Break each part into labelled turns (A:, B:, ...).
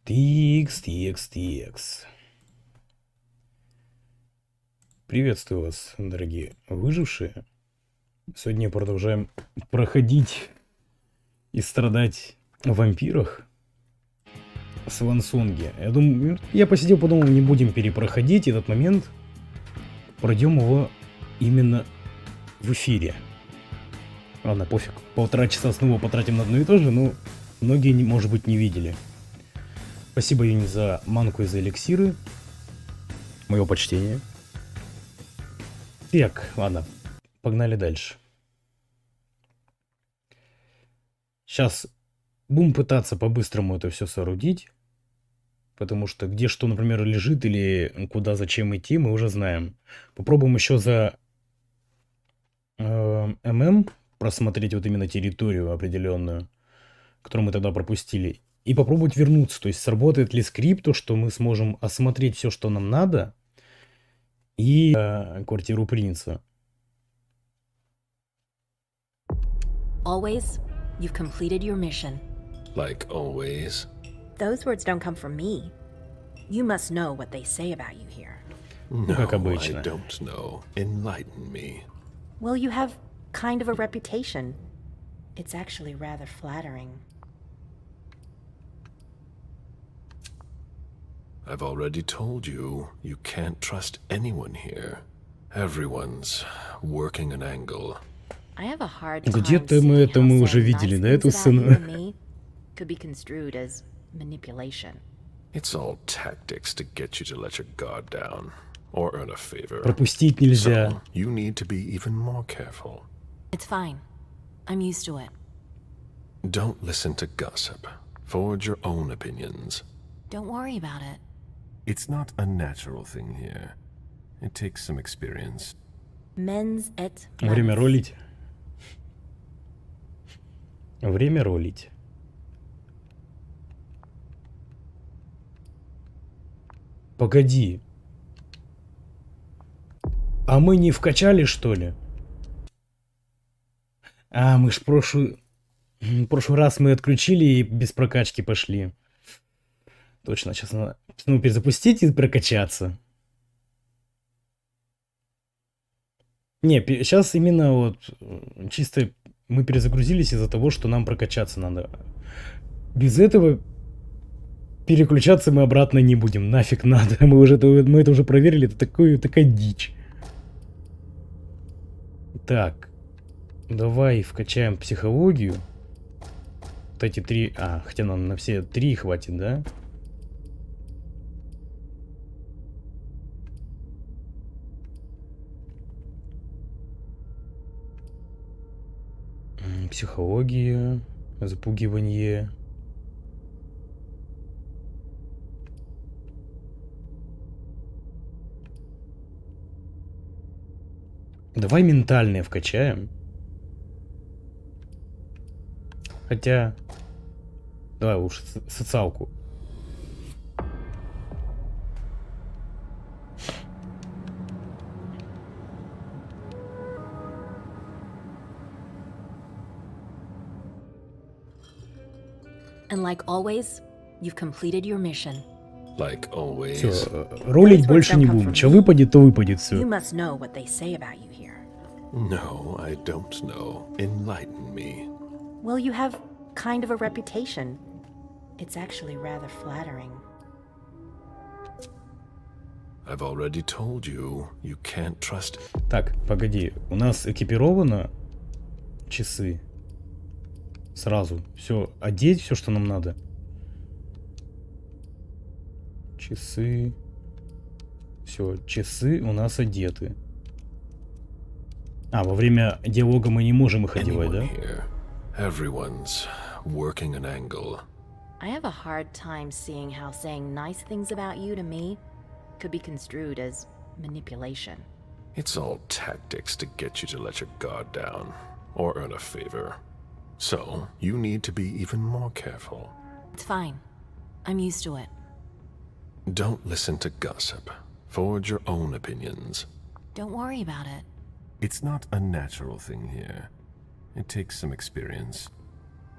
A: TX. Приветствую вас, дорогие выжившие. Сегодня продолжаем проходить и страдать о вампирах с Вансонги. Я посидел, подумал, не будем перепроходить этот момент. Пройдем его именно в эфире. Ладно, пофиг. 1,5 часа снова потратим на одно и то же, но многие, может быть, не видели. Спасибо, Юни, за манку и за эликсиры. Мое почтение. Так, ладно, погнали дальше. Сейчас будем пытаться по-быстрому это все соорудить. Потому что где что, например, лежит или куда, зачем идти, мы уже знаем. Попробуем еще за просмотреть вот именно территорию определенную, которую мы тогда пропустили. И попробовать вернуться. То есть сработает ли скрипт, что мы сможем осмотреть все, что нам надо. И квартиру принца.
B: Always, you've completed your mission.
C: Like always.
B: Those words don't come from me. You must know what they say about you here.
C: No,
A: как обычно.
C: I don't know. Enlighten me.
B: Well, you have kind of a reputation. It's actually rather flattering.
C: I've already told you, you can't trust anyone here. Everyone's working an angle.
B: I have a hard time
A: Где-то
B: seeing
A: это мы
B: how
A: уже
B: saying
A: видели,
B: nice
A: да, эту
B: things about you
A: сцену?
B: and me could be construed as manipulation.
C: It's all tactics to get you to let your guard down or earn a favor.
A: Пропустить нельзя.
C: So, you need to be even more careful.
B: It's fine. I'm used to it.
C: Don't listen to gossip. Forge your own opinions.
B: Don't worry about it.
C: It's not a natural thing here. It takes some experience.
B: Mens et
A: Время
B: manus.
A: ролить. Время ролить. Погоди. А мы не вкачали, что ли? А, мы ж прошлый раз мы отключили и без прокачки пошли. Точно, сейчас надо снова перезапустить и прокачаться. Не, сейчас именно вот чисто мы перезагрузились из-за того, что нам прокачаться надо. Без этого переключаться мы обратно не будем. Нафиг надо. Мы это уже проверили. Это такая дичь. Так. Давай вкачаем психологию. Вот эти 3... хотя нам на все 3 хватит, да? Психология, запугивание. Давай ментальное вкачаем. Хотя... Давай лучше социалку.
B: And like always, you've completed your mission.
C: Like always.
A: Все, ролить больше не будем. Что выпадет, то выпадет,
B: You
A: все.
B: must know what they say about you here.
C: No, I don't know. Enlighten me.
B: Well, you have kind of a reputation. It's actually rather flattering.
C: I've already told you, you can't trust.
A: Так, погоди. У нас экипировано часы. Сразу. Все, одеть все, что нам надо. Часы. Все, часы у нас одеты. Во время диалога мы не можем их одевать, да?
C: Everyone's working an angle.
B: I have a hard time seeing how saying nice things about you to me could be construed as manipulation.
C: It's all tactics to get you to let your guard down or earn a favor. So, you need to be even more careful.
B: It's fine. I'm used to it.
C: Don't listen to gossip. Forge your own opinions.
B: Don't worry about it.
C: It's not a natural thing here. It takes some experience.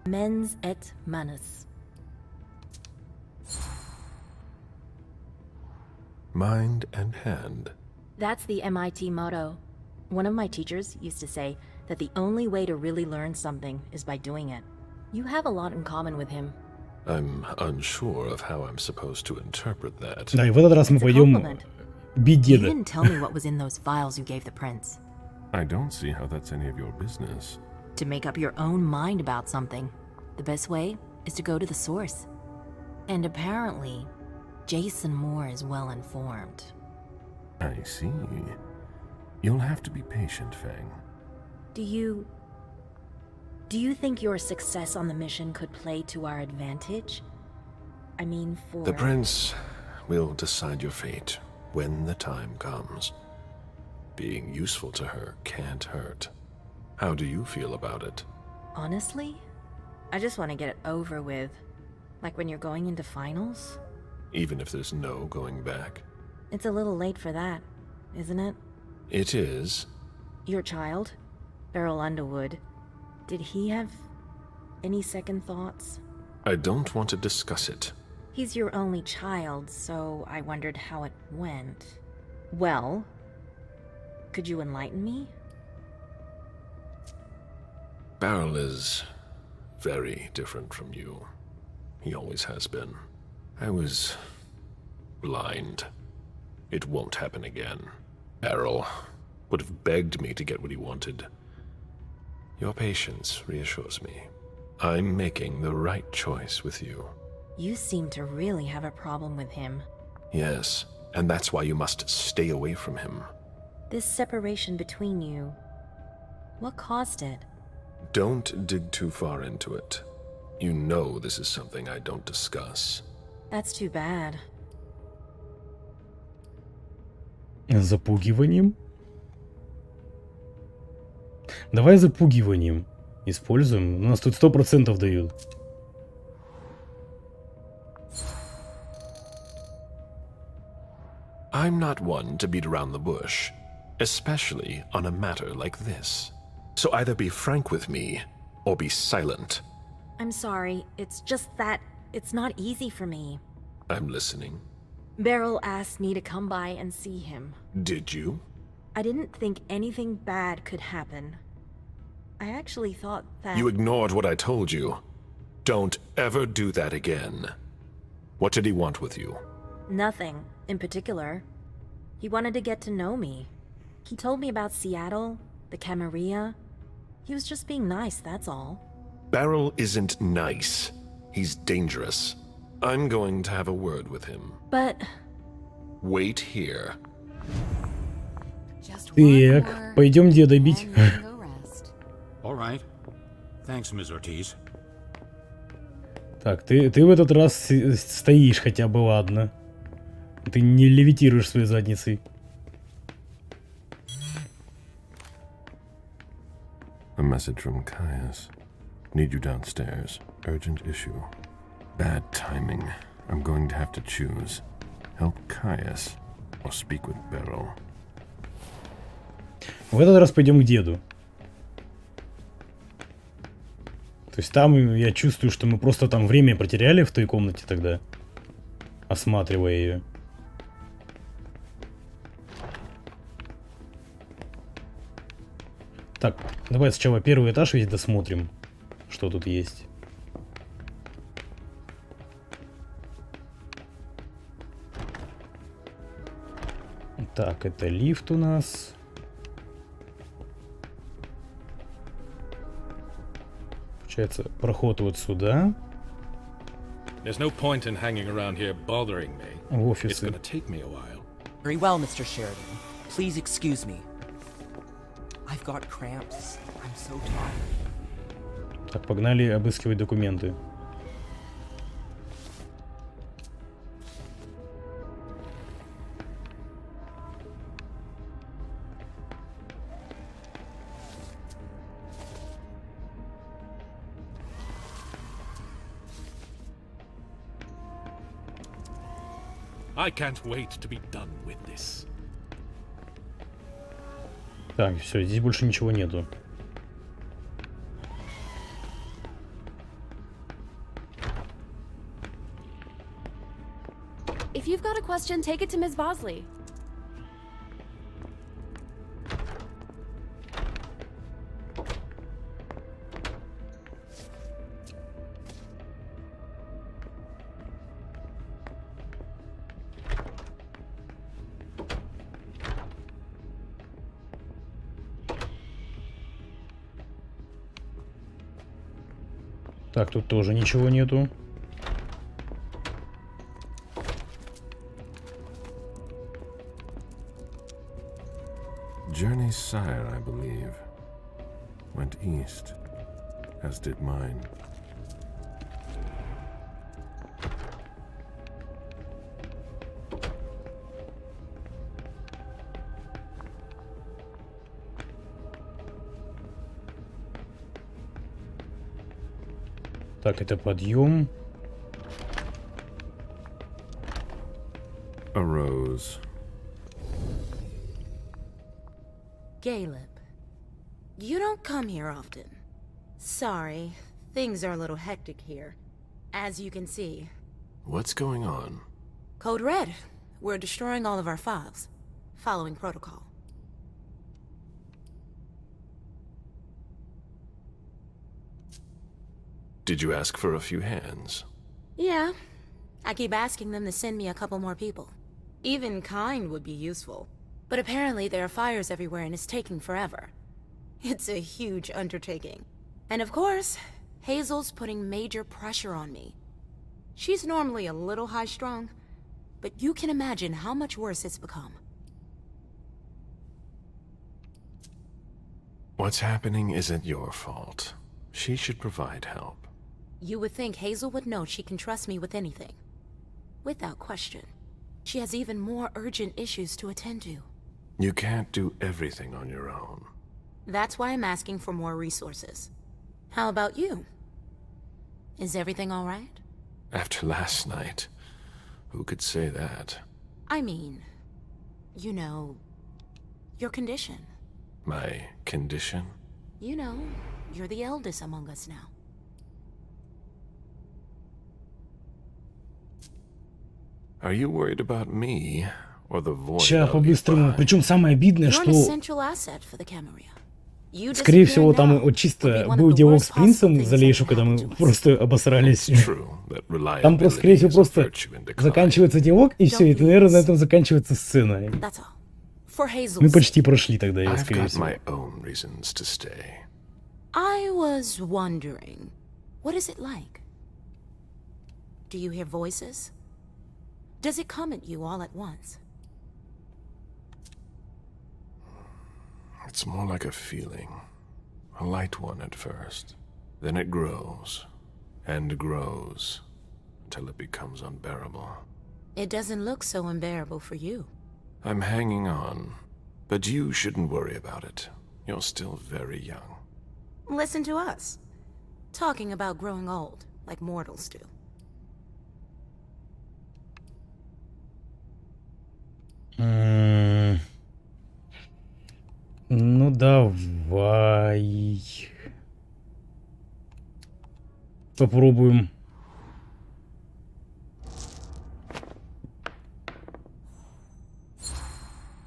B: Mens et manus.
C: mind and hand.
B: That's the MIT motto. One of my teachers used to say that the only way to really learn something is by doing it. You have a lot in common with him.
C: I'm unsure of how I'm supposed to interpret that.
A: Да, и в этот раз мы
B: It's a
A: пойдем
B: compliment.
A: бить
B: You
A: деда.
B: didn't tell me what was in those files you gave the prince.
C: I don't see how that's any of your business.
B: To make up your own mind about something, the best way is to go to the source. And apparently, Jason Moore is well informed.
C: I see. You'll have to be patient, Fang.
B: Do you think your success on the mission could play to our advantage? I mean, for...
C: The prince will decide your fate when the time comes. Being useful to her can't hurt. How do you feel about it?
B: Honestly, I just want to get it over with. Like when you're going into finals.
C: Even if there's no going back?
B: It's a little late for that, isn't it?
C: It is.
B: Your child, Beryl Underwood, did he have any second thoughts?
C: I don't want to discuss it.
B: He's your only child, so I wondered how it went. Well, could you enlighten me?
C: Beryl is very different from you. He always has been. I was blind. It won't happen again. Beryl would have begged me to get what he wanted. Your patience reassures me. I'm making the right choice with you.
B: You seem to really have a problem with him.
C: Yes, and that's why you must stay away from him.
B: This separation between you, what caused it?
C: Don't dig too far into it. You know this is something I don't discuss.
B: That's too bad.
A: Запугиванием? Давай запугиванием используем. У нас тут 100% дают.
C: I'm not one to beat around the bush, especially on a matter like this. So either be frank with me, or be silent.
B: I'm sorry, it's just that it's not easy for me.
C: I'm listening.
B: Beryl asked me to come by and see him.
C: Did you?
B: I didn't think anything bad could happen. I actually thought that...
C: You ignored what I told you. Don't ever do that again. What did he want with you?
B: Nothing in particular. He wanted to get to know me. He told me about Seattle, the Camarilla. He was just being nice, that's all.
C: Beryl isn't nice. He's dangerous. I'm going to have a word with him.
B: But...
C: Wait here.
A: Так, пойдем деда бить.
D: All right. Thanks, Ms. Ortiz.
A: Так, ты в этот раз стоишь хотя бы, ладно. Ты не левитируешь своей задницей.
C: A message from Caius. Need you downstairs. Urgent issue. Bad timing. I'm going to have to choose. Help Caius or speak with Beryl.
A: В этот раз пойдем к деду. То есть там я чувствую, что мы просто там время потеряли в той комнате тогда, осматривая ее. Так, давай сначала первый этаж весь досмотрим, что тут есть. Так, это лифт у нас. Получается, проход вот сюда.
E: There's no point in hanging around here bothering me.
A: В
E: It's
A: офисы.
E: gonna take me a while.
F: Very well, Mr. Sheridan. Please excuse me. I've got cramps. I'm so tired.
A: Так, погнали обыскивать документы.
E: I can't wait to be done with this.
A: Так, все, здесь больше ничего нету.
G: If you've got a question, take it to Ms. Bosley.
A: Так, тут тоже ничего нету.
C: Journey's sire, I believe, went east, as did mine.
A: Так, это подъем.
C: A rose.
B: Caleb, you don't come here often. Sorry, things are a little hectic here. As you can see.
C: What's going on?
B: Code Red. We're destroying all of our files. Following protocol.
C: Did you ask for a few hands?
B: Yeah. I keep asking them to send me a couple more people. Even kind would be useful. But apparently there are fires everywhere and it's taking forever. It's a huge undertaking. And of course, Hazel's putting major pressure on me. She's normally a little high-strung, but you can imagine how much worse it's become.
C: What's happening isn't your fault. She should provide help.
B: You would think Hazel would know she can trust me with anything. Without question. She has even more urgent issues to attend to.
C: You can't do everything on your own.
B: That's why I'm asking for more resources. How about you? Is everything all right?
C: After last night, who could say that?
B: I mean, you know, your condition.
C: My condition?
B: You know, you're the eldest among us now.
C: Are you worried about me or the void?
A: Сейчас по-быстрому. Причем самое обидное,
B: You're an
A: что,
B: essential asset for the Camarilla. You
A: скорее всего,
B: disappearing
A: там
B: now
A: вот
B: would
A: чисто
B: be one of
A: был
B: the
A: диалог
B: worst
A: с принцем
B: possible
A: за
B: things
A: Лейшу,
B: that
A: когда
B: happened
A: мы
B: to us.
A: просто обосрались.
C: True that
A: Там просто, скорее всего,
C: reliability is a
A: просто
C: virtue in decline.
A: заканчивается диалог, и все, и, наверное, на этом заканчивается сцена.
B: That's all. For Hazel's
A: Мы
B: sake.
A: почти прошли тогда,
C: I've
A: скорее
C: got
A: всего.
C: my own reasons to stay.
B: I was wondering, what is it like? Do you hear voices? Does it come at you all at once?
C: It's more like a feeling. A light one at first. Then it grows and grows until it becomes unbearable.
B: It doesn't look so unbearable for you.
C: I'm hanging on, but you shouldn't worry about it. You're still very young.
B: Listen to us. Talking about growing old, like mortals do.
A: Ну давай. Попробуем.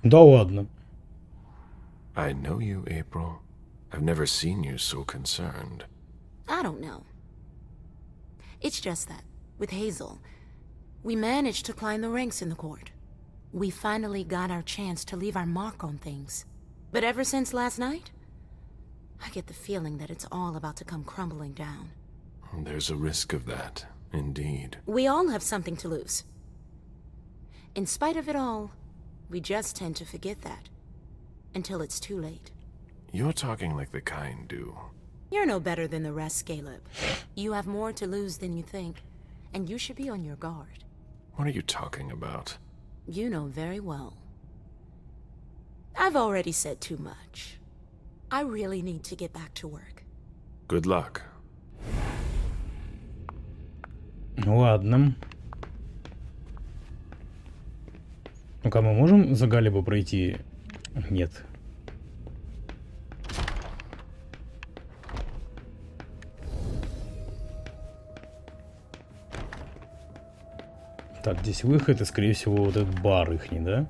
A: Да ладно.
C: I know you, April. I've never seen you so concerned.
B: I don't know. It's just that, with Hazel, we managed to climb the ranks in the court. We finally got our chance to leave our mark on things. But ever since last night, I get the feeling that it's all about to come crumbling down.
C: There's a risk of that, indeed.
B: We all have something to lose. In spite of it all, we just tend to forget that. Until it's too late.
C: You're talking like the kind do.
B: You're no better than the rest, Caleb. You have more to lose than you think, and you should be on your guard.
C: What are you talking about?
B: You know very well. I've already said too much. I really need to get back to work.
C: Good luck.
A: Ладно. Ну-ка, мы можем за Галибу пройти? Нет. Так, здесь выход и, скорее всего, вот этот бар ихний, да?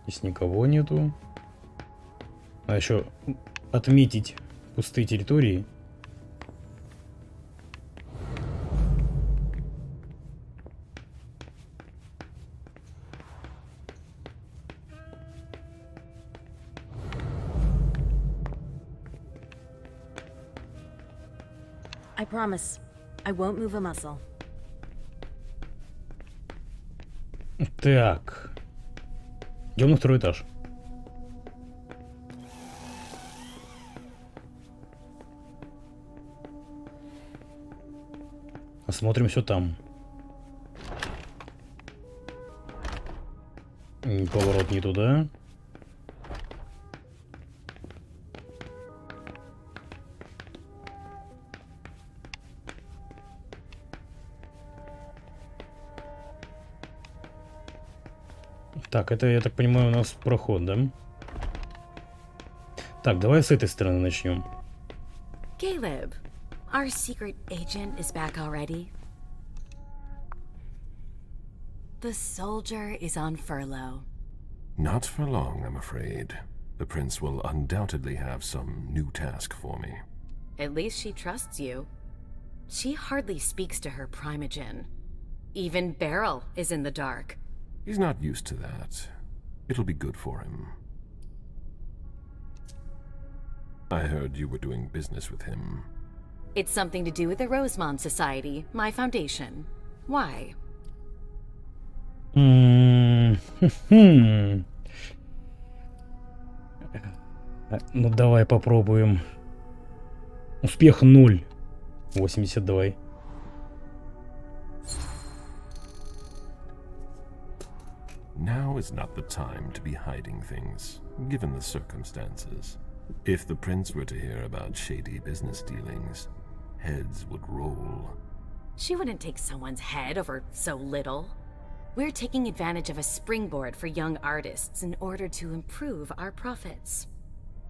A: Здесь никого нету. А еще отметить пустые территории.
G: I promise, I won't move a muscle.
A: Так. Идем на второй этаж. Осмотрим все там. Поворот не туда. Так, это, я так понимаю, у нас проход, да? Так, давай с этой стороны начнем.
B: Caleb, our secret agent is back already. The soldier is on furlough.
C: Not for long, I'm afraid. The prince will undoubtedly have some new task for me.
B: At least she trusts you. She hardly speaks to her primogen. Even Beryl is in the dark.
C: He's not used to that. It'll be good for him. I heard you were doing business with him.
B: It's something to do with the Rosemont Society, my foundation. Why?
A: Ну давай попробуем. Успех 0. 80 давай.
C: Now is not the time to be hiding things, given the circumstances. If the prince were to hear about shady business dealings, heads would roll.
B: She wouldn't take someone's head over so little. We're taking advantage of a springboard for young artists in order to improve our profits.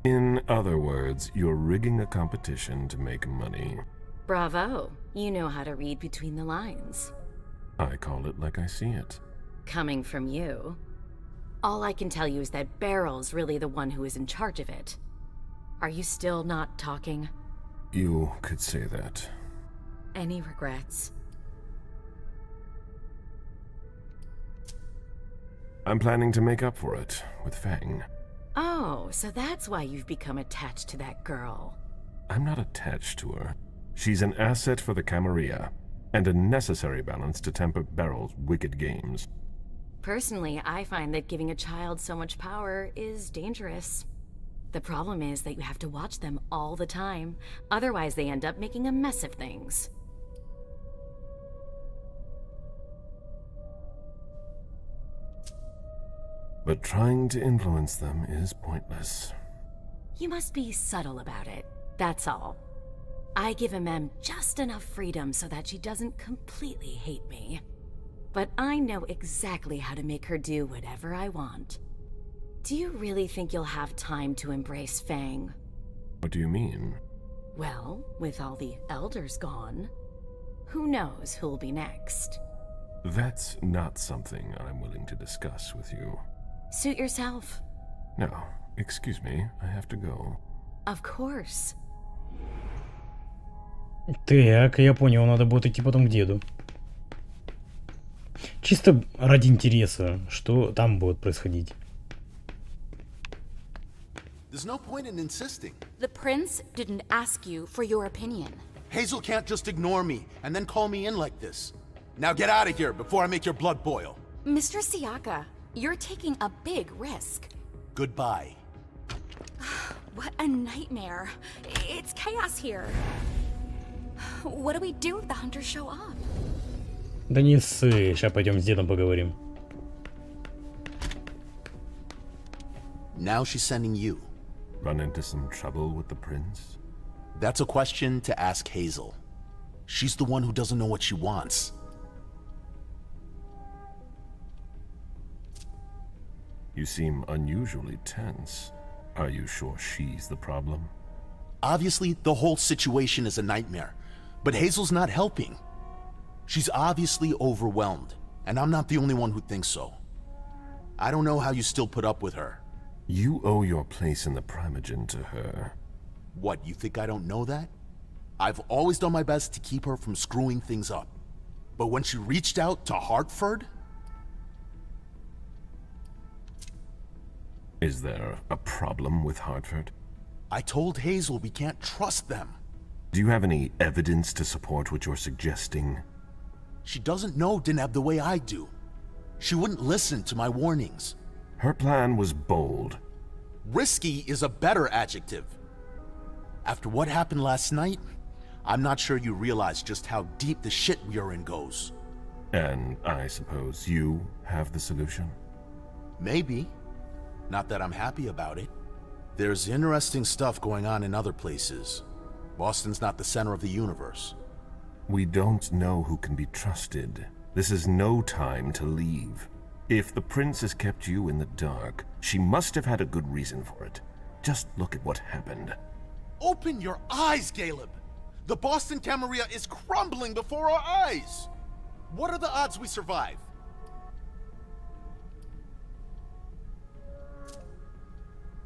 C: In other words, you're rigging a competition to make money.
B: Bravo. You know how to read between the lines.
C: I call it like I see it.
B: Coming from you. All I can tell you is that Beryl's really the one who is in charge of it. Are you still not talking?
C: You could say that.
B: Any regrets?
C: I'm planning to make up for it with Fang.
B: Oh, so that's why you've become attached to that girl.
C: I'm not attached to her. She's an asset for the Camarilla, and a necessary balance to temper Beryl's wicked games.
B: Personally, I find that giving a child so much power is dangerous. The problem is that you have to watch them all the time. Otherwise, they end up making a mess of things.
C: But trying to influence them is pointless.
B: You must be subtle about it, that's all. I give Mem just enough freedom so that she doesn't completely hate me. But I know exactly how to make her do whatever I want. Do you really think you'll have time to embrace Fang?
C: What do you mean?
B: Well, with all the elders gone, who knows who'll be next?
C: That's not something I'm willing to discuss with you.
B: Suit yourself.
C: No, excuse me, I have to go.
B: Of course.
A: Так, я понял, надо будет идти потом к деду. Чисто ради интереса, что там будет происходить.
H: There's no point in insisting.
G: The prince didn't ask you for your opinion.
H: Hazel can't just ignore me and then call me in like this. Now get out of here before I make your blood boil.
G: Mr. Siaka, you're taking a big risk.
H: Goodbye.
G: What a nightmare. It's chaos here. What do we do if the hunters show up?
A: Да не ссы, сейчас пойдем с дедом поговорим.
H: Now she's sending you.
C: Run into some trouble with the prince?
H: That's a question to ask Hazel. She's the one who doesn't know what she wants.
C: You seem unusually tense. Are you sure she's the problem?
H: Obviously, the whole situation is a nightmare. But Hazel's not helping. She's obviously overwhelmed, and I'm not the only one who thinks so. I don't know how you still put up with her.
C: You owe your place in the Primogen to her.
H: What, you think I don't know that? I've always done my best to keep her from screwing things up. But when she reached out to Hartford...
C: Is there a problem with Hartford?
H: I told Hazel we can't trust them.
C: Do you have any evidence to support what you're suggesting?
H: She doesn't know Deneb the way I do. She wouldn't listen to my warnings.
C: Her plan was bold.
H: Risky is a better adjective. After what happened last night, I'm not sure you realize just how deep the shit we are in goes.
C: And I suppose you have the solution?
H: Maybe. Not that I'm happy about it. There's interesting stuff going on in other places. Boston's not the center of the universe.
C: We don't know who can be trusted. This is no time to leave. If the prince has kept you in the dark, she must have had a good reason for it. Just look at what happened.
H: Open your eyes, Caleb! The Boston Camarilla is crumbling before our eyes! What are the odds we survive?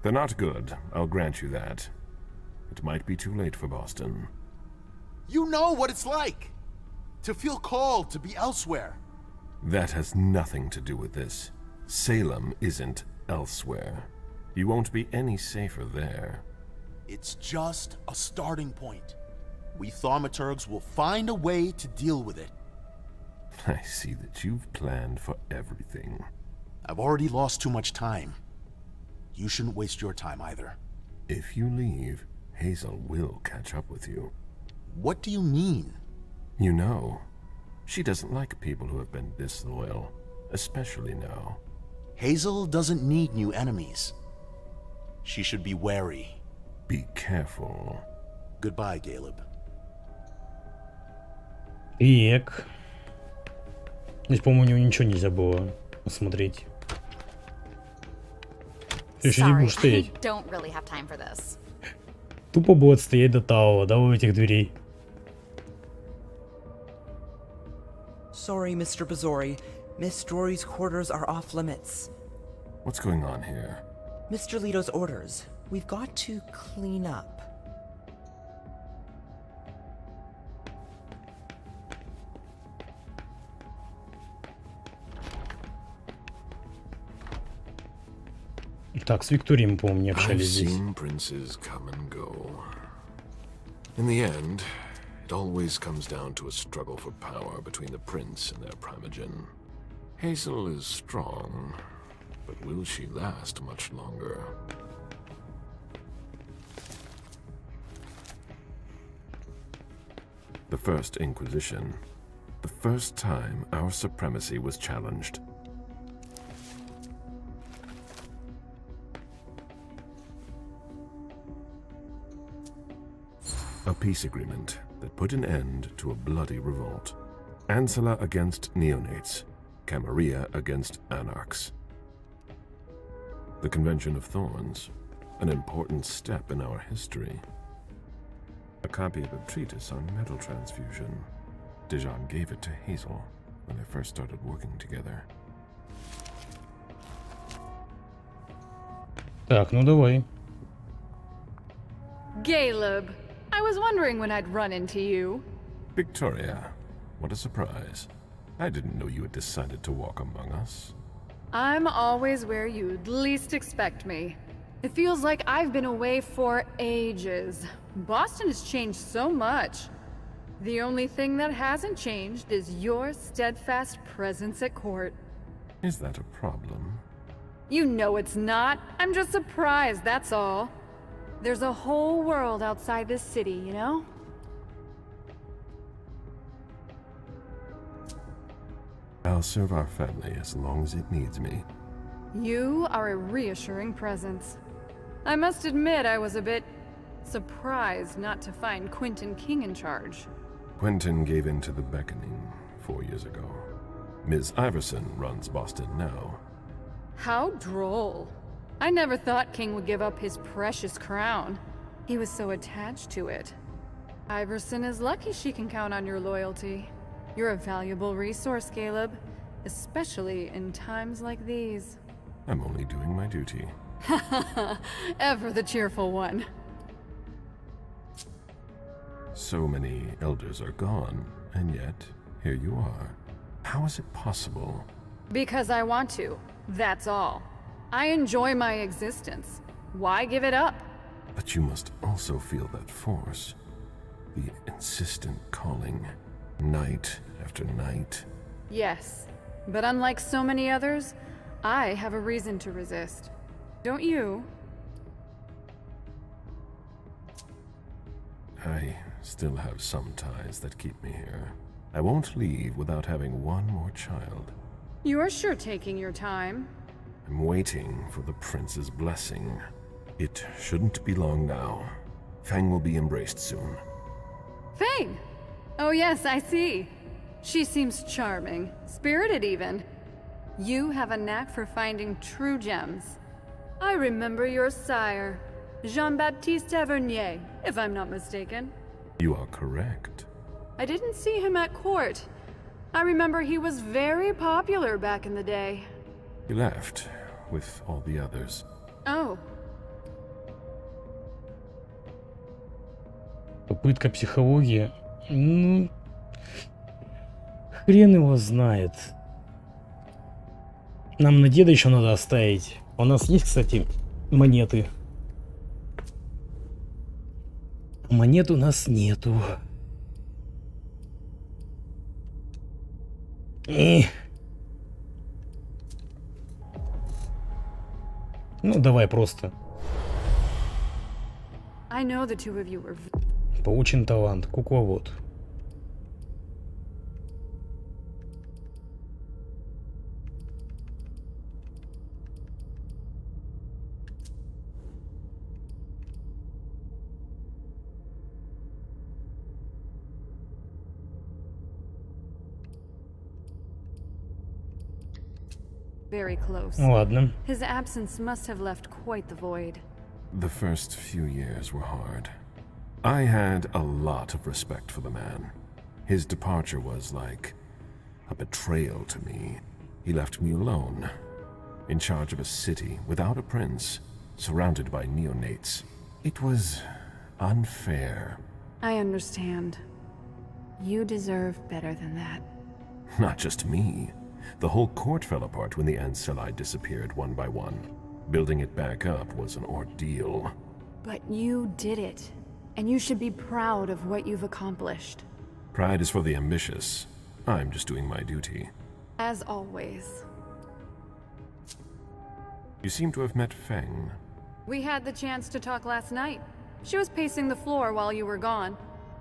C: They're not good, I'll grant you that. It might be too late for Boston.
H: You know what it's like! To feel called to be elsewhere.
C: That has nothing to do with this. Salem isn't elsewhere. You won't be any safer there.
H: It's just a starting point. We thaumaturgs will find a way to deal with it.
C: I see that you've planned for everything.
H: I've already lost too much time. You shouldn't waste your time either.
C: If you leave, Hazel will catch up with you.
H: What do you mean?
C: You know, she doesn't like people who have been disloyal, especially now.
H: Hazel doesn't need new enemies. She should be wary.
C: Be careful.
H: Goodbye, Caleb.
A: Так. Здесь, по-моему, у него ничего нельзя было посмотреть. Ты еще не
G: Sorry,
A: будешь
G: I
A: стоять.
G: don't really have time for this.
A: Тупо будет стоять до Тауа, да, у этих дверей.
F: Sorry, Mr. Bazori. Miss Drory's quarters are off limits.
C: What's going on here?
F: Mr. Leto's orders. We've got to clean up.
A: Так, с Викторией мы, по-моему, не
C: I've
A: общались здесь.
C: seen princes come and go. In the end, it always comes down to a struggle for power between the prince and their primogen. Hazel is strong, but will she last much longer? The First Inquisition. The first time our supremacy was challenged. A peace agreement that put an end to a bloody revolt. Ancilla against neonates, Camarilla against anarchs. The Convention of Thorns, an important step in our history. A copy of a treatise on metal transfusion. Dijon gave it to Hazel when they first started working together.
A: Так, ну давай.
I: Caleb, I was wondering when I'd run into you.
C: Victoria, what a surprise. I didn't know you had decided to walk among us.
I: I'm always where you'd least expect me. It feels like I've been away for ages. Boston has changed so much. The only thing that hasn't changed is your steadfast presence at court.
C: Is that a problem?
I: You know it's not. I'm just surprised, that's all. There's a whole world outside this city, you know?
C: I'll serve our family as long as it needs me.
I: You are a reassuring presence. I must admit I was a bit surprised not to find Quentin King in charge.
C: Quentin gave in to the beckoning 4 years ago. Ms. Iverson runs Boston now.
I: How droll. I never thought King would give up his precious crown. He was so attached to it. Iverson is lucky she can count on your loyalty. You're a valuable resource, Caleb. Especially in times like these.
C: I'm only doing my duty.
I: Ever the cheerful one.
C: So many elders are gone, and yet, here you are. How is it possible?
I: Because I want to. That's all. I enjoy my existence. Why give it up?
C: But you must also feel that force. The insistent calling, night after night.
I: Yes, but unlike so many others, I have a reason to resist. Don't you?
C: I still have some ties that keep me here. I won't leave without having one more child.
I: You're sure taking your time.
C: I'm waiting for the prince's blessing. It shouldn't be long now. Fang will be embraced soon.
I: Fang! Oh yes, I see. She seems charming, spirited even. You have a knack for finding true gems. I remember your sire, Jean-Baptiste Tavernier, if I'm not mistaken.
C: You are correct.
I: I didn't see him at court. I remember he was very popular back in the day.
C: He left with all the others.
I: Oh.
A: Попытка психологии. Ну, хрен его знает. Нам на деда еще надо оставить. У нас есть, кстати, монеты. Монет у нас нету. Ну, давай просто.
I: I know the two of you were...
A: Получен талант. Кукловод.
I: Very close.
A: Ладно.
I: His absence must have left quite the void.
C: The first few years were hard. I had a lot of respect for the man. His departure was like a betrayal to me. He left me alone, in charge of a city without a prince, surrounded by neonates. It was unfair.
I: I understand. You deserve better than that.
C: Not just me. The whole court fell apart when the Ancilli disappeared one by one. Building it back up was an ordeal.
I: But you did it, and you should be proud of what you've accomplished.
C: Pride is for the ambitious. I'm just doing my duty.
I: As always.
C: You seem to have met Feng.
I: We had the chance to talk last night. She was pacing the floor while you were gone.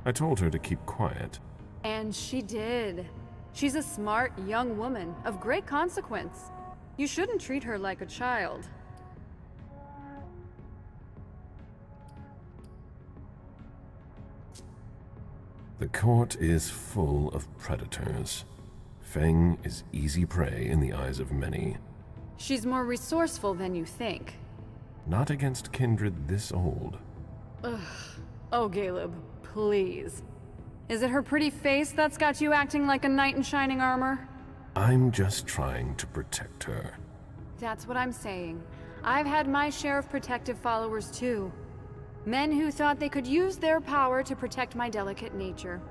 C: I told her to keep quiet.
I: And she did. She's a smart, young woman of great consequence. You shouldn't treat her like a child.
C: The court is full of predators. Feng is easy prey in the eyes of many.
I: She's more resourceful than you think.
C: Not against kindred this old.
I: Ugh. Oh, Caleb, please. Is it her pretty face that's got you acting like a knight in shining armor?
C: I'm just trying to protect her.
I: That's what I'm saying. I've had my share of protective followers too. Men who thought they could use their power to protect my delicate nature.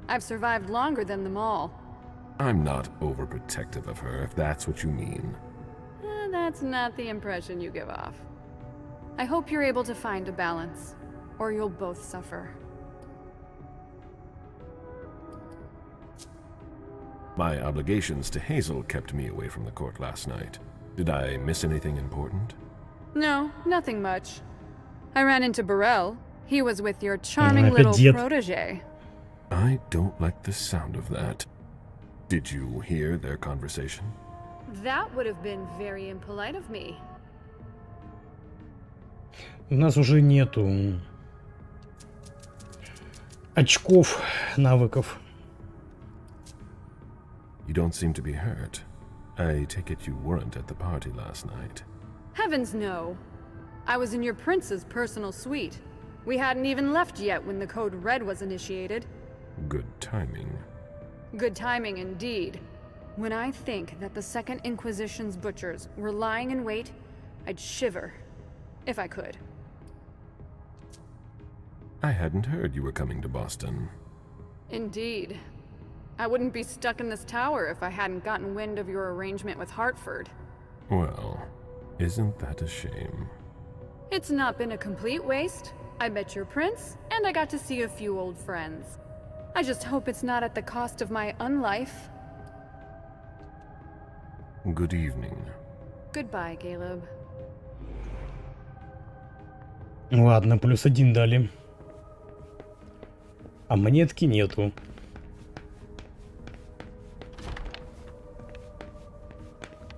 I: I've survived longer than them all.
C: I'm not overprotective of her, if that's what you mean.
I: That's not the impression you give off. I hope you're able to find a balance, or you'll both suffer.
C: My obligations to Hazel kept me away from the court last night. Did I miss anything important?
I: No, nothing much. I ran into Burrell. He was with your charming little protege.
C: I don't like the sound of that. Did you hear their conversation?
I: That would have been very impolite of me.
A: У нас уже нету очков, навыков.
C: You don't seem to be hurt. I take it you weren't at the party last night.
I: Heavens no. I was in your prince's personal suite. We hadn't even left yet when the Code Red was initiated.
C: Good timing.
I: Good timing indeed. When I think that the Second Inquisition's butchers were lying in wait, I'd shiver. If I could.
C: I hadn't heard you were coming to Boston.
I: Indeed. I wouldn't be stuck in this tower if I hadn't gotten wind of your arrangement with Hartford.
C: Well, isn't that a shame?
I: It's not been a complete waste. I met your prince, and I got to see a few old friends. I just hope it's not at the cost of my unlife.
C: Good evening.
I: Goodbye, Caleb.
A: Ладно, +1 дали. А монетки нету.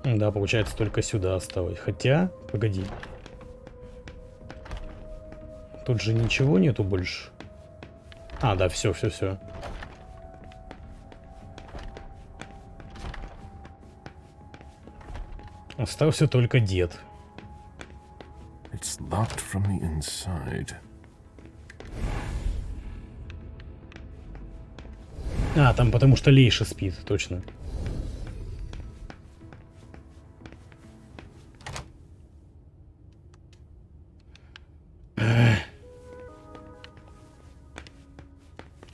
A: Да, получается, только сюда осталось. Хотя, погоди. Тут же ничего нету больше. А, да, все. Остался только дед.
C: It's locked from the inside.
A: А, там потому что Лейша спит, точно.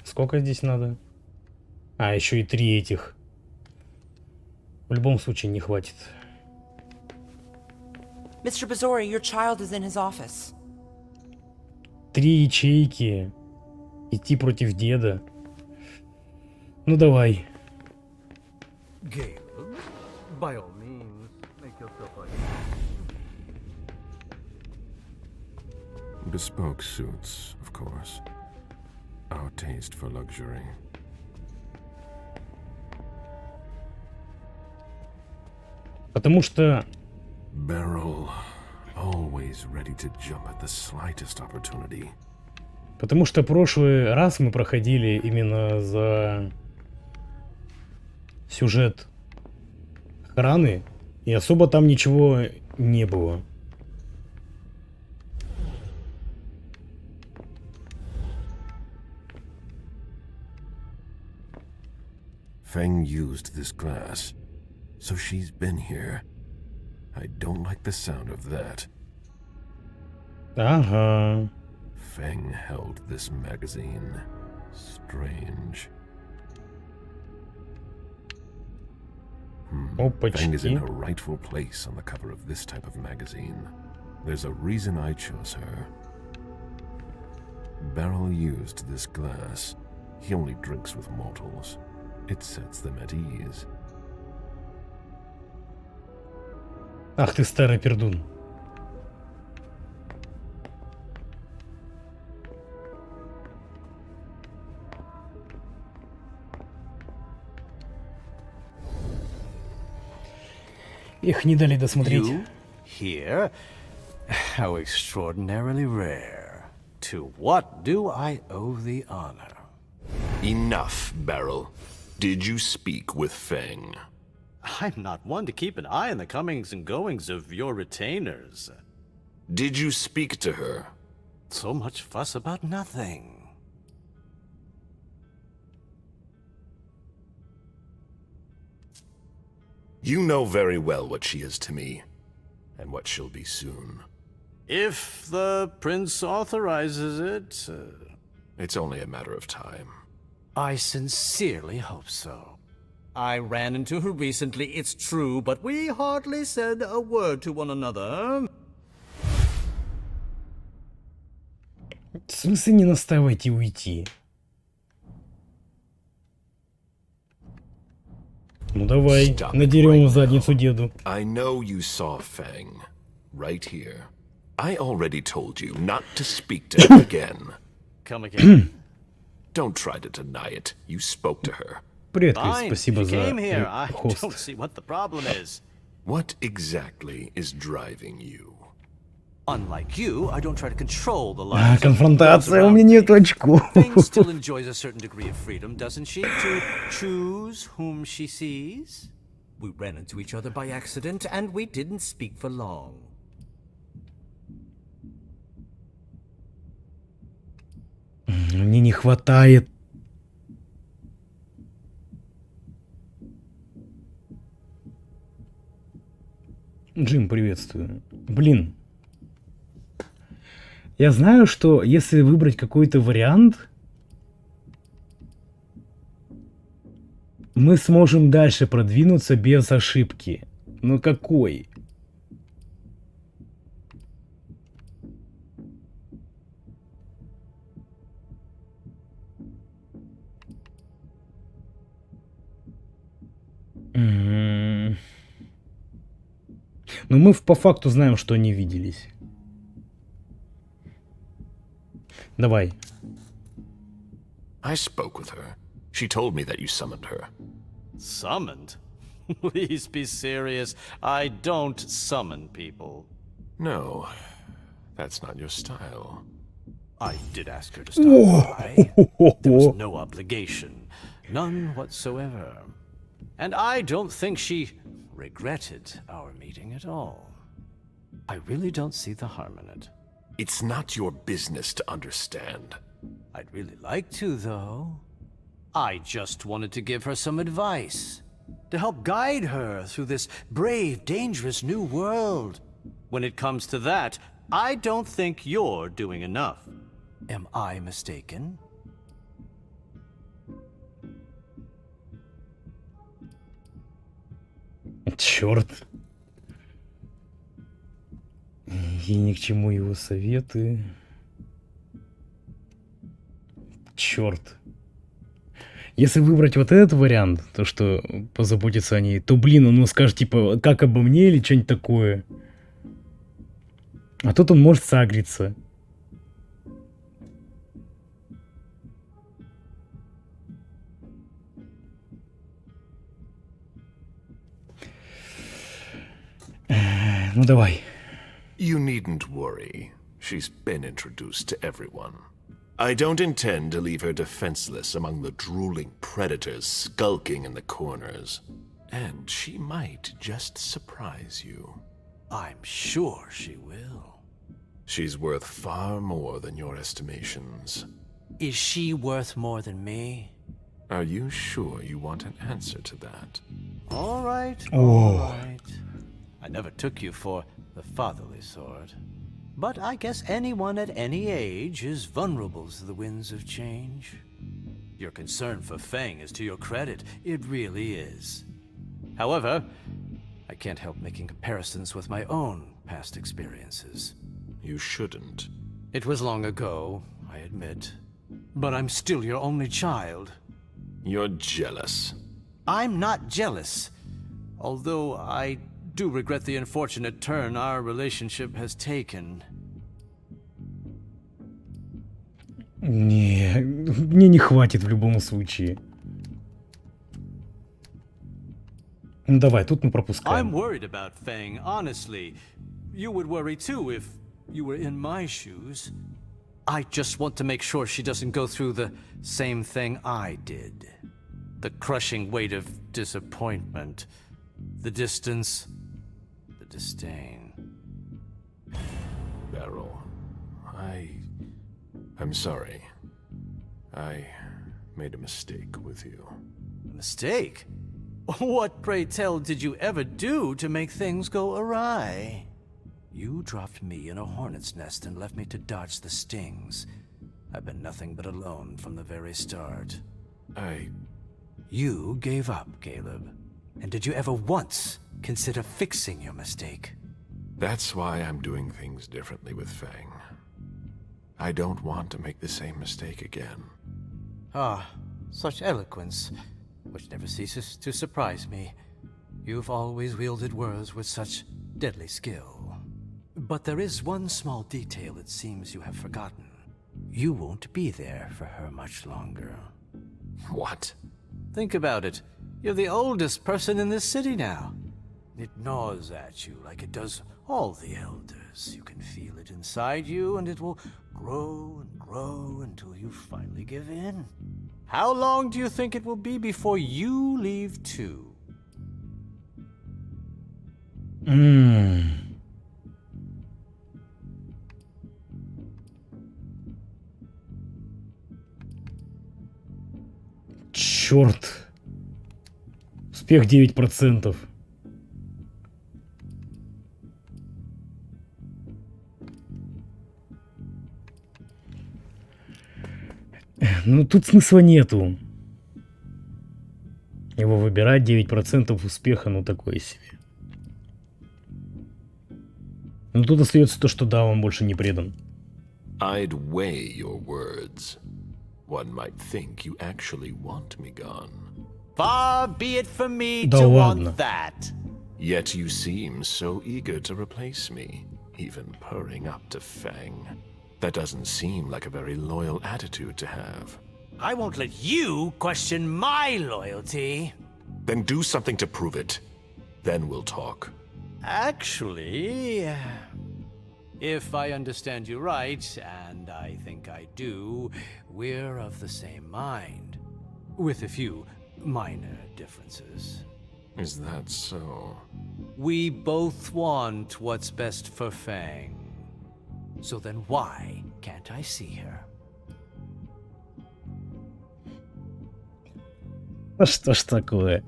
A: Сколько здесь надо? А, еще и 3 этих. В любом случае не хватит.
F: Mr. Bazori, your child is in his office.
A: 3 ячейки. Идти против деда. Ну давай.
J: Caleb, by all means, make yourself like
C: Bespoke suits, of course. Our taste for luxury.
A: Потому что...
C: Beryl, always ready to jump at the slightest opportunity.
A: Потому что прошлый раз мы проходили именно за сюжет охраны, и особо там ничего не было.
C: Feng used this glass, so she's been here. I don't like the sound of that.
A: Ага.
C: Feng held this magazine. Strange. Feng is in her rightful place on the cover of this type of magazine. There's a reason I chose her. Beryl used this glass. He only drinks with mortals. It sets them at ease.
A: Ах ты старый пердун. Их не дали досмотреть.
J: You here? How extraordinarily rare. To what do I owe the honor?
C: Enough, Beryl. Did you speak with Feng?
K: I'm not one to keep an eye on the comings and goings of your retainers.
C: Did you speak to her?
K: So much fuss about nothing.
C: You know very well what she is to me, and what she'll be soon.
K: If the prince authorizes it...
C: It's only a matter of time.
J: I sincerely hope so. I ran into her recently, it's true, but we hardly said a word to one another.
A: В смысле не настаивайте уйти? Ну давай, надерем задницу деду.
C: I know you saw Feng, right here. I already told you not to speak to her again.
K: Come again.
C: Don't try to deny it. You spoke to her.
A: Привет, Крис,
K: Fine,
A: спасибо
K: you
A: за
K: came here. I
A: хост.
K: don't see what the problem is.
C: What exactly is driving you?
J: Unlike you, I don't try to control the lives of
A: Конфронтация, у
J: those
A: меня
J: around
A: нет
J: me.
A: очков.
J: Feng still enjoys a certain degree of freedom, doesn't she? To choose whom she sees? We ran into each other by accident, and we didn't speak for long.
A: Мне не хватает. Джим, приветствую. Блин. Я знаю, что если выбрать какой-то вариант, мы сможем дальше продвинуться без ошибки. Но какой? Но мы по факту знаем, что они виделись. Давай.
C: I spoke with her. She told me that you summoned her.
K: Summoned? Please be serious. I don't summon people.
C: No, that's not your style.
K: I did ask her to stop by. There was no obligation. None whatsoever. And I don't think she regretted our meeting at all. I really don't see the harm in it.
C: It's not your business to understand.
K: I'd really like to, though. I just wanted to give her some advice. To help guide her through this brave, dangerous new world. When it comes to that, I don't think you're doing enough. Am I mistaken?
A: Черт. И ни к чему его советы. Черт. Если выбрать вот этот вариант, то что позаботиться о ней, то, блин, он скажет, типа, как обо мне или что-нибудь такое. А тут он может сагриться. Ну давай.
C: You needn't worry. She's been introduced to everyone. I don't intend to leave her defenseless among the drooling predators skulking in the corners. And she might just surprise you.
K: I'm sure she will.
C: She's worth far more than your estimations.
K: Is she worth more than me?
C: Are you sure you want an answer to that?
K: All right, all right. I never took you for the fatherly sort. But I guess anyone at any age is vulnerable to the winds of change. Your concern for Feng is to your credit. It really is. However, I can't help making comparisons with my own past experiences.
C: You shouldn't.
K: It was long ago, I admit. But I'm still your only child.
C: You're jealous.
K: I'm not jealous. Although I do regret the unfortunate turn our relationship has taken.
A: Не, мне не хватит в любом случае. Ну давай, тут мы пропускаем.
K: I'm worried about Feng, honestly. You would worry too if you were in my shoes. I just want to make sure she doesn't go through the same thing I did. The crushing weight of disappointment. The distance. The disdain.
C: Beryl, I'm sorry. I made a mistake with you.
K: Mistake? What, pray tell, did you ever do to make things go awry? You dropped me in a hornet's nest and left me to dodge the stings. I've been nothing but alone from the very start. You gave up, Caleb. And did you ever once consider fixing your mistake?
C: That's why I'm doing things differently with Feng. I don't want to make the same mistake again.
K: Ah, such eloquence, which never ceases to surprise me. You've always wielded words with such deadly skill. But there is one small detail it seems you have forgotten. You won't be there for her much longer.
C: What?
K: Think about it. You're the oldest person in this city now. It gnaws at you like it does all the elders. You can feel it inside you, and it will grow and grow until you finally give in. How long do you think it will be before you leave too?
A: Черт. Успех 9%. Ну, тут смысла нету. Его выбирать 9% успеха, ну, такое себе. Но тут остается то, что да, он больше не предан.
C: I'd weigh your words. One might think you actually want me gone.
K: Far be it from me
A: Да
K: to
A: ладно.
K: want that.
C: Yet you seem so eager to replace me, even purring up to Fang. That doesn't seem like a very loyal attitude to have.
K: I won't let you question my loyalty.
C: Then do something to prove it. Then we'll talk.
K: Actually, if I understand you right, and I think I do, we're of the same mind. With a few minor differences.
C: Is that so?
K: We both want what's best for Fang. So then why can't I see her?
A: А что ж такое?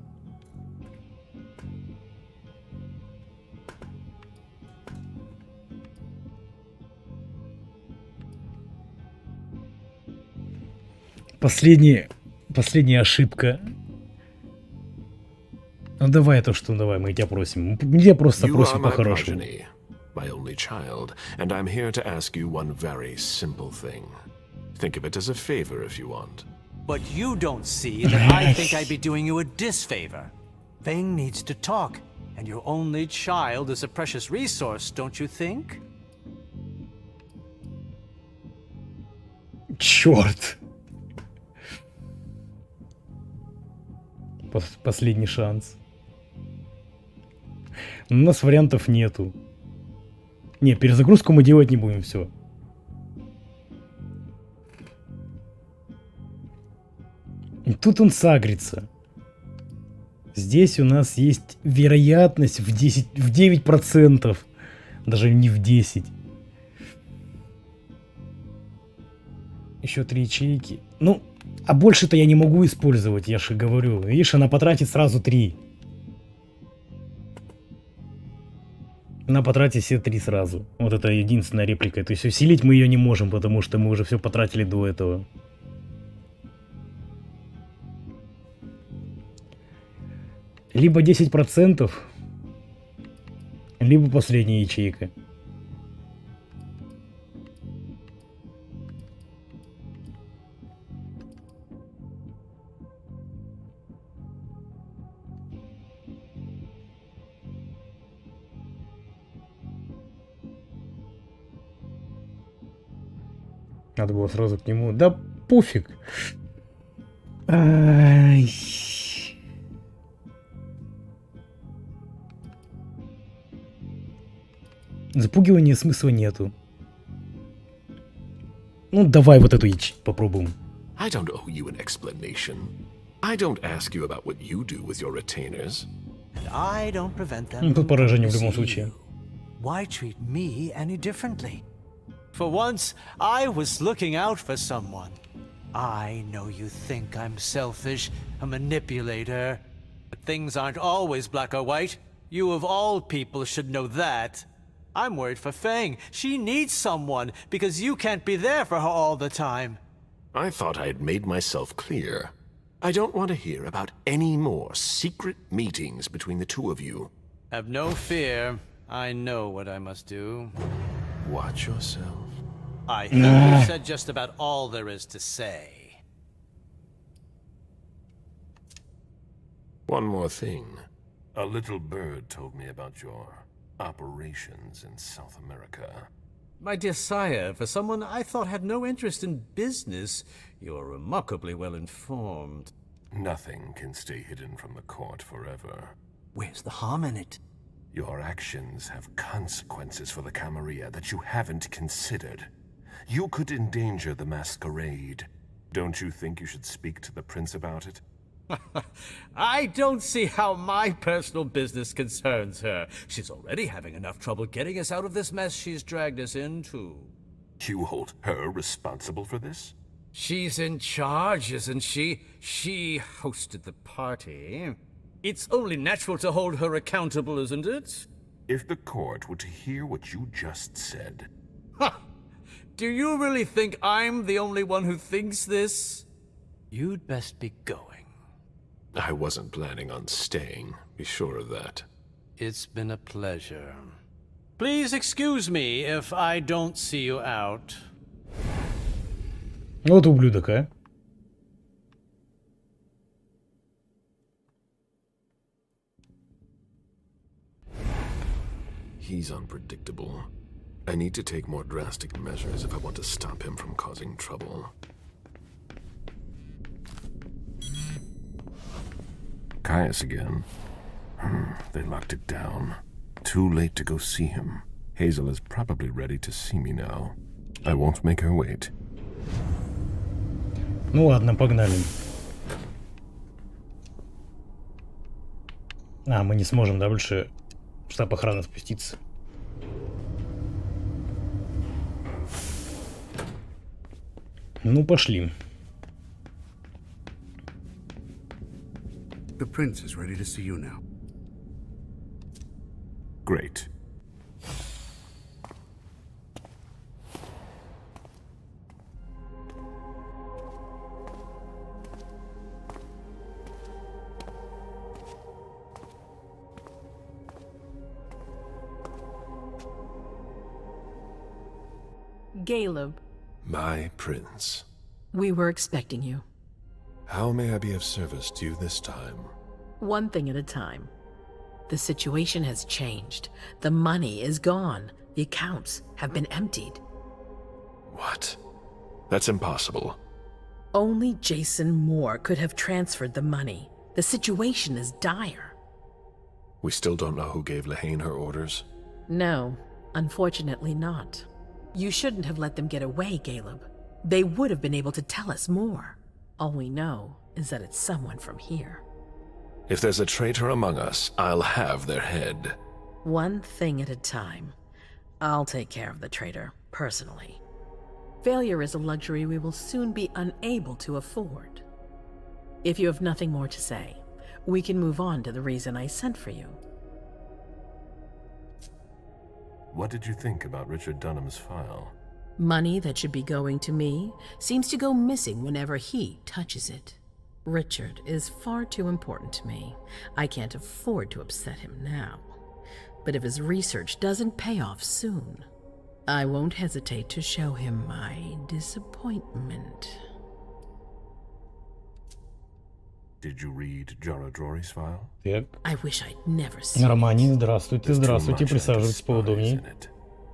A: Последняя ошибка. Ну давай то, что давай, мы тебя просим. Мы тебя просто
C: You are
A: просим
C: my
A: по-хорошему.
C: progeny, my only child, and I'm here to ask you one very simple thing. Think of it as a favor if you want.
K: But you don't see that I think I'd be doing you a disfavor. Fang needs to talk, and your only child is a precious resource, don't you think?
A: Черт. Последний шанс. У нас вариантов нету. Не, перезагрузку мы делать не будем, все. Тут он сагрится. Здесь у нас есть вероятность в 9%. Даже не в 10. Еще 3 ячейки. Ну, а больше-то я не могу использовать, я же говорю. Видишь, она потратит сразу 3. Она потратит все 3 сразу. Вот это единственная реплика. То есть усилить мы ее не можем, потому что мы уже все потратили до этого. Либо 10%, либо последняя ячейка. Надо было сразу к нему. Да пофиг. Ай. Запугивания смысла нету. Ну, давай вот эту попробуем.
C: I don't owe you an explanation. I don't ask you about what you do with your retainers.
K: And I don't prevent them
A: Ну, тут
K: from
A: поражение в
K: coming
A: любом
K: to see
A: случае.
K: you. Why treat me any differently? For once, I was looking out for someone. I know you think I'm selfish, a manipulator, but things aren't always black or white. You of all people should know that. I'm worried for Fang. She needs someone because you can't be there for her all the time.
C: I thought I had made myself clear. I don't want to hear about any more secret meetings between the two of you.
K: Have no fear. I know what I must do.
C: Watch yourself.
K: I think you said just about all there is to say.
C: One more thing. A little bird told me about your operations in South America.
D: My dear sire, for someone I thought had no interest in business, you're remarkably well informed.
C: Nothing can stay hidden from the court forever.
K: Where's the harm in it?
C: Your actions have consequences for the Camarilla that you haven't considered. You could endanger the masquerade. Don't you think you should speak to the prince about it?
D: I don't see how my personal business concerns her. She's already having enough trouble getting us out of this mess she's dragged us into.
C: You hold her responsible for this?
D: She's in charge, isn't she? She hosted the party. It's only natural to hold her accountable, isn't it?
C: If the court were to hear what you just said...
D: Ha! Do you really think I'm the only one who thinks this?
K: You'd best be going.
C: I wasn't planning on staying, be sure of that.
K: It's been a pleasure. Please excuse me if I don't see you out.
A: Вот ублюдок, а.
C: He's unpredictable. I need to take more drastic measures if I want to stop him from causing trouble. Caius again. They locked it down. Too late to go see him. Hazel is probably ready to see me now. I won't make her wait.
A: Ну ладно, погнали. А, мы не сможем, да, больше в штаб охраны спуститься. Ну, пошли.
L: The prince is ready to see you now.
C: Great.
M: Caleb.
C: My prince.
M: We were expecting you.
C: How may I be of service to you this time?
M: One thing at a time. The situation has changed. The money is gone. The accounts have been emptied.
C: What? That's impossible.
M: Only Jason Moore could have transferred the money. The situation is dire.
C: We still don't know who gave Lehane her orders?
M: No, unfortunately not. You shouldn't have let them get away, Caleb. They would have been able to tell us more. All we know is that it's someone from here.
C: If there's a traitor among us, I'll have their head.
M: One thing at a time. I'll take care of the traitor, personally. Failure is a luxury we will soon be unable to afford. If you have nothing more to say, we can move on to the reason I sent for you.
C: What did you think about Richard Dunham's file?
M: Money that should be going to me seems to go missing whenever he touches it. Richard is far too important to me. I can't afford to upset him now. But if his research doesn't pay off soon, I won't hesitate to show him my disappointment.
C: Did you read Jara Drory's file?
A: Так.
M: I wish I'd never seen
A: Романи, здравствуйте, здравствуйте, присаживайтесь поудобнее.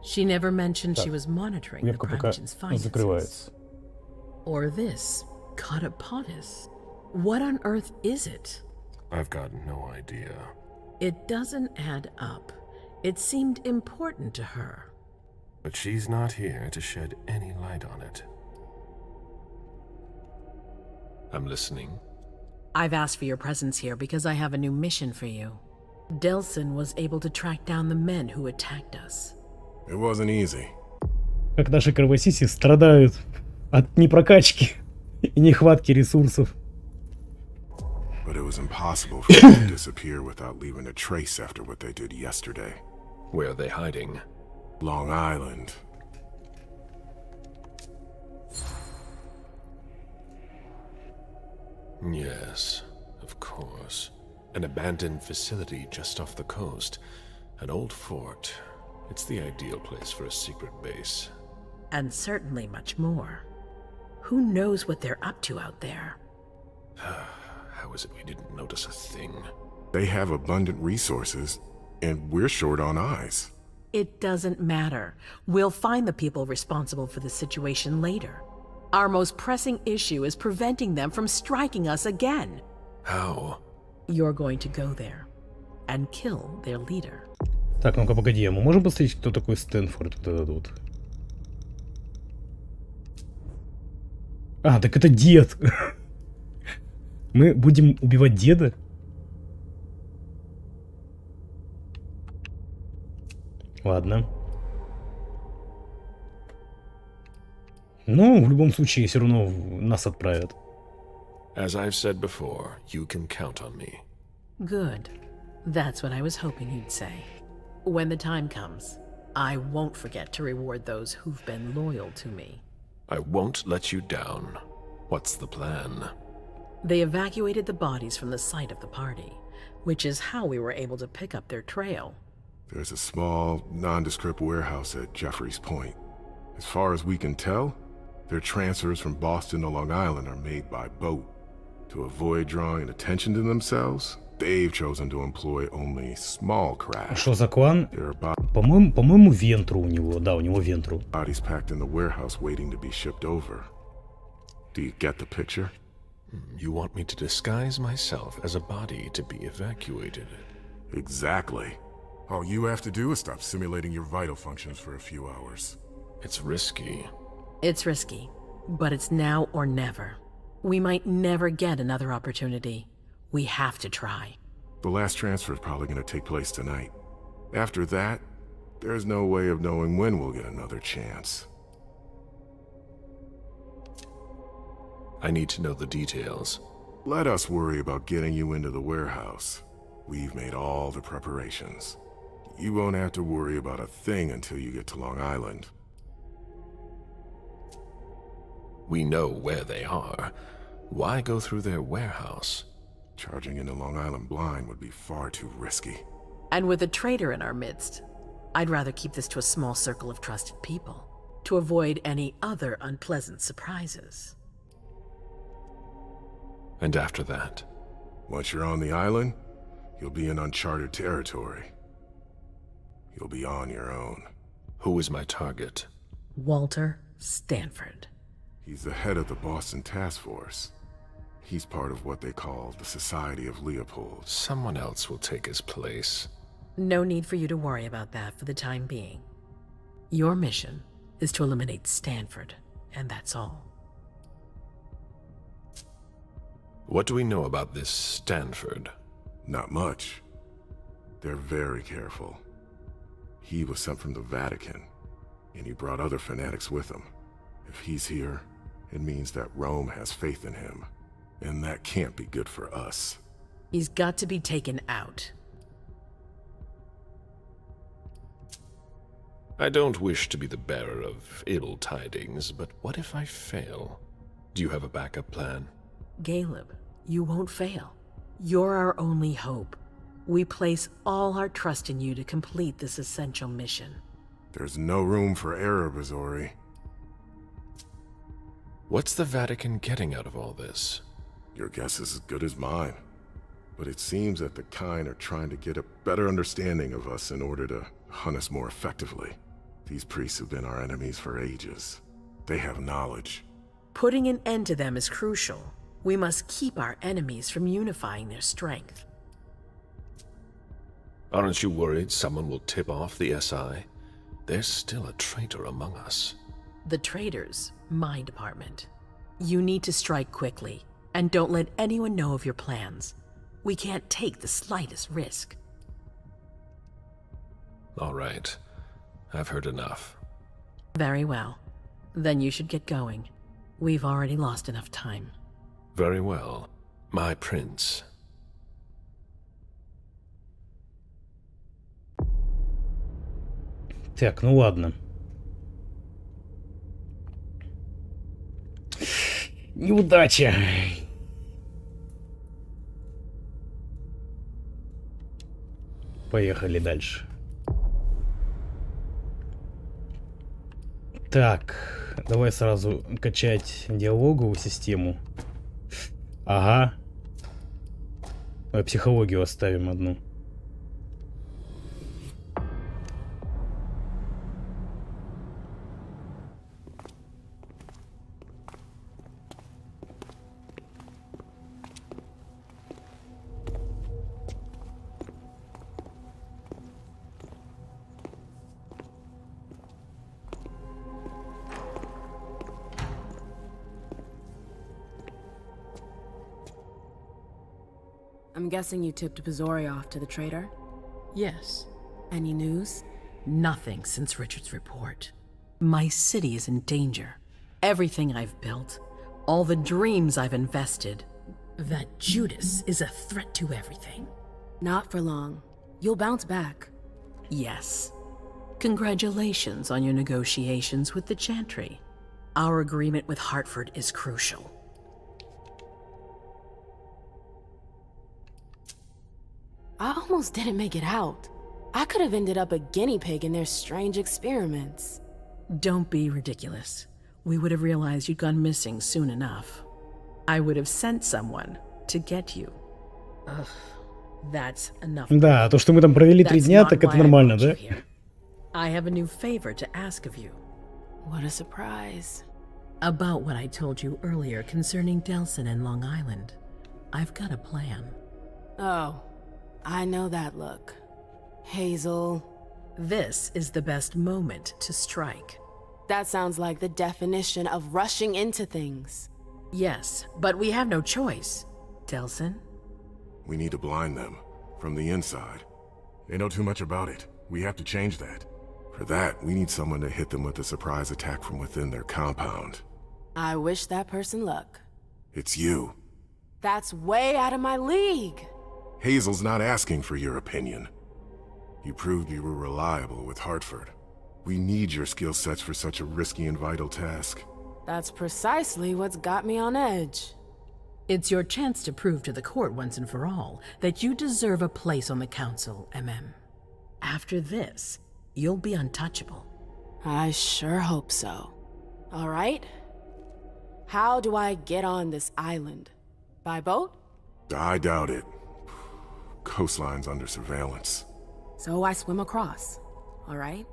M: She never mentioned
A: Так,
M: she was monitoring the
A: вебка пока
M: Crimegen's finances.
A: закрывается.
M: Or this, Catapotis. What on earth is it?
C: I've got no idea.
M: It doesn't add up. It seemed important to her.
C: But she's not here to shed any light on it. I'm listening.
M: I've asked for your presence here because I have a new mission for you. Delson was able to track down the men who attacked us.
L: It wasn't easy.
A: Как наши кровосиси страдают от непрокачки и нехватки ресурсов.
L: But it was impossible for them to disappear without leaving a trace after what they did yesterday.
C: Where are they hiding?
L: Long Island.
C: Yes, of course. An abandoned facility just off the coast. An old fort. It's the ideal place for a secret base.
M: And certainly much more. Who knows what they're up to out there?
C: How is it we didn't notice a thing?
L: They have abundant resources, and we're short on eyes.
M: It doesn't matter. We'll find the people responsible for the situation later. Our most pressing issue is preventing them from striking us again.
C: How?
M: You're going to go there and kill their leader.
A: Так, ну-ка, погоди, а мы можем посмотреть, кто такой Стэнфорд вот этот вот? А, так это дед. Мы будем убивать деда? Ладно. Но в любом случае все равно нас отправят.
C: As I've said before, you can count on me.
M: Good. That's what I was hoping you'd say. When the time comes, I won't forget to reward those who've been loyal to me.
C: I won't let you down. What's the plan?
M: They evacuated the bodies from the site of the party, which is how we were able to pick up their trail.
L: There's a small, nondescript warehouse at Jeffrey's Point. As far as we can tell, their transfers from Boston to Long Island are made by boat. To avoid drawing attention to themselves, they've chosen to employ only small craft.
A: Что за клан? По-моему, Вентру у него. Да, у него Вентру.
L: Bodies packed in the warehouse waiting to be shipped over. Do you get the picture?
C: You want me to disguise myself as a body to be evacuated?
L: Exactly. All you have to do is stop simulating your vital functions for a few hours.
C: It's risky.
M: It's risky, but it's now or never. We might never get another opportunity. We have to try.
L: The last transfer is probably going to take place tonight. After that, there's no way of knowing when we'll get another chance.
C: I need to know the details.
L: Let us worry about getting you into the warehouse. We've made all the preparations. You won't have to worry about a thing until you get to Long Island.
C: We know where they are. Why go through their warehouse?
L: Charging into Long Island blind would be far too risky.
M: And with a traitor in our midst, I'd rather keep this to a small circle of trusted people, to avoid any other unpleasant surprises.
C: And after that?
L: Once you're on the island, you'll be in uncharted territory. You'll be on your own.
C: Who is my target?
M: Walter Stanford.
L: He's the head of the Boston Task Force. He's part of what they call the Society of Leopold.
C: Someone else will take his place.
M: No need for you to worry about that for the time being. Your mission is to eliminate Stanford, and that's all.
C: What do we know about this Stanford?
L: Not much. They're very careful. He was sent from the Vatican, and he brought other fanatics with him. If he's here, it means that Rome has faith in him, and that can't be good for us.
M: He's got to be taken out.
C: I don't wish to be the bearer of ill tidings, but what if I fail? Do you have a backup plan?
M: Caleb, you won't fail. You're our only hope. We place all our trust in you to complete this essential mission.
L: There's no room for error, Bazori.
C: What's the Vatican getting out of all this?
L: Your guess is as good as mine. But it seems that the kind are trying to get a better understanding of us in order to hunt us more effectively. These priests have been our enemies for ages. They have knowledge.
M: Putting an end to them is crucial. We must keep our enemies from unifying their strength.
C: Aren't you worried someone will tip off the SI? There's still a traitor among us.
M: The traitors, my department. You need to strike quickly, and don't let anyone know of your plans. We can't take the slightest risk.
C: All right. I've heard enough.
M: Very well. Then you should get going. We've already lost enough time.
C: Very well. My prince.
A: Так, ну ладно. Неудача. Поехали дальше. Так, давай сразу качать диалоговую систему. Ага. Давай психологию оставим одну.
N: I'm guessing you tipped Bazori off to the traitor?
M: Yes.
N: Any news?
M: Nothing since Richard's report. My city is in danger. Everything I've built, all the dreams I've invested. That Judas is a threat to everything.
N: Not for long. You'll bounce back.
M: Yes. Congratulations on your negotiations with the Chantry. Our agreement with Hartford is crucial.
N: I almost didn't make it out. I could have ended up a guinea pig in their strange experiments.
M: Don't be ridiculous. We would have realized you'd gone missing soon enough. I would have sent someone to get you. Ugh, that's enough.
A: Да, то, что мы там провели 3 дня, так это нормально, да?
M: I have a new favor to ask of you.
N: What a surprise.
M: About what I told you earlier concerning Delson and Long Island. I've got a plan.
N: Oh, I know that look. Hazel.
M: This is the best moment to strike.
N: That sounds like the definition of rushing into things.
M: Yes, but we have no choice. Delson?
L: We need to blind them, from the inside. They know too much about it. We have to change that. For that, we need someone to hit them with a surprise attack from within their compound.
N: I wish that person luck.
L: It's you.
N: That's way out of my league.
L: Hazel's not asking for your opinion. You proved you were reliable with Hartford. We need your skill sets for such a risky and vital task.
N: That's precisely what's got me on edge.
M: It's your chance to prove to the court once and for all that you deserve a place on the council, MM. After this, you'll be untouchable.
N: I sure hope so. All right. How do I get on this island? By boat?
L: I doubt it. Coastline's under surveillance.
N: So I swim across. All right.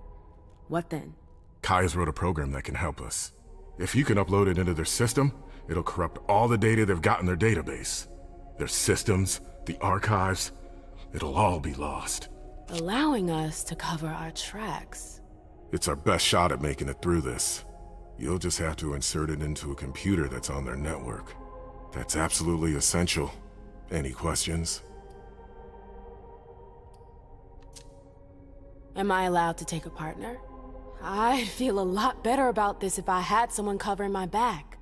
N: What then?
L: Kaya's wrote a program that can help us. If you can upload it into their system, it'll corrupt all the data they've got in their database. Their systems, the archives, it'll all be lost.
N: Allowing us to cover our tracks.
L: It's our best shot at making it through this. You'll just have to insert it into a computer that's on their network. That's absolutely essential. Any questions?
N: Am I allowed to take a partner? I'd feel a lot better about this if I had someone covering my back.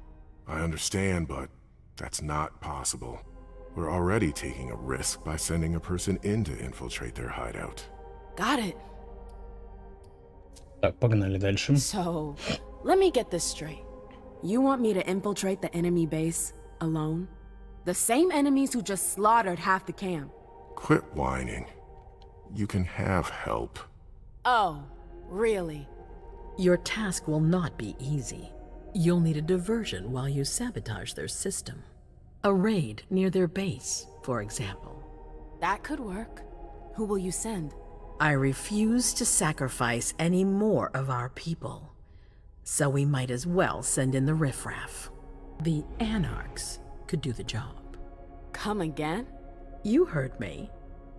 L: I understand, but that's not possible. We're already taking a risk by sending a person in to infiltrate their hideout.
N: Got it.
A: Так, погнали дальше.
N: So, let me get this straight. You want me to infiltrate the enemy base alone? The same enemies who just slaughtered half the camp.
L: Quit whining. You can have help.
N: Oh, really?
M: Your task will not be easy. You'll need a diversion while you sabotage their system. A raid near their base, for example.
N: That could work. Who will you send?
M: I refuse to sacrifice any more of our people. So we might as well send in the riffraff. The Anarchs could do the job.
N: Come again?
M: You heard me.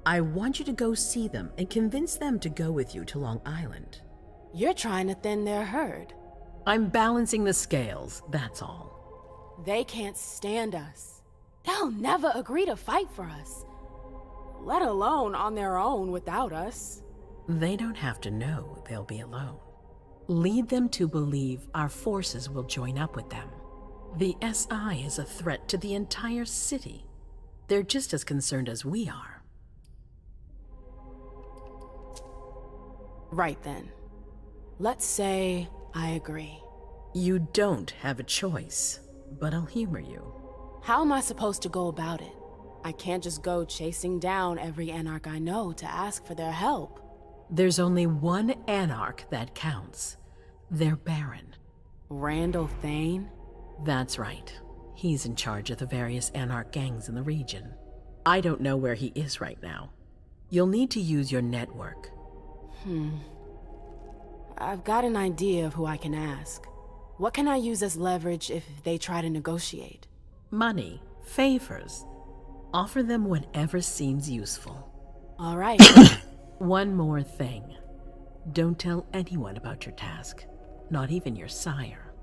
M: I want you to go see them and convince them to go with you to Long Island.
N: You're trying to thin their herd.
M: I'm balancing the scales, that's all.
N: They can't stand us. They'll never agree to fight for us. Let alone on their own without us.
M: They don't have to know they'll be alone. Lead them to believe our forces will join up with them. The SI is a threat to the entire city. They're just as concerned as we are.
N: Right then. Let's say I agree.
M: You don't have a choice, but I'll humor you.
N: How am I supposed to go about it? I can't just go chasing down every Anarch I know to ask for their help.
M: There's only one Anarch that counts. Their Baron.
N: Randall Thane?
M: That's right. He's in charge of the various Anarch gangs in the region. I don't know where he is right now. You'll need to use your network.
N: I've got an idea of who I can ask. What can I use as leverage if they try to negotiate?
M: Money, favors. Offer them whatever seems useful.
N: All right.
M: One more thing. Don't tell anyone about your task, not even your sire.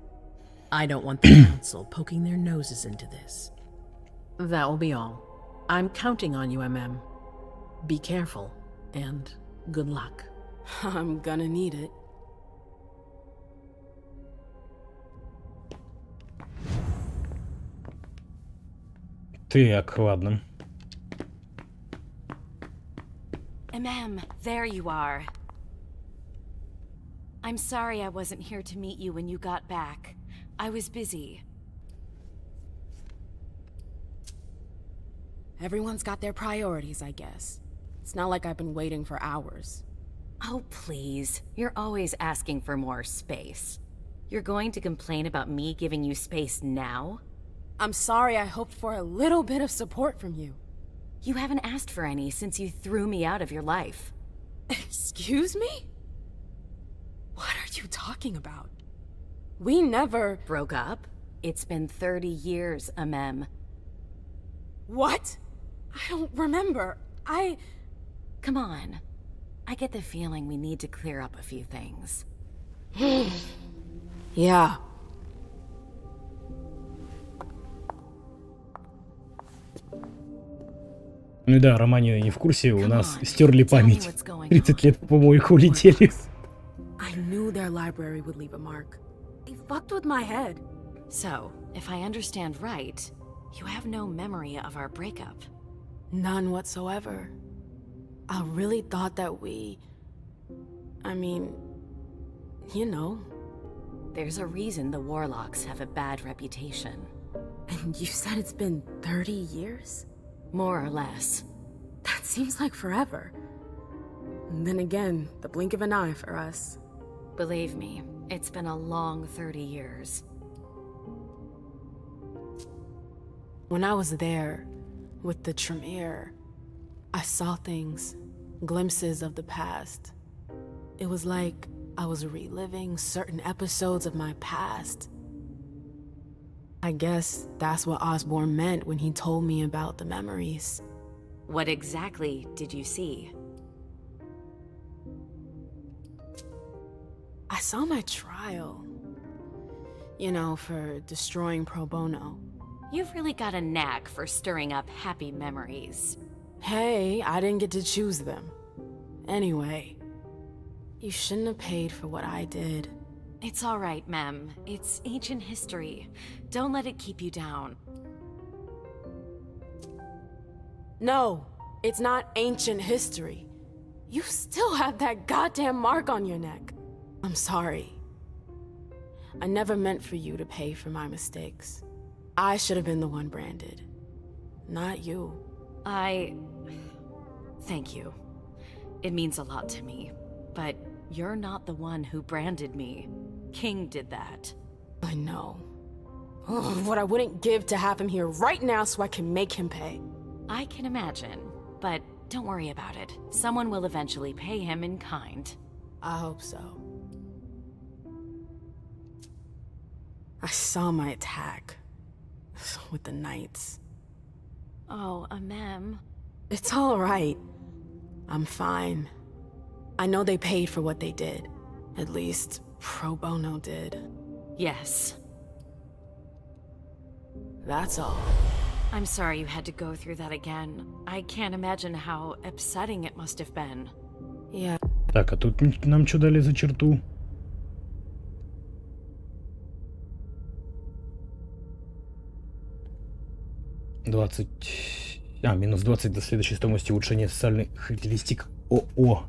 M: I don't want the council poking their noses into this. That will be all. I'm counting on you, MM. Be careful, and good luck.
N: I'm gonna need it.
A: Так, ладно.
O: There you are. I'm sorry I wasn't here to meet you when you got back. I was busy.
N: Everyone's got their priorities, I guess. It's not like I've been waiting for hours.
O: Oh, please. You're always asking for more space. You're going to complain about me giving you space now?
N: I'm sorry, I hoped for a little bit of support from you.
O: You haven't asked for any since you threw me out of your life.
N: Excuse me? What are you talking about? We never...
O: Broke up? It's been 30 years, Amem.
N: What? I don't remember.
O: Come on. I get the feeling we need to clear up a few things.
N: Yeah.
A: Ну и да, Романе не в курсе, у нас стерли память. 30 лет по помойку улетели.
N: I knew their library would leave a mark. They fucked with my head.
O: So, if I understand right, you have no memory of our breakup.
N: None whatsoever. I really thought that I mean, you know.
O: There's a reason the Warlocks have a bad reputation.
N: And you said it's been 30 years?
O: More or less.
N: That seems like forever. And then again, the blink of an eye for us.
O: Believe me, it's been a long 30 years.
N: When I was there, with the Tremere, I saw things, glimpses of the past. It was like I was reliving certain episodes of my past. I guess that's what Osborne meant when he told me about the memories.
O: What exactly did you see?
N: I saw my trial. You know, for destroying pro bono.
O: You've really got a knack for stirring up happy memories.
N: Hey, I didn't get to choose them. Anyway, you shouldn't have paid for what I did.
O: It's all right, Mem. It's ancient history. Don't let it keep you down.
N: No, it's not ancient history. You still have that goddamn mark on your neck. I'm sorry. I never meant for you to pay for my mistakes. I should have been the one branded, not you.
O: Thank you. It means a lot to me. But you're not the one who branded me. King did that.
N: I know. Ugh, what I wouldn't give to have him here right now so I can make him pay.
O: I can imagine, but don't worry about it. Someone will eventually pay him in kind.
N: I hope so. I saw my attack. With the Knights.
O: Oh, Amem.
N: It's all right. I'm fine. I know they paid for what they did. At least, pro bono did.
O: Yes.
N: That's all.
O: I'm sorry you had to go through that again. I can't imagine how upsetting it must have been.
N: Yeah.
A: Так, а тут нам что дали за черту? минус 20 до следующей стоимости улучшения социальных характеристик ООО.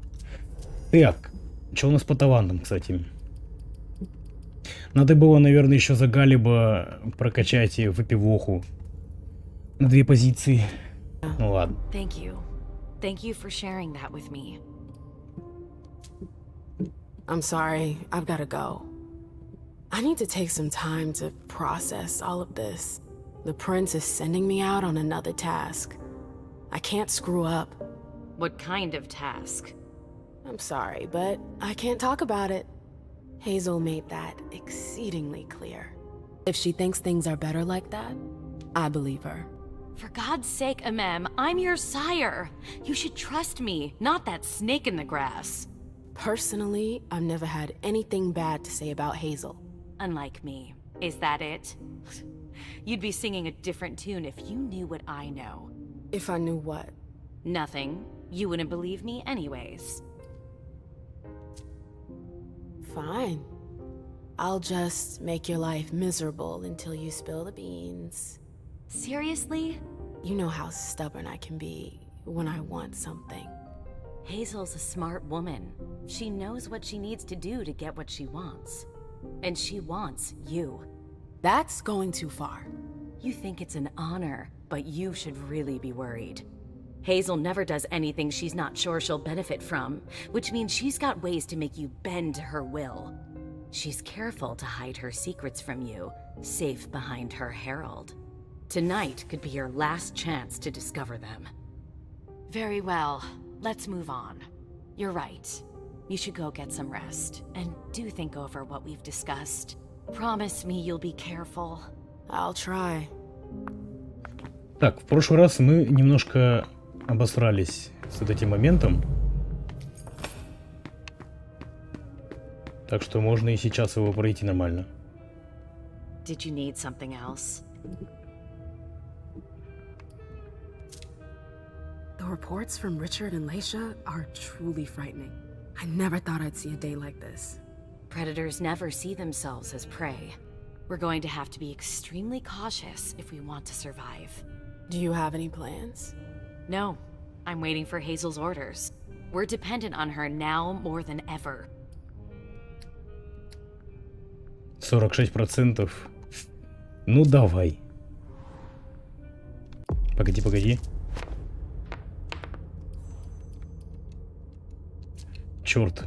A: Так, что у нас по талантам, кстати? Надо было, наверное, еще за Галиба прокачать и выпивоху на 2 позиции. Ну ладно.
O: Thank you. Thank you for sharing that with me.
N: I'm sorry, I've gotta go. I need to take some time to process all of this. The prince is sending me out on another task. I can't screw up.
O: What kind of task?
N: I'm sorry, but I can't talk about it. Hazel made that exceedingly clear. If she thinks things are better like that, I believe her.
O: For God's sake, Amem, I'm your sire. You should trust me, not that snake in the grass.
N: Personally, I've never had anything bad to say about Hazel.
O: Unlike me. Is that it? You'd be singing a different tune if you knew what I know.
N: If I knew what?
O: Nothing. You wouldn't believe me anyways.
N: Fine. I'll just make your life miserable until you spill the beans.
O: Seriously?
N: You know how stubborn I can be when I want something.
O: Hazel's a smart woman. She knows what she needs to do to get what she wants. And she wants you.
N: That's going too far.
O: You think it's an honor, but you should really be worried. Hazel never does anything she's not sure she'll benefit from, which means she's got ways to make you bend to her will. She's careful to hide her secrets from you, safe behind her herald. Tonight could be your last chance to discover them. Very well. Let's move on. You're right. You should go get some rest, and do think over what we've discussed. Promise me you'll be careful.
N: I'll try.
A: Так, в прошлый раз мы немножко обосрались с вот этим моментом. Так что можно и сейчас его пройти нормально.
O: Did you need something else?
N: The reports from Richard and Leisha are truly frightening. I never thought I'd see a day like this.
O: Predators never see themselves as prey. We're going to have to be extremely cautious if we want to survive.
N: Do you have any plans?
O: No, I'm waiting for Hazel's orders. We're dependent on her now more than ever.
A: 46%. Ну давай. Погоди, погоди. Черт.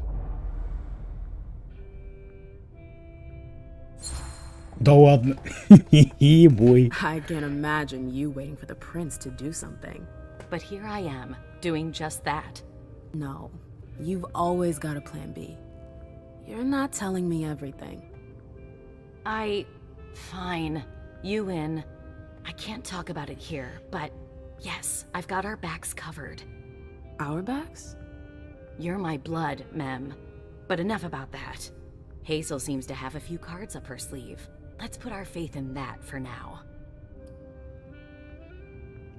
A: Да ладно. Бой.
N: I can't imagine you waiting for the prince to do something.
O: But here I am, doing just that.
N: No, you've always got a plan B. You're not telling me everything.
O: Fine. You win. I can't talk about it here, but yes, I've got our backs covered.
N: Our backs?
O: You're my blood, Mem. But enough about that. Hazel seems to have a few cards up her sleeve. Let's put our faith in that for now.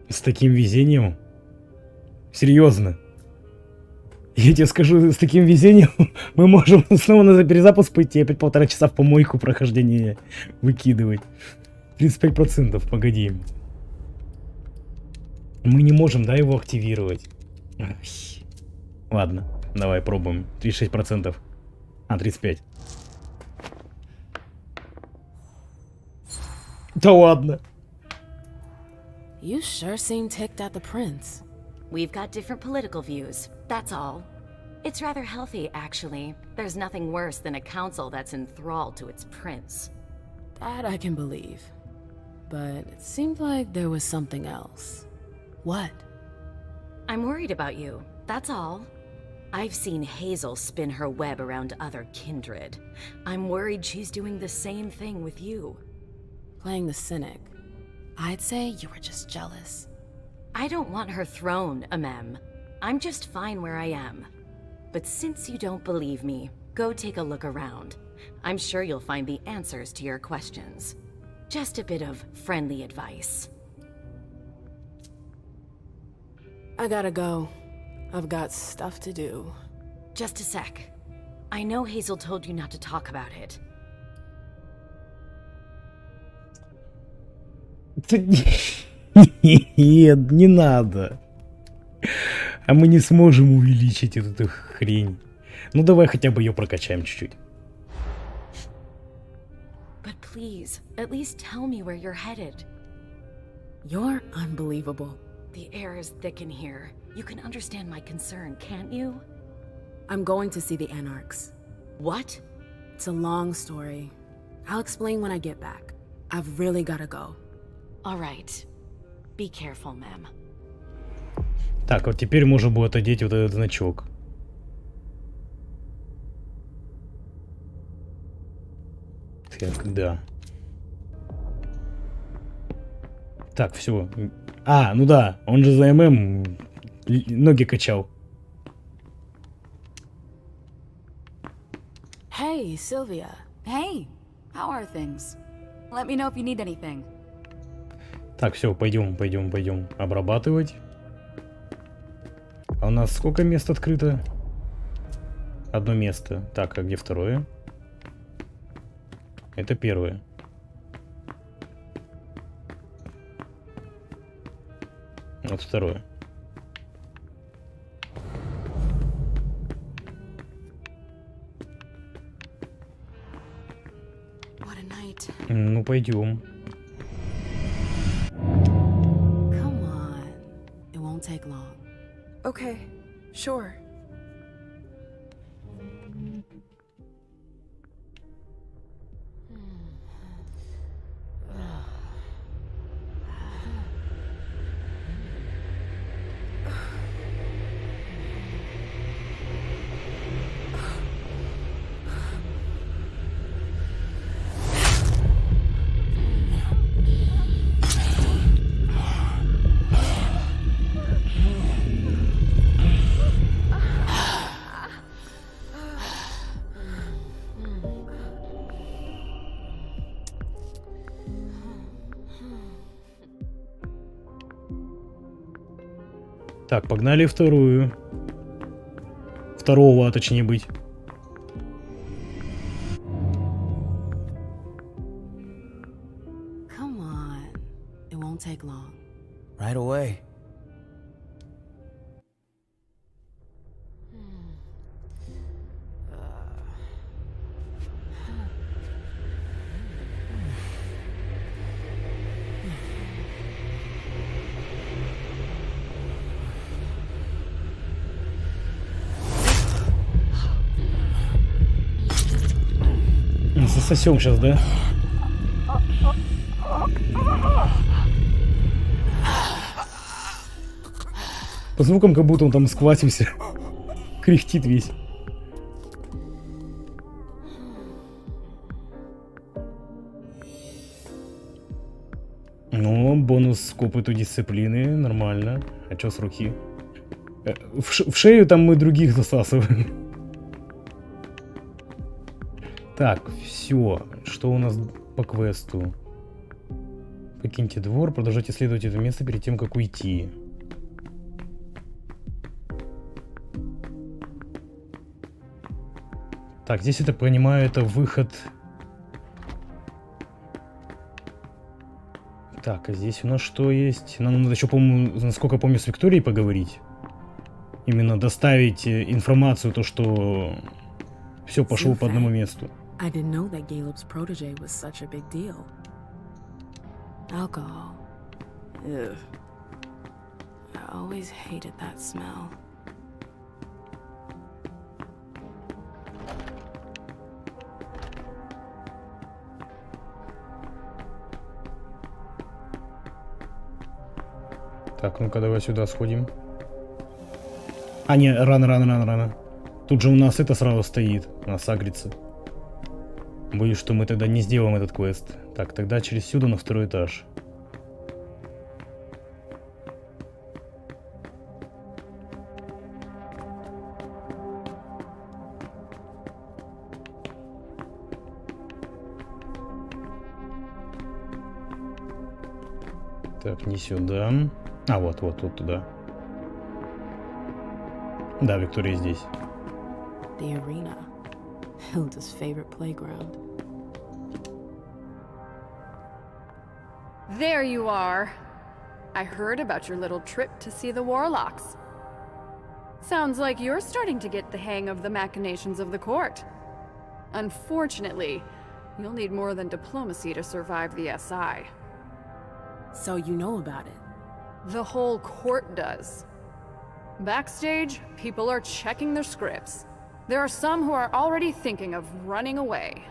A: С таким везением? Серьезно? Я тебе скажу, с таким везением мы можем снова на перезапуск пойти, опять 1,5 часа в помойку прохождения выкидывать. 35%, погоди. Мы не можем, да, его активировать? Ай. Ладно, давай пробуем. 36%. А, 35%. Да ладно.
N: You sure seem ticked at the prince.
O: We've got different political views, that's all. It's rather healthy, actually. There's nothing worse than a council that's enthralled to its prince.
N: That I can believe. But it seemed like there was something else. What?
O: I'm worried about you, that's all. I've seen Hazel spin her web around other kindred. I'm worried she's doing the same thing with you.
N: Playing the cynic. I'd say you were just jealous.
O: I don't want her throne, Amem. I'm just fine where I am. But since you don't believe me, go take a look around. I'm sure you'll find the answers to your questions. Just a bit of friendly advice.
N: I gotta go. I've got stuff to do.
O: Just a sec. I know Hazel told you not to talk about it.
A: Нет, не надо. А мы не сможем увеличить эту хрень. Ну давай хотя бы ее прокачаем чуть-чуть.
O: But please, at least tell me where you're headed.
N: You're unbelievable.
O: The air is thick in here. You can understand my concern, can't you?
N: I'm going to see the Anarchs.
O: What?
N: It's a long story. I'll explain when I get back. I've really gotta go.
O: All right. Be careful, ma'am.
A: Так, вот теперь можно будет одеть вот этот значок. Так, да. Так, все. А, ну да, он же за ММ ноги качал.
P: Hey, Sylvia. Hey, how are things? Let me know if you need anything.
A: Так, все, пойдем обрабатывать. А у нас сколько мест открыто? Одно место. Так, а где второе? Это первое. Вот второе. Ну, пойдем.
N: Come on. It won't take long.
Q: Okay, sure.
A: Так, погнали вторую. Второго, точнее быть.
N: Come on. It won't take long.
F: Right away.
A: Засосем сейчас, да? По звукам, как будто он там сквасился. Кряхтит весь. Ну, бонус к опыту дисциплины. Нормально. А чё с руки? В шею там мы других засасываем. Так, все. Что у нас по квесту? Покиньте двор, продолжайте исследовать это место перед тем, как уйти. Так, здесь, я так понимаю, это выход. Так, а здесь у нас что есть? Нам надо еще, по-моему, насколько помню, с Викторией поговорить. Именно доставить информацию, то, что все пошло по одному месту.
N: I didn't know that Caleb's protege was such a big deal. Alcohol. Ugh. I always hated that smell.
A: Так, ну-ка давай сюда сходим. А, не, рано. Тут же у нас это сразу стоит. Нас агрится. Боюсь, что мы тогда не сделаем этот квест. Так, тогда через сюда на второй этаж. Так, не сюда. А, вот туда. Да, Виктория здесь.
N: The arena. Hilda's favorite playground.
I: There you are. I heard about your little trip to see the warlocks. Sounds like you're starting to get the hang of the machinations of the court. Unfortunately, you'll need more than diplomacy to survive the SI.
N: So you know about it?
I: The whole court does. Backstage, people are checking their scripts. There are some who are already thinking of running away.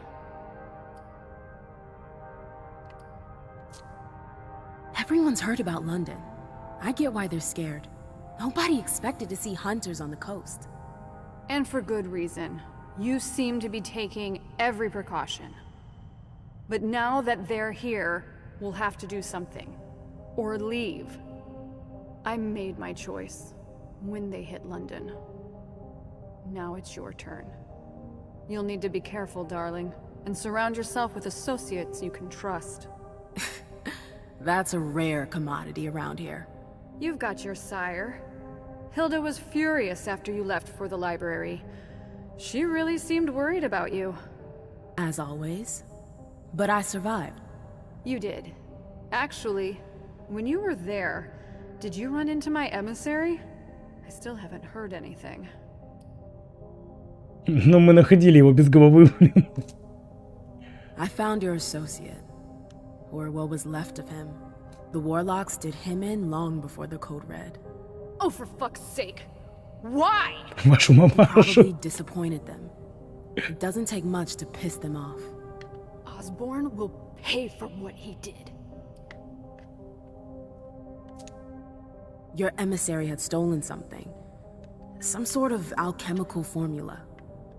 N: Everyone's heard about London. I get why they're scared. Nobody expected to see hunters on the coast.
I: And for good reason. You seem to be taking every precaution. But now that they're here, we'll have to do something. Or leave. I made my choice when they hit London. Now it's your turn. You'll need to be careful, darling, and surround yourself with associates you can trust.
N: That's a rare commodity around here.
I: You've got your sire. Hilda was furious after you left for the library. She really seemed worried about you.
N: As always. But I survived.
I: You did. Actually, when you were there, Did you run into my emissary? I still haven't heard anything.
A: Но мы находили его без головы.
N: I found your associate, or what was left of him. The warlocks did him in long before the code red.
I: Oh, for fuck's sake. Why?
A: Вашу мамашу.
N: Probably disappointed them. It doesn't take much to piss them off.
I: Osborn will pay for what he did.
N: Your emissary had stolen something. Some sort of alchemical formula.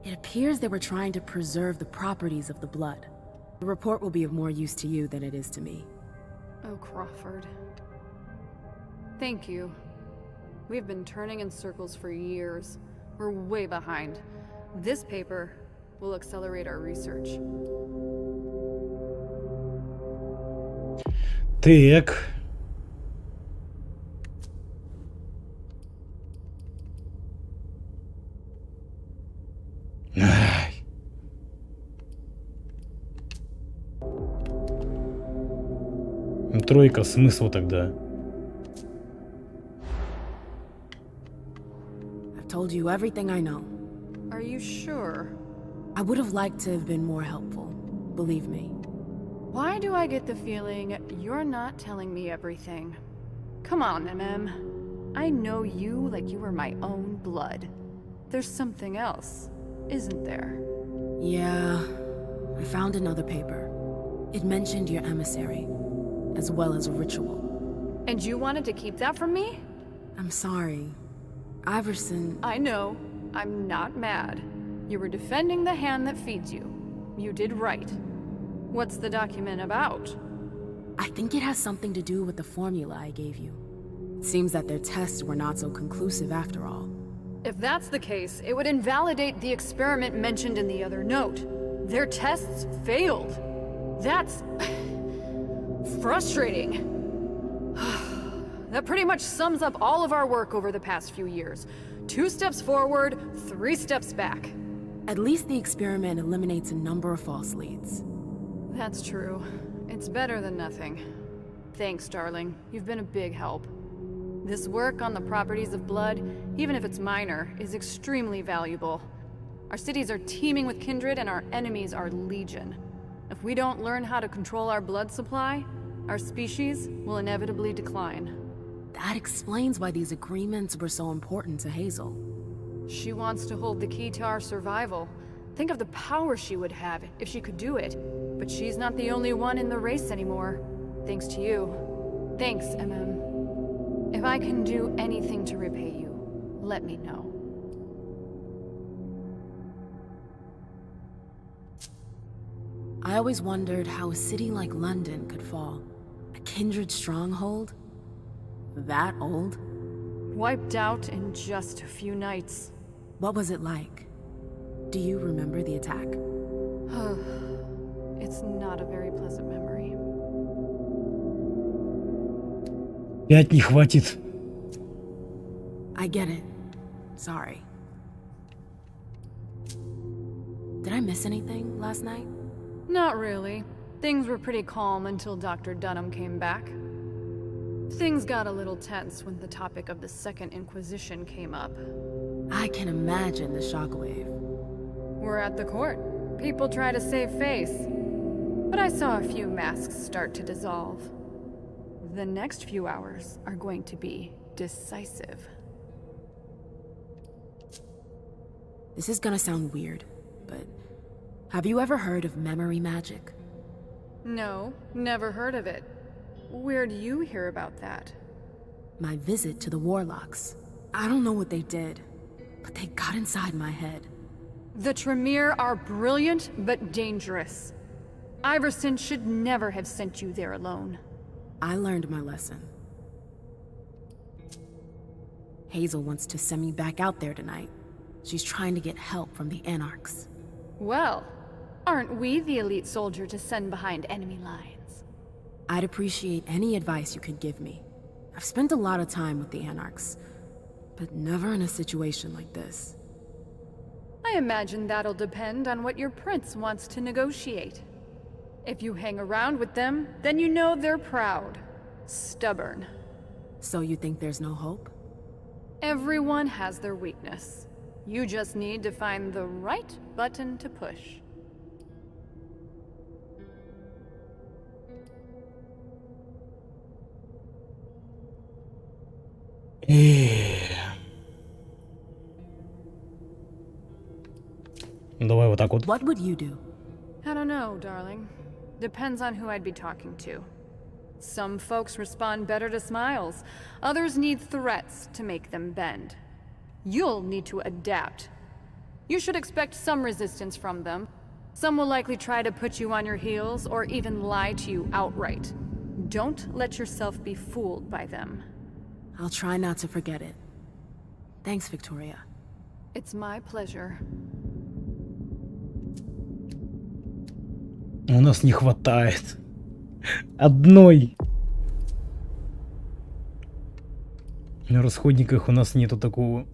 N: It appears they were trying to preserve the properties of the blood. The report will be of more use to you than it is to me.
I: Oh, Crawford. Thank you. We've been turning in circles for years. We're way behind. This paper will accelerate our research.
A: Так. Ай. Тройка, смысл тогда?
N: I've told you everything I know.
I: Are you sure?
N: I would have liked to have been more helpful. Believe me.
I: Why do I get the feeling you're not telling me everything? Come on, MM. I know you like you were my own blood. There's something else, isn't there?
N: Yeah, I found another paper. It mentioned your emissary, as well as a ritual.
I: And you wanted to keep that from me?
N: I'm sorry. Iverson...
I: I know. I'm not mad. You were defending the hand that feeds you. You did right. What's the document about?
N: I think it has something to do with the formula I gave you. It seems that their tests were not so conclusive after all.
I: If that's the case, it would invalidate the experiment mentioned in the other note. Their tests failed. That's... frustrating. That pretty much sums up all of our work over the past few years. 2 steps forward, 3 steps back.
N: At least the experiment eliminates a number of false leads.
I: That's true. It's better than nothing. Thanks, darling. You've been a big help. This work on the properties of blood, even if it's minor, is extremely valuable. Our cities are teeming with kindred and our enemies are legion. If we don't learn how to control our blood supply, our species will inevitably decline.
N: That explains why these agreements were so important to Hazel.
I: She wants to hold the key to our survival. Think of the power she would have if she could do it. But she's not the only one in the race anymore. Thanks to you. Thanks, MM. If I can do anything to repay you, let me know.
N: I always wondered how a city like London could fall. A kindred stronghold? That old?
I: Wiped out in just a few nights.
N: What was it like? Do you remember the attack?
I: It's not a very pleasant memory.
A: 5 не хватит.
N: I get it. Sorry. Did I miss anything last night?
I: Not really. Things were pretty calm until Dr. Dunham came back. Things got a little tense when the topic of the Second Inquisition came up.
N: I can imagine the shockwave.
I: We're at the court. People try to save face. But I saw a few masks start to dissolve. The next few hours are going to be decisive.
N: This is gonna sound weird, but have you ever heard of memory magic?
I: No, never heard of it. Where'd you hear about that?
N: My visit to the Warlocks. I don't know what they did, but they got inside my head.
I: The Tremere are brilliant, but dangerous. Iverson should never have sent you there alone.
N: I learned my lesson. Hazel wants to send me back out there tonight. She's trying to get help from the Anarchs.
I: Well, aren't we the elite soldier to send behind enemy lines?
N: I'd appreciate any advice you could give me. I've spent a lot of time with the Anarchs, but never in a situation like this.
I: I imagine that'll depend on what your prince wants to negotiate. If you hang around with them, then you know they're proud. Stubborn.
N: So you think there's no hope?
I: Everyone has their weakness. You just need to find the right button to push.
A: Давай вот так вот.
N: What would you do?
I: I don't know, darling. Depends on who I'd be talking to. Some folks respond better to smiles. Others need threats to make them bend. You'll need to adapt. You should expect some resistance from them. Some will likely try to put you on your heels or even lie to you outright. Don't let yourself be fooled by them.
N: I'll try not to forget it. Thanks, Victoria.
I: It's my pleasure.
A: У нас не хватает одной. На расходниках у нас нету такого.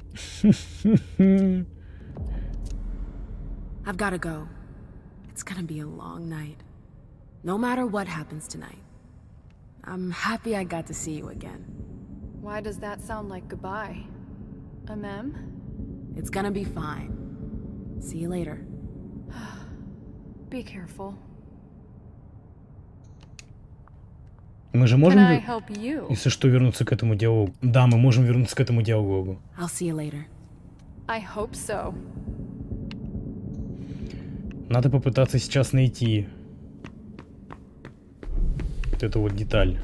N: I've gotta go. It's gonna be a long night. No matter what happens tonight. I'm happy I got to see you again.
I: Why does that sound like goodbye? A mem?
N: It's gonna be fine. See you later.
I: Be careful.
A: Мы же можем,
I: Can I help you?
A: если что, вернуться к этому диалогу? Да, мы можем вернуться к этому диалогу.
N: I'll see you later.
I: I hope so.
A: Надо попытаться сейчас найти вот эту вот деталь.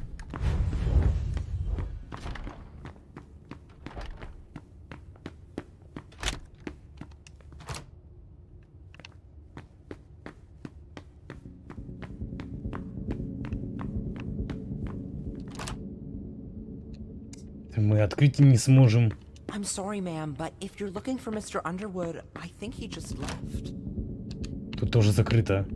A: Мы открыть не сможем.
F: I'm sorry, ma'am, but if you're looking for Mr. Underwood, I think he just left.
A: Тут тоже закрыто.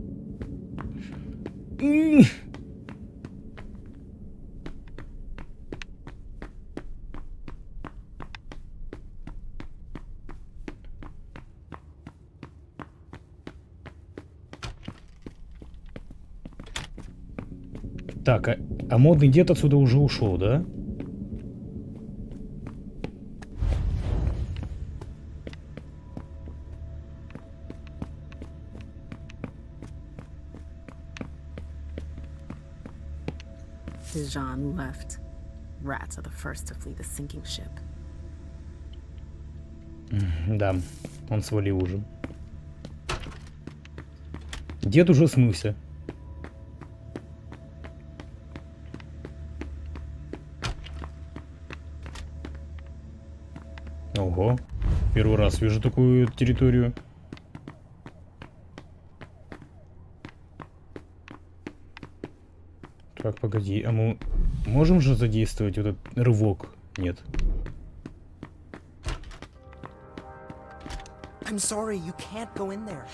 A: Так, а модный дед отсюда уже ушел, да?
N: Jean left. Rats are the first to flee the sinking ship.
A: Да, он свалил уже. Дед уже смылся. Ого, первый раз вижу такую территорию. Так, погоди, а мы можем же задействовать вот этот рывок? Нет.
F: I'm sorry, you can't go in there.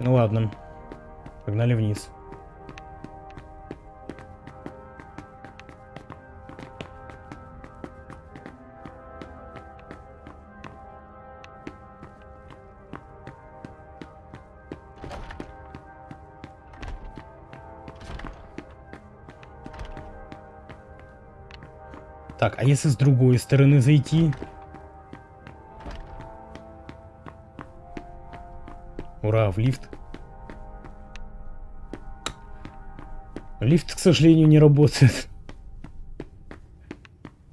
A: Ну ладно, погнали вниз. Так, а если с другой стороны зайти? Ура, в лифт. Лифт, к сожалению, не работает.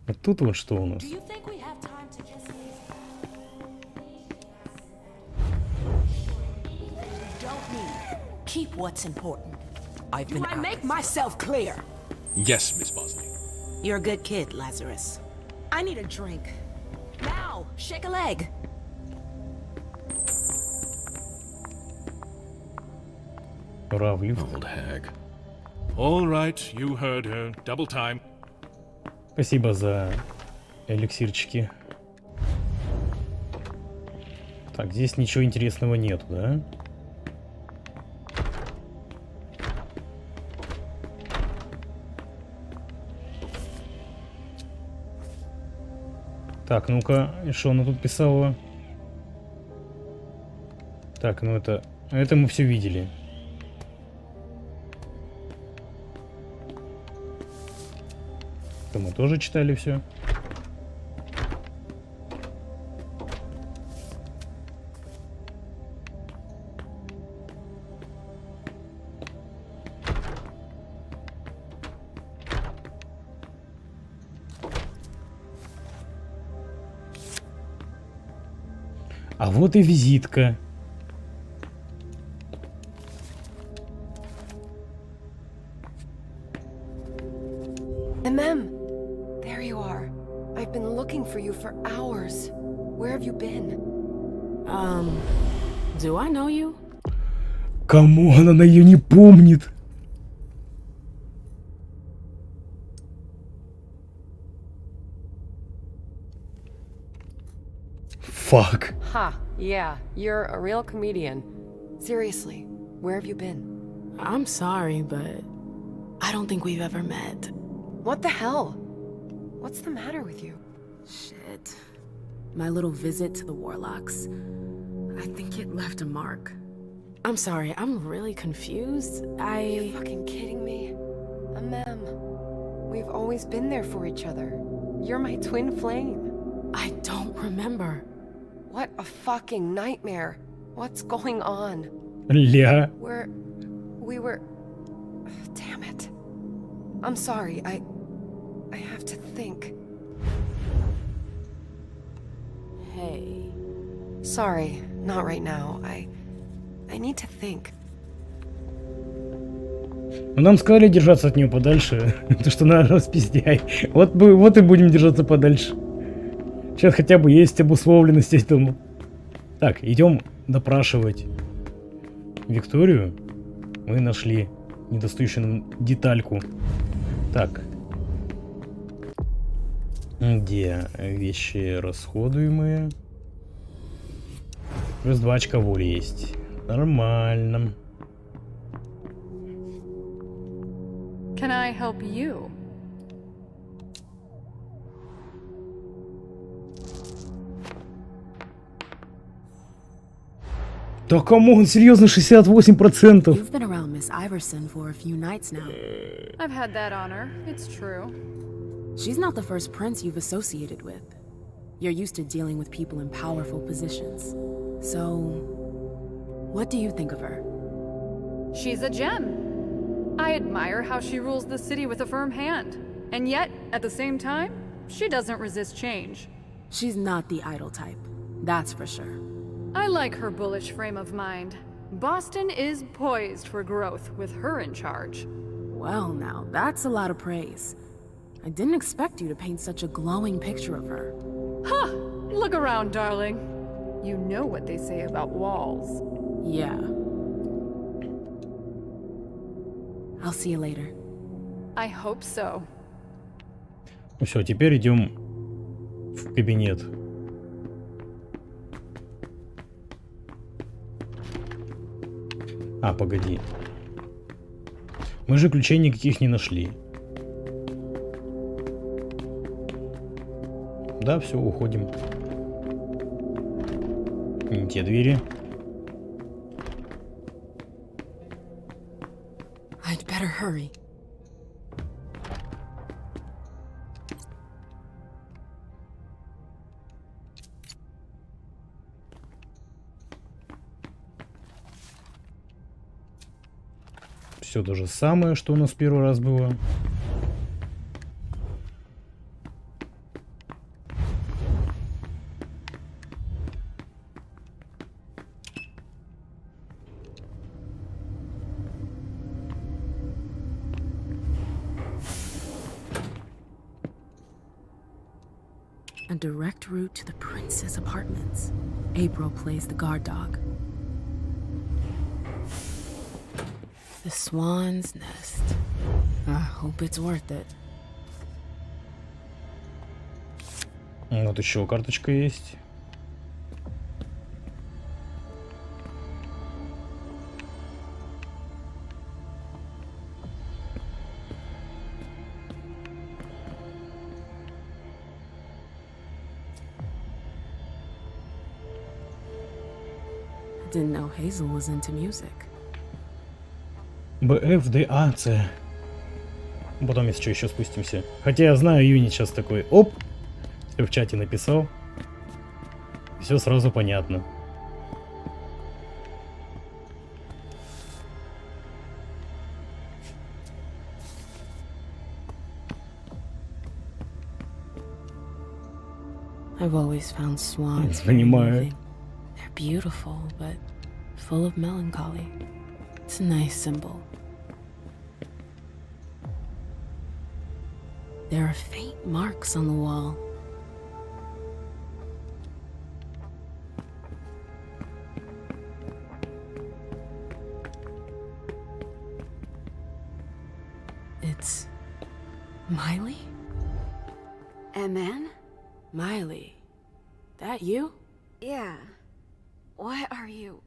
A: А тут вот что у нас?
F: Keep what's important. Do I make myself clear?
E: Yes, Miss Bosley.
B: You're a good kid, Lazarus. I need a drink. Now, shake a leg.
A: Ура, в лифт.
E: Old hag. All right, you heard her. Double time.
A: Спасибо за эликсирчики. Так, здесь ничего интересного нету, да? Так, ну-ка, что она тут писала? Так, ну это мы все видели. То мы тоже читали все. А вот и визитка.
Q: There you are. I've been looking for you for hours. Where have you been?
N: Do I know you?
A: Камон, она ее не помнит. Fuck.
Q: Ha, yeah, you're a real comedian. Seriously, where have you been?
N: I'm sorry, but I don't think we've ever met.
Q: What the hell? What's the matter with you?
N: Shit. My little visit to the Warlocks. I think it left a mark. I'm sorry, I'm really confused.
Q: Are you fucking kidding me? Mem, we've always been there for each other. You're my twin flame.
N: I don't remember.
Q: What a fucking nightmare. What's going on?
A: Ля.
Q: We were... Damn it. I'm sorry, I have to think.
N: Hey.
Q: Sorry, not right now. I need to think.
A: Ну, нам сказали держаться от нее подальше. То, что она распиздяй. Вот и будем держаться подальше. Сейчас хотя бы есть обусловленность этому. Так, идем допрашивать Викторию. Мы нашли недостающую нам детальку. Так. Где вещи расходуемые? Плюс 2 очка воли есть. Нормально.
I: Can I help you?
A: Да кому он серьезно 68%?
N: You've been around Miss Iverson for a few nights now.
I: I've had that honor, it's true.
N: She's not the first prince you've associated with. You're used to dealing with people in powerful positions. So, what do you think of her?
I: She's a gem. I admire how she rules the city with a firm hand. And yet, at the same time, she doesn't resist change.
N: She's not the idle type, that's for sure.
I: I like her bullish frame of mind. Boston is poised for growth with her in charge.
N: Well now, that's a lot of praise. I didn't expect you to paint such a glowing picture of her.
I: Huh! Look around, darling. You know what they say about walls.
N: Yeah. I'll see you later.
I: I hope so.
A: Ну все, теперь идем в кабинет. А, погоди. Мы же ключей никаких не нашли. Да, все, уходим. Не те двери.
N: I'd better hurry.
A: Все то же самое, что у нас первый раз было.
N: A direct route to the prince's apartments. April plays the guard dog. The Swan's Nest. I hope it's worth it.
A: Вот еще карточка есть.
N: Didn't know Hazel was into music.
A: БФДАЦ. Потом, если что, еще спустимся. Хотя я знаю, Юнит сейчас такой, оп, все в чате написал. Все сразу понятно.
N: I've always found swans very
A: Понимаю.
N: moving. They're beautiful, but full of melancholy. It's a nice symbol. There are faint marks on the wall. It's Miley?
G: Man?
N: Miley, that you?
G: Yeah. What are you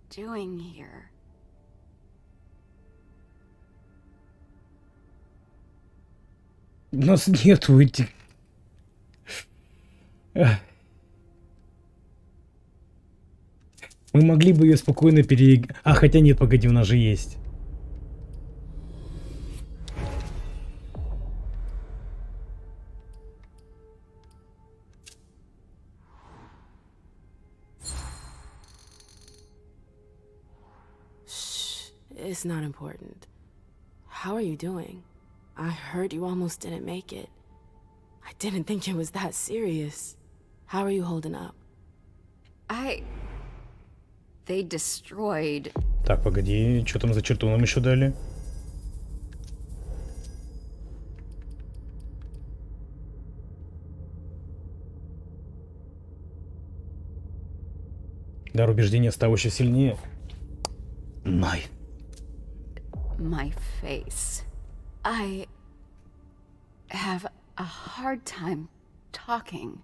G: doing here?
A: У нас нету этих... Мы могли бы ее спокойно А, хотя нет, погоди, у нас же есть.
N: Shh, it's not important. How are you doing? I heard you almost didn't make it. I didn't think it was that serious. How are you holding up?
G: They destroyed...
A: Так, погоди, что там за черту нам еще дали? Дар убеждения стал еще сильнее.
G: My face. I have a hard time talking.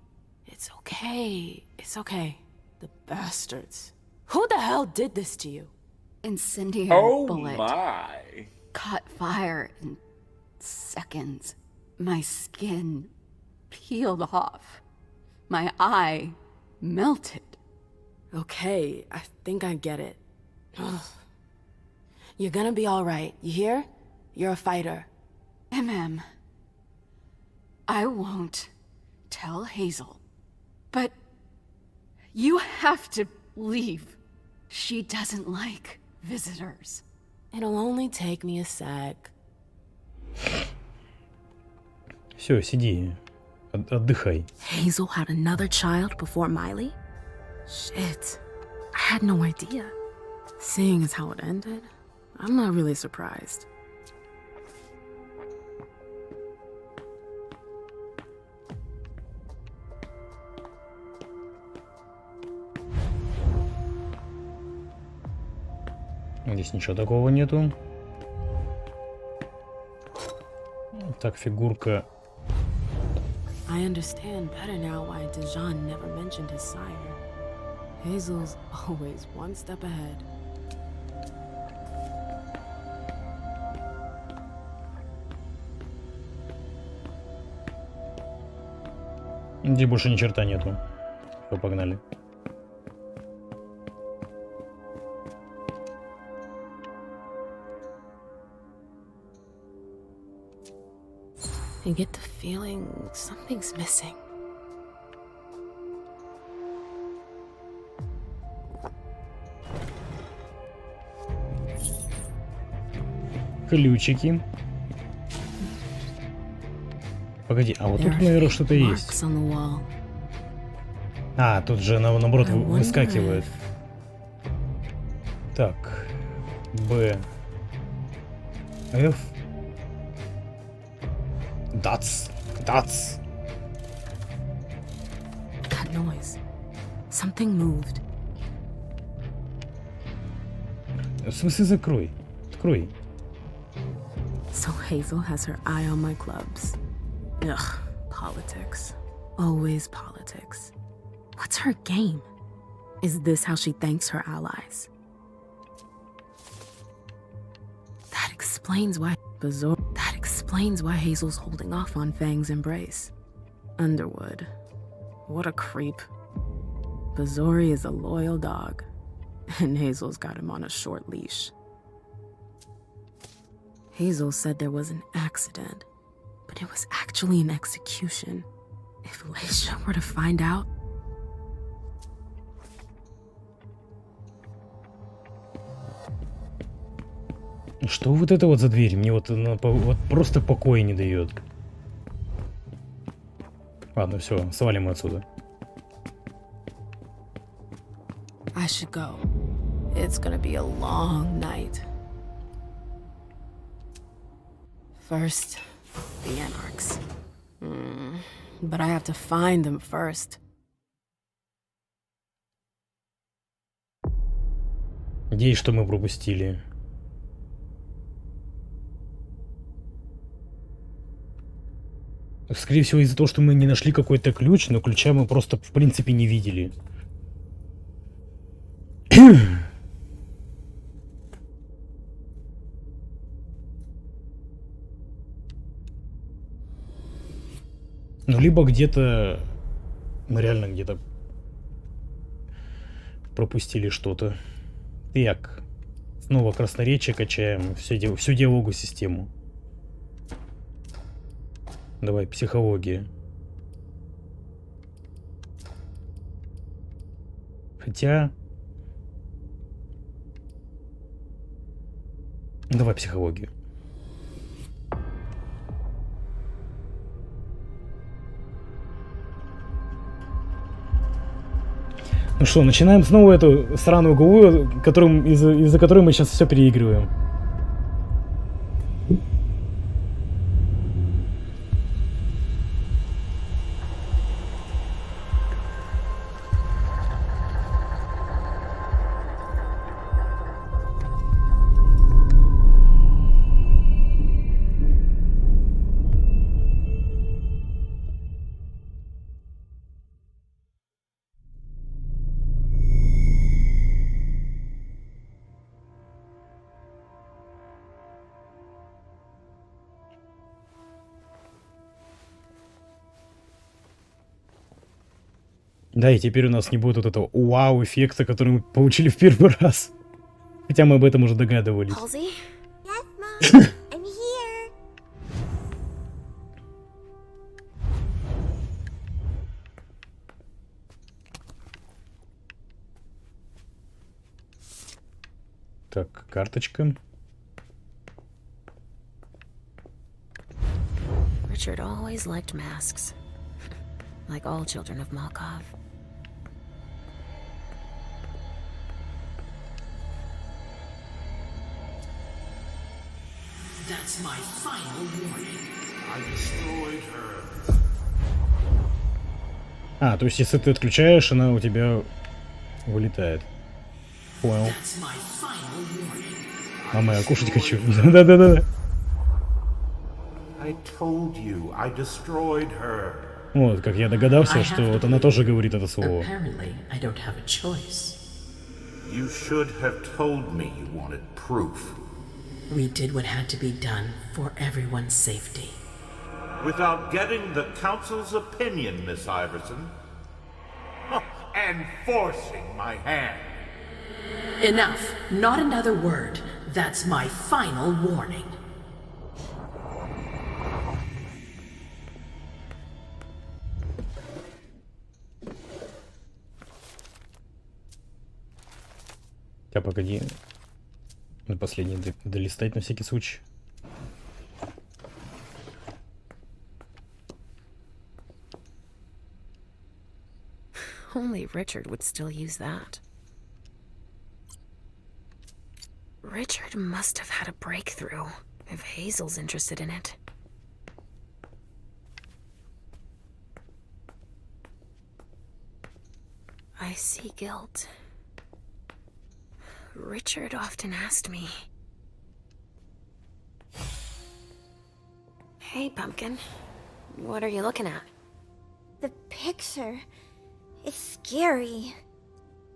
N: It's okay. It's okay. The bastards. Who the hell did this to you?
G: Incendiary bullet.
R: My.
G: Caught fire in seconds. My skin peeled off. My eye melted.
N: Okay, I think I get it. Ugh. You're gonna be alright, you hear? You're a fighter.
G: I won't tell Hazel. But you have to leave. She doesn't like visitors.
N: It'll only take me a sec.
A: Все, сиди. Отдыхай.
N: Hazel had another child before Miley? Shit. I had no idea. Seeing as how it ended, I'm not really surprised.
A: Здесь ничего такого нету. Так, фигурка.
N: I understand better now why Dijon never mentioned his sire. Hazel's always one step ahead.
A: Где больше ни черта нету. Все, погнали.
N: I get the feeling something's missing.
A: Ключики. Погоди, а вот тут, наверное, что-то есть. А, тут же наоборот выскакивает. Так. Б. Ф. Дац. Дац.
N: That noise. Something moved.
A: В смысле закрой? Открой.
N: So Hazel has her eye on my clubs. Ugh, politics. Always politics. What's her game? Is this how she thanks her allies? That explains why Hazel's holding off on Fang's embrace. Underwood. What a creep. Bazori is a loyal dog, and Hazel's got him on a short leash. Hazel said there was an accident, but it was actually an execution. If Leisha were to find out...
A: Что вот это вот за дверь? Мне вот она вот просто покоя не дает. Ладно, все, свалим отсюда.
N: I should go. It's gonna be a long night. First, the Anarchs. But I have to find them first.
A: Надеюсь, что мы пропустили. Скорее всего, из-за того, что мы не нашли какой-то ключ, но ключа мы просто, в принципе, не видели. Ну, либо где-то... Мы реально где-то пропустили что-то. Так. Снова красноречие качаем. Всю диалогу систему. Давай, психология. Хотя... Давай психологию. Ну что, начинаем снова эту сраную гулу, из-за которой мы сейчас все переигрываем. Да, и теперь у нас не будет вот этого вау-эффекта, который мы получили в первый раз. Хотя мы об этом уже догадывались.
R: Yes, Mom. I'm here.
A: Так, карточка.
B: Richard always liked masks. Like all children of Malkov.
M: That's my final warning.
H: I destroyed her.
A: А, то есть если ты отключаешь, она у тебя вылетает. Понял. Мама, я кушать хочу. Да-да-да.
H: I told you, I destroyed her.
A: Вот, как я догадался, что вот она тоже говорит это слово.
M: Apparently, I don't have a choice.
H: You should have told me you wanted proof.
M: We did what had to be done for everyone's safety.
H: Without getting the Council's opinion, Miss Iverson. And forcing my hand.
M: Enough. Not another word. That's my final warning.
A: А погоди. На последний долистать на всякий случай.
B: Only Richard would still use that. Richard must have had a breakthrough, if Hazel's interested in it. I see guilt. Richard often asked me. Hey, Pumpkin. What are you looking at?
R: The picture. It's scary.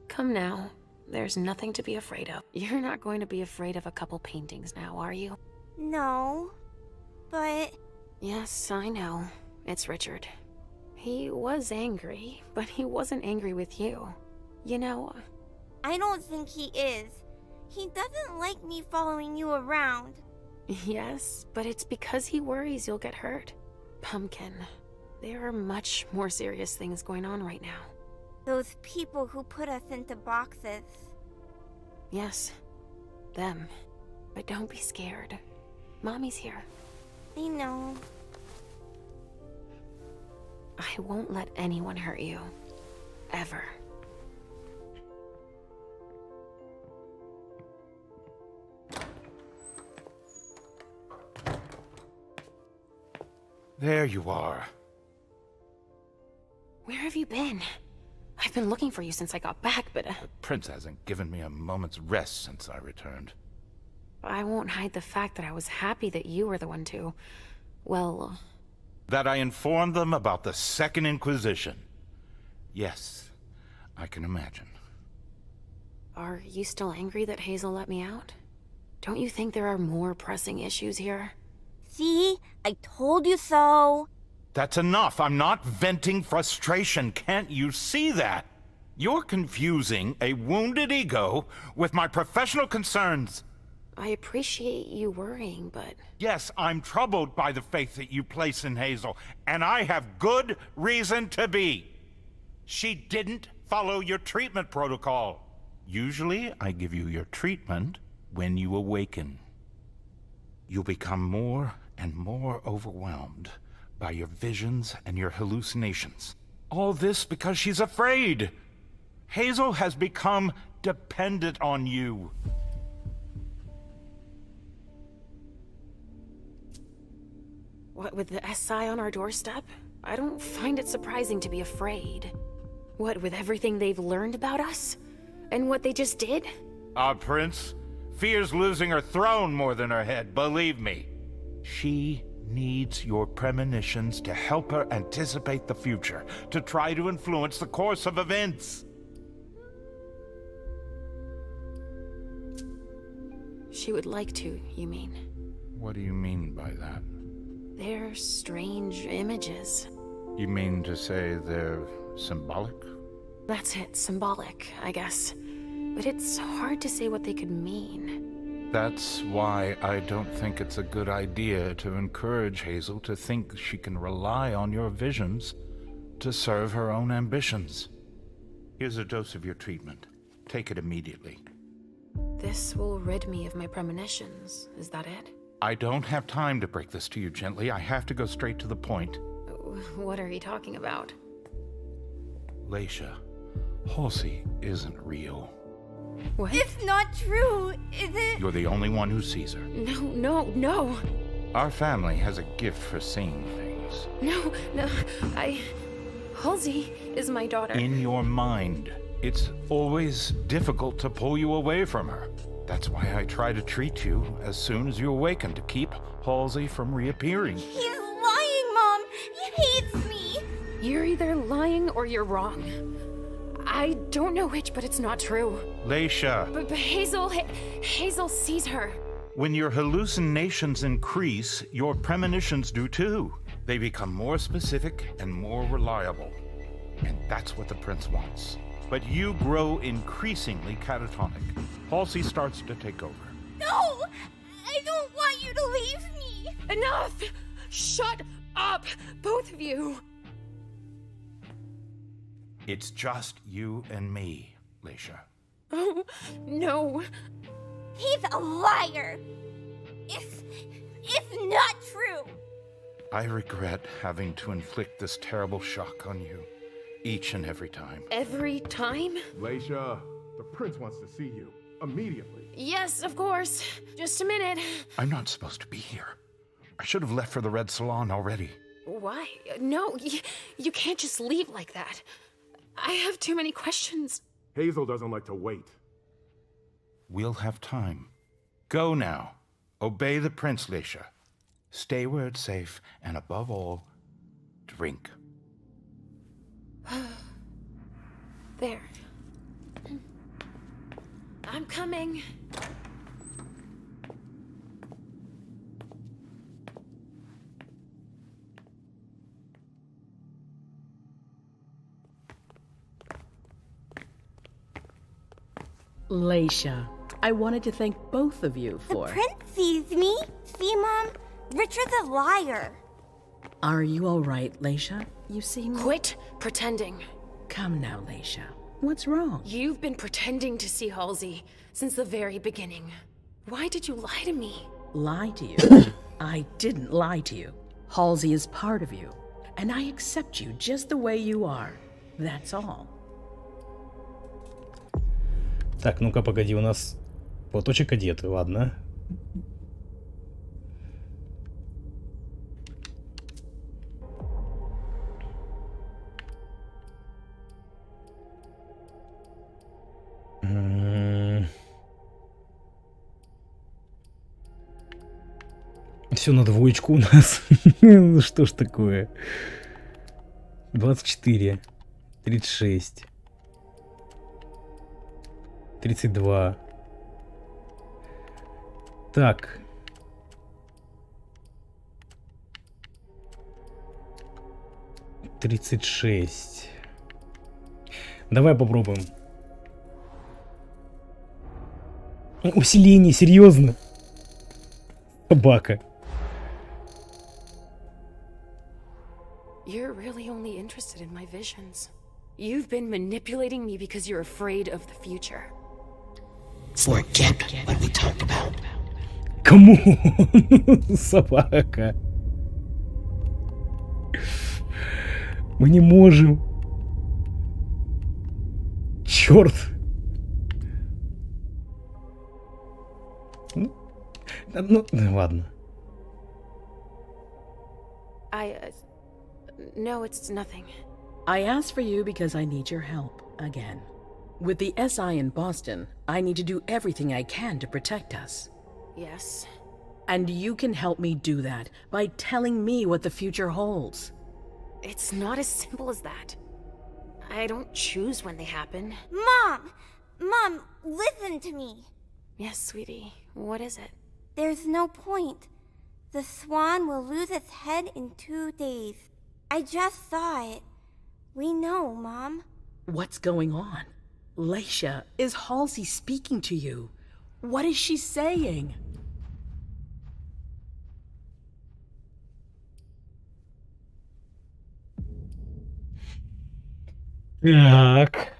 B: Come now. There's nothing to be afraid of. You're not going to be afraid of a couple paintings now, are you?
R: No. But...
B: Yes, I know. It's Richard. He was angry, but he wasn't angry with you. You know...
R: I don't think he is. He doesn't like me following you around.
N: Yes, but it's because he worries you'll get hurt. Pumpkin, there are much more serious things going on right now.
R: Those people who put us into boxes.
N: Yes, them. But don't be scared. Mommy's here.
R: I know.
N: I won't let anyone hurt you. Ever.
S: There you are.
N: Where have you been? I've been looking for you since I got back, but...
S: The prince hasn't given me a moment's rest since I returned.
N: I won't hide the fact that I was happy that you were the one to... well...
S: That I informed them about the Second Inquisition. Yes, I can imagine.
N: Are you still angry that Hazel let me out? Don't you think there are more pressing issues here?
R: See? I told you so.
S: That's enough. I'm not venting frustration. Can't you see that? You're confusing a wounded ego with my professional concerns.
N: I appreciate you worrying, but...
S: Yes, I'm troubled by the faith that you place in Hazel, and I have good reason to be. She didn't follow your treatment protocol. Usually, I give you your treatment when you awaken. You'll become more and more overwhelmed by your visions and your hallucinations. All this because she's afraid. Hazel has become dependent on you.
N: What, with the SI on our doorstep? I don't find it surprising to be afraid. What, with everything they've learned about us? And what they just did?
S: Our prince fears losing her throne more than her head, believe me. She needs your premonitions to help her anticipate the future, to try to influence the course of events.
N: She would like to, you mean?
S: What do you mean by that?
N: They're strange images.
S: You mean to say they're symbolic?
N: That's it, symbolic, I guess. But it's hard to say what they could mean.
S: That's why I don't think it's a good idea to encourage Hazel to think she can rely on your visions to serve her own ambitions. Here's a dose of your treatment. Take it immediately.
N: This will rid me of my premonitions, is that it?
S: I don't have time to break this to you gently. I have to go straight to the point.
N: What are you talking about?
S: Leisha, Halsey isn't real.
N: What?
R: It's not true, is it?
S: You're the only one who sees her.
N: No.
S: Our family has a gift for seeing things.
N: No, Halsey is my daughter.
S: In your mind. It's always difficult to pull you away from her. That's why I try to treat you as soon as you awaken, to keep Halsey from reappearing.
R: He's lying, Mom! He hates me!
N: You're either lying or you're wrong. I don't know which, but it's not true.
S: Leisha.
N: But Hazel sees her.
S: When your hallucinations increase, your premonitions do too. They become more specific and more reliable. And that's what the prince wants. But you grow increasingly catatonic. Halsey starts to take over.
R: No! I don't want you to leave me!
N: Enough! Shut up, both of you!
S: It's just you and me, Leisha.
N: Oh, no.
R: He's a liar! It's not true!
S: I regret having to inflict this terrible shock on you. Each and every time.
N: Every time?
L: Leisha, the prince wants to see you. Immediately.
N: Yes, of course. Just a minute.
S: I'm not supposed to be here. I should have left for the Red Salon already.
N: Why? No, you can't just leave like that. I have too many questions.
L: Hazel doesn't like to wait.
S: We'll have time. Go now. Obey the prince, Leisha. Stay where it's safe, and above all, drink.
N: There. I'm coming.
M: Leisha, I wanted to thank both of you for...
R: The prince sees me. See, Mom? Richard's a liar.
M: Are you all right, Leisha? You seem...
T: Quit pretending.
M: Come now, Leisha. What's wrong?
T: You've been pretending to see Halsey since the very beginning. Why did you lie to me?
M: Lie to you? I didn't lie to you. Halsey is part of you, and I accept you just the way you are. That's all.
A: Так, ну-ка, погоди, у нас платочек одеты, ладно. Все на двоечку у нас. Ну что ж такое? 24, 36, 32. Так. Тридцать шесть. Давай попробуем. Усиление, серьезно? Собака.
T: You're really only interested in my visions. You've been manipulating me because you're afraid of the future.
M: Forget what we talked about.
A: Кому? Собака. Мы не можем. Черт. Ну, ладно.
T: No, it's nothing.
M: I asked for you because I need your help again. With the SI in Boston, I need to do everything I can to protect us.
T: Yes.
M: And you can help me do that by telling me what the future holds.
T: It's not as simple as that. I don't choose when they happen.
R: Mom! Mom, listen to me.
T: Yes, sweetie. What is it?
R: There's no point. The swan will lose its head in 2 days. I just saw it. We know, Mom.
M: What's going on? Leisha, is Halsey speaking to you? What is she saying?
A: Так.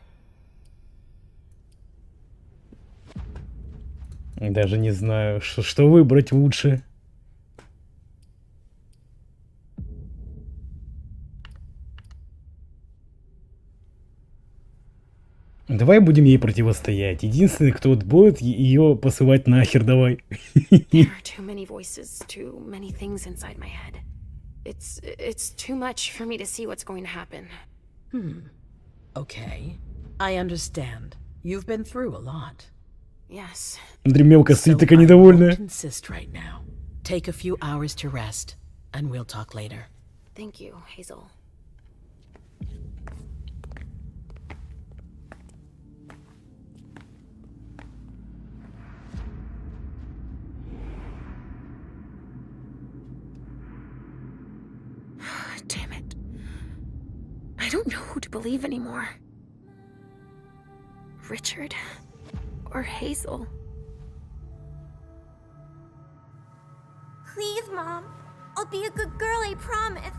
A: Даже не знаю, что выбрать лучше. Давай будем ей противостоять. Единственный, кто будет ее посылать нахер, давай.
T: There are too many voices, too many things inside my head. It's too much for me to see what's going to happen.
M: Okay. I understand. You've been through a lot.
T: Yes.
A: Смотри, мелко стоит такая недовольная.
M: I won't insist right now. Take a few hours to rest, and we'll talk later.
T: Thank you, Hazel. Damn it. I don't know who to believe anymore. Richard or Hazel.
R: Please, Mom. I'll be a good girl, I promise.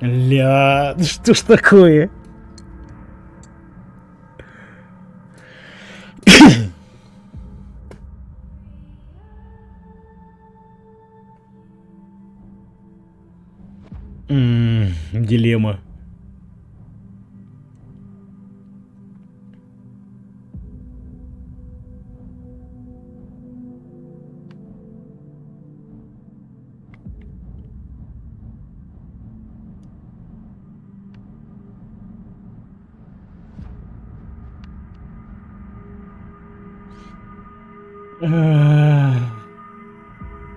A: Ля, что ж такое? Дилемма.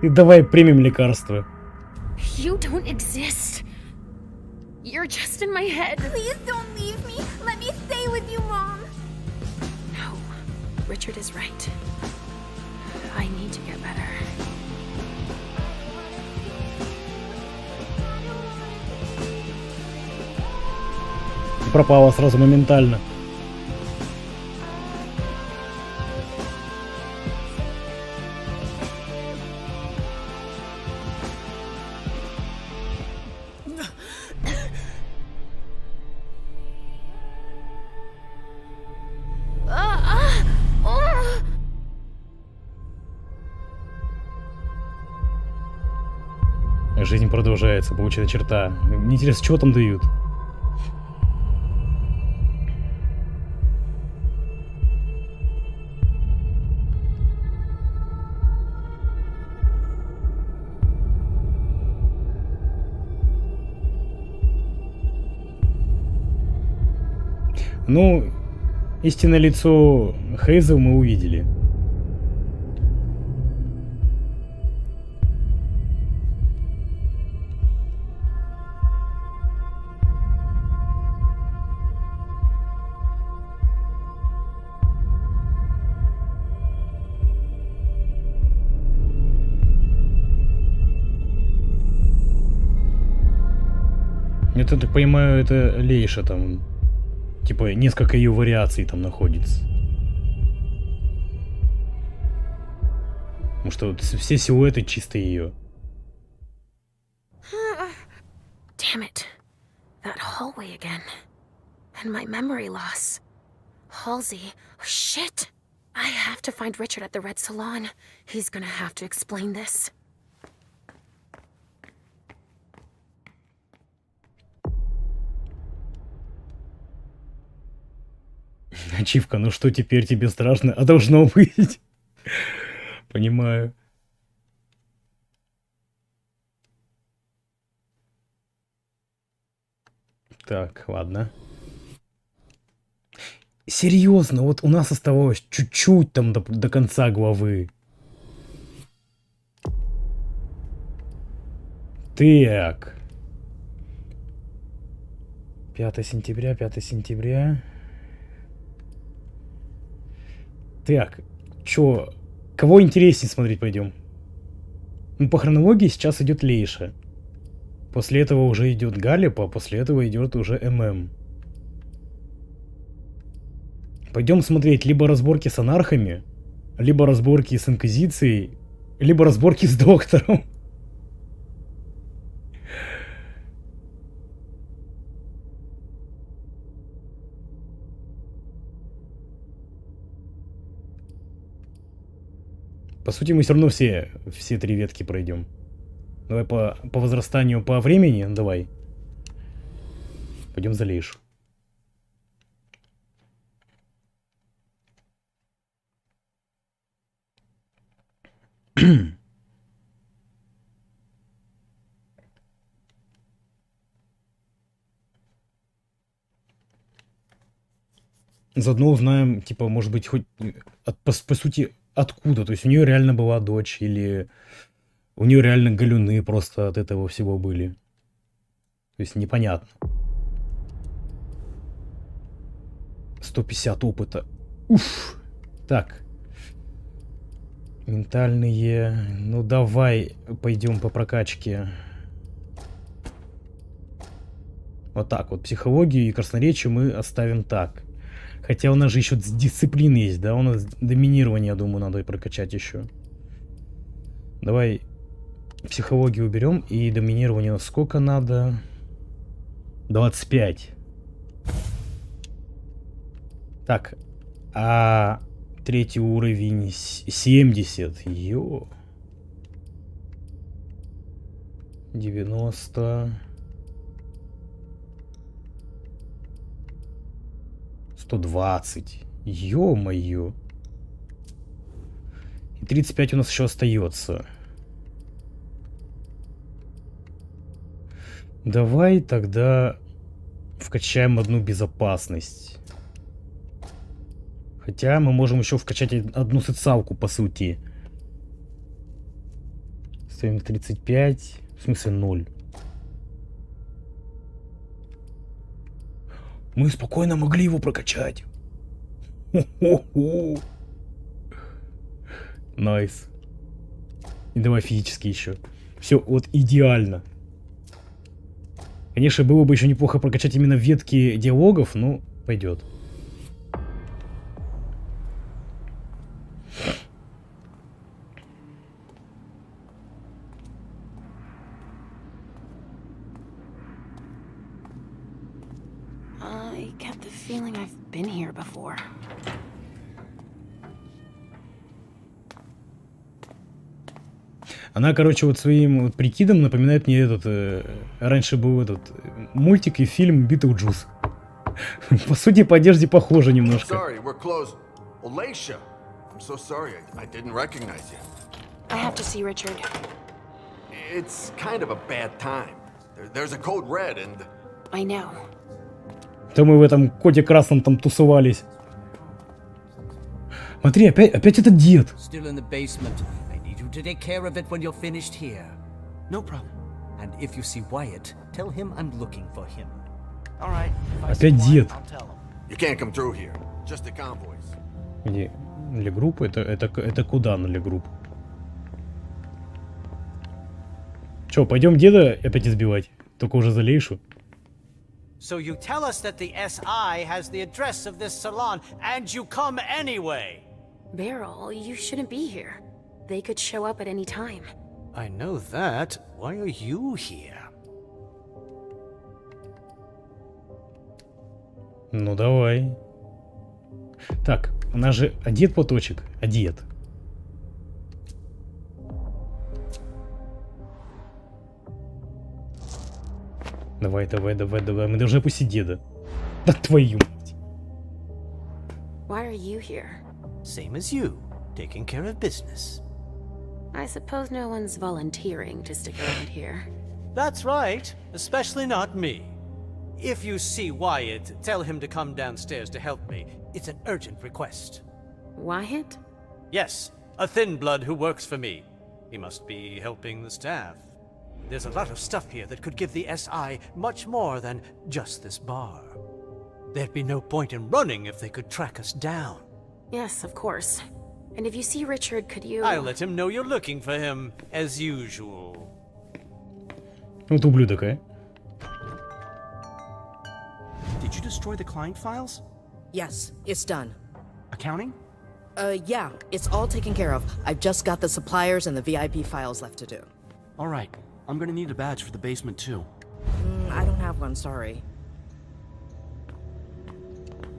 A: И давай примем лекарство.
T: You don't exist. You're just in my head.
R: Please don't leave me. Let me stay with you, Mom.
T: No. Richard is right. I need to get better.
A: Пропала сразу моментально. Жизнь продолжается, получается черта. Мне интересно, что там дают? Ну, истинное лицо Хейзел мы увидели. Это, я так понимаю, это Лейша там. Типа, несколько ее вариаций там находится. Потому что вот все силуэты чисто ее.
N: Damn it. That hallway again. And my memory loss. Halsey. Oh, shit. I have to find Richard at the Red Salon. He's gonna have to explain this.
A: Ачивка, ну что теперь тебе страшно? А должно быть. Понимаю. Так, ладно. Серьезно, вот у нас оставалось чуть-чуть там до конца главы. Так. 5 сентября, 5 сентября. Так, чё, кого интереснее смотреть пойдем? Ну, по хронологии сейчас идет Лейша. После этого уже идет Галип, а после этого идет уже ММ. Пойдем смотреть либо разборки с анархами, либо разборки с Инквизицией, либо разборки с доктором. По сути, мы все равно все 3 ветки пройдем. Давай по возрастанию, по времени, давай. Пойдем за Лейшу. Заодно узнаем, типа, может быть, хоть по сути, откуда. То есть у нее реально была дочь, или у нее реально галюны просто от этого всего были. То есть непонятно. 150 опыта. Уф. Так. Ментальные. Ну давай пойдем по прокачке. Вот так вот. Психологию и красноречие мы оставим так. Хотя у нас же еще дисциплины есть, да? У нас доминирование, я думаю, надо прокачать еще. Давай психологию уберем. И доминирование на сколько надо? 25. Так. А 3-й уровень 70. Йо. 90. 120. Ё-моё. И 35 у нас еще остается. Давай тогда вкачаем одну безопасность. Хотя мы можем еще вкачать одну социалку, по сути. Ставим 35. В смысле 0. Мы спокойно могли его прокачать. Хо-хо-хо. Найс. И давай физически еще. Все, вот идеально. Конечно, было бы еще неплохо прокачать именно ветки диалогов, но пойдет.
N: I get the feeling I've been here before.
A: Она, короче, вот своим вот прикидом напоминает мне этот... раньше был этот мультик и фильм «Битлджус». По сути, по одежде похоже немножко.
U: Sorry, we're closed. Alacia, I'm so sorry. I didn't recognize you.
T: I have to see Richard.
U: It's kind of a bad time. There's a code red and...
T: I know.
A: То мы в этом коде красном там тусовались. Смотри, опять этот дед.
D: Still in the basement. I need you to take care of it when you're finished here.
F: No problem.
D: And if you see Wyatt, tell him I'm looking for him.
F: All right.
A: Опять дед.
U: You can't come through here. Just the convoys.
A: Где? Для группы? Это куда для групп? Че, пойдем деда опять избивать? Только уже за Лейшу.
K: So you tell us that the SI has the address of this salon, and you come anyway.
T: Beryl, you shouldn't be here. They could show up at any time.
K: I know that. Why are you here?
A: Ну давай. Так, у нас же одет платочек. Одет. Давай. Мы должны пустить деда. Да твою мать.
T: Why are you here?
K: Same as you, taking care of business.
T: I suppose no one's volunteering to stick around here.
K: That's right, especially not me. If you see Wyatt, tell him to come downstairs to help me. It's an urgent request.
T: Wyatt?
K: Yes, a thin blood who works for me. He must be helping the staff. There's a lot of stuff here that could give the SI much more than just this bar. There'd be no point in running if they could track us down.
T: Yes, of course. And if you see Richard, could you...
K: I'll let him know you're looking for him, as usual.
A: Вот ублюдок, а?
F: Did you destroy the client files?
V: Yes, it's done.
F: Accounting?
V: Yeah, it's all taken care of. I've just got the suppliers and the VIP files left to do.
F: All right. I'm gonna need a badge for the basement, too.
V: I don't have one, sorry.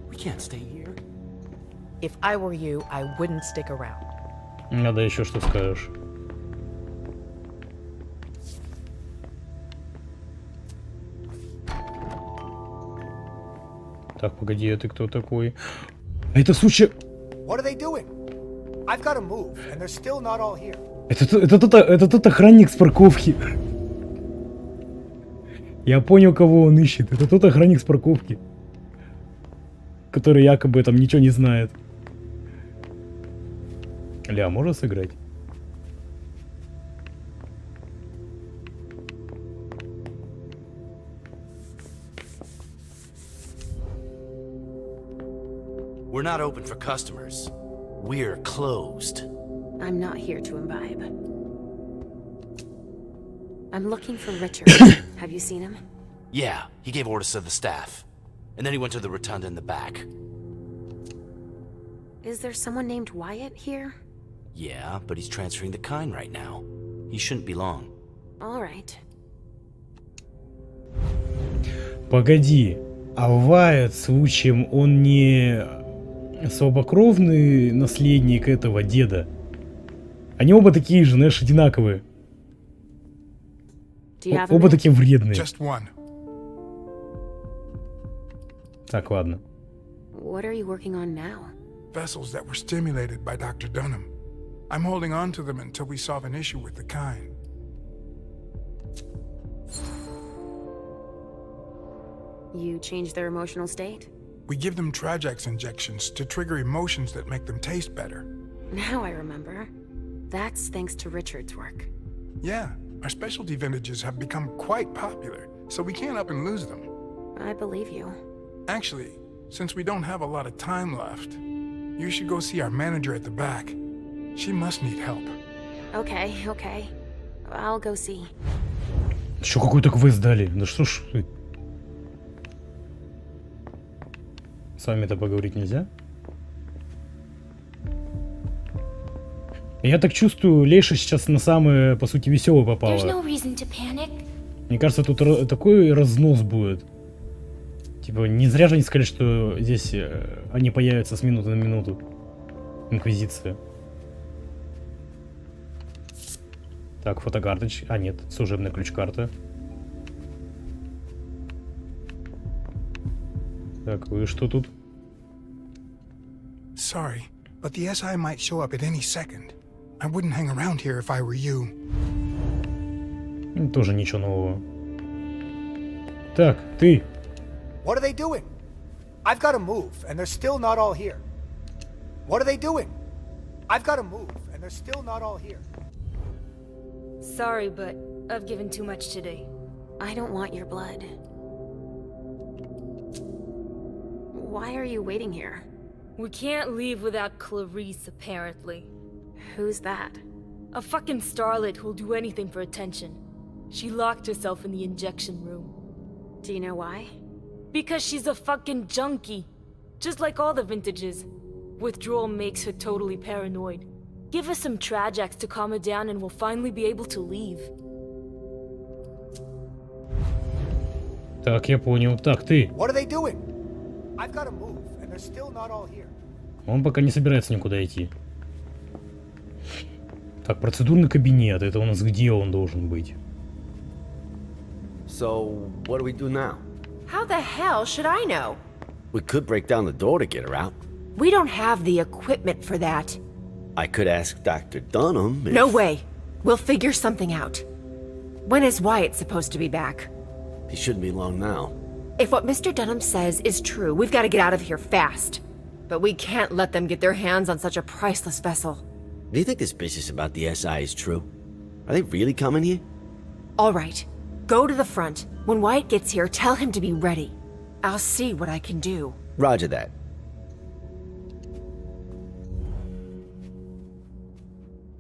F: We can't stay here.
V: If I were you, I wouldn't stick around.
A: Надо еще что скажешь. Так, погоди, а ты кто такой? Это случай...
W: What are they doing? I've got to move, and they're still not all here.
A: Это тот охранник с парковки. Я понял, кого он ищет. Это тот охранник с парковки, который якобы там ничего не знает. Ля, можно сыграть?
H: We're not open for customers. We're closed.
T: I'm not here to imbibe. I'm looking for Richard. Have you seen him?
H: Yeah, he gave orders to the staff. And then he went to the rotunda in the back.
T: Is there someone named Wyatt here?
H: Yeah, but he's transferring the kind right now. He shouldn't be long.
T: All right.
A: Погоди, а Вайет случаем он не слабокровный наследник этого деда? Они оба такие же, знаешь, одинаковые. Оба такие вредные. Так, ладно.
T: What are you working on now?
X: Vessels that were stimulated by Dr. Dunham. I'm holding on to them until we solve an issue with the kind.
T: You change their emotional state?
X: We give them Trajax injections to trigger emotions that make them taste better.
T: Now I remember. That's thanks to Richard's work.
X: Yeah, our specialty vintages have become quite popular, so we can't up and lose them.
T: I believe you.
X: Actually, since we don't have a lot of time left, you should go see our manager at the back. She must need help.
T: Okay. I'll go see.
A: Еще какой-то квест дали. Да что ж... С вами-то поговорить нельзя? Я так чувствую, Лейша сейчас на самое, по сути, веселое попало. Мне кажется, тут такой разнос будет. Типа, не зря же они сказали, что здесь они появятся с минуты на минуту. Инквизиция. Так, фотокарточка. А, нет, служебная ключ-карта. Так, вы что тут?
X: Sorry, but the SI might show up at any second. I wouldn't hang around here if I were you.
A: Тоже ничего нового. Так, ты.
W: What are they doing? I've got to move, and they're still not all here. What are they doing? I've got to move, and they're still not all here.
C: Sorry, but I've given too much today.
B: I don't want your blood. Why are you waiting here?
C: We can't leave without Clarice, apparently.
B: Who's that?
C: A fucking starlet who'll do anything for attention. She locked herself in the injection room.
B: Do you know why?
C: Because she's a fucking junkie. Just like all the vintages. Withdrawal makes her totally paranoid. Give her some Trajax to calm her down and we'll finally be able to leave.
A: Так, я понял. Так, ты.
W: What are they doing? I've got to move, and they're still not all here.
A: Он пока не собирается никуда идти. Так, процедурный кабинет. Это у нас где он должен быть?
J: So, what do we do now?
V: How the hell should I know?
J: We could break down the door to get her out.
V: We don't have the equipment for that.
J: I could ask Dr. Dunham if...
V: No way. We'll figure something out. When is Wyatt supposed to be back?
J: He shouldn't be long now.
V: If what Mr. Dunham says is true, we've got to get out of here fast. But we can't let them get their hands on such a priceless vessel.
J: Do you think this business about the SI is true? Are they really coming here?
V: All right. Go to the front. When Wyatt gets here, tell him to be ready. I'll see what I can do.
J: Roger that.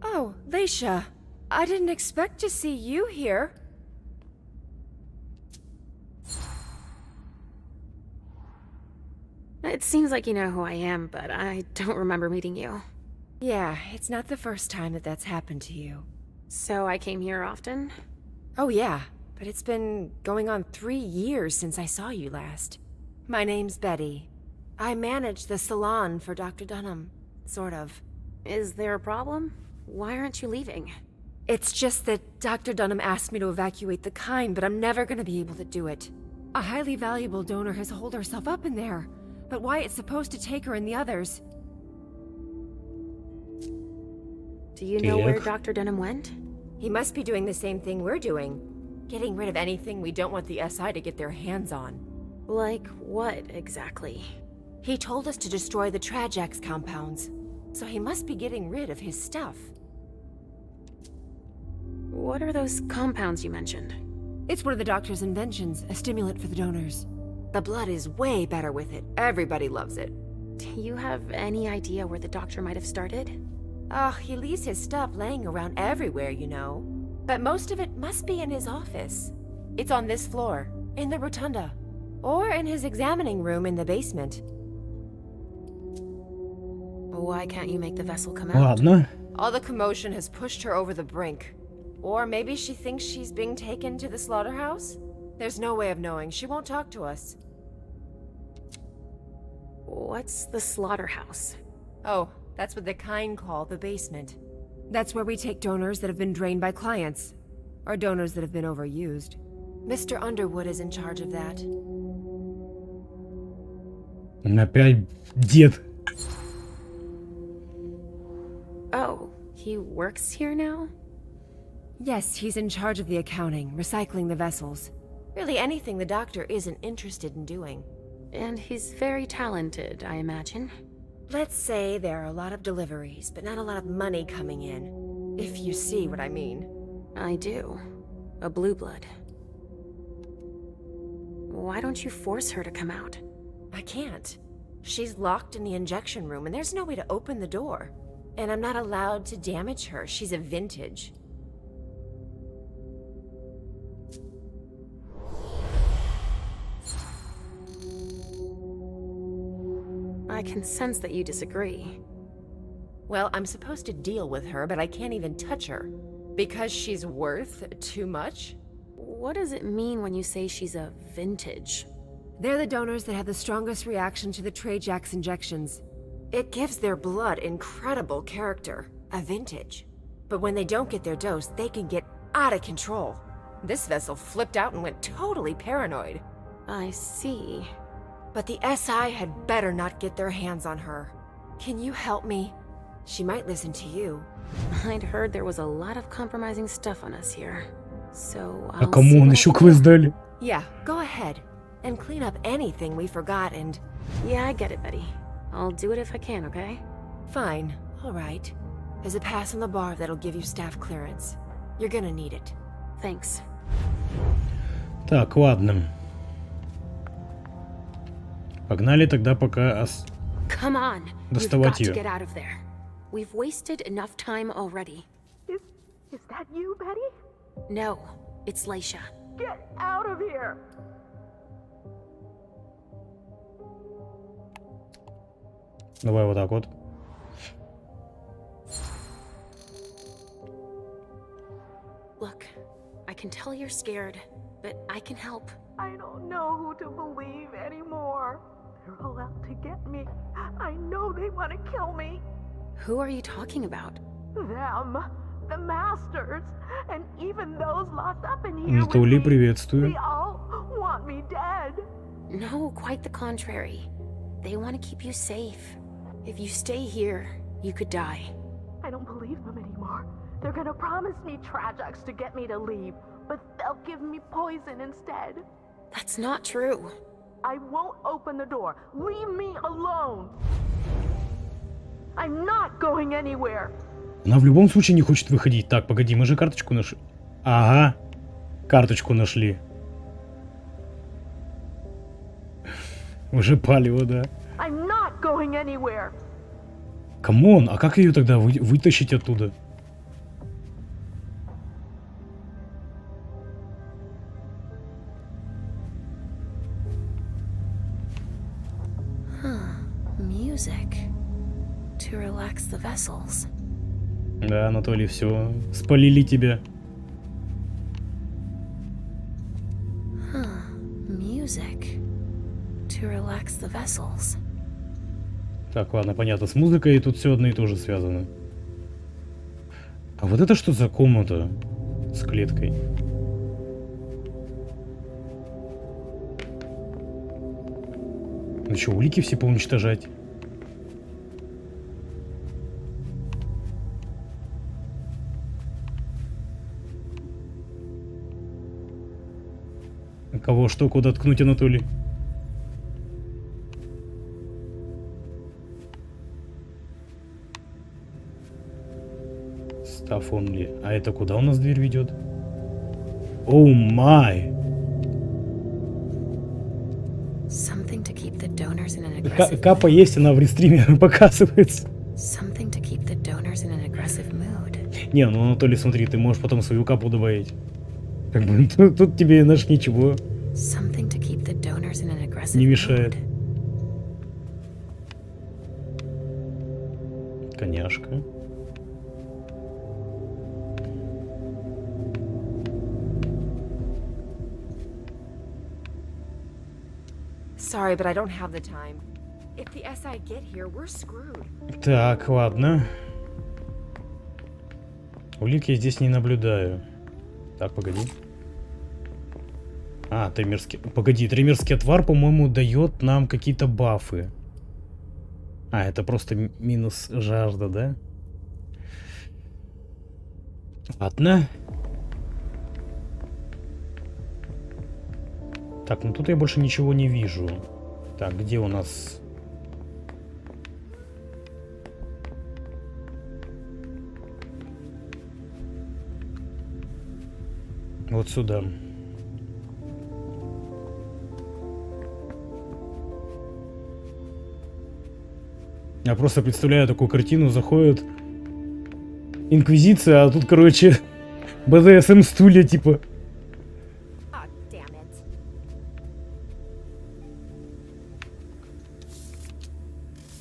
I: Oh, Leisha. I didn't expect to see you here.
B: It seems like you know who I am, but I don't remember meeting you.
V: Yeah, it's not the first time that that's happened to you.
B: So I came here often?
V: Oh yeah, but it's been going on 3 years since I saw you last. My name's Betty. I manage the salon for Dr. Dunham. Sort of.
B: Is there a problem? Why aren't you leaving?
V: It's just that Dr. Dunham asked me to evacuate the kind, but I'm never gonna be able to do it. A highly valuable donor has holed herself up in there, but Wyatt's supposed to take her and the others.
B: Do you know where Dr. Dunham went?
V: He must be doing the same thing we're doing. Getting rid of anything we don't want the SI to get their hands on.
B: Like what, exactly?
V: He told us to destroy the Trajax compounds, so he must be getting rid of his stuff.
B: What are those compounds you mentioned?
V: It's one of the doctor's inventions, a stimulant for the donors. The blood is way better with it. Everybody loves it.
B: Do you have any idea where the doctor might have started?
V: Oh, he leaves his stuff laying around everywhere, you know. But most of it must be in his office. It's on this floor, in the rotunda, or in his examining room in the basement.
B: Why can't you make the vessel come out?
A: Ладно.
V: All the commotion has pushed her over the brink. Or maybe she thinks she's being taken to the slaughterhouse? There's no way of knowing. She won't talk to us.
B: What's the slaughterhouse?
V: Oh, that's what the kind call the basement. That's where we take donors that have been drained by clients. Or donors that have been overused. Mr. Underwood is in charge of that.
A: Опять дед.
B: Oh, he works here now?
V: Yes, he's in charge of the accounting, recycling the vessels. Really anything the doctor isn't interested in doing.
B: And he's very talented, I imagine.
V: Let's say there are a lot of deliveries, but not a lot of money coming in. If you see what I mean.
B: I do. A blue blood. Why don't you force her to come out?
V: I can't. She's locked in the injection room and there's no way to open the door. And I'm not allowed to damage her. She's a vintage.
B: I can sense that you disagree.
V: Well, I'm supposed to deal with her, but I can't even touch her. Because she's worth too much?
B: What does it mean when you say she's a vintage?
V: They're the donors that have the strongest reaction to the Trajax injections. It gives their blood incredible character. A vintage. But when they don't get their dose, they can get out of control. This vessel flipped out and went totally paranoid.
T: I see.
V: But the SI had better not get their hands on her. Can you help me? She might listen to you.
T: I'd heard there was a lot of compromising stuff on us here. So
A: А кому он еще квест дали?
V: Yeah, go ahead. And clean up anything we forgot and...
T: Yeah, I get it, Betty. I'll do it if I can, okay?
V: Fine. All right. There's a pass on the bar that'll give you staff clearance. You're gonna need it.
T: Thanks.
A: Так, ладно. Погнали тогда пока
T: Come on.
A: доставать
T: You've got
A: ее.
T: to get out of there. We've wasted enough time already.
E: Is that you, Betty?
T: No, it's Leisha.
E: Get out of here!
A: Давай вот так вот.
T: Look, I can tell you're scared, but I can help.
E: I don't know who to believe anymore. They're all out to get me. I know they want to kill me.
T: Who are you talking about?
E: Them. The masters. And even those locked up in here
A: Анатолий,
E: with me.
A: приветствую.
E: They all want me dead.
T: No, quite the contrary. They want to keep you safe. If you stay here, you could die.
E: I don't believe them anymore. They're gonna promise me tragics to get me to leave, but they'll give me poison instead.
T: That's not true.
E: I won't open the door. Leave me alone. I'm not going anywhere.
A: Она в любом случае не хочет выходить. Так, погоди, мы же карточку нашли. Ага, карточку нашли. Уже палево, да.
E: I'm not going anywhere.
A: Камон, а как ее тогда вытащить оттуда?
T: Music. To relax the vessels.
A: Да, Анатолий, все, спалили тебя.
T: Music. To relax the vessels.
A: Так, ладно, понятно. С музыкой и тут все одно и то же связано. А вот это что за комната с клеткой? Ну что, улики все поуничтожать? Кого что, куда ткнуть, Анатолий? Staff only. А это куда у нас дверь ведет? Оу май!
T: Something to keep the donors in an aggressive
A: Капа есть, она в рестриме показывается.
T: Something to keep the donors in an aggressive mood.
A: Не, ну Анатолий, смотри, ты можешь потом свою капу добавить. Как бы тут тебе наш ничего
T: Something to keep the donors in an aggressive
A: не мешает. Коняшка.
V: Sorry, but I don't have the time. If the SI get here, we're screwed.
A: Так, ладно. Улик я здесь не наблюдаю. Так, погоди. А, таймерский... Погоди, триммерский отвар, по-моему, дает нам какие-то бафы. А, это просто минус жажда, да? Ладно. Так, ну тут я больше ничего не вижу. Так, где у нас... Вот сюда. Я просто представляю такую картину, заходит Инквизиция, а тут, короче, БДСМ стулья, типа.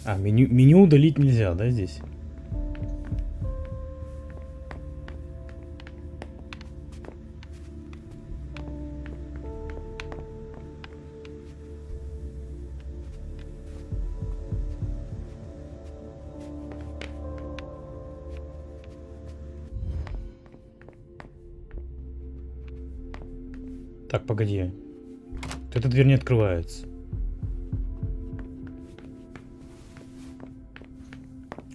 A: А, меню удалить нельзя, да, здесь? Так, погоди. Эта дверь не открывается.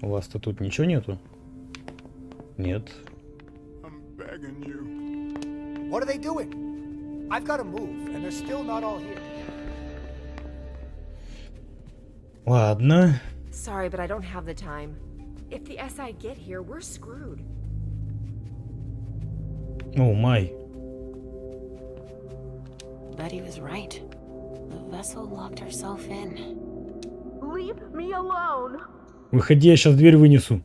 A: У вас-то тут ничего нету? Нет.
W: What are they doing? I've got to move, and they're still not all here.
A: Ладно.
V: Sorry, but I don't have the time. If the SI get here, we're screwed.
A: О, май.
T: Betty was right. The vessel locked herself in.
E: Leave me alone.
A: Выходи, я сейчас дверь вынесу.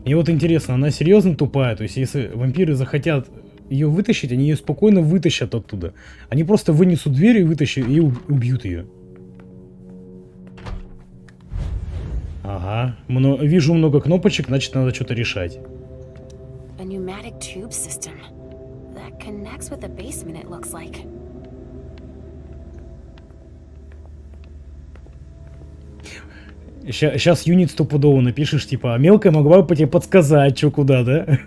A: Мне вот интересно, она серьезно тупая? То есть, если вампиры захотят ее вытащить, они ее спокойно вытащат оттуда. Они просто вынесут дверь и вытащат и убьют ее. Ага. Вижу много кнопочек, значит, надо что-то решать.
T: A pneumatic tube system that connects with the basement, it looks like.
A: Сейчас юнит стопудово напишешь, типа, а мелкая могла бы тебе подсказать, что куда, да?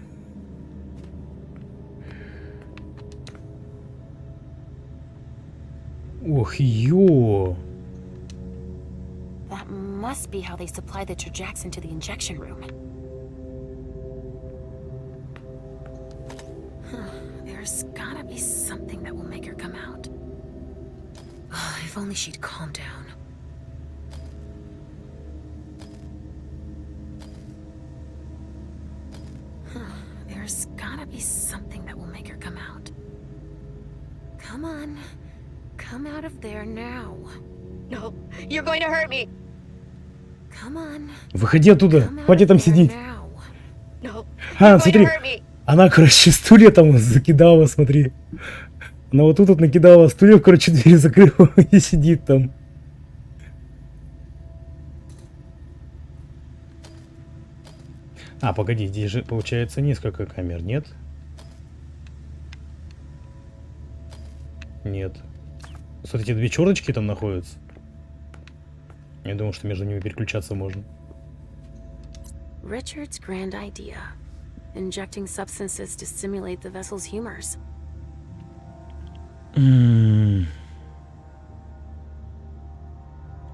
A: Ох, ё.
T: That must be how they supply the trajects into the injection room. There's gotta be something that will make her come out. If only she'd calm down. There's gotta be something that will make her come out. Come on. Come out of there now.
R: No, you're going to hurt me.
T: Come on.
A: Выходи оттуда. Хватит там сидеть.
R: No,
A: А, смотри. Она, короче, стулья там закидала, смотри. Она вот тут вот накидала стульев, короче, дверь закрыла и сидит там. А, погоди, здесь же, получается, несколько камер, нет? Нет. Вот эти две черночки там находятся. Я думал, что между ними переключаться можно.
T: Richard's grand idea. Injecting substances to stimulate the vessel's humors.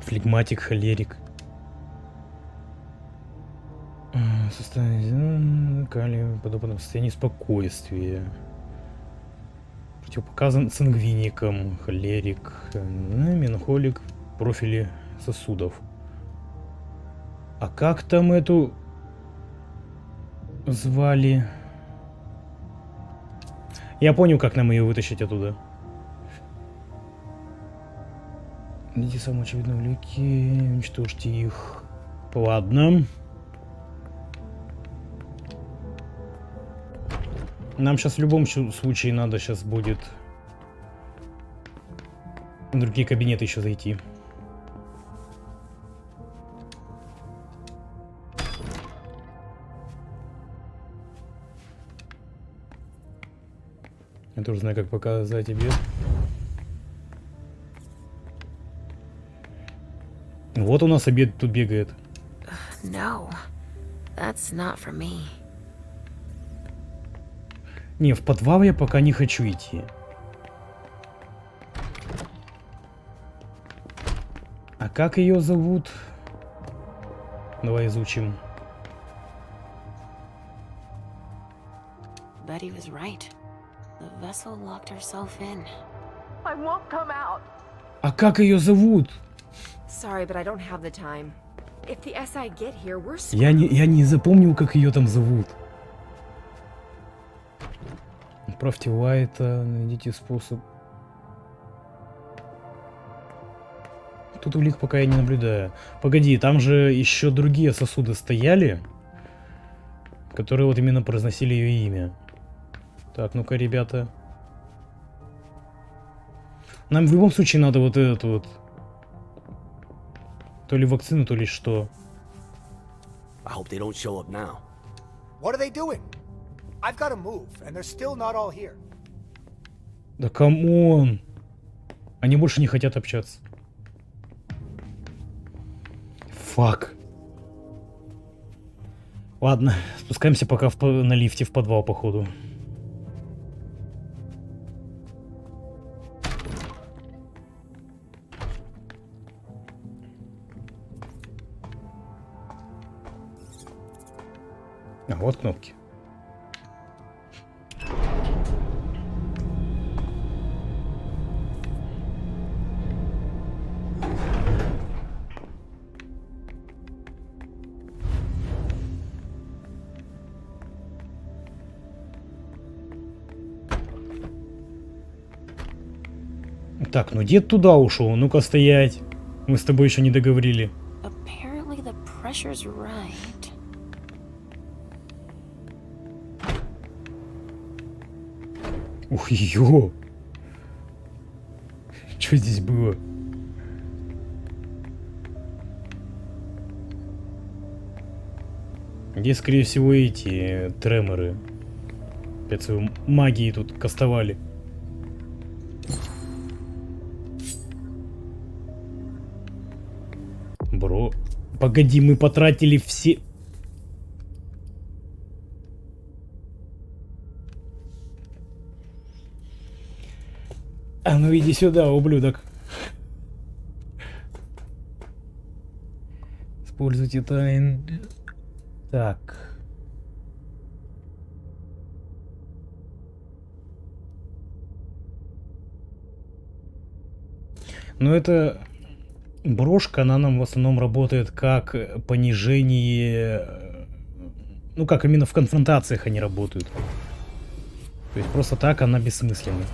A: Флегматик, холерик. Состояние калия, подобное состояние спокойствия. Противопоказан сангвиникам, холерик, меланхолик, профили сосудов. А как там эту звали? Я понял, как нам ее вытащить оттуда. Найдите самые очевидные улики, уничтожьте их. Ладно. Нам сейчас в любом случае надо сейчас будет в другие кабинеты еще зайти. Я тоже знаю, как показать тебе. Вот у нас обед тут бегает.
T: No, that's not for me.
A: Не, в подвал я пока не хочу идти. А как ее зовут? Давай изучим.
T: Betty was right. The vessel locked herself in.
E: I won't come out.
A: А как ее зовут?
V: Sorry, but I don't have the time. If the SI get here, we're screwed.
A: Я не запомнил, как ее там зовут. Отправьте Уайта, найдите способ. Тут улик пока я не наблюдаю. Погоди, там же еще другие сосуды стояли, которые вот именно произносили ее имя. Так, ну-ка, ребята. Нам в любом случае надо вот этот вот. То ли вакцину, то ли что.
J: I hope they don't show up now.
W: What are they doing? I've got to move, and they're still not all here.
A: Да камон. Они больше не хотят общаться. Фак. Ладно, спускаемся пока на лифте в подвал, походу. А, вот кнопки. Так, ну дед туда ушел. Ну-ка стоять. Мы с тобой еще не договорили.
T: Apparently the pressure's right.
A: Ух, ё! Что здесь было? Где, скорее всего, эти треморы? Опять свою магией тут кастовали. Бро, погоди, мы потратили все... А ну иди сюда, ублюдок. Используйте тайн. Так. Ну это... Брошка, она нам в основном работает как понижение... Ну как именно в конфронтациях они работают. То есть просто так она бессмысленна.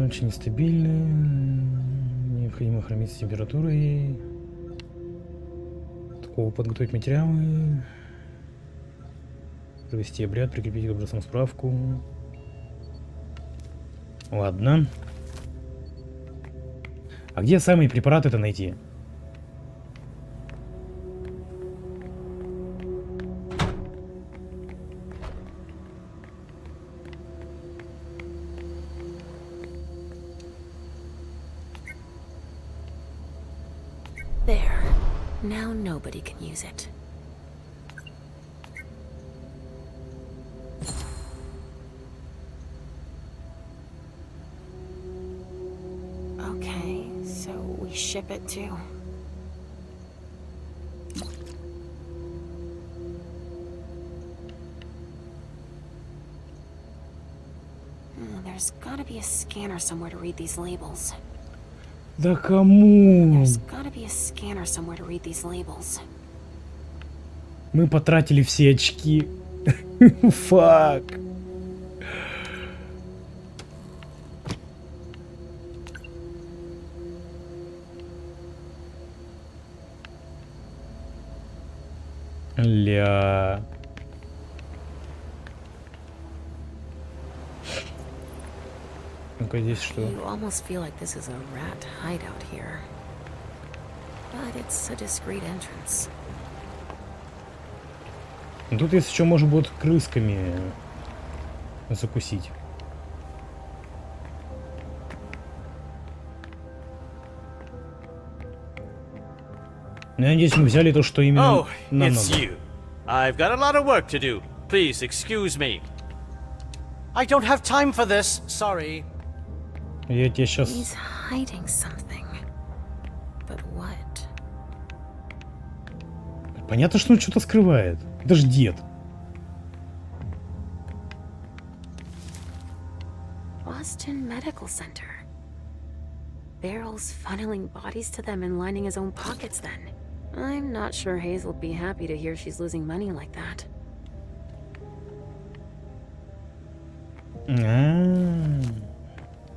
A: Очень нестабильная. Необходимо хранить с температурой. Такого подготовить материалы. Провести обряд, прикрепить к образцам справку. Ладно. А где самые препараты-то найти?
T: There. Now nobody can use it. Okay, so we ship it too. There's gotta be a scanner somewhere to read these labels.
A: Да кому?
T: There's gotta be a scanner somewhere to read these labels.
A: Мы потратили все очки. Фак. Ля. Ну-ка здесь что?
T: You almost feel like this is a rat hideout here. But it's a discreet entrance.
A: Тут если что, можно будет крысками закусить. Я надеюсь, мы взяли то, что именно нам
K: it's
A: надо.
K: you. I've got a lot of work to do. Please excuse me. I don't have time for this. Sorry.
A: Я тебе сейчас...
T: He's hiding something. But what?
A: Понятно, что он что-то скрывает. Это ж дед.
T: Boston Medical Center. Barrel's funneling bodies to them and lining his own pockets then. I'm not sure Hazel'd be happy to hear she's losing money like that.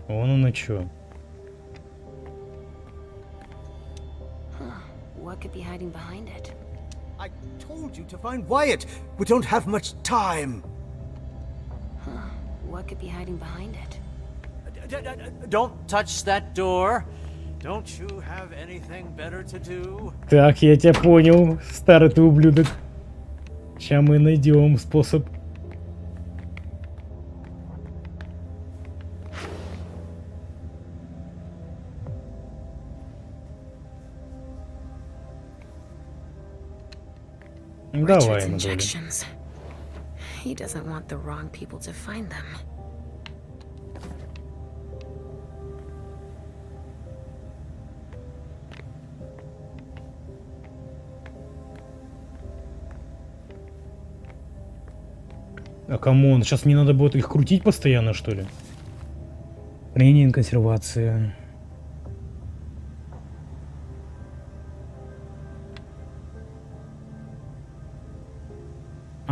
A: Вон оно чё.
T: What could be hiding behind it?
D: I told you to find Wyatt. We don't have much time.
T: What could be hiding behind it?
K: Don't touch that door. Don't you have anything better to do?
A: Так, я тебя понял, старый ты ублюдок. Сейчас мы найдем способ. Давай,
T: Richard's
A: Анатолий.
T: injections. He doesn't want the wrong people to find them.
A: А камон, сейчас мне надо будет их крутить постоянно, что ли? Хранение, консервация.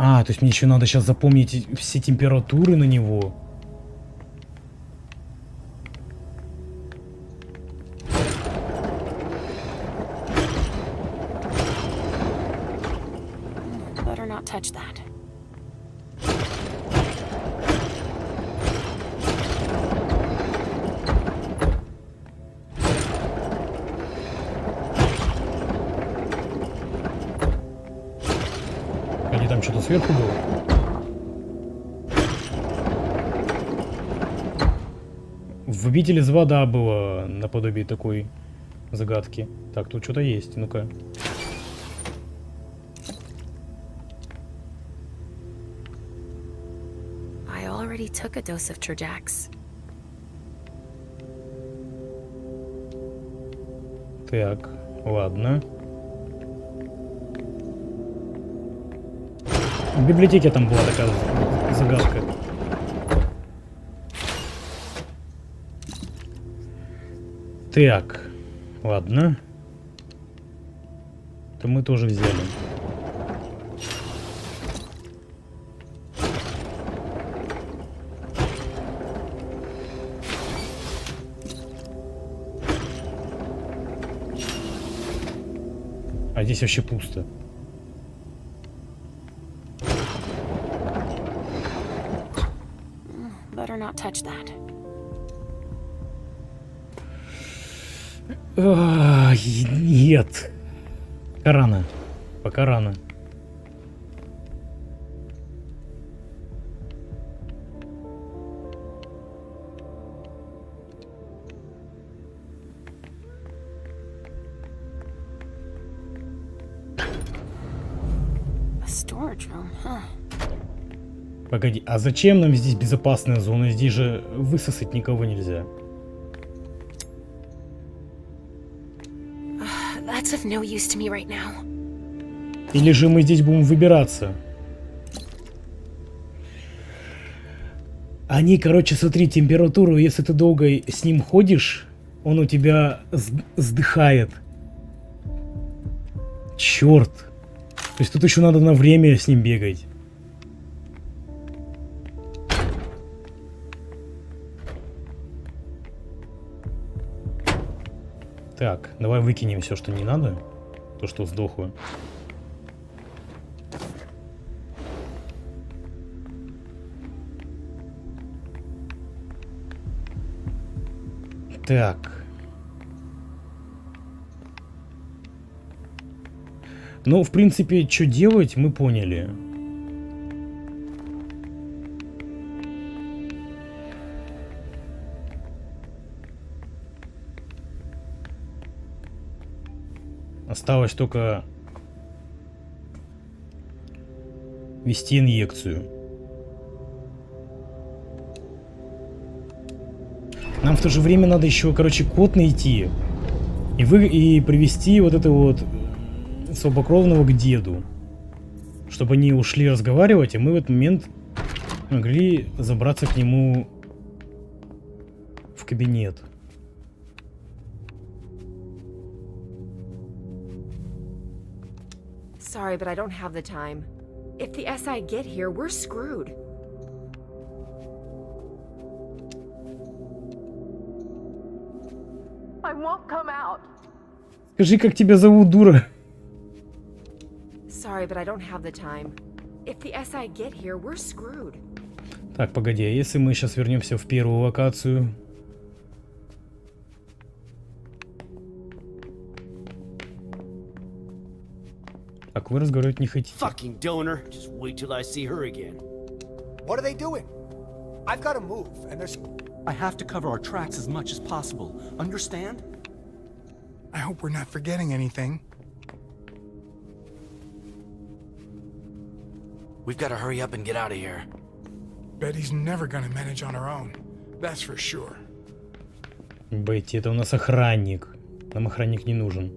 A: А, то есть мне еще надо сейчас запомнить все температуры на него.
T: Better not touch that.
A: Или там что-то сверху было? В обители зла, да, было наподобие такой загадки. Так, тут что-то есть, ну-ка.
T: I already took a dose of Trojax.
A: Так, ладно. В библиотеке там была такая загадка. Так, ладно. Это мы тоже взяли. А здесь вообще пусто.
T: Better not touch that.
A: Нет. Пока рано. Пока рано.
T: A storage room, huh?
A: Погоди, а зачем нам здесь безопасная зона? Здесь же высосать никого нельзя.
T: That's of no use to me right now.
A: Или же мы здесь будем выбираться? Они, короче, смотри, температуру, если ты долго с ним ходишь, он у тебя сдыхает. Черт. То есть тут еще надо на время с ним бегать. Так, давай выкинем все, что не надо. То, что сдохло. Так. Ну, в принципе, что делать, мы поняли. Осталось только ввести инъекцию. Нам в то же время надо еще, короче, код найти и привести вот это вот слабокровного к деду, чтобы они ушли разговаривать, и мы в этот момент могли забраться к нему в кабинет.
V: Sorry, but I don't have the time. If the SI get here, we're screwed.
E: I won't come out.
A: Скажи, как тебя зовут, дура?
V: Sorry, but I don't have the time. If the SI get here, we're screwed.
A: Так, погоди, а если мы сейчас вернемся в первую локацию? Так, вы разговаривать не хотите.
J: Fucking donor. Just wait till I see her again.
W: What are they doing? I've got to move, and there's...
F: I have to cover our tracks as much as possible. Understand?
X: I hope we're not forgetting anything.
U: We've got to hurry up and get out of here.
X: Betty's never gonna manage on her own. That's for sure.
A: Бетти, это у нас охранник. Нам охранник не нужен.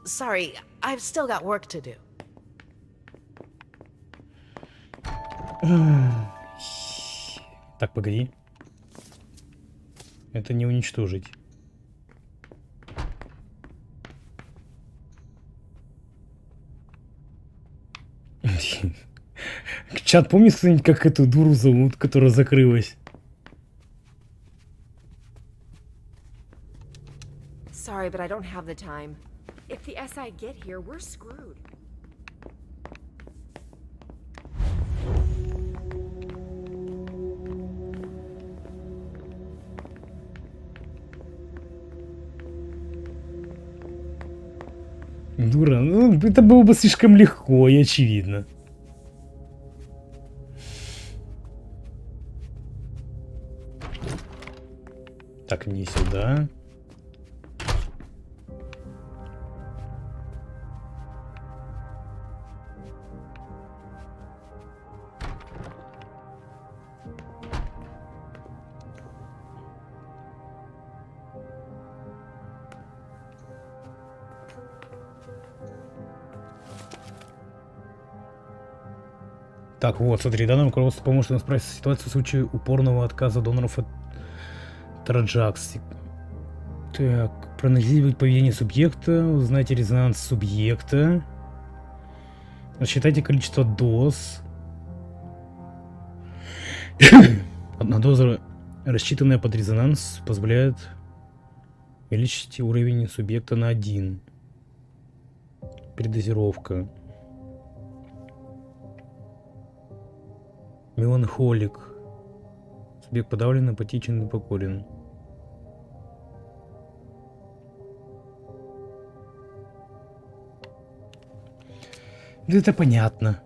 G: Sorry, I've still got work to do.
A: Так, погоди. Это не уничтожить. Чат, помнишь кто-нибудь, как эту дуру зовут, которая закрылась?
V: Sorry, but I don't have the time. If the SI get here, we're screwed.
A: Дура, ну это было бы слишком легко и очевидно. Так, не сюда. Так, вот, смотри, данное руководство поможет нам справиться с ситуацией в случае упорного отказа доноров от Траджакс. Так, проанализировать поведение субъекта, узнайте резонанс субъекта, рассчитайте количество доз. Одна доза, рассчитанная под резонанс, позволяет увеличить уровень субъекта на 1. Передозировка. Меланхолик. Субъект подавлен, апатичен и покорен. Да это понятно.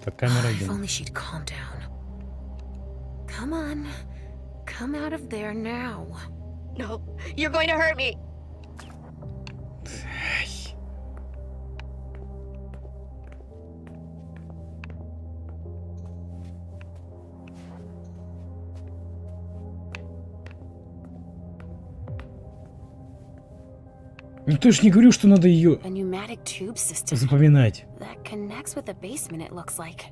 A: Так, камера 1.
V: If only she'd calm down. Come on. Come out of there now.
O: No, you're going to hurt me.
A: Никто ж не говорил, что надо ее
V: A pneumatic tube system.
A: запоминать.
V: That connects with the basement, it looks like.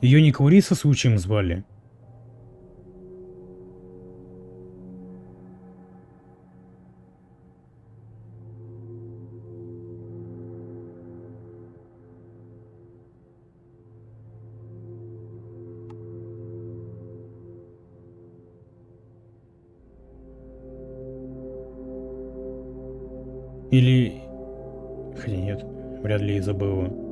A: Ее не Клариса случаем звали? Или... Хотя нет, вряд ли Изабелла.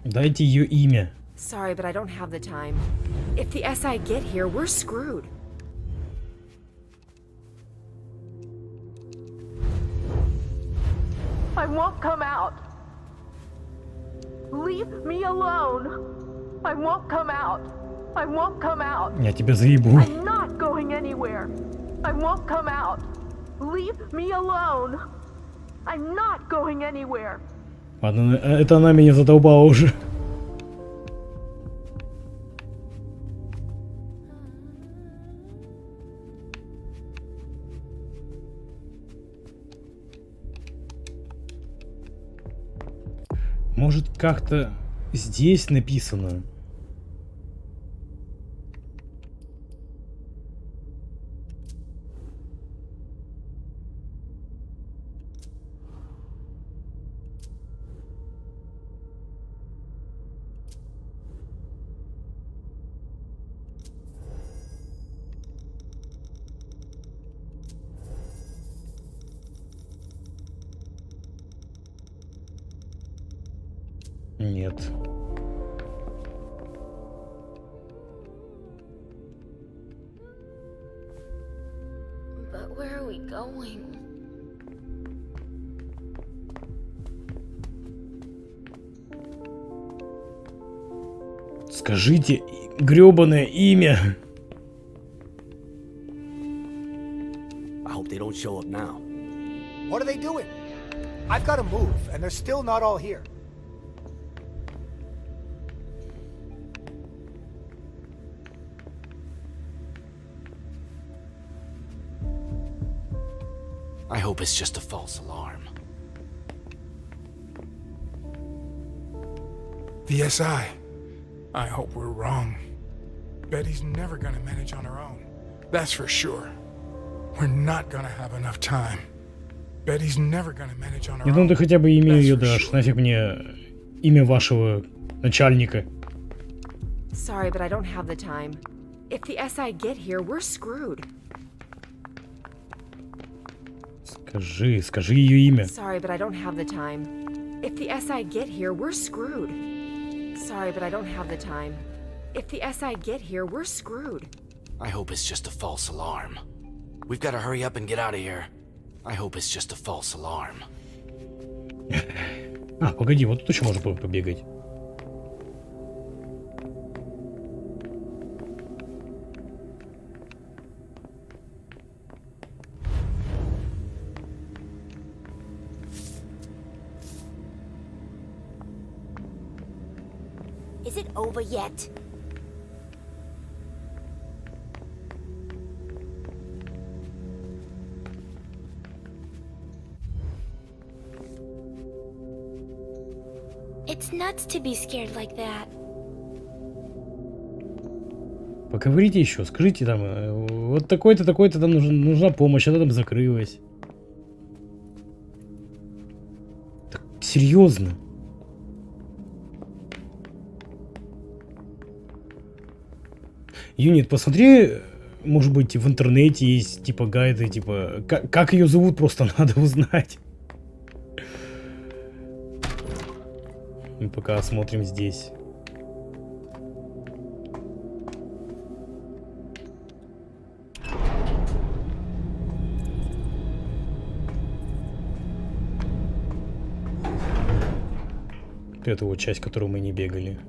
A: Дайте ее имя.
V: Sorry, but I don't have the time. If the SI get here, we're screwed.
E: I won't come out. Leave me alone. I won't come out. I won't come out.
A: Я тебя заебу.
E: I'm not going anywhere. I won't come out. Leave me alone. I'm not going anywhere.
A: Ладно, это она меня задолбала уже. Может, как-то здесь написано? Нет.
T: But where are we going?
A: Скажите грёбаное имя.
J: I hope they don't show up now.
W: What are they doing? I've got to move, and they're still not all here.
J: I hope it's just a false alarm.
X: The SI. I hope we're wrong. Betty's never gonna manage on her own. That's for sure. We're not gonna have enough time. Betty's never gonna manage on her
A: Я думаю,
X: own.
A: ты хотя бы имя ее дашь. Нафиг мне имя вашего начальника.
V: Sorry, but I don't have the time. If the SI get here, we're screwed.
A: Скажи ее имя.
V: Sorry, but I don't have the time. If the SI get here, we're screwed. Sorry, but I don't have the time. If the SI get here, we're screwed.
J: I hope it's just a false alarm. We've got to hurry up and get out of here. I hope it's just a false alarm.
A: А, погоди, вот тут еще можно побегать.
R: Is it over yet? It's nuts to be scared like that.
A: Поговорите еще, скажите там, вот такой-то, такой-то там нужна помощь, она там закрылась. Так, серьезно? Юнит, посмотри, может быть, в интернете есть типа гайды, типа, как ее зовут, просто надо узнать. Мы пока осмотрим здесь. Это вот часть, которую мы не бегали.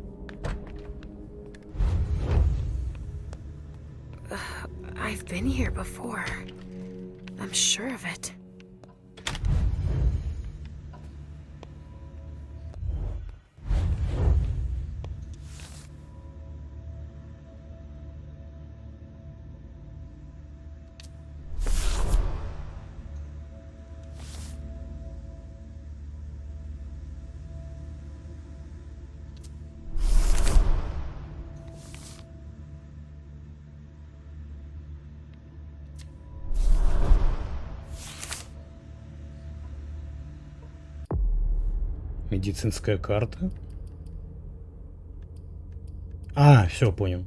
V: I've been here before. I'm sure of it.
A: Медицинская карта. А, все, понял.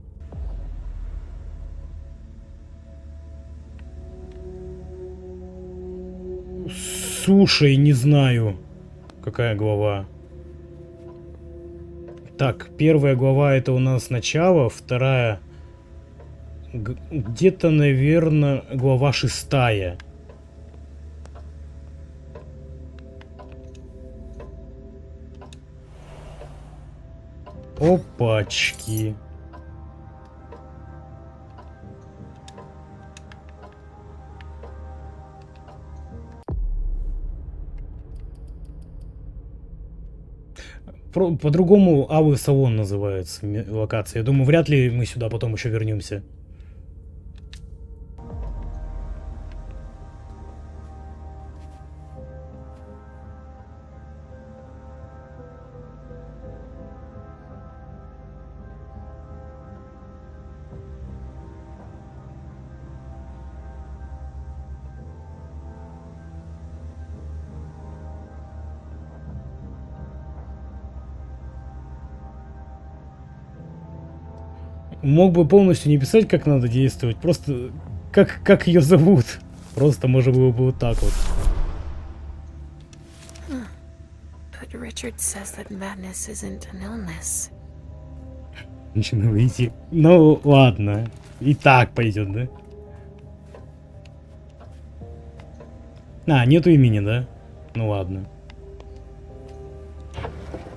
A: Слушай, не знаю, какая глава. Так, первая глава это у нас начало, вторая где-то, наверное, глава 6. Опачки. По-другому Алый салон называется локация. Я думаю, вряд ли мы сюда потом еще вернемся. Мог бы полностью не писать, как надо действовать, просто как ее зовут. Просто можно было бы вот так вот.
T: But Richard says that madness isn't an illness.
A: Начинаю выйти. Ну ладно. И так пойдет, да? А, нету имени, да? Ну ладно.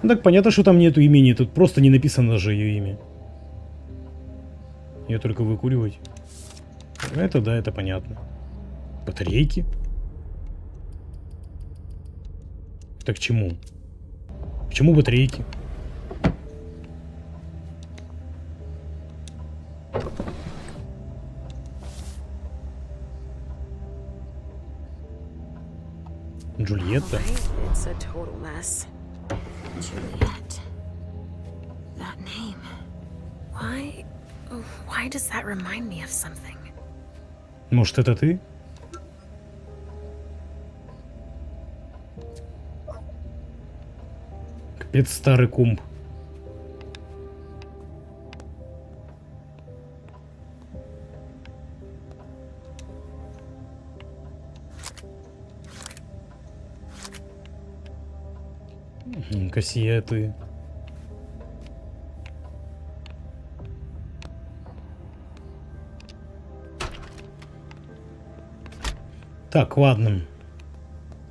A: Ну, так понятно, что там нету имени. Тут просто не написано даже ее имя. Ее только выкуривать. Это да, это понятно. Батарейки? Так к чему? К чему батарейки? Джульетта?
T: It's a total mess. Juliet. That name. Why does that remind me of something?
A: Может, это ты? Капец, старый комп. Кассеты. Так, ладно.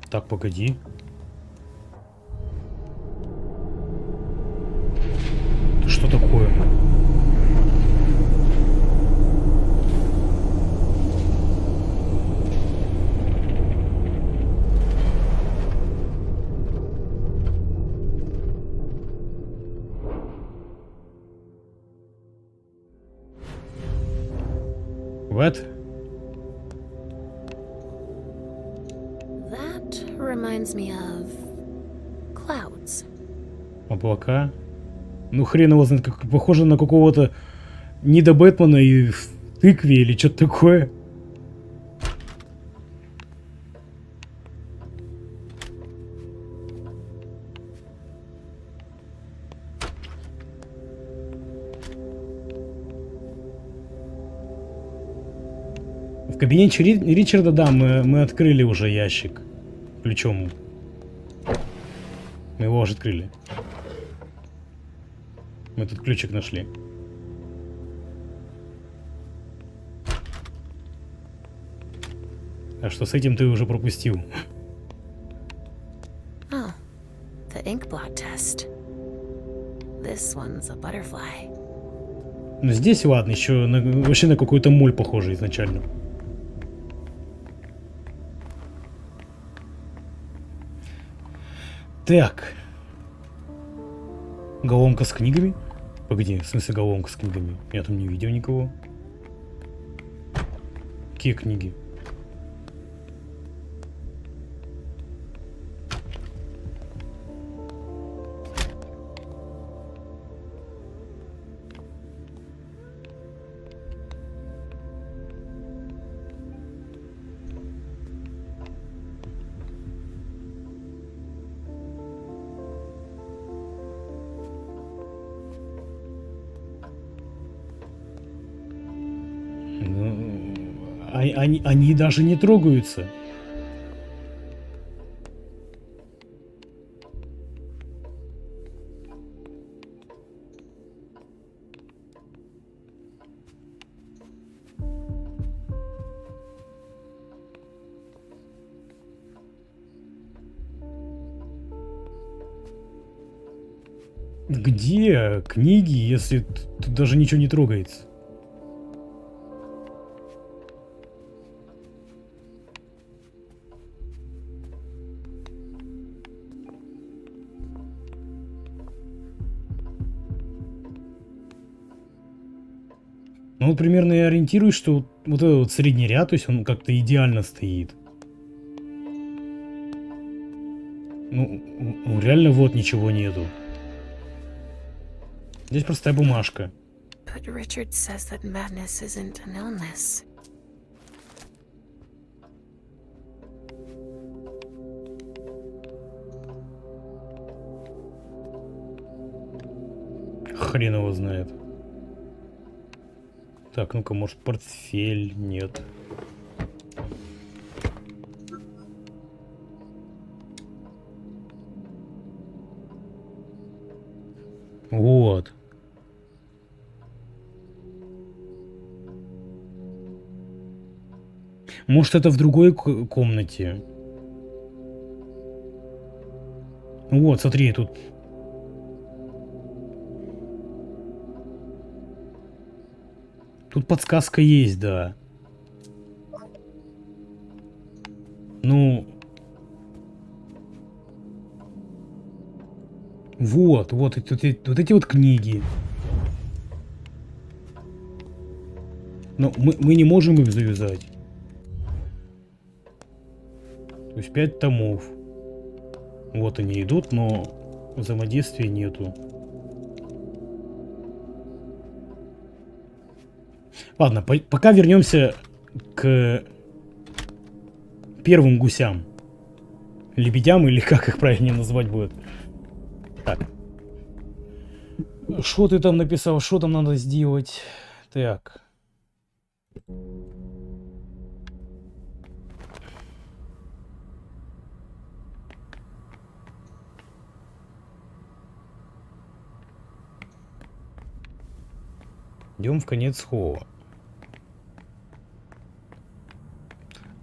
A: Так, погоди. Это что такое? What?
T: That reminds me of clouds.
A: Облака? Ну хрен его знает, как похоже на какого-то Нида Бэтмена и в тыкве или что-то такое. В кабинете Ричарда, да, мы открыли уже ящик ключом. Мы его уже открыли. Мы тут ключик нашли. А что с этим ты уже пропустил?
T: Oh, the ink blot test. This one's a butterfly.
A: Ну здесь ладно, еще вообще на какую-то моль похоже изначально. Так. Головоломка с книгами? Погоди, в смысле головоломка с книгами? Я там не видел никого. Какие книги? Они даже не трогаются. Где книги, если тут даже ничего не трогается? Ну, примерно я ориентируюсь, что вот этот вот средний ряд, то есть он как-то идеально стоит. Ну, реально вот ничего нету. Здесь простая бумажка.
T: But Richard says that madness isn't an illness.
A: Хрен его знает. Так, ну-ка, может, портфель? Нет. Вот. Может, это в другой комнате? Вот, смотри, тут... Тут подсказка есть, да. Ну... Вот эти вот книги. Но мы не можем их завязать. То есть 5 томов. Вот они идут, но взаимодействия нету. Ладно, пока вернемся к первым гусям. Лебедям, или как их правильнее назвать будет. Так. Что ты там написал? Что там надо сделать? Так. Идем в конец холла.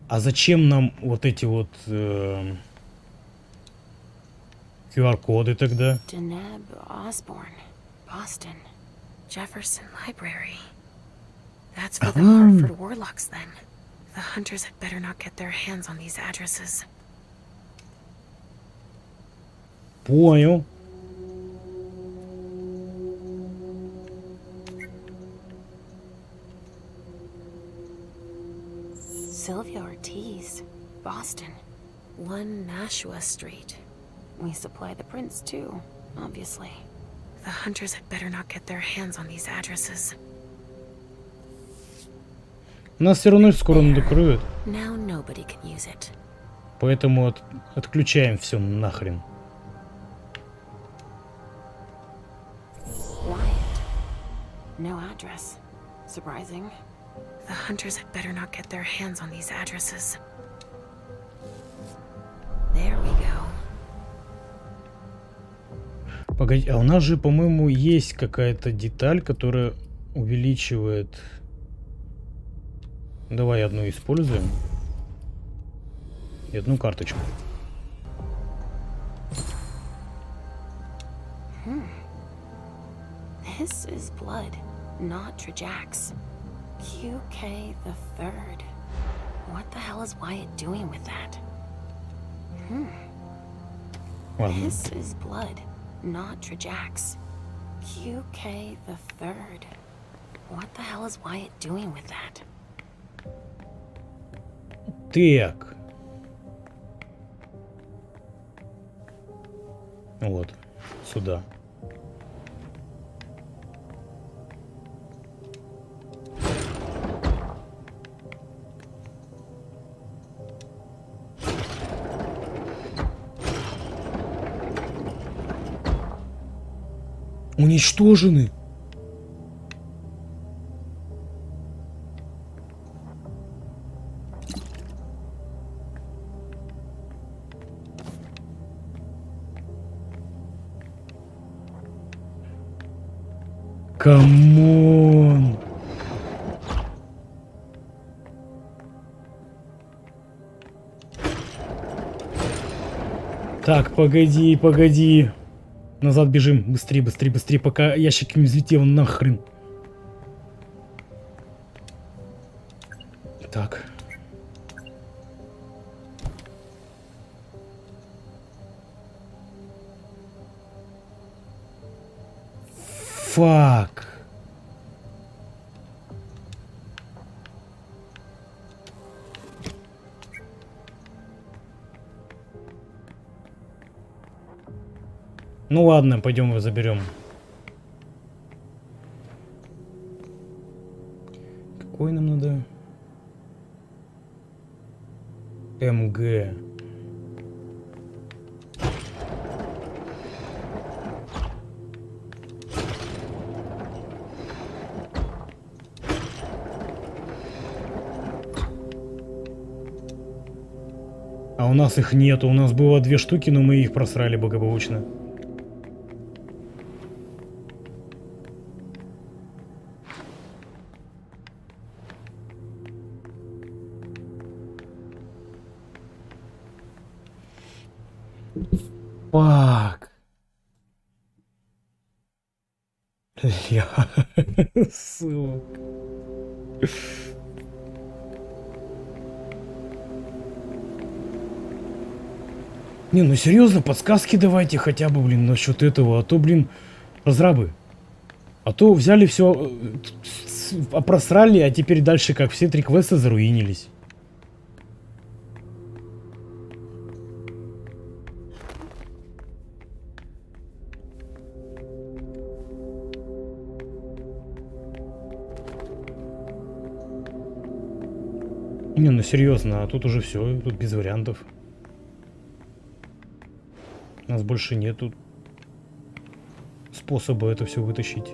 A: А зачем нам вот эти вот QR-коды тогда?
T: Deneb Osborne, Boston, Jefferson Library. That's for the Hartford Warlocks then. The hunters had better not get their hands on these addresses.
A: Понял.
T: Sylvia Ortiz, Boston, 1 Nashua Street. We supply the prints too, obviously. The hunters had better not get their hands on these addresses.
A: Нас все равно скоро накроют.
T: Now nobody can use it.
A: Поэтому отключаем все нахрен.
T: Wyatt. No address. Surprising. The hunters had better not get their hands on these addresses. There we go.
A: Погоди, а у нас же, по-моему, есть какая-то деталь, которая увеличивает... Давай одну используем. И одну карточку.
T: This is blood, not Trajax. QK the Third. What the hell is Wyatt doing with that? This is blood, not Trajax. QK the Third. What the hell is Wyatt doing with that?
A: Так. Вот. Сюда. Уничтожены. Камон. Так, погоди. Назад бежим. Быстрее, пока ящик не взлетел нахрен. Так. Фак. Ну ладно, пойдем его заберем. Какой нам надо? МГ. А у нас их нету. У нас было 2 штуки, но мы их просрали благополучно. Фак. Сука. Не, ну серьезно, подсказки давайте хотя бы, блин, насчет этого. А то, блин, разрабы. А то взяли все, просрали, а теперь дальше как? Все 3 квеста заруинились. Не, ну серьезно, а тут уже все, тут без вариантов. У нас больше нету способа это все вытащить.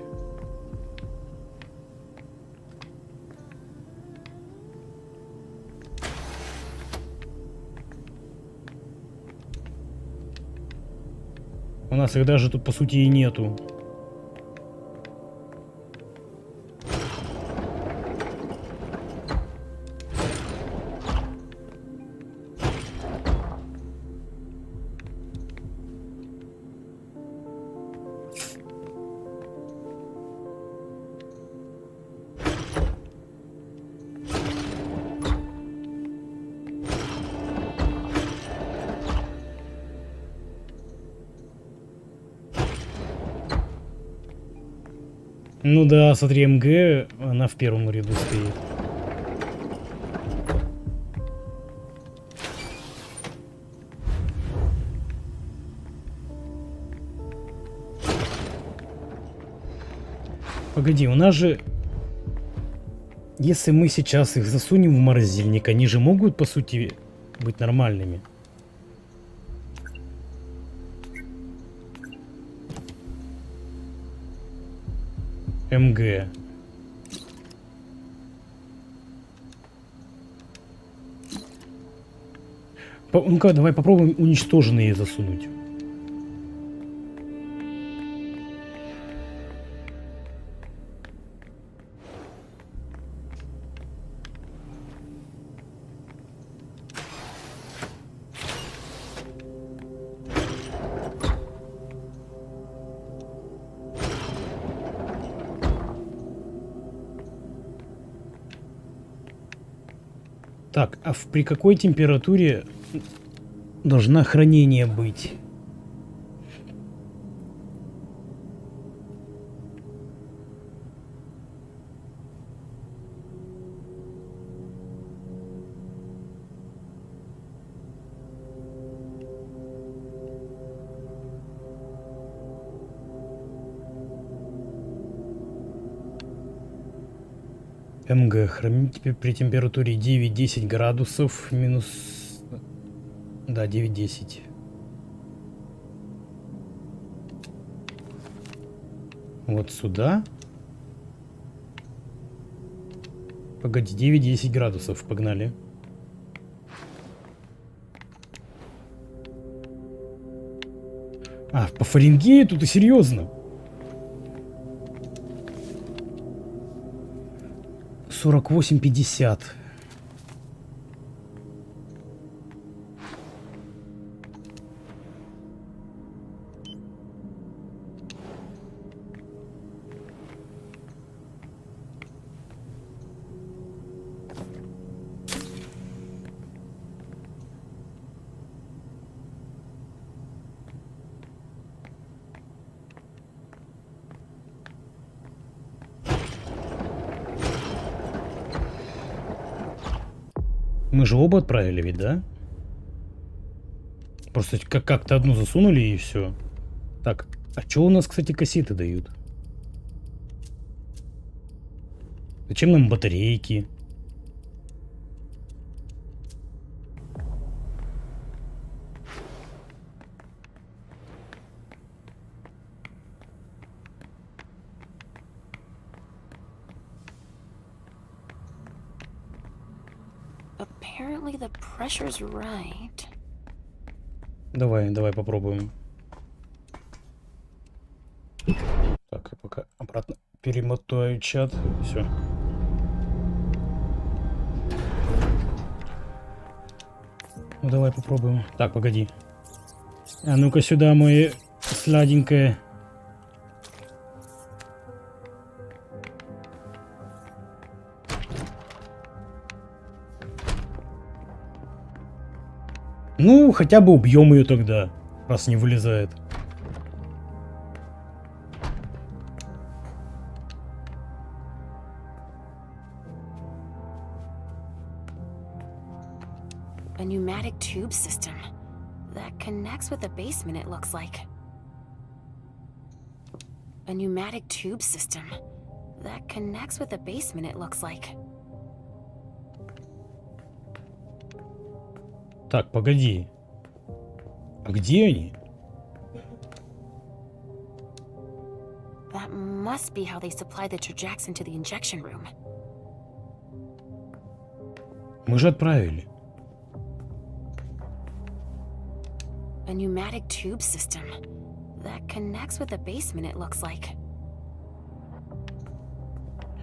A: У нас их даже тут по сути и нету. Ну да, смотри, МГ, она в первом ряду стоит. Погоди, у нас же... Если мы сейчас их засунем в морозильник, они же могут, по сути, быть нормальными. МГ. Ну-ка, давай попробуем уничтоженные засунуть. Так, а при какой температуре должна хранение быть? МГ хранить при температуре 9-10 градусов минус... Да, 9-10. Вот сюда. Погоди, 9-10 градусов, погнали. А, по Фаренгейту, ты серьезно? 48-50. Мы же оба отправили ведь, да? Просто как-то одну засунули и все. Так, а что у нас, кстати, кассеты дают? Зачем нам батарейки?
T: Apparently the pressure's right.
A: Давай попробуем. Так, я пока обратно перемотаю чат. Все. Ну давай попробуем. Так, погоди. А ну-ка сюда, моя сладенькая. Ну, хотя бы убьем ее тогда, раз не вылезает.
T: A pneumatic tube system that connects with the basement, it looks like. A pneumatic tube system that connects with the basement, it looks like.
A: Так, погоди. А где они?
T: That must be how they supply the trajects into the injection room.
A: Мы же отправили.
T: A pneumatic tube system that connects with the basement, it looks like.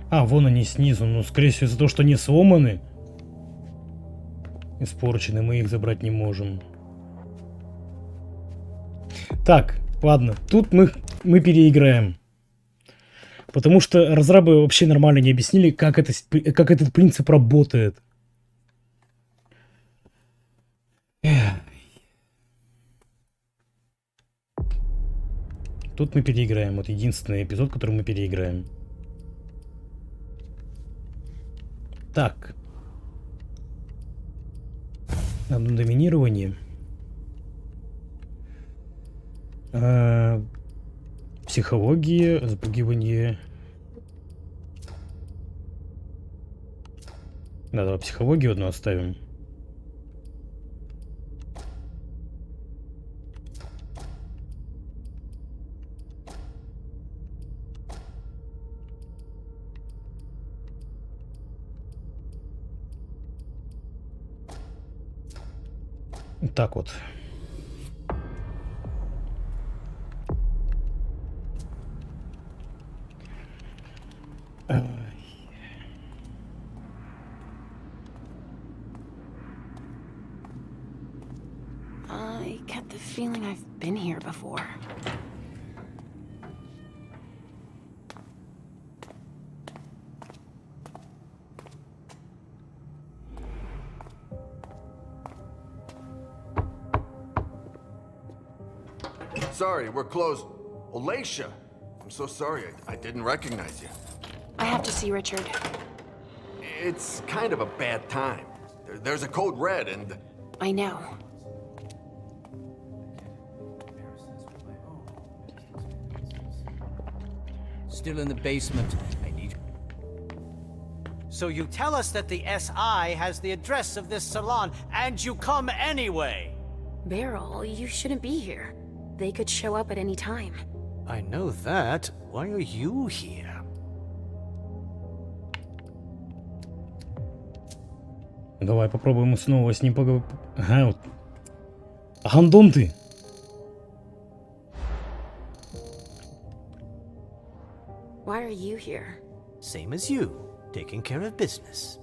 A: А, вон они снизу. Ну, скорее всего, из-за того, что они сломаны. Испорчены, мы их забрать не можем. Так, ладно. Тут мы переиграем. Потому что разрабы вообще нормально не объяснили, как этот принцип работает. Тут мы переиграем. Вот единственный эпизод, который мы переиграем. Так. Одно доминирование. Психология, запугивание. Да, давай психологию одну оставим. Так вот.
T: I get the feeling I've been here before.
U: Sorry, we're closed. Alacia! I'm so sorry, I didn't recognize you.
T: I have to see Richard.
U: It's kind of a bad time. There's a code red and...
T: I know.
D: Still in the basement. I need...
K: So you tell us that the SI has the address of this salon, and you come anyway!
T: Beryl, you shouldn't be here. They could show up at any time.
K: I know that. Why are you here?
A: Давай попробуем снова с ним поговорить. Ага, вот. Гандон ты!
T: Why are you here?
K: Same as you, taking care of business.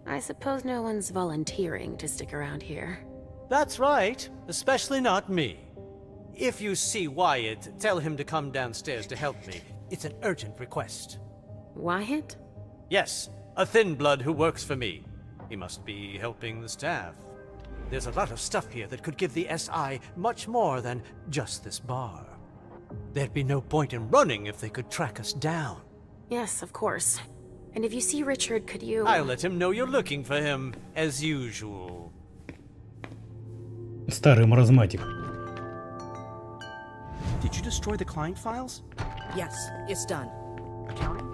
T: I suppose no one's volunteering to stick around here.
K: That's right, especially not me. If you see Wyatt, tell him to come downstairs to help me. It's an urgent request.
T: Wyatt?
K: Yes, a thin blood who works for me. He must be helping the staff. There's a lot of stuff here that could give the SI much more than just this bar. There'd be no point in running if they could track us down.
T: Yes, of course. And if you see Richard, could you...
K: I'll let him know you're looking for him, as usual.
A: Старый маразматик.
F: Did you destroy the client files?
G: Yes, it's done.
F: Accounting?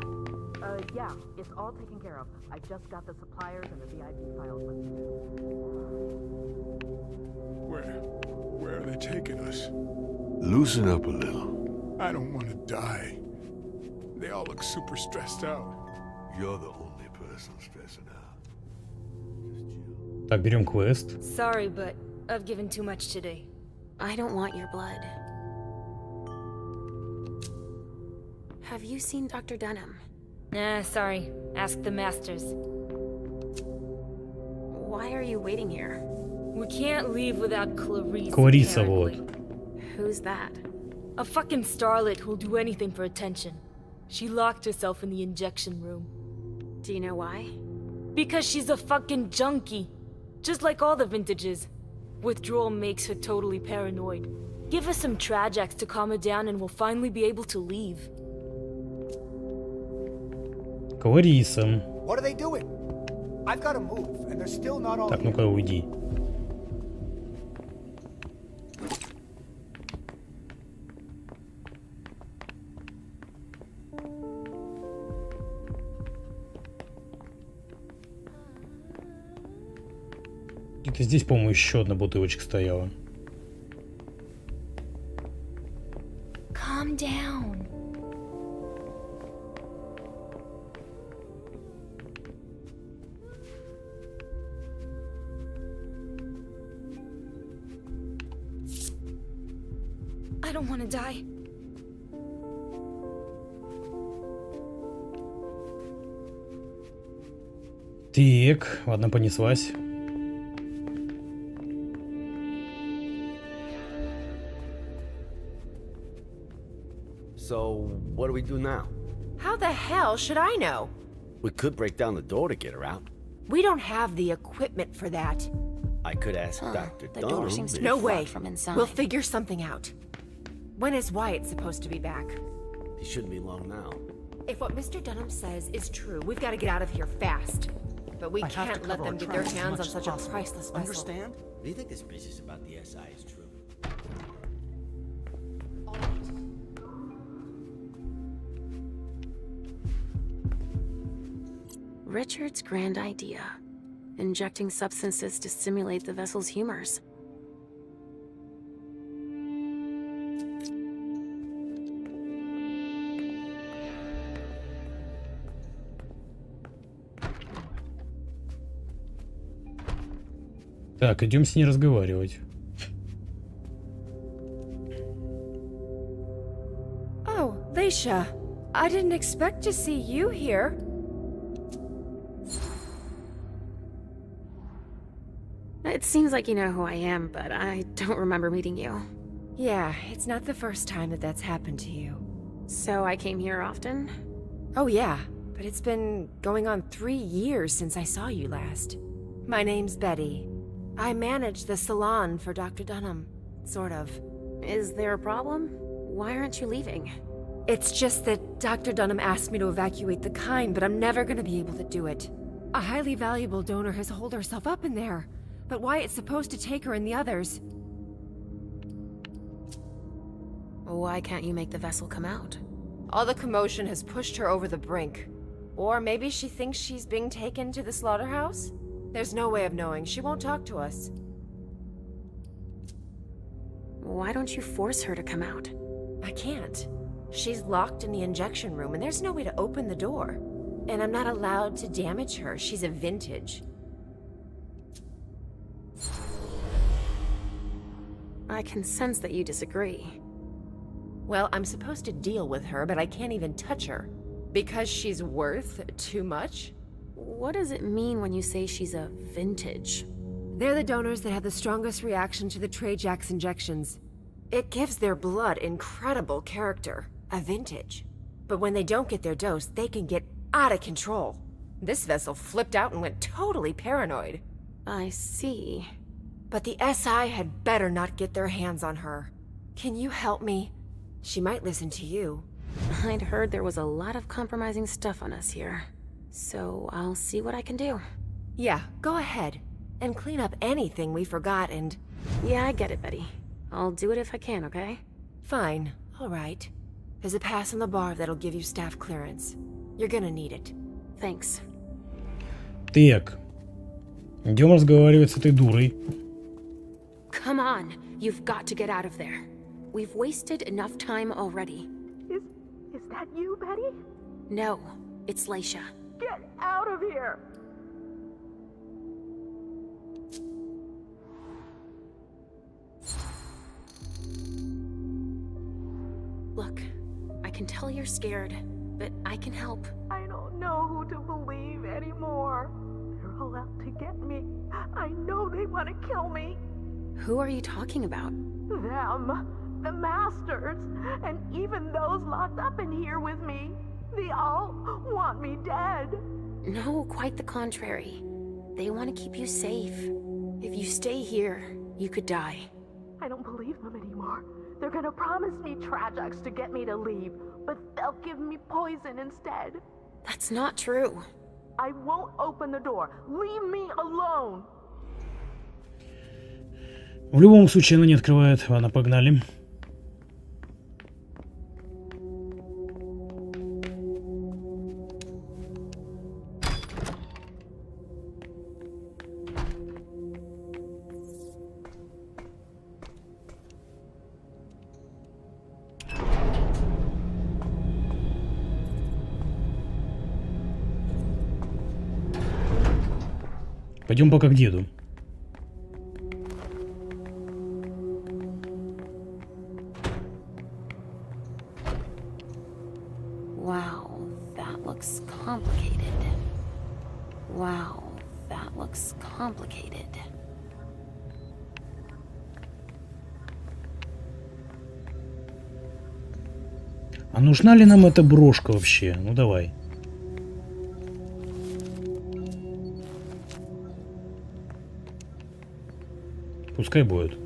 E: Yeah, it's all taken care of. I just got the suppliers and the VIP files with me.
X: Where are they taking us?
L: Loosen up a little.
X: I don't want to die. They all look super stressed out.
L: You're the only person stressing out.
A: Так, берем квест.
C: Sorry, but I've given too much today.
T: I don't want your blood. Have you seen Dr. Dunham?
C: Sorry. Ask the masters.
T: Why are you waiting here?
C: We can't leave without Clarice.
A: Clarice, вот.
T: Who's that?
C: A fucking starlet who'll do anything for attention. She locked herself in the injection room.
T: Do you know why?
C: Because she's a fucking junkie. Just like all the vintages. Withdrawal makes her totally paranoid. Give her some Trajax to calm her down and we'll finally be able to leave.
A: Клариса.
W: What are they doing? I've got to move, and they're still not all
A: Так,
W: here.
A: ну-ка, уйди. Где-то здесь, по-моему, еще одна бутылочка стояла.
T: Calm down.
C: I don't want to die.
A: Так, ладно, понеслась.
M: So, what do we do now?
V: How the hell should I know?
M: We could break down the door to get her out.
V: We don't have the equipment for that.
M: I could ask Dr.
T: The
M: Dunham.
T: door seems to be
V: No
T: flat
V: way.
T: from inside.
V: We'll figure something out. When is Wyatt supposed to be back?
M: He shouldn't be long now.
V: If what Mr. Dunham says is true, we've got to get out of here fast. But we
F: I have to
V: can't let
F: cover
V: them
F: our
V: get their
F: tracks as
V: hands
F: much
V: on
F: as
V: such a
F: possible.
V: priceless vessel.
F: Understand?
M: Do you think this business about the SI is true?
T: Richard's grand idea. Injecting substances to simulate the vessel's humors.
A: Так, идем с ней разговаривать.
V: Oh, Leisha. I didn't expect to see you here.
T: It seems like you know who I am, but I don't remember meeting you.
V: Yeah, it's not the first time that that's happened to you.
T: So I came here often?
V: Oh yeah, but it's been going on 3 years since I saw you last. My name's Betty. I manage the salon for Dr. Dunham. Sort of.
T: Is there a problem? Why aren't you leaving?
V: It's just that Dr. Dunham asked me to evacuate the kind, but I'm never gonna be able to do it. A highly valuable donor has holed herself up in there, but Wyatt's supposed to take her and the others.
T: Why can't you make the vessel come out?
V: All the commotion has pushed her over the brink. Or maybe she thinks she's being taken to the slaughterhouse? There's no way of knowing. She won't talk to us.
T: Why don't you force her to come out?
V: I can't. She's locked in the injection room, and there's no way to open the door. And I'm not allowed to damage her. She's a vintage.
T: I can sense that you disagree.
V: Well, I'm supposed to deal with her, but I can't even touch her. Because she's worth too much?
T: What does it mean when you say she's a vintage?
V: They're the donors that have the strongest reaction to the Trajax injections. It gives their blood incredible character, a vintage. But when they don't get their dose, they can get out of control. This vessel flipped out and went totally paranoid.
T: I see.
V: But the SI had better not get their hands on her. Can you help me? She might listen to you.
T: I'd heard there was a lot of compromising stuff on us here. So I'll see what I can do.
V: Yeah, go ahead. And clean up anything we forgot and...
T: Yeah, I get it, Betty. I'll do it if I can, okay?
V: Fine. All right. There's a pass on the bar that'll give you staff clearance. You're gonna need it.
T: Thanks.
A: Так. Идем разговаривать с этой дурой.
T: Come on. You've got to get out of there. We've wasted enough time already.
E: Is that you, Betty?
T: No, it's Leisha.
E: Get out of here!
T: Look, I can tell you're scared, but I can help.
E: I don't know who to believe anymore. They're all out to get me. I know they want to kill me.
T: Who are you talking about?
E: Them. The masters. And even those locked up in here with me. They all want me dead.
T: No, quite the contrary. They want to keep you safe. If you stay here, you could die.
E: I don't believe them anymore. They're gonna promise me tragics to get me to leave, but they'll give me poison instead.
T: That's not true.
E: I won't open the door. Leave me alone.
A: В любом случае она не открывает. Ладно, погнали. Пойдем пока к деду.
T: Wow, that looks complicated. Wow, that looks complicated.
A: А нужна ли нам эта брошка вообще? Ну давай. Пускай будет.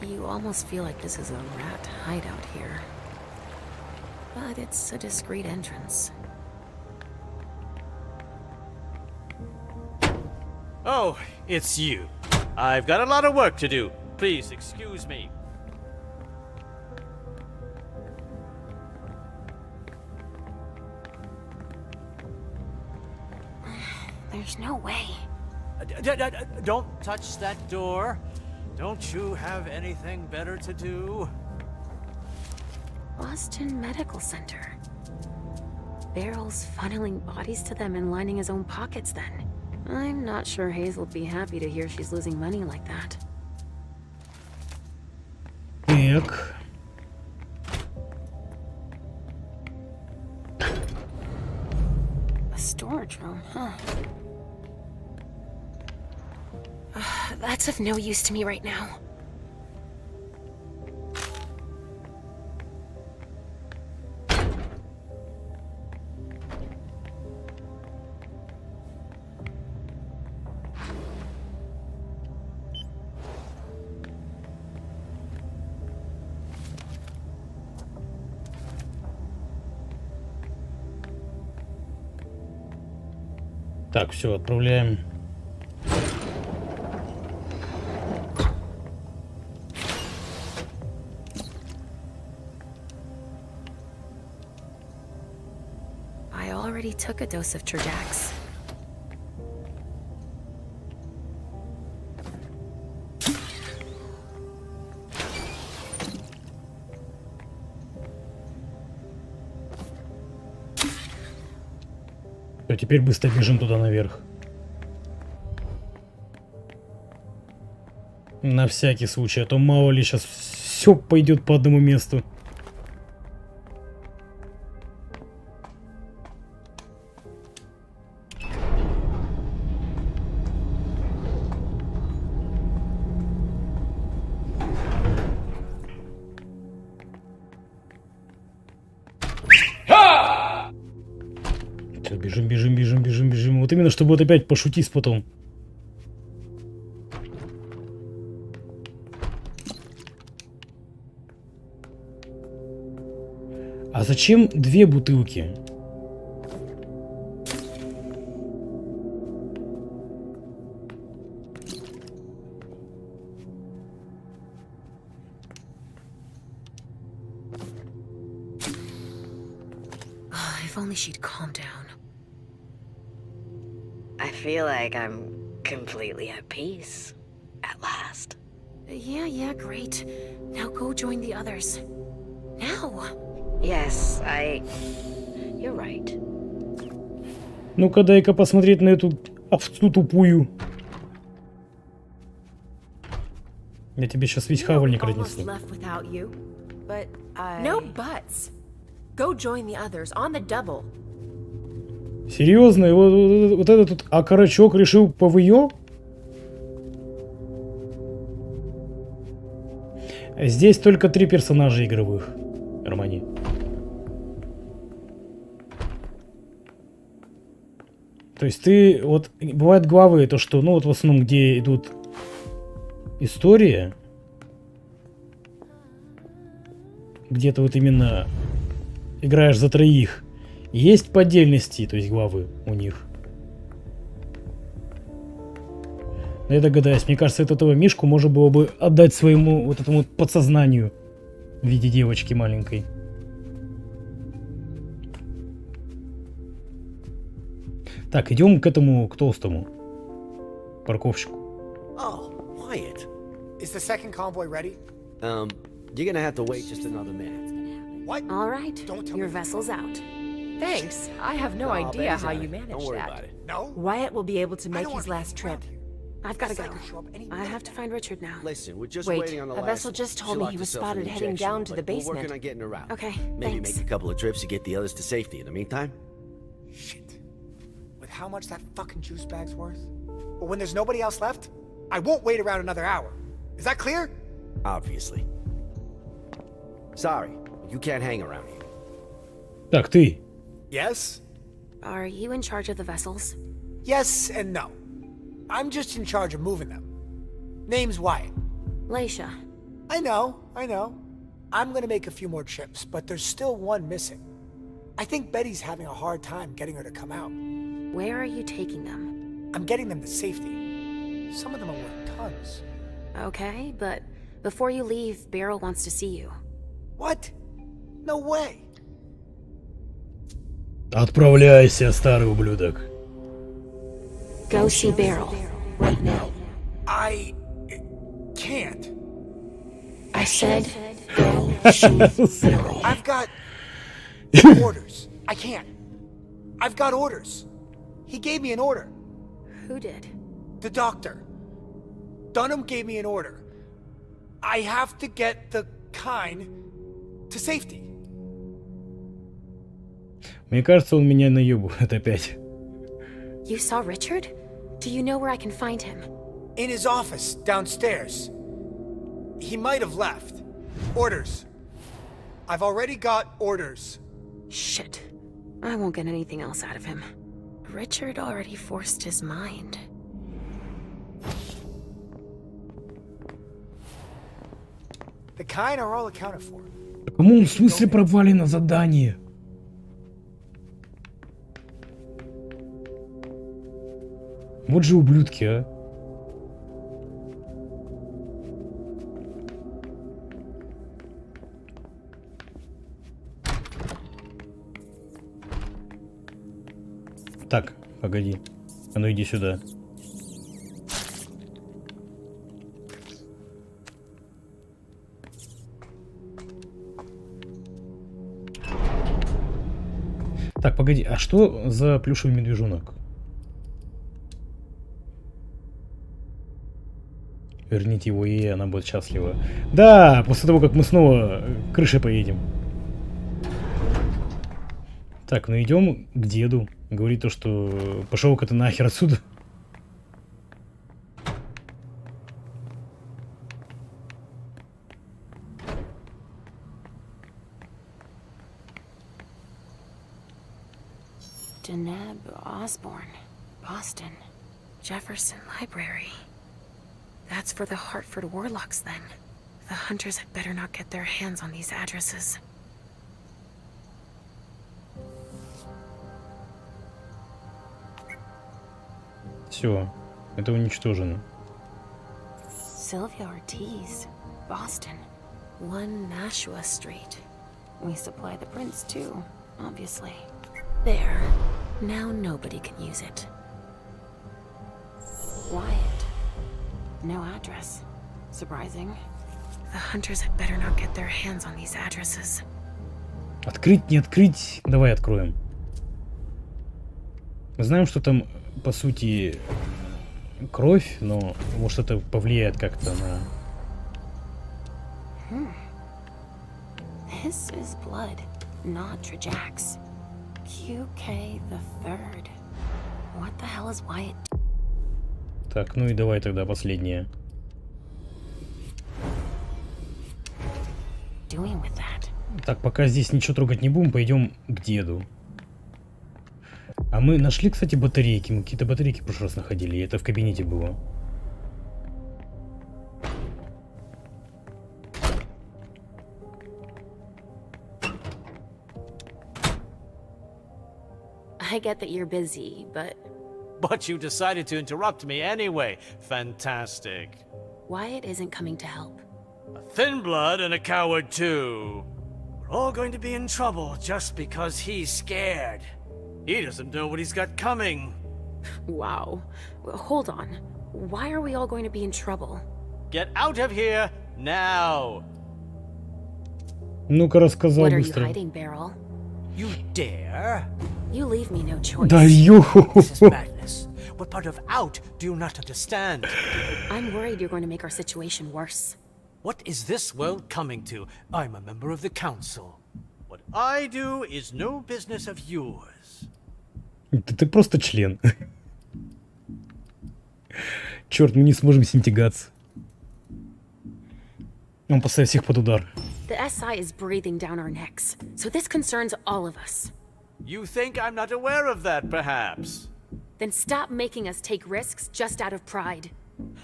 T: You almost feel like this is a rat hideout here. But it's a discreet entrance.
K: Oh, it's you. I've got a lot of work to do. Please excuse me.
T: There's no way.
K: Don't touch that door. Don't you have anything better to do?
T: Boston Medical Center. Barrel's funneling bodies to them and lining his own pockets then. I'm not sure Hazel'd be happy to hear she's losing money like that.
A: Так.
T: A storage room, huh? That's of no use to me right now.
A: Так, все, отправляем.
T: I already took a dose of Trojax.
A: А теперь быстро бежим туда наверх. На всякий случай, а то мало ли сейчас все пойдет по одному месту. Бежим, бежим, бежим, бежим, бежим. Вот именно, чтобы вот опять пошутить потом. А зачем две бутылки?
T: If only she'd calm down.
N: I feel like I'm completely at peace. At last.
T: Yeah, great. Now go join the others. Now!
N: Yes, You're right.
A: Ну-ка, дай-ка посмотреть на эту овцу тупую. Я тебе сейчас весь хавальник разнесу.
V: No buts. Go join the others on the double.
A: Серьезно? И вот этот тут окорочок решил повыё? Здесь только 3 персонажа игровых. Романи. То есть ты... Вот бывают главы, то что... Ну вот в основном, где идут история. Где ты вот именно играешь за 3. Есть по отдельности, то есть главы у них. Но я догадаюсь, мне кажется, этого мишку можно было бы отдать своему вот этому подсознанию в виде девочки маленькой. Так, идем к этому, к толстому парковщику.
M: Oh, Wyatt.
W: Is the second convoy ready?
M: You're gonna have to wait just another minute.
W: What?
V: All right,
W: Don't tell
V: your
W: me.
V: vessel's out. Thanks. I have no idea how you managed
M: Don't worry
V: that.
M: about it.
W: No?
V: Wyatt will be able to
W: I
V: make
W: don't
V: his
W: want
V: last
W: anything
V: trip.
W: around here.
V: I've got to
W: This
V: go.
W: guy could show up any
V: I have to
W: minute.
V: find Richard now.
M: Listen, we're just
V: Wait,
M: waiting on the
V: a
M: last
V: vessel
M: one.
V: just told
M: She
V: me
M: locked
V: he was
M: herself in
V: spotted
M: the
V: heading
M: injection
V: down
M: room,
V: to the
M: but we're
V: basement.
M: working on getting her out.
V: Okay,
M: Maybe
V: thanks.
M: make a couple of trips to get the others to safety in the meantime.
W: Shit. With how much that fucking juice bag's worth? But when there's nobody else left, I won't wait around another hour. Is that clear?
M: Obviously. Sorry, you can't hang around here.
A: Так, ты.
W: Yes?
V: Are you in charge of the vessels?
W: Yes and no. I'm just in charge of moving them. Name's Wyatt.
V: Leisha.
W: I know. I'm gonna make a few more trips, but there's still one missing. I think Betty's having a hard time getting her to come out.
V: Where are you taking them?
W: I'm getting them to safety. Some of them are worth tons.
V: Okay, but before you leave, Beryl wants to see you.
W: What? No way.
A: Отправляйся, старый ублюдок.
V: Go see Beryl right now.
W: I can't.
V: I said go see Beryl.
W: I've got orders. I can't. I've got orders. He gave me an order.
V: Who did?
W: The doctor. Dunham gave me an order. I have to get the Kine to safety.
A: Мне кажется, он меня наебывает опять.
V: You saw Richard? Do you know where I can find him?
W: In his office, downstairs. He might have left. Orders. I've already got orders.
V: Shit. I won't get anything else out of him. Richard already forced his mind.
W: The Kine are all accounted for.
A: Кому в смысле провалено задание? Вот же ублюдки, а. Так, погоди. А ну иди сюда. Так, погоди, а что за плюшевый медвежонок? Верните его, и она будет счастлива. Да, после того, как мы снова крышей поедем. Так, ну идем к деду. Говорит то, что пошел-ка ты нахер отсюда.
V: Deneb Osborne, Boston, Jefferson Library. That's for the Hartford Warlocks, then. The hunters had better not get their hands on these addresses.
A: Все, это уничтожено.
V: Sylvia Ortiz, Boston, 1 Nashua Street. We supply the prints too, obviously. There. Now nobody can use it. Wyatt. No address. Surprising. The hunters had better not get their hands on these addresses.
A: Открыть, не открыть? Давай откроем. Мы знаем, что там, по сути, кровь, но может это повлияет как-то на...
T: This is blood, not Trajax. QK the Third. What the hell is Wyatt?
A: Так, ну и давай тогда последнее.
T: Doing with that?
A: Так, пока здесь ничего трогать не будем, пойдем к деду. А мы нашли, кстати, батарейки. Мы какие-то батарейки в прошлый раз находили, и это в кабинете было.
T: I get that you're busy, but...
K: But you decided to interrupt me anyway. Fantastic.
T: Wyatt isn't coming to help.
K: A thin blood and a coward too. We're all going to be in trouble just because he's scared. He doesn't know what he's got coming.
T: Wow. Hold on. Why are we all going to be in trouble?
K: Get out of here now.
A: Ну-ка, рассказал
T: What are you
A: быстро.
T: hiding, Beryl?
K: You dare?
T: You leave me no choice.
A: Да ё!
K: This is madness. What part of out do you not understand?
T: I'm worried you're going to make our situation worse.
K: What is this world coming to? I'm a member of the council. What I do is no business of yours.
A: Ты просто член. Черт, мы не сможем с ним тягаться. Он поставит всех под удар.
T: The SI is breathing down our necks, so this concerns all of us.
K: You think I'm not aware of that, perhaps?
T: Then stop making us take risks just out of pride.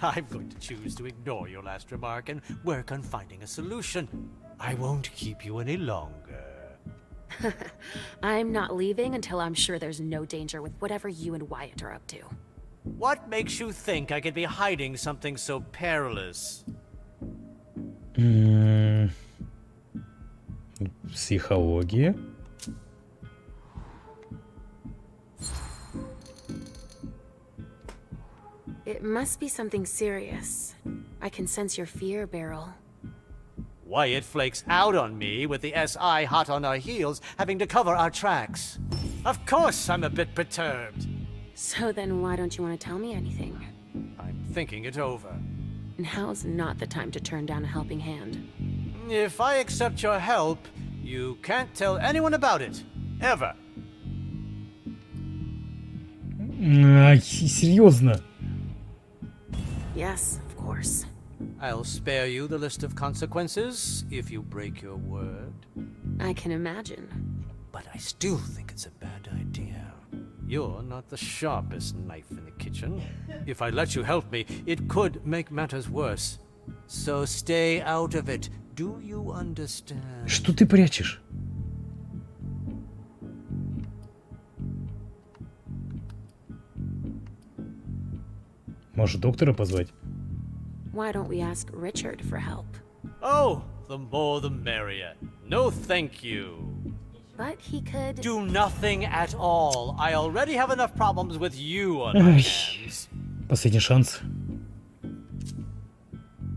K: I'm going to choose to ignore your last remark and work on finding a solution. I won't keep you any longer.
T: I'm not leaving until I'm sure there's no danger with whatever you and Wyatt are up to.
K: What makes you think I could be hiding something so perilous?
A: Психология.
T: It must be something serious. I can sense your fear, Beryl.
K: Wyatt flakes out on me with the SI hot on our heels, having to cover our tracks. Of course I'm a bit perturbed.
T: So then why don't you want to tell me anything?
K: I'm thinking it over.
T: Now's not the time to turn down a helping hand.
K: If I accept your help, you can't tell anyone about it. Ever.
A: Ай, серьезно?
T: Yes, of course.
K: I'll spare you the list of consequences if you break your word.
T: I can imagine.
K: But I still think it's a bad idea. You're not the sharpest knife in the kitchen. If I let you help me, it could make matters worse. So stay out of it. Do you understand?
A: Что ты прячешь? Может, доктора позвать?
T: Why don't we ask Richard for help?
K: Oh, the more the merrier. No thank you.
T: But he could...
K: Do nothing at all. I already have enough problems with you on my hands.
A: Последний шанс.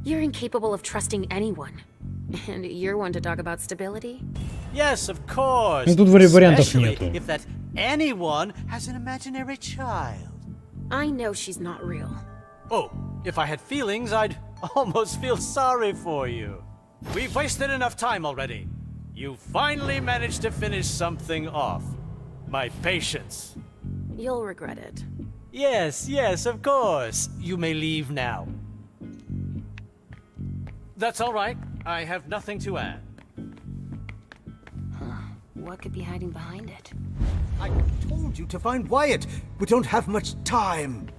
T: You're incapable of trusting anyone. And you're one to talk about stability?
K: Yes, of course.
A: Ну тут вариантов
K: Especially
A: нету.
K: if that anyone has an imaginary child.
T: I know she's not real.
K: Oh, if I had feelings, I'd almost feel sorry for you. We've wasted enough time already. You finally managed to finish something off. My patience.
T: You'll regret it.
K: Yes, yes, of course. You may leave now. That's all right. I have nothing to add.
T: What could be hiding behind it?
D: I told you to find Wyatt. We don't have much time.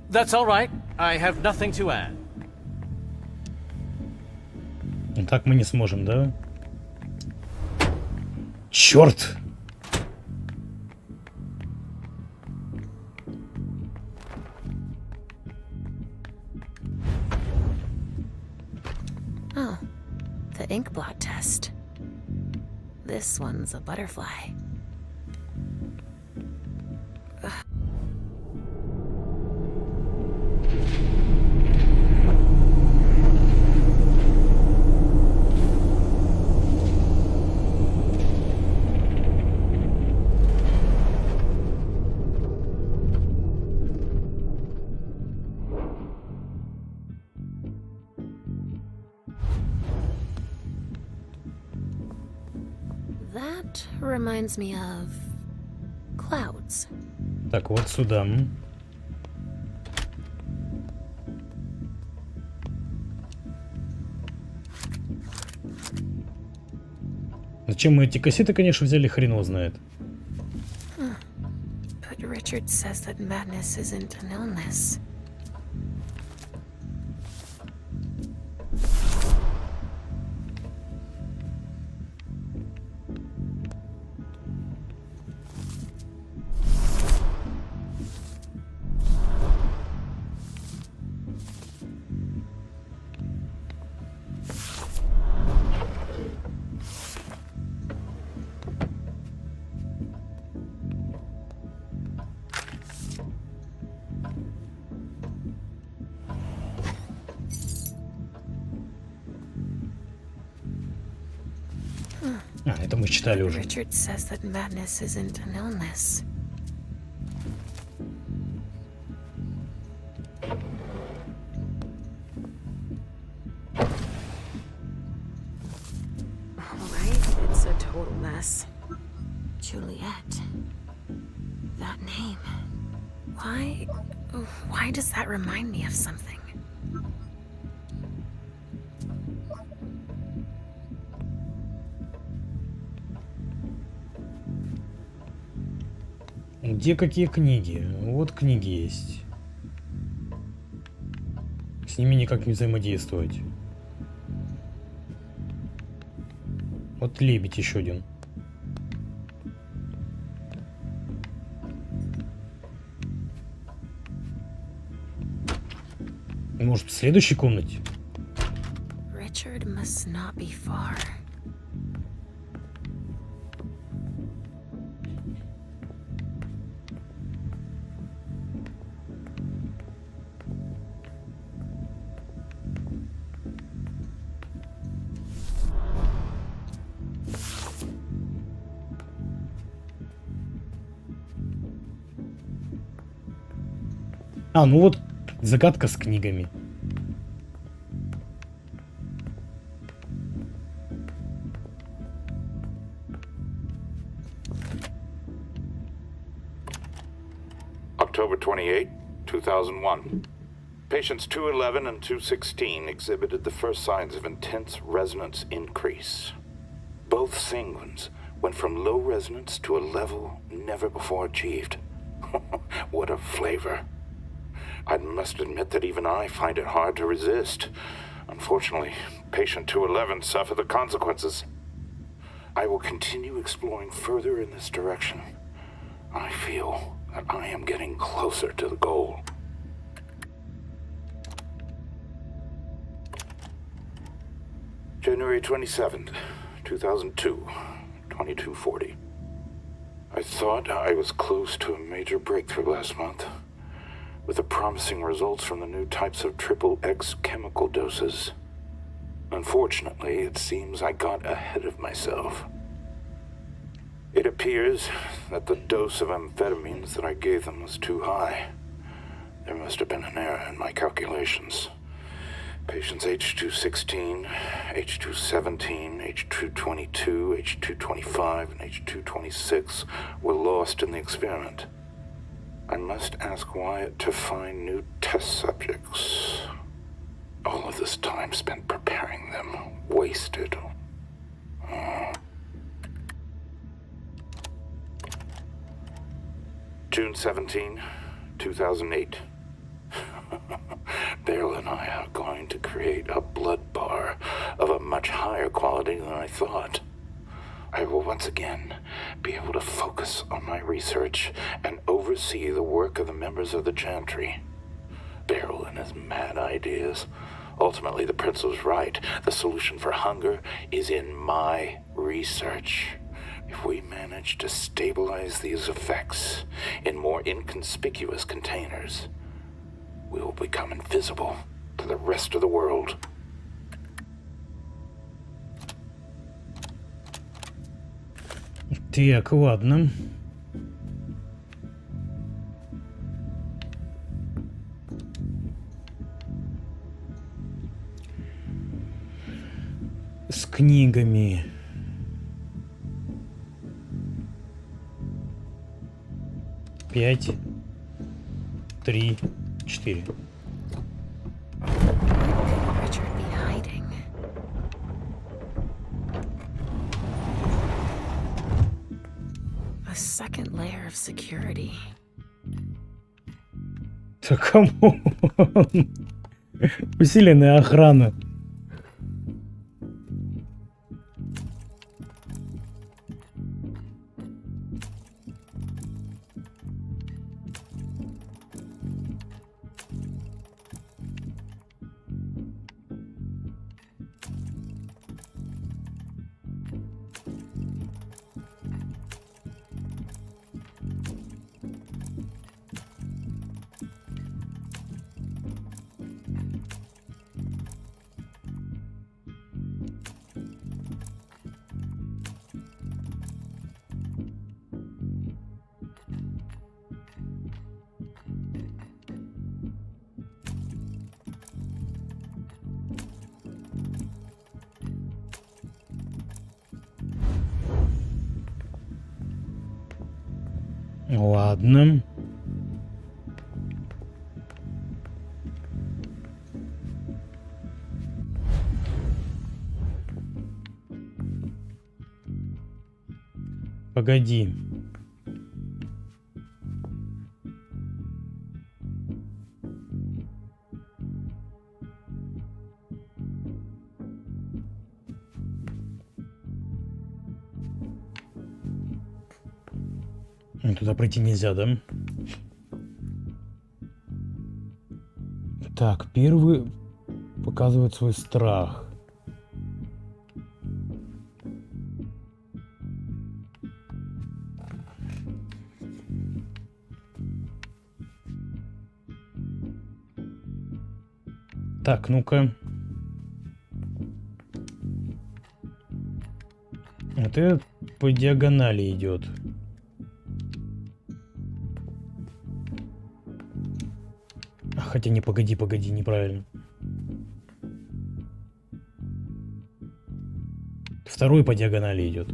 K: That's all right. I have nothing to add.
A: Ну так мы не сможем, да? Черт!
T: Oh, the ink blot test. This one's a butterfly. That reminds me of clouds.
A: Так, вот сюда. Зачем мы эти кассеты, конечно, взяли, хрен его знает.
T: But Richard says that madness isn't an illness.
A: Это мы читали уже.
T: Richard says that madness isn't an illness. All right, it's a total mess. Juliet. That name. Why does that remind me of something?
A: Где какие книги? Вот книги есть. С ними никак не взаимодействовать. Вот лебедь еще один. Может, в следующей комнате?
T: Richard must not be far.
A: А, ну вот загадка с книгами.
H: October 28, 2001. Patients 211 and 216 exhibited the first signs of intense resonance increase. Both sanguines went from low resonance to a level never before achieved. What a flavor. I must admit that even I find it hard to resist. Unfortunately, patient 211 suffered the consequences. I will continue exploring further in this direction. I feel that I am getting closer to the goal. January 27th, 2002, 2240. I thought I was close to a major breakthrough last month, with the promising results from the new types of XXX chemical doses. Unfortunately, it seems I got ahead of myself. It appears that the dose of amphetamines that I gave them was too high. There must have been an error in my calculations. Patients H216, H217, H222, H225, and H226 were lost in the experiment. I must ask Wyatt to find new test subjects. All of this time spent preparing them, wasted. June 17, 2008. Beryl and I are going to create a blood bar of a much higher quality than I thought. I will once again be able to focus on my research and oversee the work of the members of the Chantry. Beryl and his mad ideas. Ultimately, the prince was right. The solution for hunger is in my research. If we manage to stabilize these effects in more inconspicuous containers, we will become invisible to the rest of the world.
A: Так, ладно. С книгами. 5, 3, 4.
T: Richard be hiding? A second layer of security.
A: Да кому? Усиленная охрана. Ладно. Погоди. Туда пройти нельзя, да? Так, первый показывает свой страх. Так, ну-ка. Вот это по диагонали идет. Хотя не, погоди, неправильно. Второй по диагонали идет.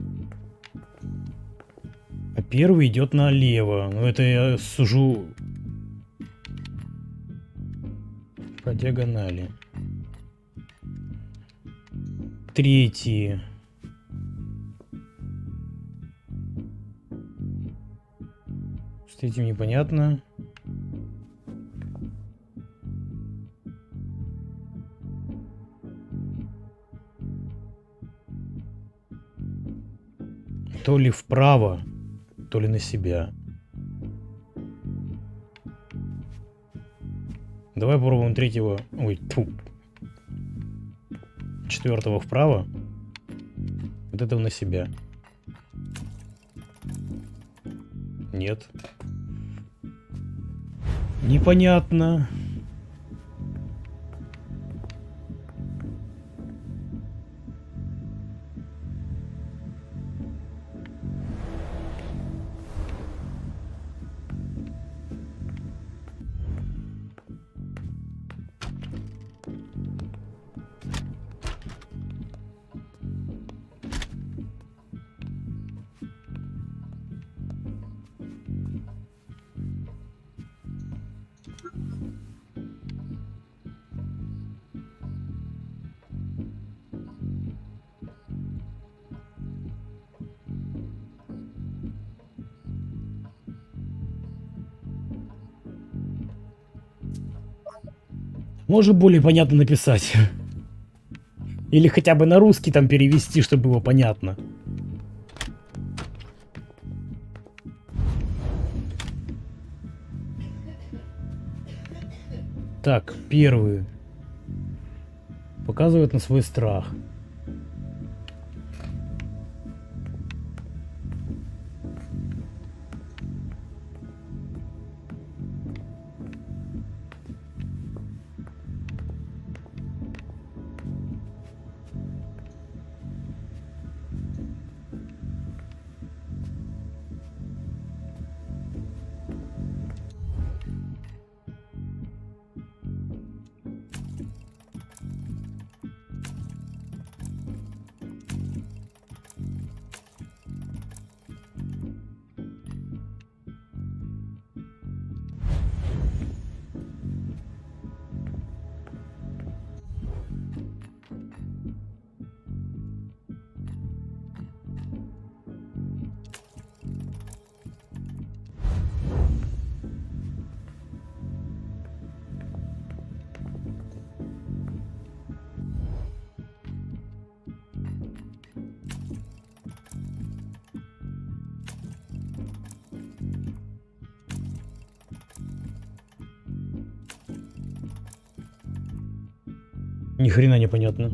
A: А первый идет налево. Ну это я сужу по диагонали. Третий. С третьим непонятно. То ли вправо, то ли на себя. Давай попробуем третьего. Ой, тьфу. Четвертого вправо. Вот этого на себя. Нет. Непонятно. Может более понятно написать. Или хотя бы на русский там перевести, чтобы было понятно. Так, первый. Показывает на свой страх. Ни хрена непонятно.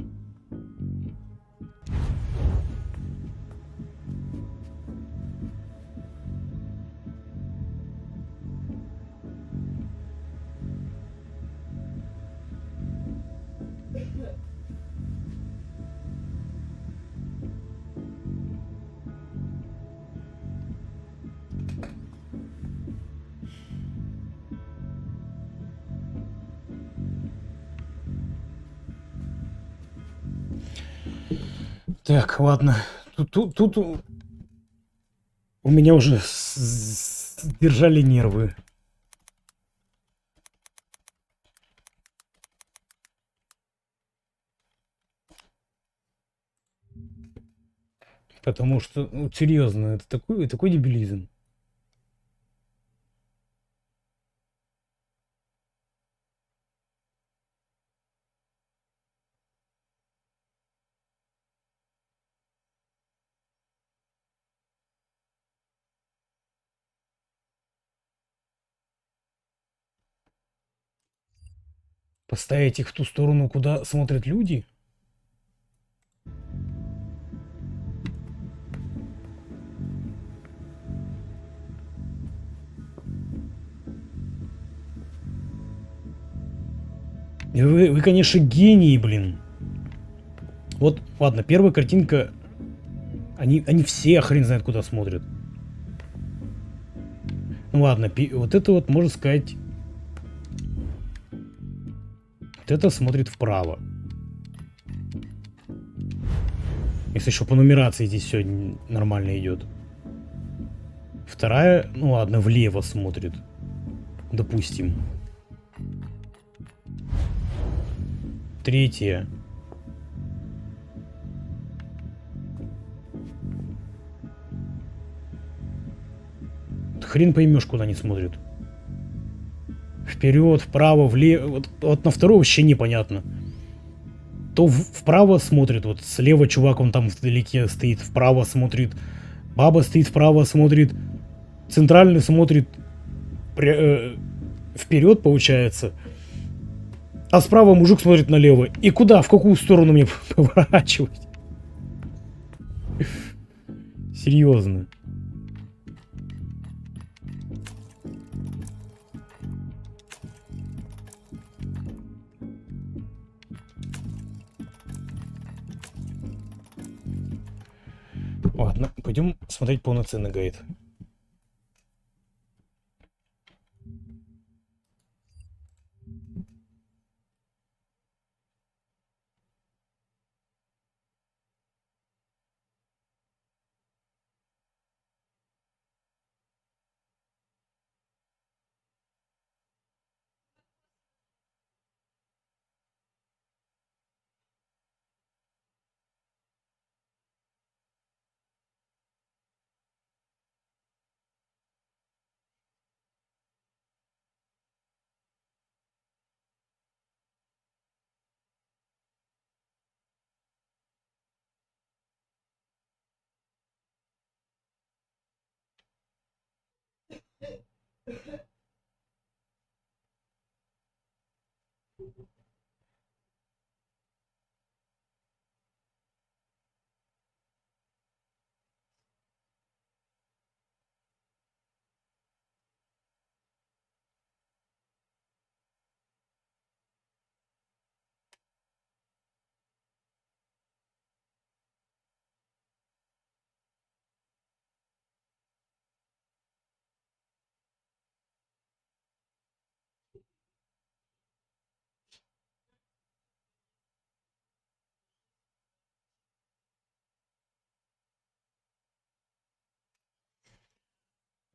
A: Так, ладно. Тут у меня уже держали нервы. Потому что, ну, серьезно, это такой дебилизм. Поставить их в ту сторону, куда смотрят люди? Вы, конечно, гении, блин. Вот, ладно, первая картинка. Они все хрен знает куда смотрят. Ну ладно, вот это вот, можно сказать... Вот это смотрит вправо. Если еще по нумерации здесь все нормально идет. Вторая, ну ладно, влево смотрит. Допустим. Третья. Хрен поймешь, куда они смотрят. Вперед, вправо, влево. Вот на второй вообще непонятно. То вправо смотрит, вот слева чувак, он там вдалеке стоит, вправо смотрит. Баба стоит, вправо смотрит. Центральный смотрит вперед, получается. А справа мужик смотрит налево. И куда, в какую сторону мне поворачивать? Серьезно. Ладно, пойдем смотреть полноценный гайд.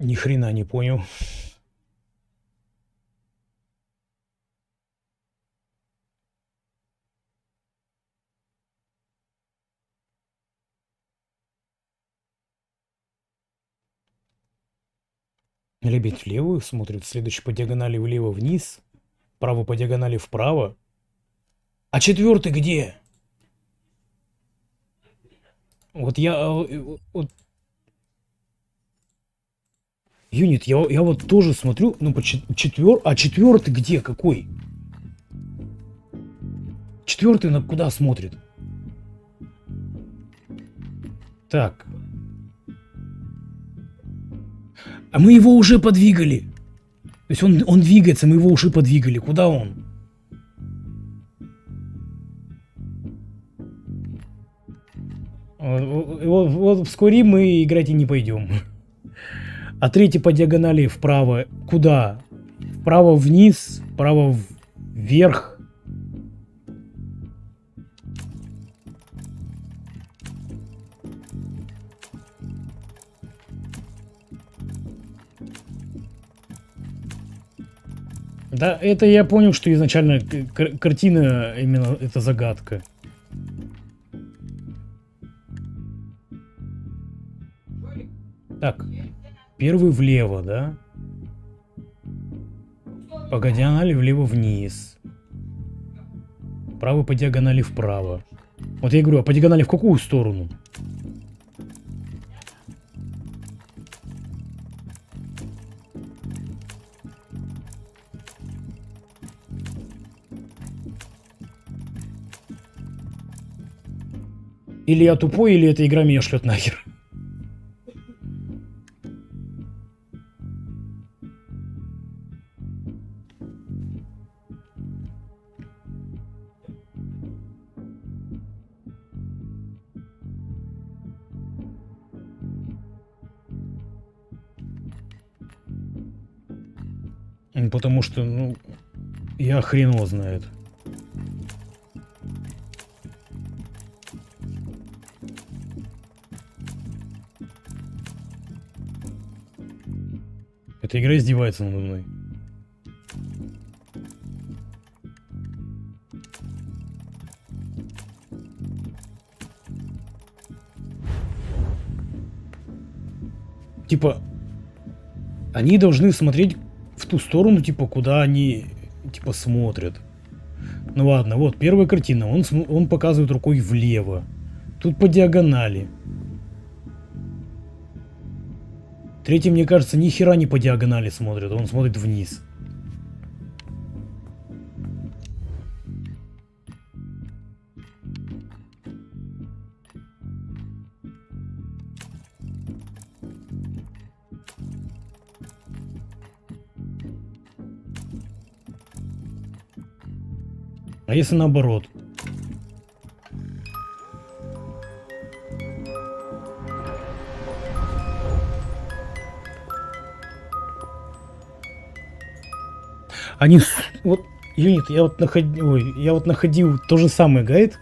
A: Ни хрена не понял. Лебедь в левую смотрит, следующий по диагонали влево вниз, право по диагонали вправо. А четвертый где? Вот я... Вот... Юнит, я вот тоже смотрю, ну, по четвертый где? Какой? 4-й на куда смотрит? Так. А мы его уже подвигали. То есть он двигается, мы его уже подвигали. Куда он? Вот вскоре мы играть и не пойдем. А 3-й по диагонали вправо. Куда? Вправо вниз, вправо вверх. Да, это я понял, что изначально картина именно это загадка. Так, 1-й влево, да? По диагонали влево вниз. Правый по диагонали вправо. Вот я говорю, а по диагонали в какую сторону? Или я тупой, или эта игра меня шлет нахер. Потому что, ну, я хрен его знает. Эта игра издевается надо мной. Типа, они должны смотреть в ту сторону, типа, куда они, типа, смотрят. Ну ладно, вот первая картина, он показывает рукой влево. Тут по диагонали. 3-й, мне кажется, ни хера не по диагонали смотрит, он смотрит вниз. А если наоборот? Они вот, юнит, я вот находил то же самое гайд.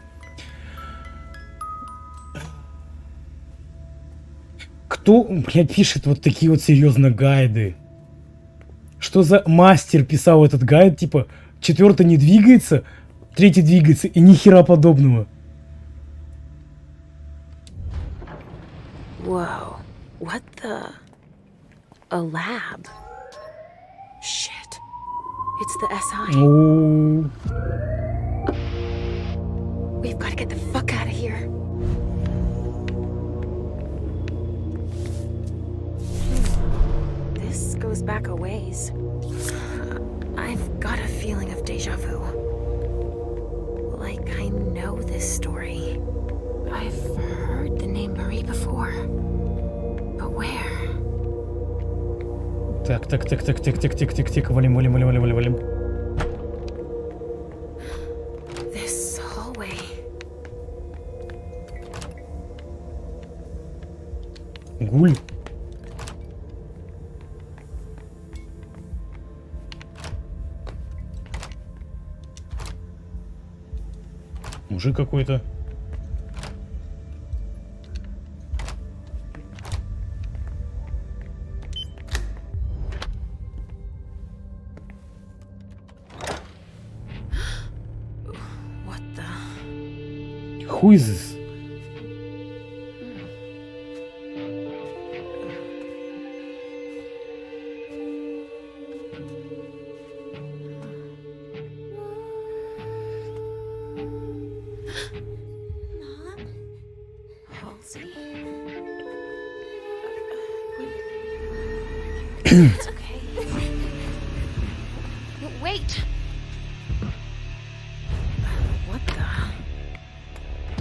A: Кто, блядь, пишет вот такие вот серьезно гайды? Что за мастер писал этот гайд, типа 4-й не двигается, 3-й двигается и ни хера подобного.
T: Whoa, what the? A lab? Shit. It's the SI.
A: Oh.
T: We've got to get the fuck out of here. This goes back a ways. I've got a feeling of deja vu. Like I know this story. I've heard the name Marie before. But where?
A: Так, валим.
T: This hallway.
A: Гуль. Мужик какой-то. Who is this?
T: It's okay. Wait. What the?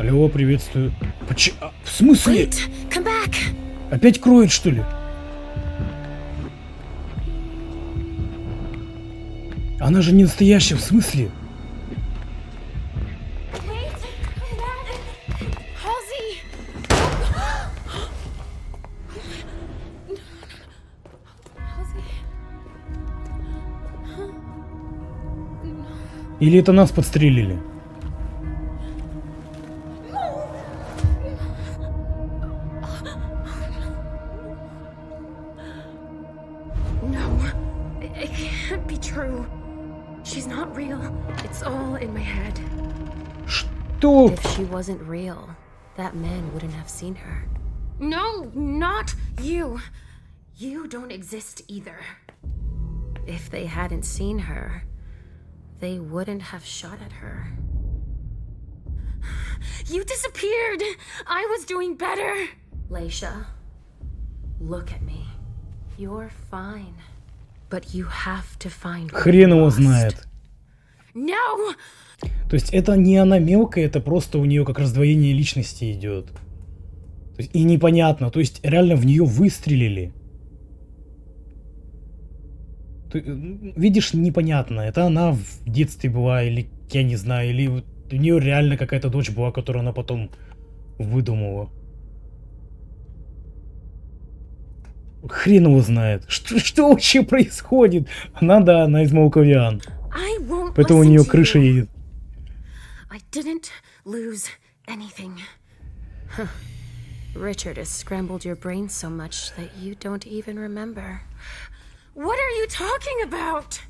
A: Алло, приветствую. В смысле?
T: Wait, come back.
A: Опять кроет, что ли? Она же не настоящая, в смысле? Или это нас подстрелили?
T: No, it can't be true. She's not real. It's all in my head.
A: Что?
T: If she wasn't real, that man wouldn't have seen her. No, not you. You don't exist either. If they hadn't seen her, they wouldn't have shot at her. You disappeared! I was doing better! Leisha, look at me. You're fine. But you have to find
A: Хрен его знает.
T: No!
A: То есть это не она мелкая, это просто у нее как раздвоение личности идет. То есть, и непонятно, то есть реально в нее выстрелили. Видишь, непонятно, это она в детстве была, или я не знаю, или у нее реально какая-то дочь была, которую она потом выдумала. Хрен его знает. Что вообще происходит? Она из Малковиан. Поэтому у нее крыша едет.
T: I didn't lose anything. Huh. Richard has scrambled your brain so much that you don't even remember. What are you talking about?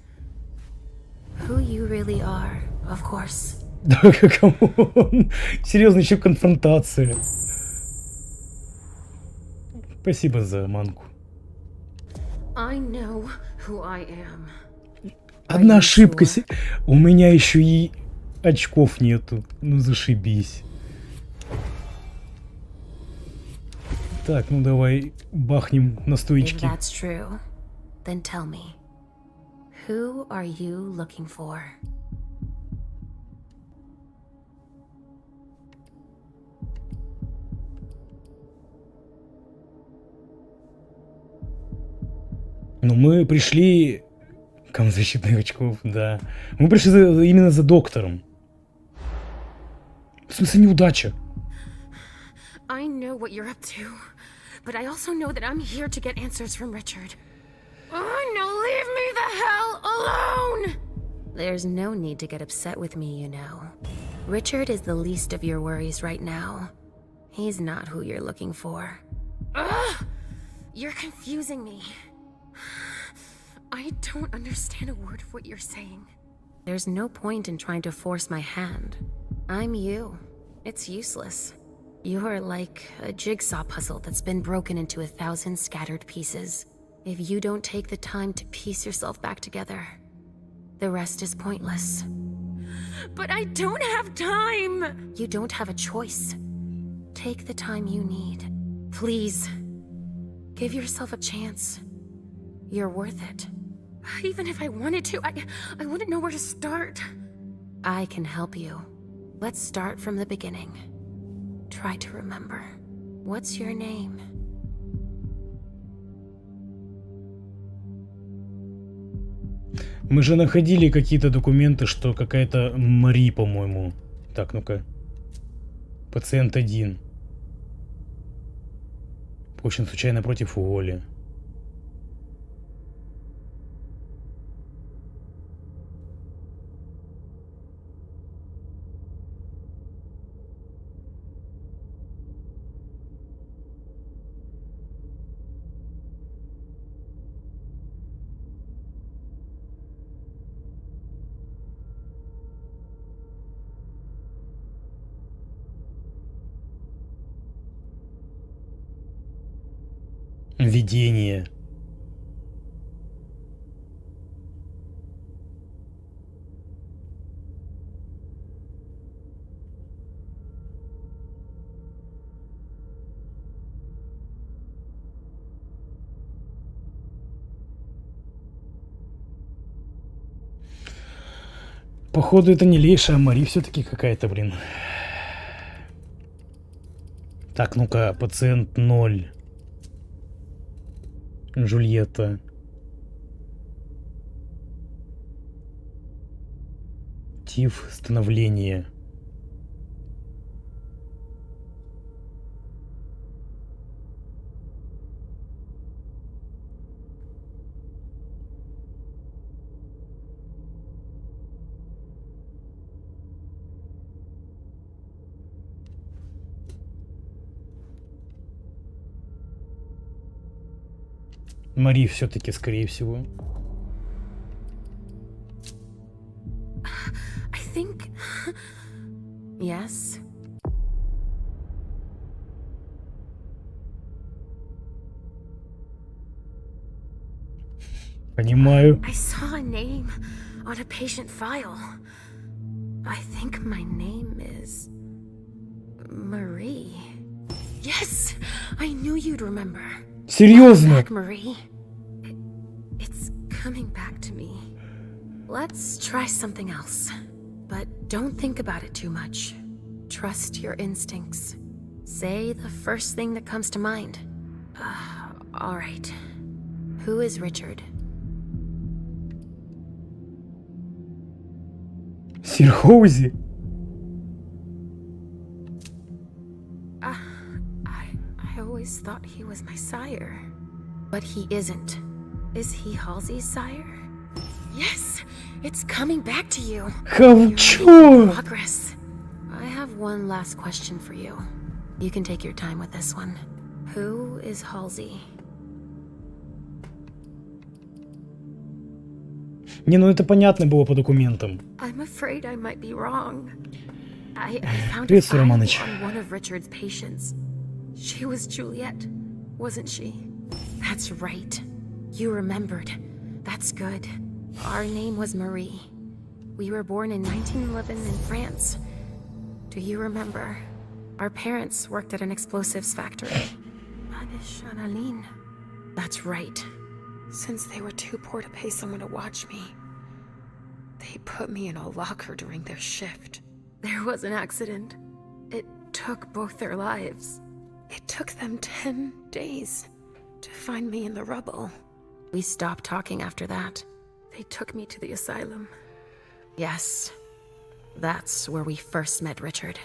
T: Who you really are, of course.
A: Да, камон. Серьезно, еще конфронтация. Спасибо за манку.
T: I know who I am.
A: Одна ошибка. У меня еще и очков нету. Ну зашибись. Так, ну давай бахнем на стоечки.
T: If that's true, then tell me, who are you looking for?
A: Ну мы пришли... Кому защитных очков, да. Мы пришли именно за доктором. В смысле неудача?
T: I know what you're up to, but I also know that I'm here to get answers from Richard. Oh, no, leave me the hell alone! There's no need to get upset with me, you know. Richard is the least of your worries right now. He's not who you're looking for. Ugh! You're confusing me. I don't understand a word of what you're saying. There's no point in trying to force my hand. I'm you. It's useless. You're like a jigsaw puzzle that's been broken into 1,000 scattered pieces. If you don't take the time to piece yourself back together, the rest is pointless. But I don't have time! You don't have a choice. Take the time you need. Please. Give yourself a chance. You're worth it. Even if I wanted to, I wouldn't know where to start. I can help you. Let's start from the beginning. Try to remember. What's your name?
A: Мы же находили какие-то документы, что какая-то Мари, по-моему. Так, ну-ка. Пациент 1. Очень случайно против воли. Видение. Походу это не Лейша, а Мари все-таки какая-то, блин. Так, ну-ка, пациент 0. Джульетта. Тиф, становление. Мари все-таки, скорее всего.
T: I think... Yes?
A: Понимаю.
T: I saw a name on a patient file. I think my name is... Marie. Yes! I knew you'd remember.
A: Серьезно?
T: Back, Marie. It's coming back to me. Let's try something else. But don't think about it too much. Trust your instincts. Say the first thing that comes to mind. All right. Who is Richard?
A: Сир Хоузи?
T: I always thought he was my sire. But he isn't. Is he Halsey's sire? Yes! It's coming back to you.
A: Хавчо!
T: Progress. I have one last question for you. You can take your time with this one. Who is Halsey?
A: Не, ну это понятно было по документам.
T: I'm afraid I might be wrong. I found a
A: Привет,
T: file
A: Романыч.
T: on one of Richard's patients. She was Juliet, wasn't she? That's right. You remembered. That's good. Our name was Marie. We were born in 1911 in France. Do you remember? Our parents worked at an explosives factory. Adishanaline. That's right. Since they were too poor to pay someone to watch me, they put me in a locker during their shift. There was an accident. It took both their lives. It took them 10 days to find me in the rubble. We stopped talking after that. They took me to the asylum. Yes, that's where we first met Richard.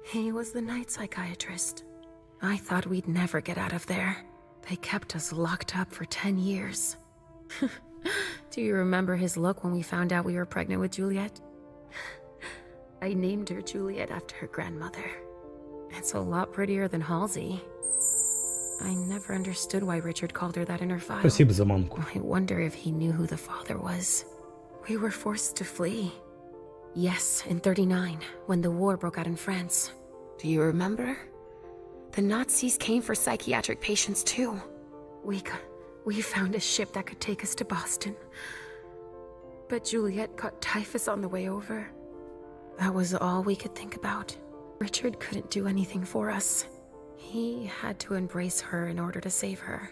T: He was the night psychiatrist. I thought we'd never get out of there. They kept us locked up for 10 years. Do you remember his look when we found out we were pregnant with Juliet? I named her Juliet after her grandmother. It's a lot prettier than Halsey. I never understood why Richard called her that in her file.
A: Спасибо за мамку.
T: I wonder if he knew who the father was. We were forced to flee. Yes, in 39, when the war broke out in France. Do you remember? The Nazis came for psychiatric patients too. We found a ship that could take us to Boston. But Juliet caught typhus on the way over. That was all we could think about. Richard couldn't do anything for us. He had to embrace her in order to save her.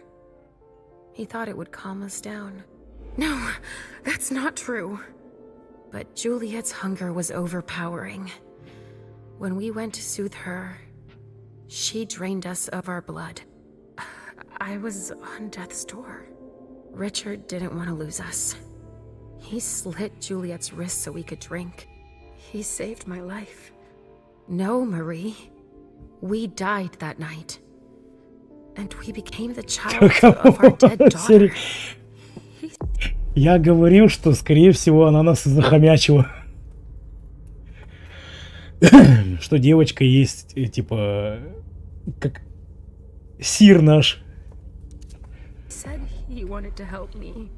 T: He thought it would calm us down. No, that's not true. But Juliet's hunger was overpowering. When we went to soothe her, she drained us of our blood. I was on death's door. Richard didn't want to lose us. He slit Juliet's wrist so we could drink. He saved my life. No, Marie. We died that night. And we became the child of our dead daughter.
A: Я говорил, что, скорее всего, она нас захомячила. Что девочка есть, типа, как сир наш.
T: Said he wanted to help me.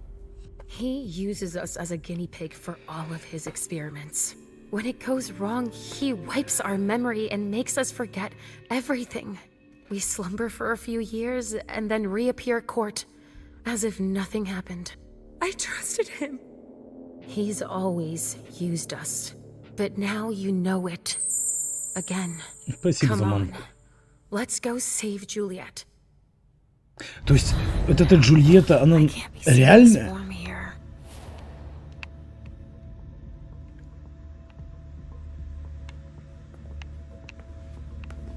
T: He uses us as a guinea pig for all of his experiments. When it goes wrong, he wipes our memory and makes us forget everything. We slumber for a few years and then reappear at court, as if nothing happened. I trusted him. He's always used us, but now you know it. Again.
A: Спасибо за мамку.
T: Let's go save Juliet.
A: То есть, вот эта Джульетта, она реальная?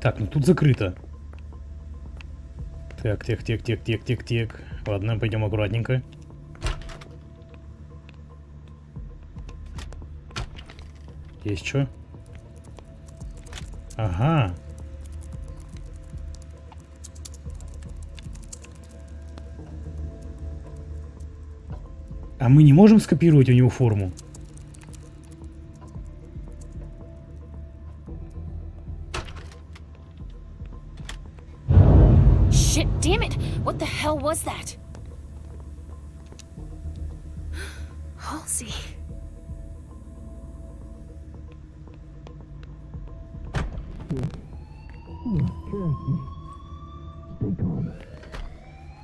A: Так, ну тут закрыто. Так, тек. Ладно, пойдем аккуратненько. Есть что? Ага. А мы не можем скопировать у него форму?
T: Shit, damn it! What the hell was that? Halsey.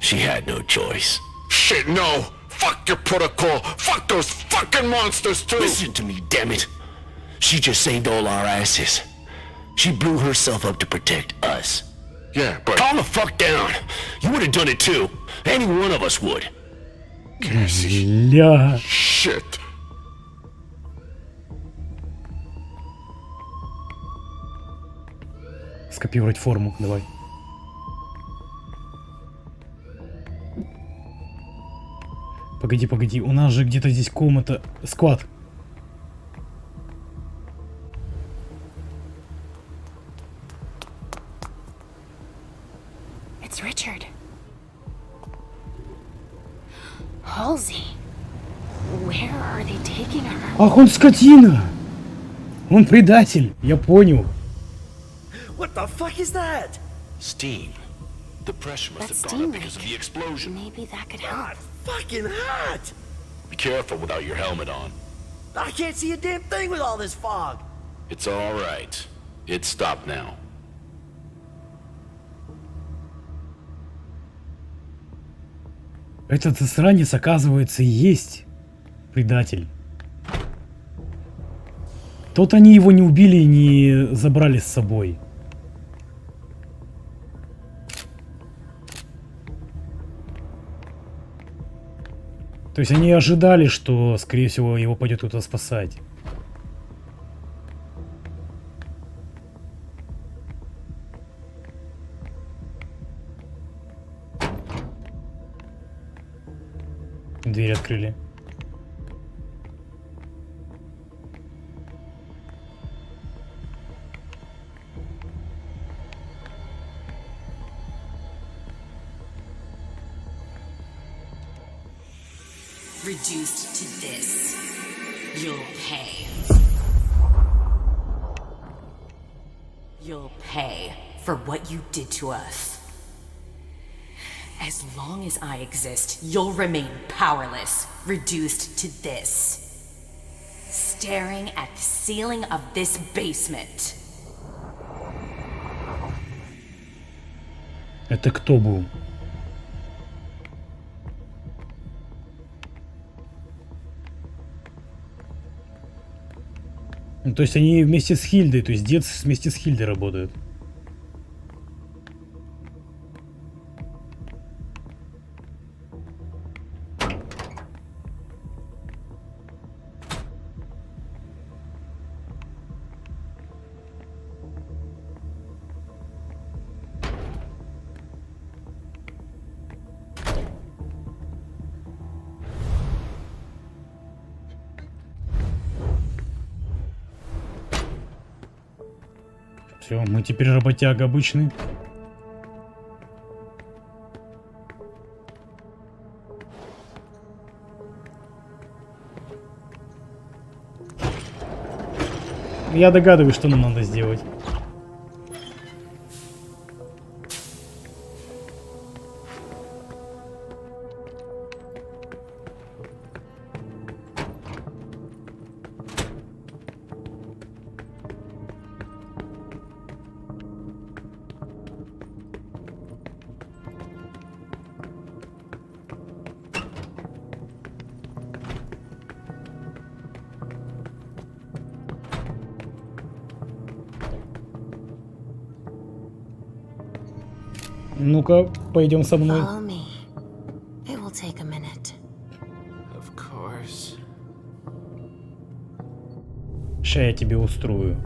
J: She had no choice. Shit, no! Fuck your protocol! Fuck those fucking monsters too! Listen to me, damn it! She just saved all our asses. She blew herself up to protect us.
L: Yeah, but...
J: Calm the fuck down! You would have done it too. Any one of us would.
A: Ля.
L: Shit.
A: Скопировать форму, давай. Погоди, у нас же где-то здесь комната. Склад.
T: It's Richard. Halsey. Where are they taking her?
A: Ах, он скотина! Он предатель, я понял.
M: What the fuck is that?
J: Steam. The pressure must
T: That's
J: have gone up
T: steam
J: because of
T: leak.
J: the explosion.
T: Maybe that could help.
M: Fucking hot!
J: Be careful without your helmet on.
M: I can't see a damn thing with all this fog.
J: It's all right. It's stopped now.
A: Этот засранец, оказывается, и есть предатель. Тот они его не убили и не забрали с собой. То есть они ожидали, что, скорее всего, его пойдет кто-то спасать. Дверь открыли.
I: Reduced to this. You'll pay. You'll pay for what you did to us. As long as I exist, you'll remain powerless, reduced to this. Staring at the ceiling of this basement.
A: Это кто был? Ну, то есть они вместе с Хильдой, то есть дед вместе с Хильдой работают. Все, мы теперь работяга обычный. Я догадываюсь, что нам надо сделать. Ну-ка, пойдем со мной.
T: Follow me. It will take a minute.
J: Of course.
A: Ща я тебе устрою.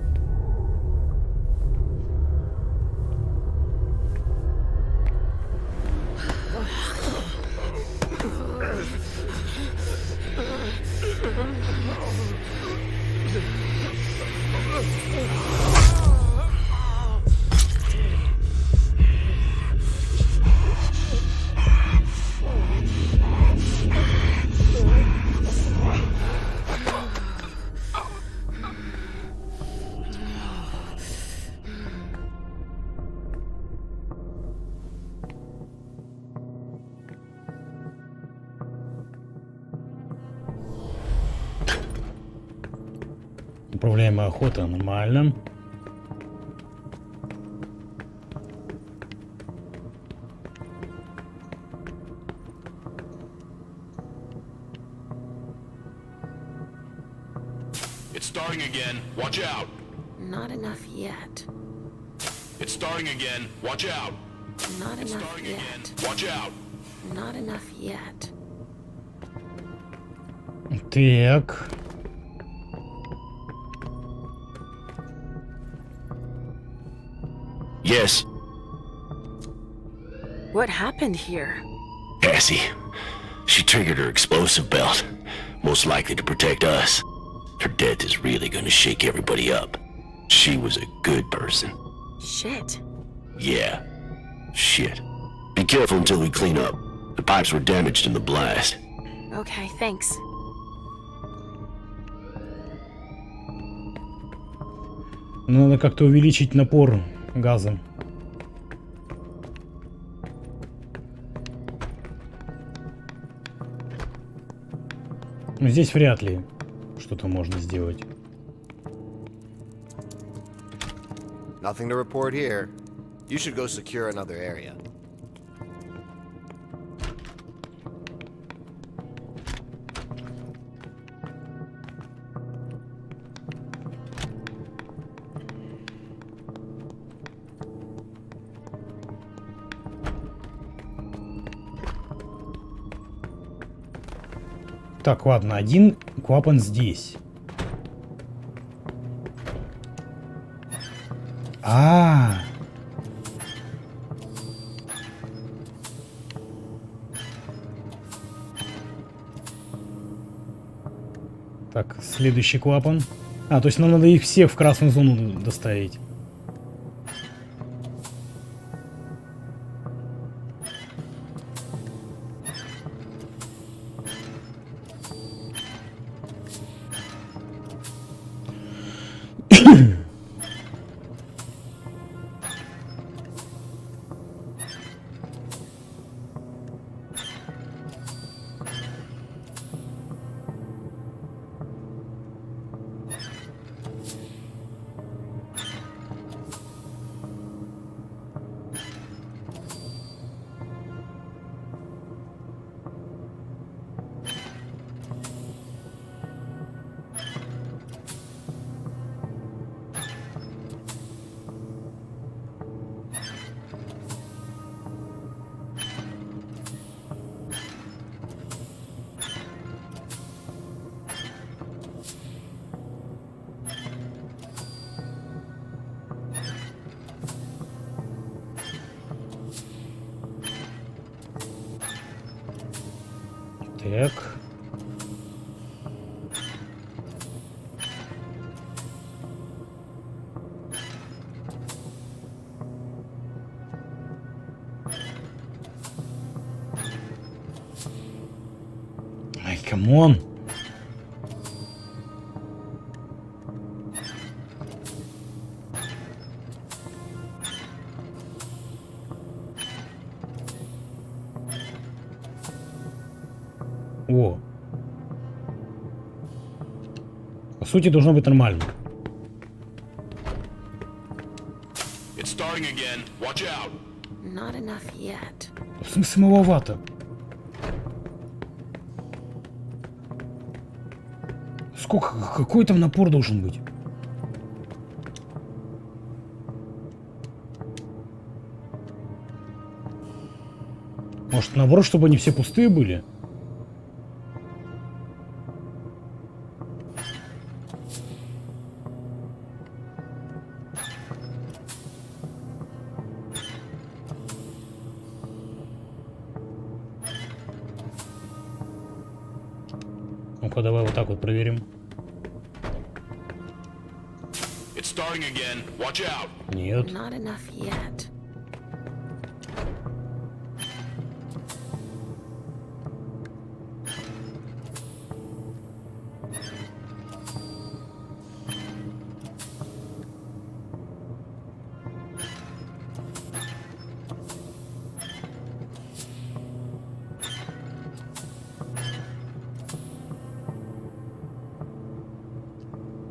A: Управляемая охота, нормально.
J: It's starting again. Watch out.
T: Not enough yet.
J: It's starting again. Watch out.
T: Not
J: It's
T: enough
J: starting
T: yet.
J: again. Watch out.
T: Not enough yet.
A: Так.
J: Yes,
T: What happened here?
J: Cassie. She triggered her explosive belt. Most likely to protect us. Her death is really gonna shake everybody up. She was a good person.
T: Shit.
J: Yeah. Shit. Be careful until we clean up. The pipes were damaged in the blast.
T: Okay, thanks.
A: Надо как-то увеличить напор газа. Но здесь вряд ли что-то можно сделать.
M: Nothing to report here. You should go secure another area.
A: Так, ладно, один клапан здесь. Так, следующий клапан. То есть нам надо их всех в красную зону доставить. Так. Ай, камон. О. По сути, должно быть нормально.
J: It's starting again. Watch out.
T: Not enough yet.
A: В смысле, маловато. Сколько? Какой там напор должен быть? Может, наоборот, чтобы они все пустые были? Ну-ка, давай вот так вот проверим.
J: It's starting again. Watch out.
A: Нет.
T: Not enough yet.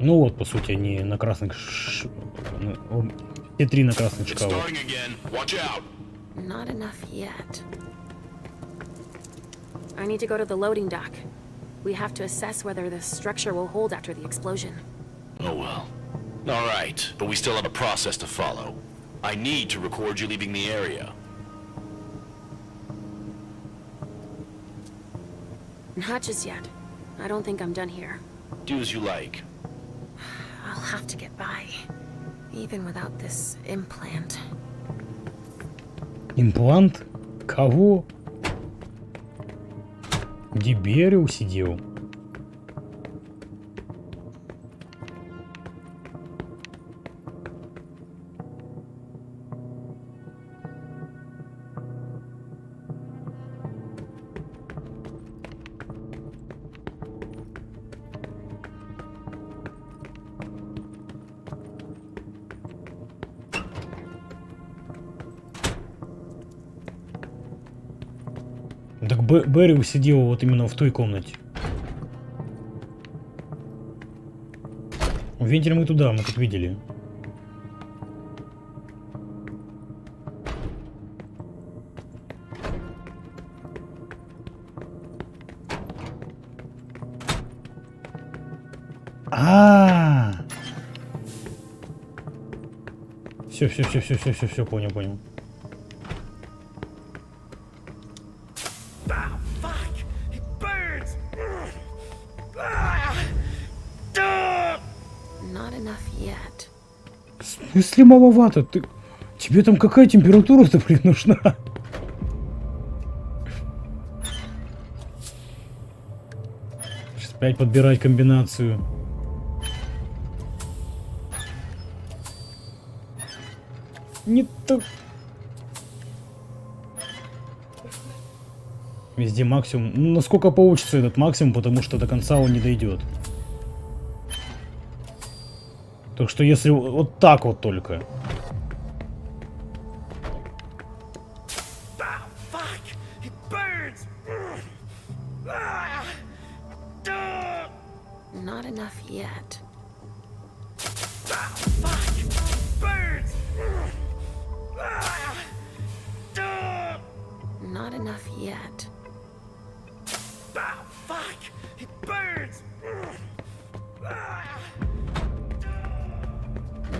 A: Ну вот, по сути, они на красных... Все три на красных
J: It's
A: шкалах.
J: starting again. Watch out.
T: Not enough yet. I need to go to the loading dock. We have to assess whether the structure will hold after the explosion.
J: Oh well. All right, but we still have a process to follow. I need to record you leaving the area.
T: Not just yet. I don't think I'm done here.
J: Do as you like.
T: I'll have to get by, even without this implant.
A: Имплант? Кого? Диберио сидел. Так Берри сидел вот именно в той комнате. Вентиль мы туда, мы тут видели. Все, понял.
T: Not enough yet.
A: Если маловато, ты... Тебе там какая температура-то, блин, нужна? Сейчас опять подбирать комбинацию. Не то. Везде максимум. Ну, насколько получится этот максимум, потому что до конца он не дойдет. Так что если вот так вот только.
T: Not enough yet. Not enough yet.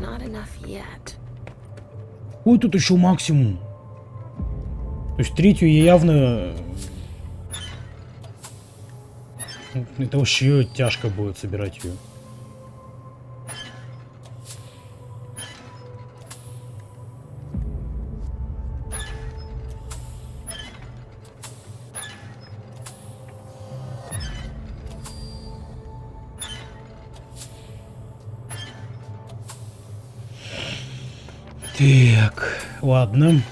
T: Not enough yet.
A: Ой, тут еще максимум. То есть третью я явно... Это вообще тяжко будет собирать ее. Так, ладно.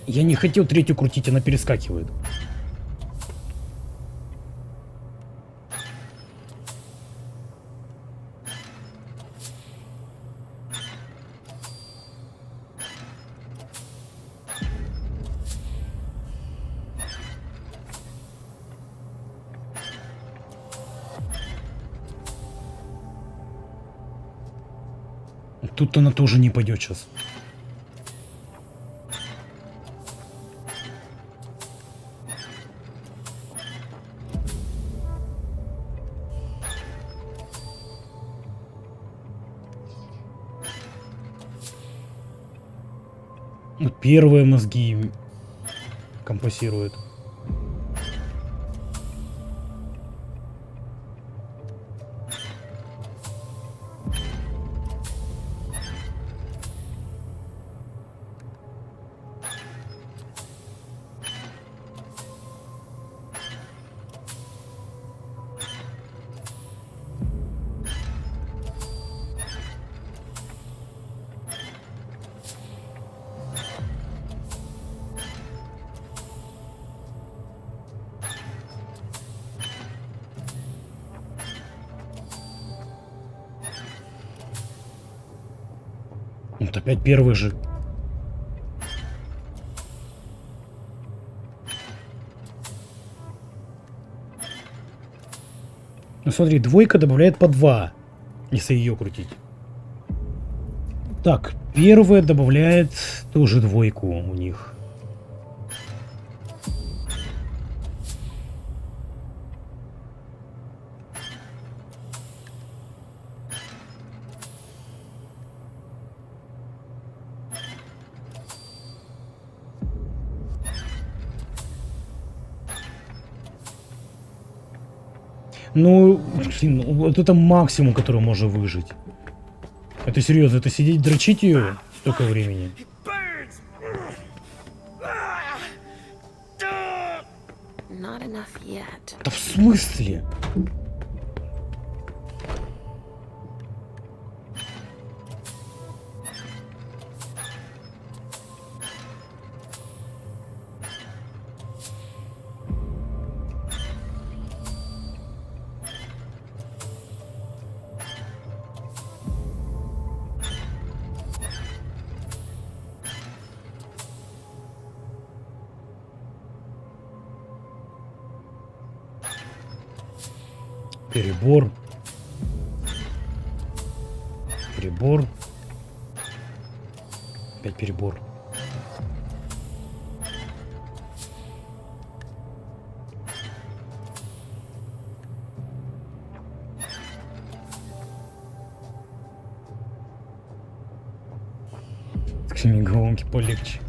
A: Я не хотел третью крутить, она перескакивает. Тут она тоже не пойдет сейчас. Вот первые мозги компасирует. Вот опять первый же. Ну смотри, двойка добавляет по 2, если ее крутить. Так, первая добавляет тоже двойку у них. Ну, блин, вот это максимум, который можно выжить. Это серьезно, это сидеть дрочить ее столько времени. Да в смысле? Перебор. Перебор. Опять перебор. С головки полегче.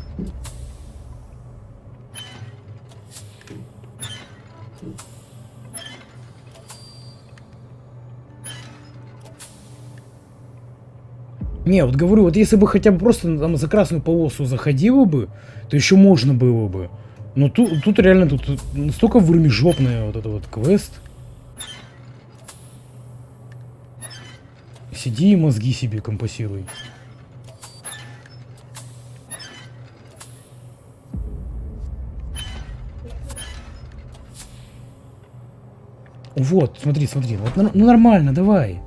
A: Не, вот говорю, вот если бы хотя бы просто там за красную полосу заходило бы, то еще можно было бы. Но тут реально тут настолько вырмежопный вот этот вот квест. Сиди и мозги себе компасируй. Вот, смотри, смотри, вот, ну нормально, давай.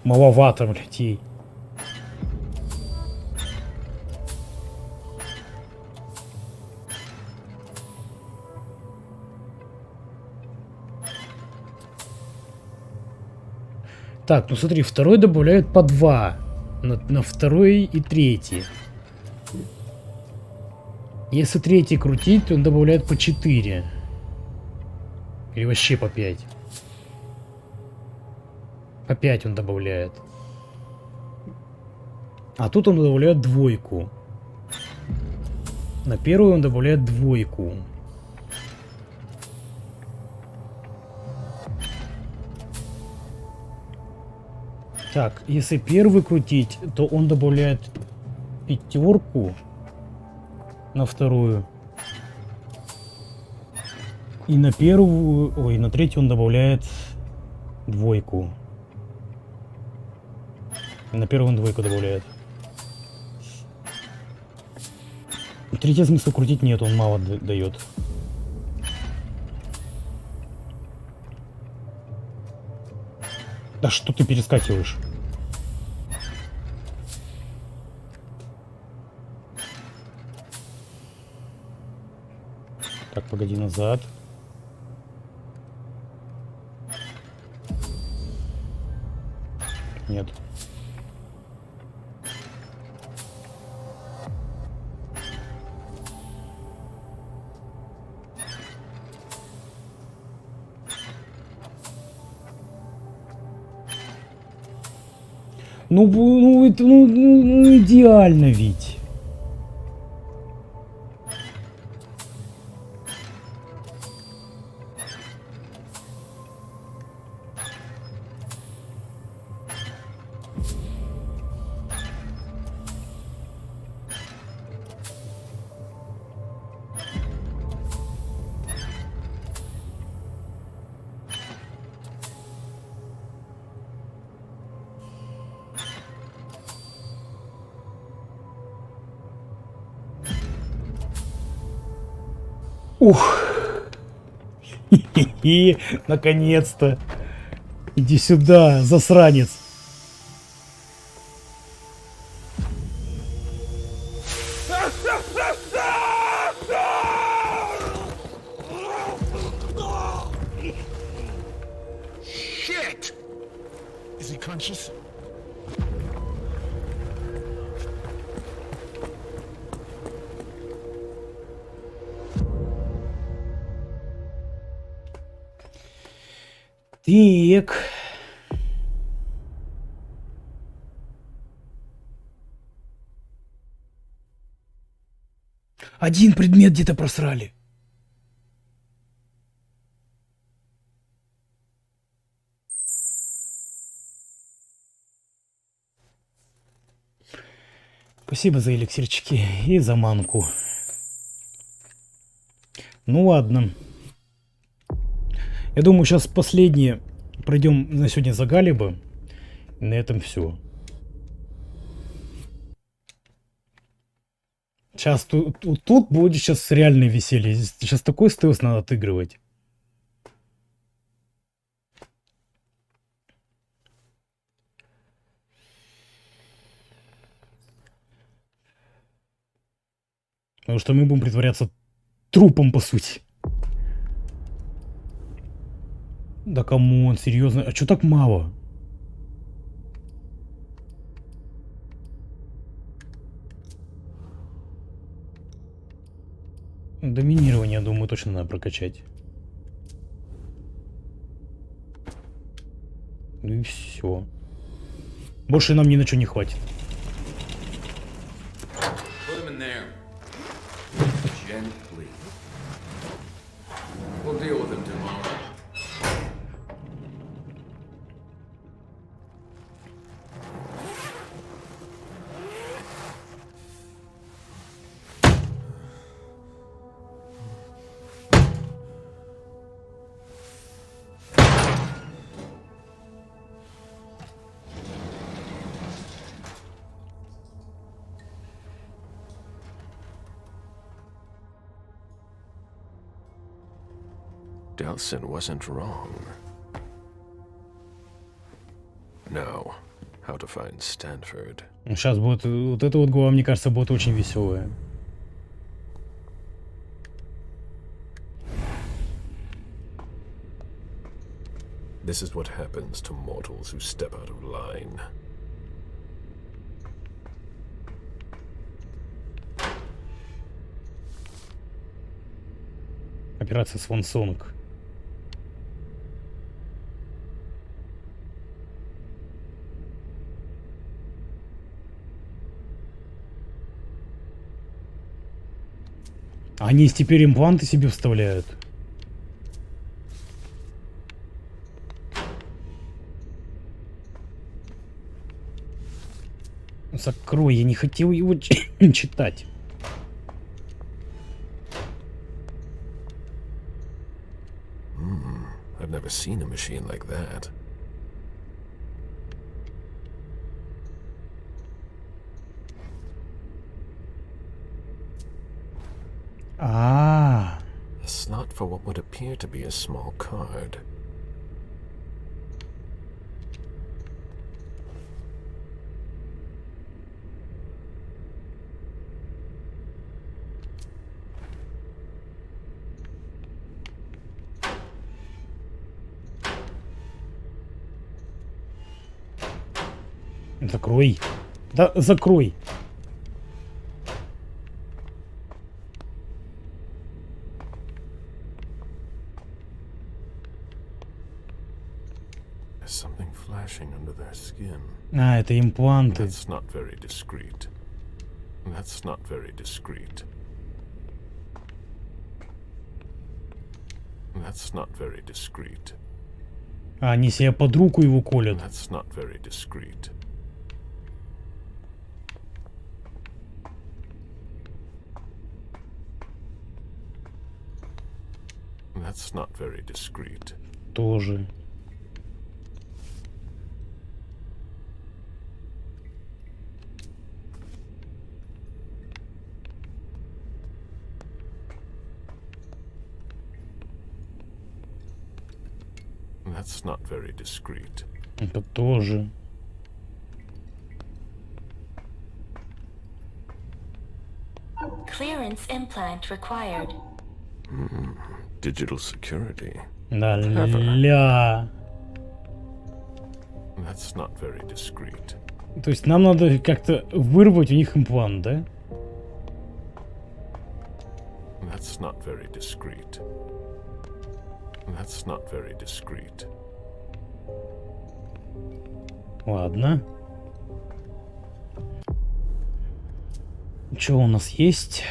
A: Маловато, блядь, ей. Так, ну смотри, второй добавляет по 2 на второй и третий. Если третий крутить, то он добавляет по 4. Или вообще по 5. По 5 он добавляет. А тут он добавляет двойку. На первую он добавляет двойку. Так, если первый крутить, то он добавляет 5 на вторую. И на первую, ой, на третью он добавляет двойку. И на первую он двойку добавляет. Третий смысла крутить нет, он мало дает. Да что ты перескакиваешь? Так, погоди, назад. Нет. Ну, идеально ведь. Ух! Хи-хи-хи! Наконец-то! Иди сюда, засранец!
J: Shit! Is he conscious?
A: Так. Один предмет где-то просрали. Спасибо за эликсирчики и за манку. Ну ладно. Я думаю, сейчас последнее пройдем на сегодня за Галиба. И на этом все. Сейчас тут будет сейчас реальное веселье. Сейчас такой стелс надо отыгрывать. Потому что мы будем притворяться трупом, по сути. Да камон, серьезно? А чё так мало? Доминирование, думаю, точно надо прокачать. Ну и все. Больше нам ни на что не хватит.
J: Delson wasn't wrong. Now, how to find Stanford.
A: Сейчас будет, вот это вот глава, мне кажется, будет очень веселая.
J: This is what happens to mortals who step out of line.
A: Операция Свансонг. Они теперь импланты себе вставляют. Закрой, я не хотел его читать.
J: I've never seen a machine like that.
A: А.
J: A slot for what would appear to be a small card.
A: Закрой. Да, закрой.
L: There's something flashing under their skin.
A: А, это импланты.
L: That's not very discreet. That's not very discreet. That's not very discreet.
A: А, они себе под руку его колят.
L: That's not very discreet. That's not very discreet.
A: Тоже.
L: That's not very discreet.
A: Это тоже.
B: Clearance implant required.
L: Digital security.
A: Да, ля.
L: That's not very discreet.
A: То есть нам надо как-то вырвать у них имплант, да?
L: That's not very discreet. That's not very discreet.
A: Ладно. Что у нас есть?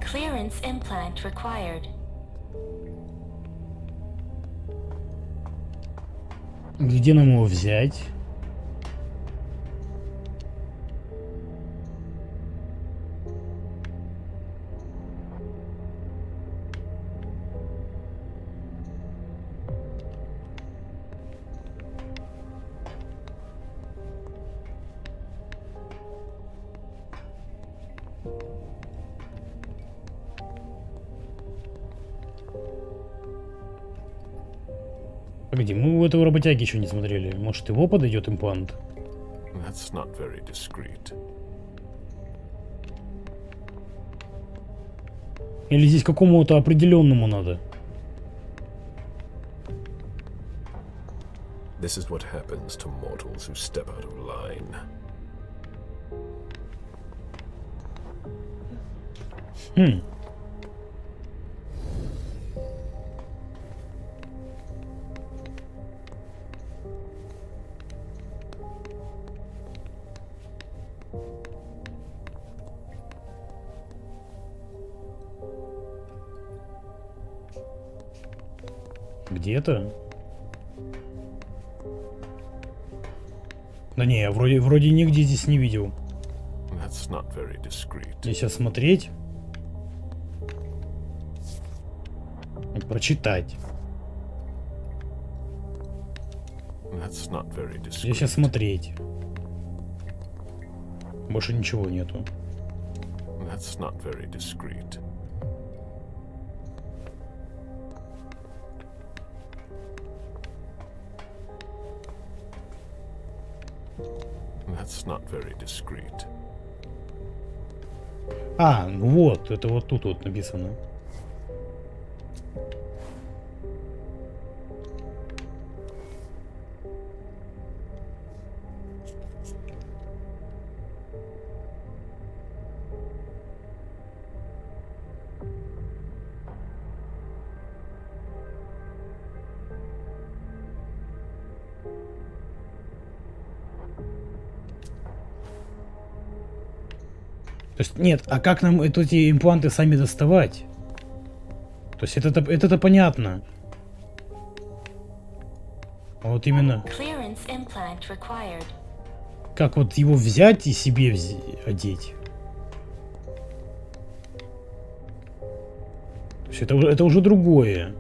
B: Clearance implant required.
A: Где нам его взять? Погоди, мы у этого работяги еще не смотрели. Может, его подойдет имплант?
L: That's not very discreet.
A: Или здесь какому-то определенному надо?
L: This is what happens to mortals who step out of line.
A: Где-то? Да не, я вроде нигде здесь не видел.
L: That's not very discreet.
A: Здесь осмотреть. Прочитать.
L: That's not very discreet.
A: Здесь осмотреть. Больше ничего нету.
L: That's not very discreet. That's not very discreet.
A: А, ну вот, это вот тут вот написано. То есть, нет, а как нам эти импланты сами доставать? То есть это понятно. А вот именно... Как вот его взять и себе одеть? То есть это уже другое.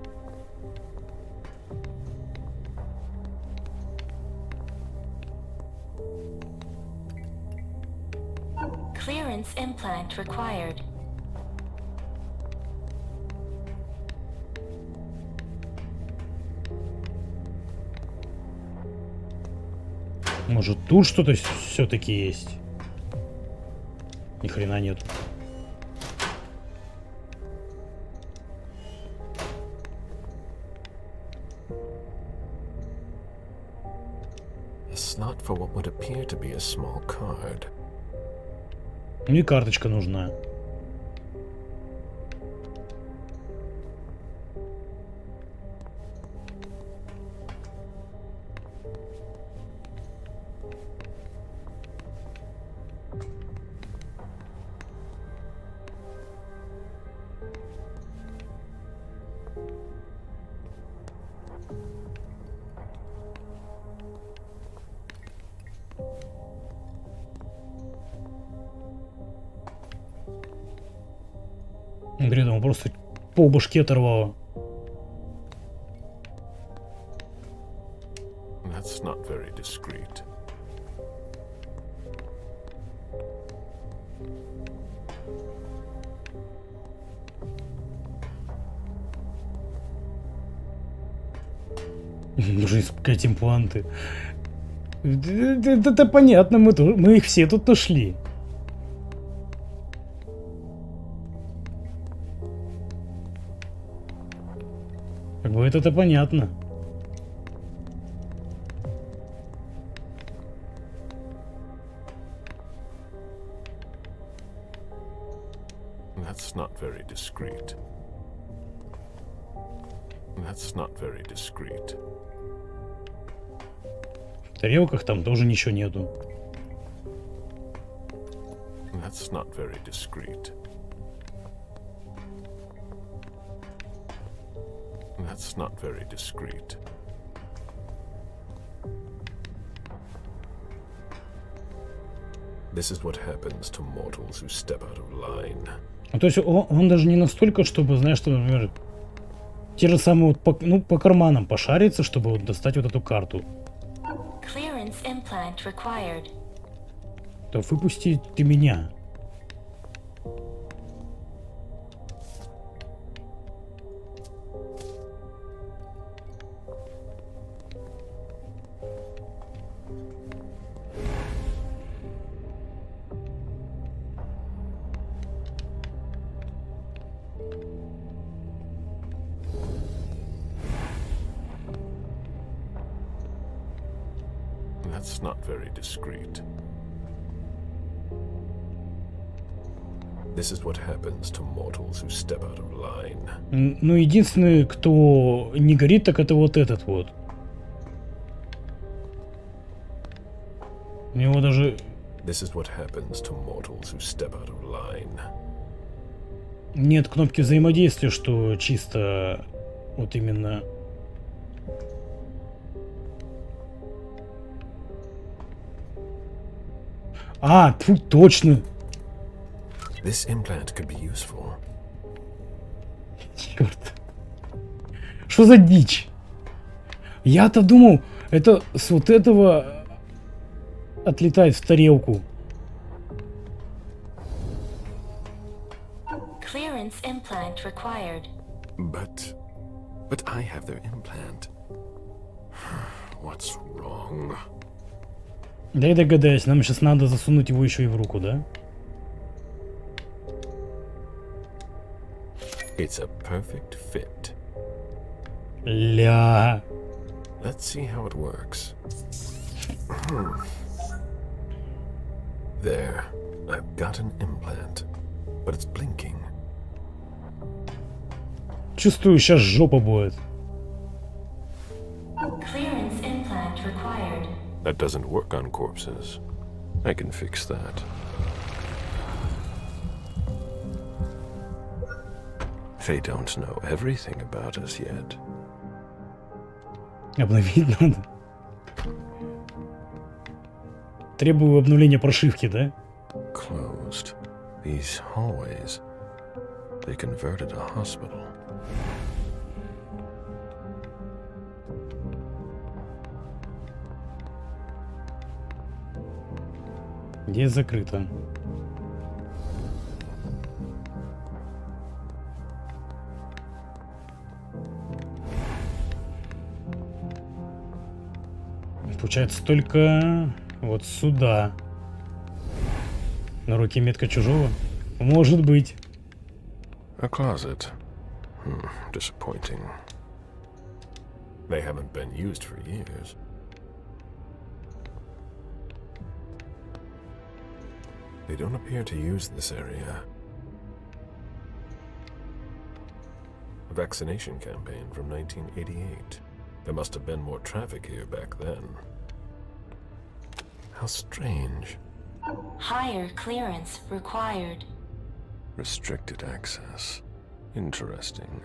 B: Implant required.
A: Может, тут что-то все-таки есть? Ни хрена нет.
L: A slot for what would appear to be a small card.
A: Ну и карточка нужна. Блин, он просто пол башки оторвало.
L: That's not very discreet.
A: Нужно искать импланты. Это понятно, мы их все тут нашли. Как бы это понятно.
L: That's not very discreet. That's not very discreet.
A: В тарелках там тоже ничего нету.
L: That's not very discreet. That's not very discreet. This is what happens to mortals who step out of line.
A: Ну, то есть он даже не настолько, чтобы, знаешь, что, например, те же самые вот по карманам пошариться, чтобы вот достать вот эту карту.
B: Clearance implant required.
A: Да выпусти ты меня.
L: That's not very discreet. This is what happens to mortals who step out of line.
A: Ну, единственный, кто не горит, так это вот этот вот. У него даже...
L: This is what happens to mortals who step out of line.
A: Нет кнопки взаимодействия, что чисто вот именно... А, тьфу, точно.
L: This implant could be useful.
A: Черт. Что за дичь? Я-то думал, это с вот этого отлетает в тарелку.
B: Clearance implant required.
L: But I have their implant. What's wrong?
A: Дай догадаюсь, нам сейчас надо засунуть его еще и в руку, да?
L: It's a perfect fit.
A: Ля.
L: Let's see how it works. There, I've got an implant, but it's blinking.
A: Чувствую, сейчас жопа будет.
B: Clearance implant required.
L: That doesn't work on corpses. I can fix that. They don't know everything about us yet.
A: Обновить надо. Требую обновления прошивки, да?
L: Closed. These hallways. They converted a hospital.
A: Здесь закрыто. Получается только вот сюда. На руке метка чужого? Может быть.
L: A closet. Disappointing. They haven't been used for years. They don't appear to use this area. A vaccination campaign from 1988. There must have been more traffic here back then. How strange.
B: Higher clearance required.
L: Restricted access. Interesting.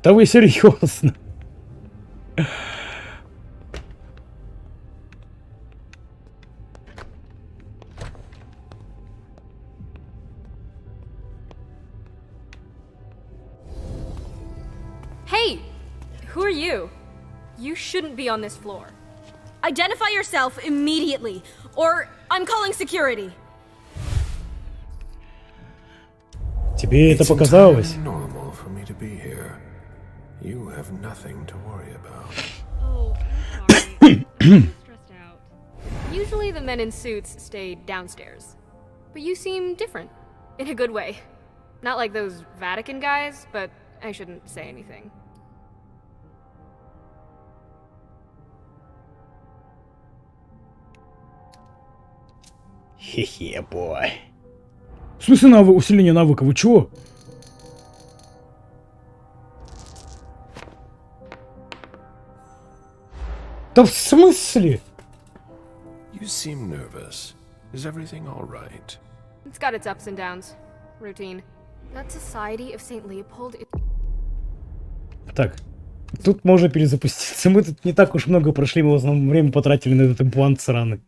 A: Да вы серьезно?
O: Hey! Who are you? You shouldn't be on this floor. Identify yourself immediately, or I'm calling security.
A: Тебе это показалось?
L: Normal for me to be here. You have nothing to worry about.
O: Oh, I'm sorry. I'm stressed out. Usually the men in suits stay downstairs. But you seem different. In a good way. Not like those Vatican guys, but I shouldn't say anything.
A: Хе-хе, бой. В смысле усиление навыка? Вы чего? Да в смысле?
L: You seem nervous. Is everything all right?
O: It's got its ups and downs. Routine. That Society of St. Leopold...
A: Так, тут можно перезапуститься. Мы тут не так уж много прошли, мы в основном время потратили на этот имплант сраный.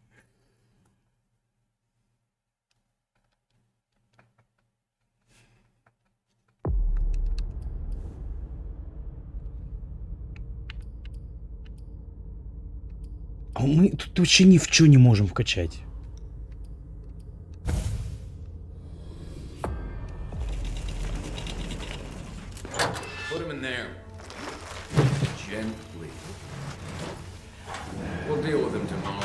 A: А мы тут вообще ни в чё не можем вкачать.
P: Put him in there. Gently. We'll deal with him tomorrow.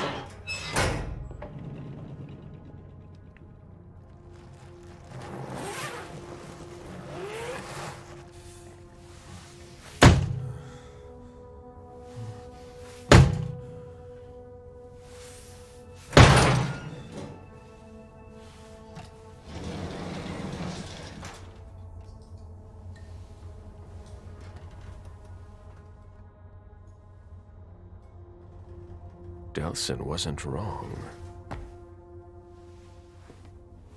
L: Delson wasn't wrong.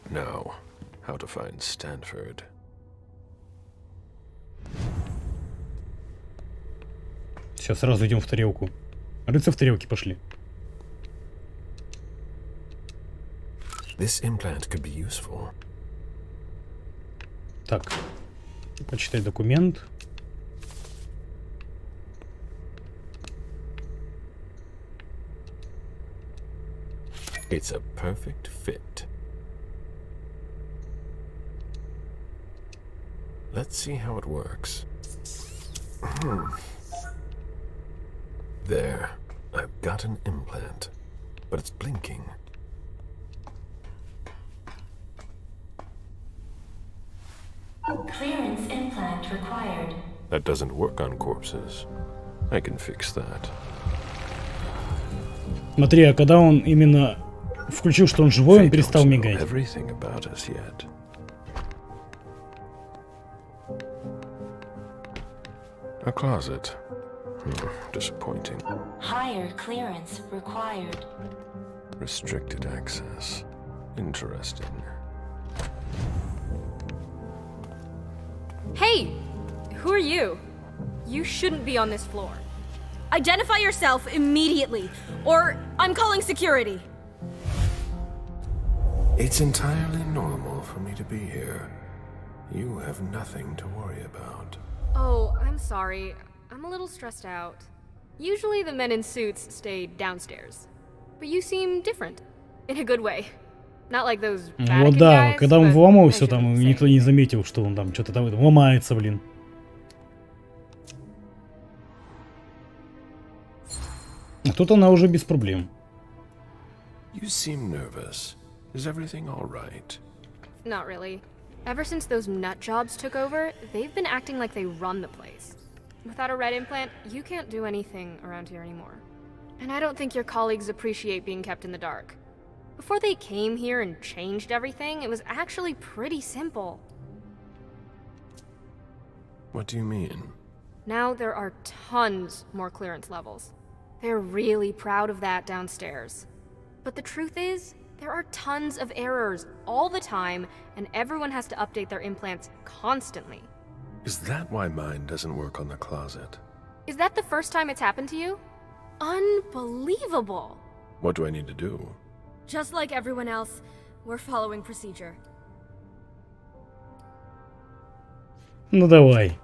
L: Now, how to find Stanford.
A: Все, сразу идем в тарелку. Рыться в тарелке, пошли.
L: This implant could be useful.
A: Так, почитать документ.
L: It's a perfect fit. Let's see how it works. There, I've got an implant, but it's blinking.
B: Clearance implant required.
L: That doesn't work on corpses. I can fix that.
A: Смотри, а когда он именно включил, что он живой, он перестал мигать.
L: Everything about us yet. A closet. Disappointing.
B: Higher clearance required.
L: Restricted access. Interesting.
O: Hey! Who are you? You shouldn't be on this floor. Identify yourself immediately, or I'm calling security.
L: It's entirely normal for me to be here. You have nothing to worry about.
O: Oh, I'm sorry. I'm a little stressed out. Usually the men in suits stay downstairs. But you seem different. In a good way. Not like those Vatican
A: Вот да,
O: guys,
A: когда он
O: but
A: вломал
O: I
A: все там,
O: shouldn't say.
A: никто не заметил, что он там что-то там ломается, блин. А тут она уже без проблем.
L: You seem nervous. Is everything all right?
O: Not really. Ever since those nut jobs took over, they've been acting like they run the place. Without a red implant, you can't do anything around here anymore. And I don't think your colleagues appreciate being kept in the dark. Before they came here and changed everything, it was actually pretty simple.
L: What do you mean?
O: Now there are tons more clearance levels. They're really proud of that downstairs. But the truth is, there are tons of errors all the time, and everyone has to update their implants constantly.
L: Is that why mine doesn't work on the closet?
O: Is that the first time it's happened to you? Unbelievable!
L: What do I need to do?
C: Just like everyone else, we're following procedure.
A: Ну давай.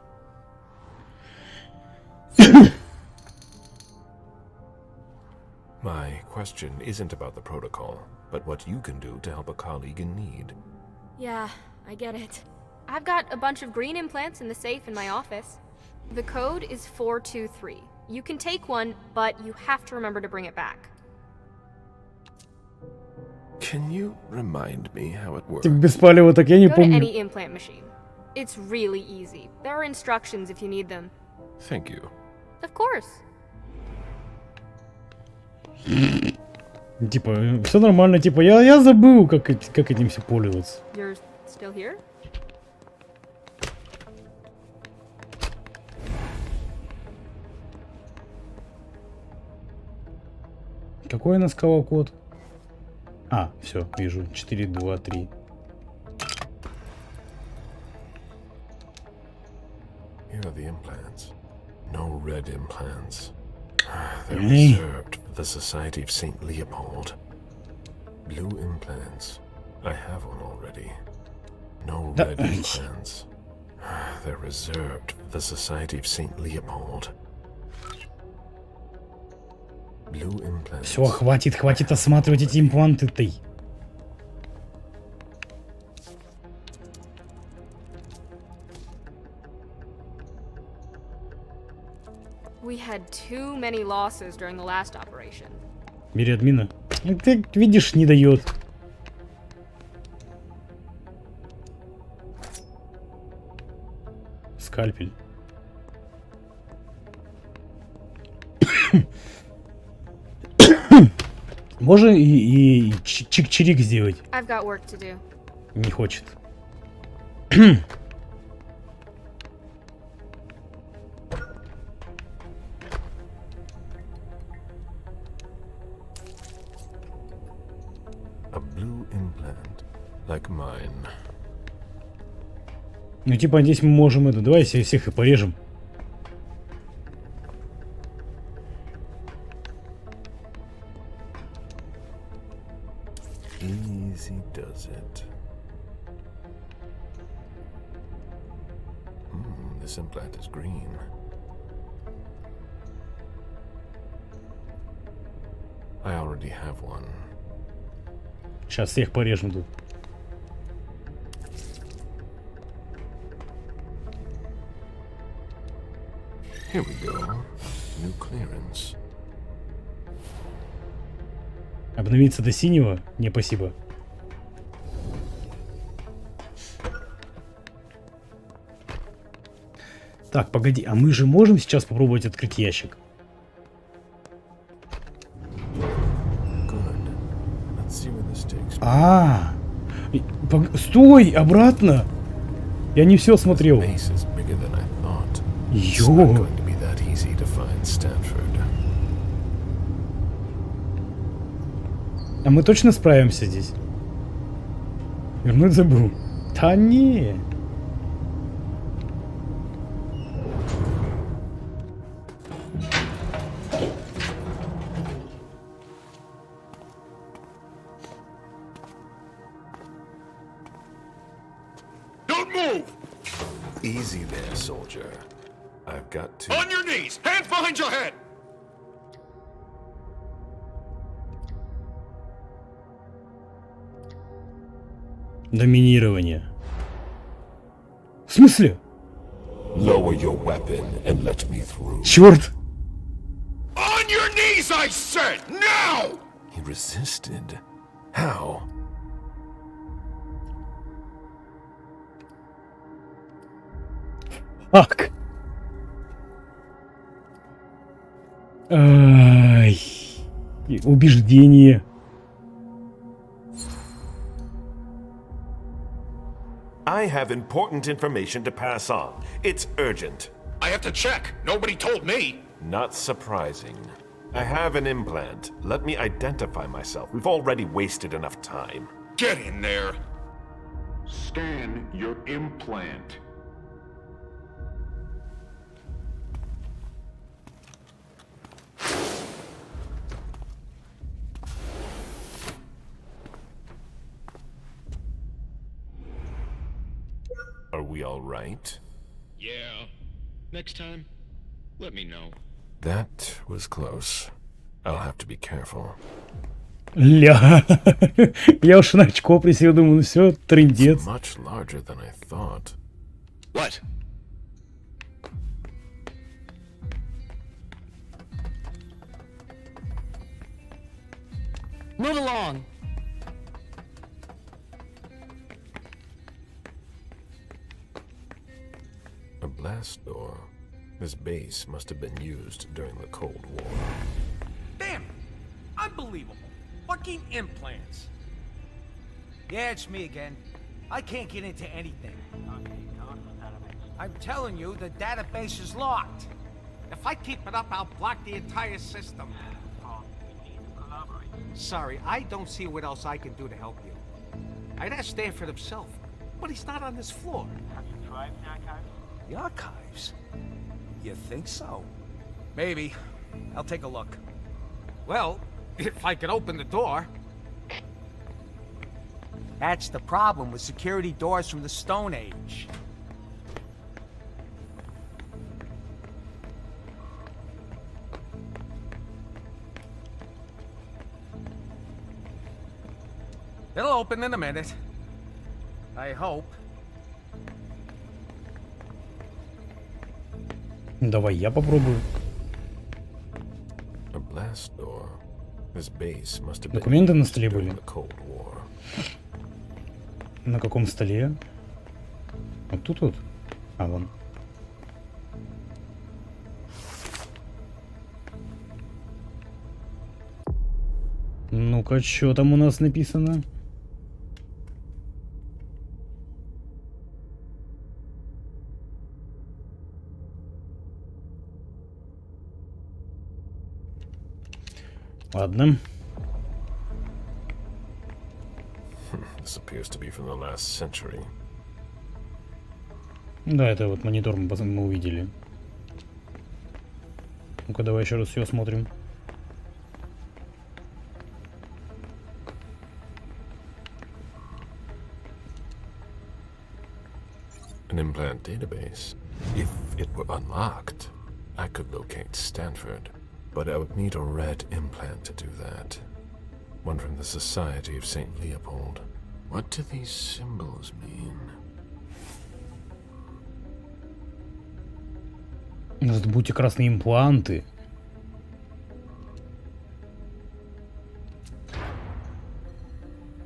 L: My question isn't about the protocol, but what you can do to help a colleague in need.
O: Yeah, I get it. I've got a bunch of green implants in the safe in my office. The code is 423. You can take one, but you have to remember to bring it back.
L: Can you remind me how it works?
A: Без палева так я не
O: Go to
A: помню.
O: any implant machine. It's really easy. There are instructions if you need them.
L: Thank you.
O: Of course.
A: Типа, все нормально, типа, я забыл, как этим все пользоваться.
O: You're still here?
A: Какой я насковал код? А, все, вижу. 4, 2, 3.
L: Here are the implants. No red implants. They're reserved for the Society of St. Leopold. Blue implants. I have one already. No red implants. They're reserved for the Society of St. Leopold. Blue implants.
A: Все, хватит осматривать эти импланты-то.
O: We had too many losses during the last operation.
A: Бери админа. Ты видишь, не дает. Скальпель. Можно и чик-чирик сделать?
O: I've got work to do.
A: Не хочет.
L: A blue implant, like mine.
A: Ну типа здесь мы можем это. Давай всех и порежем.
L: Easy does it. This implant is green. I already have one.
A: Сейчас всех порежем тут.
L: Here we go. New clearance.
A: Обновиться до синего? Не, спасибо. Так, погоди, а мы же можем сейчас попробовать открыть ящик? А, стой, обратно! Я не все смотрел. Йо. А мы точно справимся здесь? Вернуть забыл. Да не.
J: Don't move!
L: Easy there, soldier. I've got to...
J: On your knees! Hands behind your head!
A: Доминирование. В смысле?
J: Lower your weapon and let me through.
A: Черт!
J: On your knees, I said! Now!
L: He resisted. How?
A: Fuck. Ай. убеждение.
J: I have important information to pass on. It's urgent.
P: I have to check. Nobody told me.
J: Not surprising. I have an implant. Let me identify myself. We've already wasted enough time.
P: Get in there.
Q: Scan your implant.
J: Are we all right?
P: Yeah. Next time, let me know.
L: That was close. I'll have to be careful.
A: Ля. Я уж на очко присел, думаю, ну все, трындец.
L: Much larger than I thought.
P: What?
F: Move along.
L: A blast door. This base must have been used during the Cold War.
R: Damn! Unbelievable! Fucking implants! Yeah, it's me again. I can't get into anything. I'm telling you, the database is locked. If I keep it up, I'll block the entire system. Sorry, I don't see what else I can do to help you. I'd ask Stanford himself, but he's not on this floor.
S: Have you tried the archives?
R: The archives? You think so? Maybe. I'll take a look. Well, if I could open the door. That's the problem with security doors from the Stone Age. It'll open in a minute. I hope.
A: Давай я попробую.
L: A blast door. This base must have been
A: Документы на
L: used
A: столе
L: during
A: были.
L: the Cold War.
A: На каком столе? Вот тут вот. А, вон. Ну-ка, что там у нас написано? Ладно.
L: This appears to be from the last century.
A: Да, это вот монитор мы увидели. Ну-ка, давай еще раз все осмотрим.
L: An implant database. If it were unlocked, I could locate Stanford. But I would need a red implant to do that. One from the Society of St. Leopold. What do these symbols mean?
A: Может, будьте красные импланты.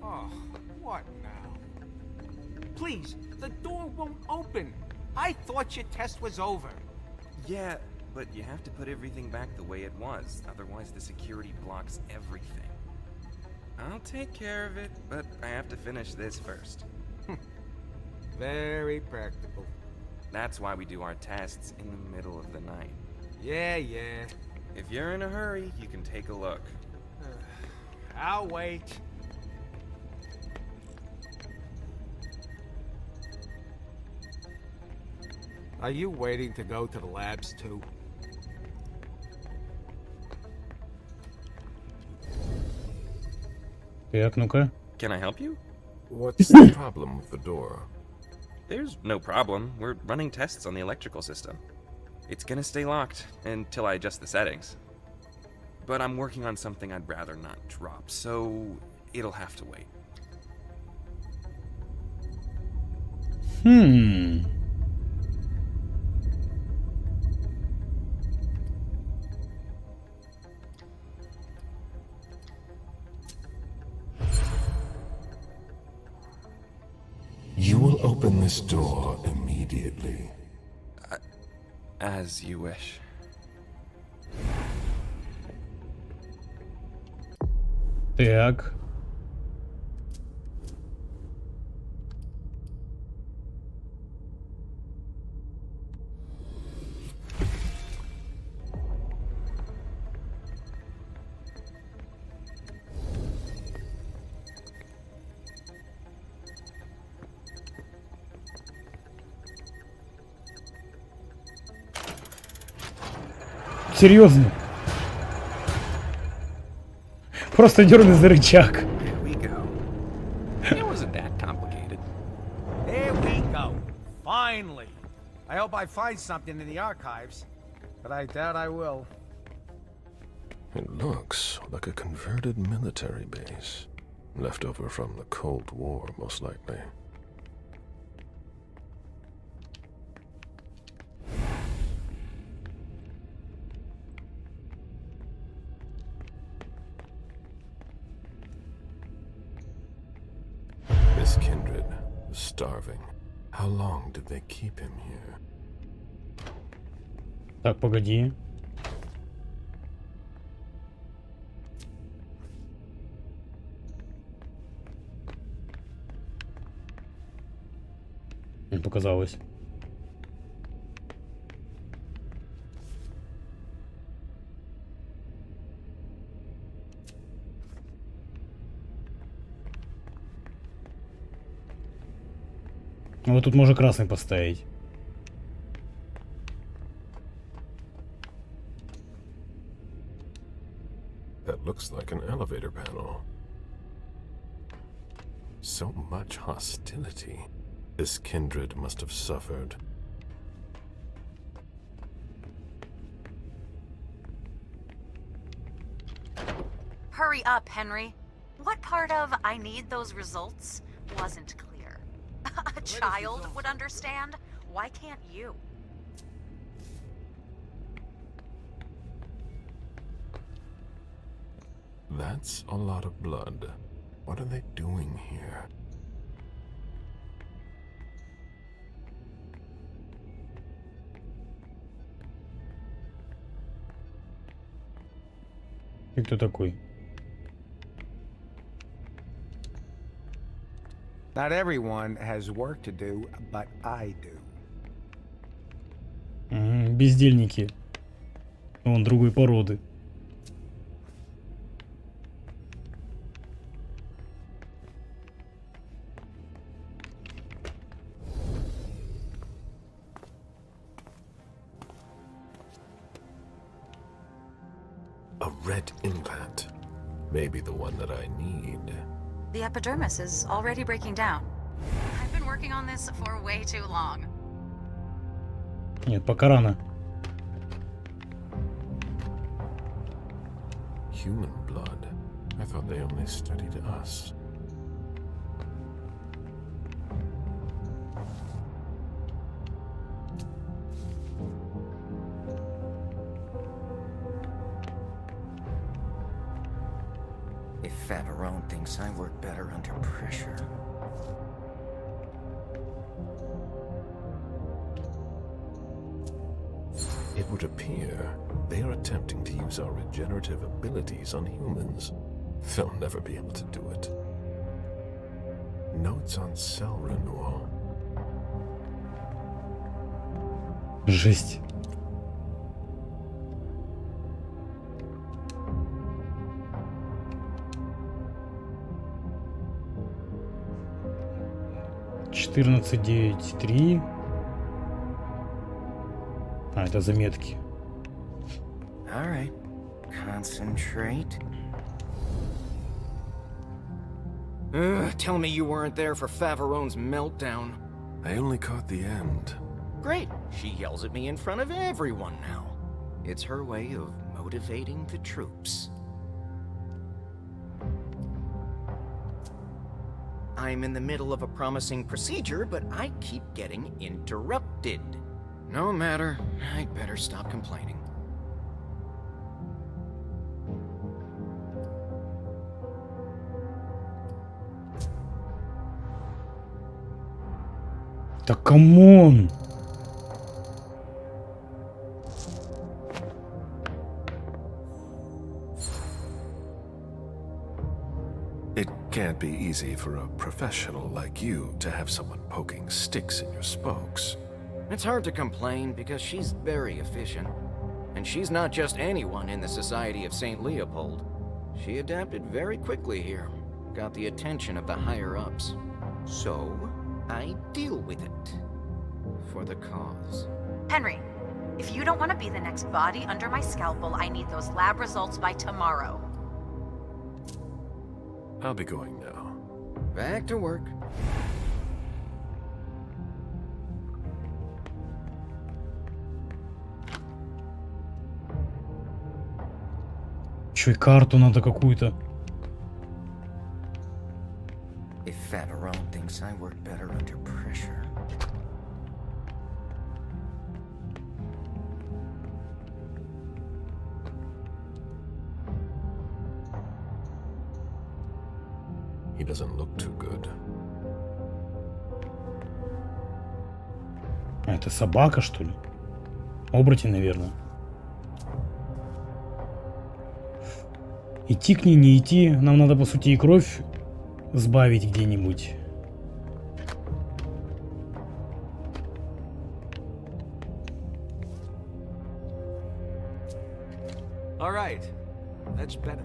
R: Oh, what now? Please, the door won't open. I thought your test was over.
F: Yeah, but you have to put everything back the way it was, otherwise the security blocks everything. I'll take care of it, but I have to finish this first.
R: Very practical.
F: That's why we do our tests in the middle of the night.
R: Yeah, yeah.
F: If you're in a hurry, you can take a look.
R: I'll wait. Are you waiting to go to the labs too?
A: Так, ну-ка.
F: Can I help you?
L: What's the problem with the door?
F: There's no problem. We're running tests on the electrical system. It's gonna stay locked until I adjust the settings. But I'm working on something I'd rather not drop, so it'll have to wait.
L: You will open this door immediately.
F: As you wish.
A: Так. Серьезно? Просто дерни за рычаг.
R: There we go.
F: It wasn't that complicated.
R: There we go. Finally. I hope I find something in the archives, but I doubt I will.
L: It looks like a converted military base. Left over from the Cold War, most likely. This kindred was starving. How long did they keep him here?
A: Так, погоди. Мне показалось. Вот тут можно красный поставить.
L: That looks like an elevator panel. So much hostility. This kindred must have suffered.
I: Hurry up, Henry. What part of I need those results wasn't clear? A child would understand. Why can't you?
L: That's a lot of blood. What are they doing here?
A: И кто такой?
R: Not everyone has work to do, but I do.
A: Бездельники. Он другой породы.
L: A red implant. Maybe the one that I need.
I: The epidermis is already breaking down. I've been working on this for way too long.
A: Нет, пока рано.
L: Human blood. I thought they only studied us.
G: If Favarone thinks I work better under pressure.
L: It would appear they are attempting to use our regenerative abilities on humans. They'll never be able to do it. Notes on cell renewal.
A: Жесть. Четырнадцать, девять, три. А, это заметки.
G: All right. Concentrate.
S: Tell me you weren't there for Favarone's meltdown.
L: I only caught the end.
S: Great. She yells at me in front of everyone now.
G: It's her way of motivating the troops.
S: I'm in the middle of a promising procedure, but I keep getting interrupted. No matter. I'd better stop complaining.
A: Да камон!
L: It can't be easy for a professional like you to have someone poking sticks in your spokes.
S: It's hard to complain because she's very efficient. And she's not just anyone in the Society of St. Leopold. She adapted very quickly here, got the attention of the higher-ups. So, I deal with it. For the cause.
I: Henry, if you don't want to be the next body under my scalpel, I need those lab results by tomorrow.
L: I'll be going now.
S: Back to work.
A: Чё, и карту надо какую-то.
G: If Favarone thinks I work better under pressure.
L: He doesn't look too good.
A: А, это собака, что ли? Оборотень, наверное. Идти к ней, не идти. Нам надо, по сути, и кровь сбавить где-нибудь.
R: All right. That's better.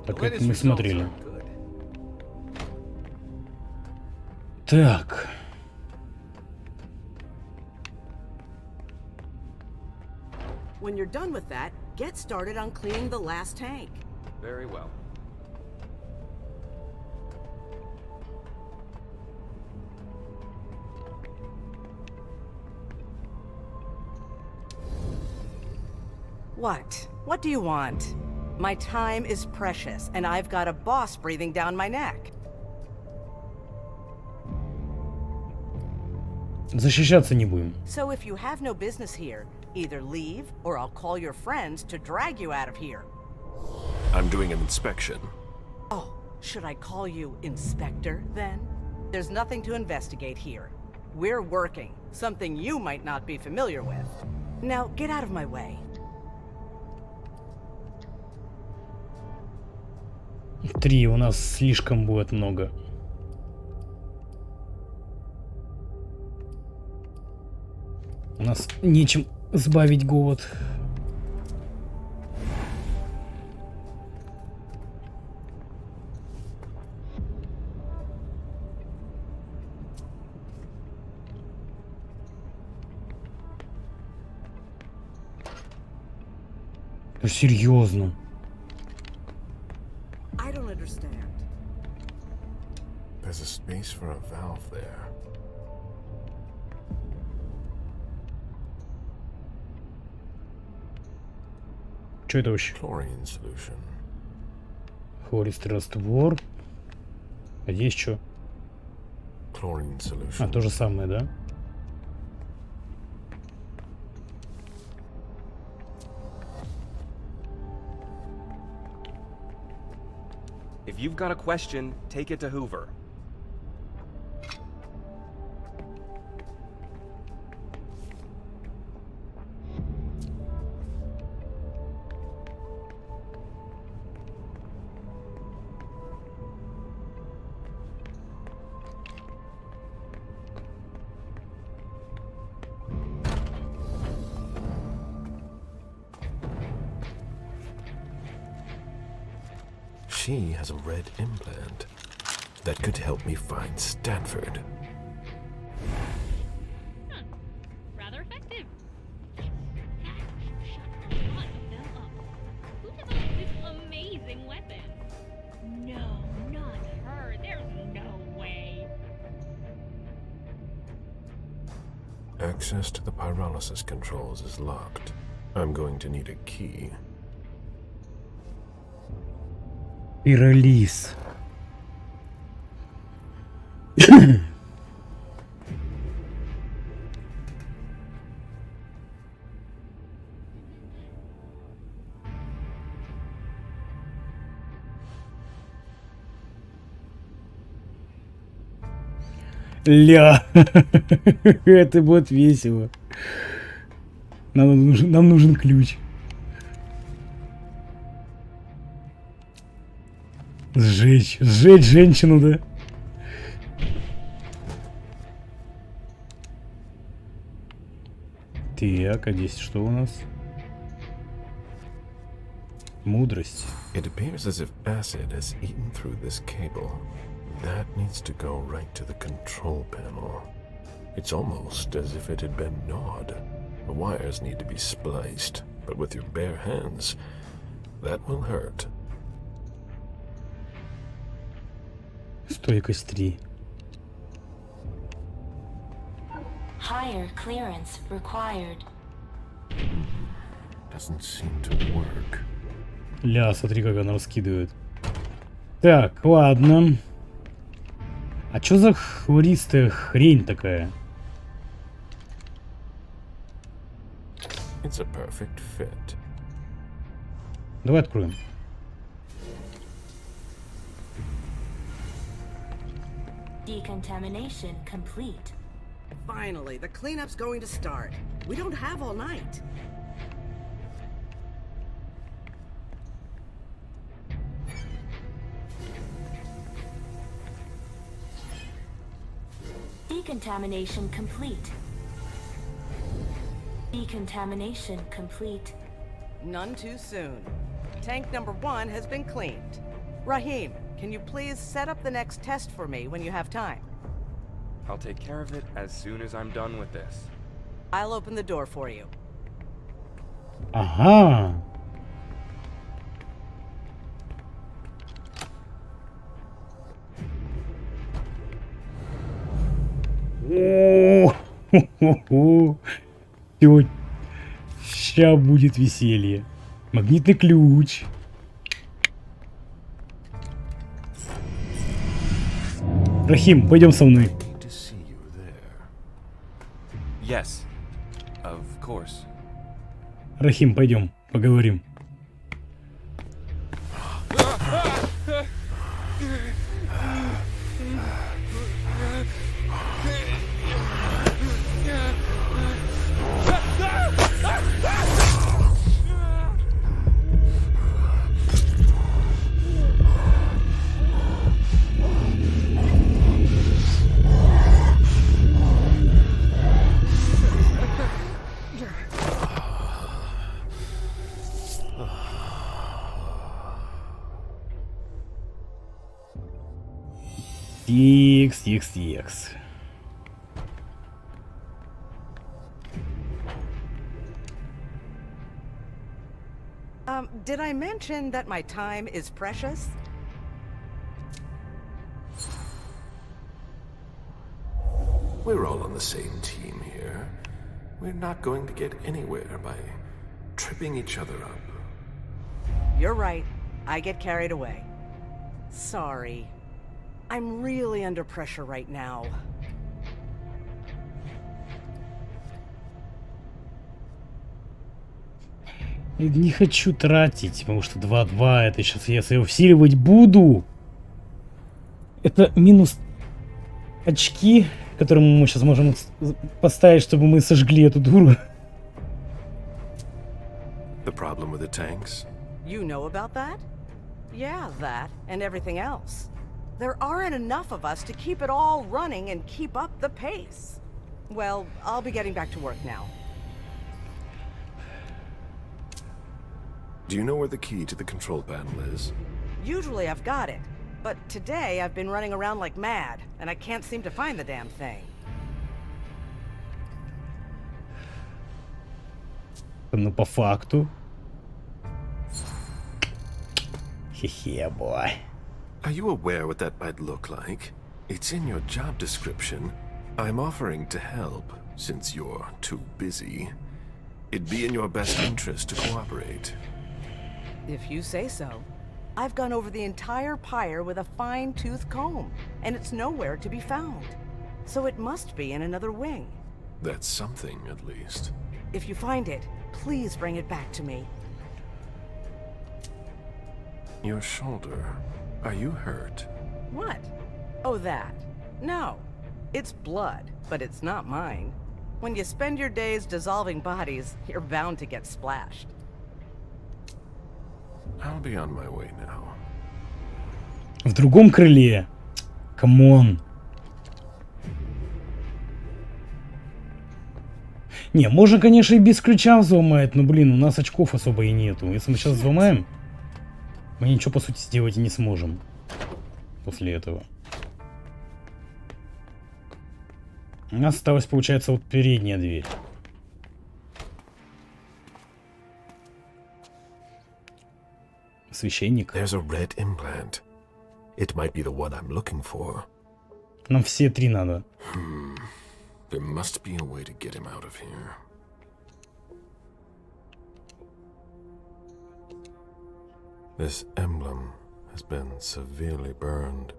A: Так, это мы смотрели. Так.
E: When you're done with that, get started on cleaning the last tank.
F: Very well.
E: What? What do you want? My time is precious, and I've got a boss breathing down my neck.
A: Защищаться не будем.
E: So if you have no business here, either leave, or I'll call your friends to drag you out of here.
L: I'm doing an inspection.
E: Oh, should I call you Inspector, then? There's nothing to investigate here. We're working, something you might not be familiar with. Now, get out of my way.
A: Три у нас слишком будет много. У нас нечем сбавить голод. Ну серьезно.
E: I don't understand.
L: There's a space for a valve there.
A: Что это вообще?
L: Chlorine solution.
A: Хлористый раствор. А здесь что?
L: Chlorine solution.
A: А, то же самое, да?
F: If you've got a question, take it to Hoover.
L: She has a red implant that could help me find Stanford.
O: Rather effective. Shut a lot of them up. Who developed this amazing weapon? No, not her. There's no way.
L: Access to the pyrolysis controls is locked. I'm going to need a key.
A: Пиролиз. Ля. Это будет весело. Нам нужен ключ. Сжечь женщину, да? Так, а здесь что у нас? Мудрость.
L: It appears as if acid has eaten through this cable. That needs to go right to the control panel. It's almost as if it had been gnawed. The wires need to be spliced, but with your bare hands, that will hurt.
A: Стойкость 3.
B: Higher clearance required.
L: Doesn't seem to work.
A: Ля, смотри, как она раскидывает. Так, ладно. А чё за хвористая хрень такая?
L: It's a perfect fit.
A: Давай откроем.
B: Decontamination complete.
E: Finally, the cleanup's going to start. We don't have all night.
B: Decontamination complete. Decontamination complete.
E: None too soon. Tank number 1 has been cleaned. Rahim, can you please set up the next test for me when you have time?
F: I'll take care of it as soon as I'm done with this.
E: I'll open the door for you.
A: Ага. О-о-о-о. Всё. Ща будет веселье. Магнитный ключ. Рахим, пойдем со мной.
F: Yes, of course.
A: Рахим, пойдем, поговорим. Текс.
E: Did I mention that my time is precious?
L: We're all on the same team here. We're not going to get anywhere by tripping each other up.
E: You're right. I get carried away. Sorry. I'm really under pressure right now.
A: Не хочу тратить, потому что 2-2, это сейчас я его усиливать буду. Это минус очки, которые мы сейчас можем поставить, чтобы мы сожгли эту дуру.
L: The problem with the tanks?
E: You know about that? Yeah, that and everything else. There aren't enough of us to keep it all running and keep up the pace. Well, I'll be getting back to work now.
L: Do you know where the key to the control panel is?
E: Usually I've got it, but today I've been running around like mad, and I can't seem to find the damn thing.
A: Ну, по факту. Хе-хе, boy.
L: Are you aware what that might look like? It's in your job description. I'm offering to help, since you're too busy. It'd be in your best interest to cooperate.
E: If you say so. I've gone over the entire pyre with a fine-tooth comb, and it's nowhere to be found. So it must be in another wing.
L: That's something, at least.
E: If you find it, please bring it back to me.
L: Your shoulder. Are you hurt?
E: What? Oh, that. No. It's blood, but it's not mine. When you spend your days dissolving bodies, you're bound to get splashed.
L: I'll be on my way now.
A: В другом крыле. Камон. Не, можно, конечно, и без ключа взломать, но, блин, у нас очков особо и нету. Если мы сейчас взломаем, мы ничего, по сути, сделать и не сможем после этого. У нас осталась, получается, вот передняя дверь. Священник.
L: There's a red implant. It might be the one I'm looking for.
A: Нам все три надо.
L: There must be a way to get him out of here. This emblem has been severely burned.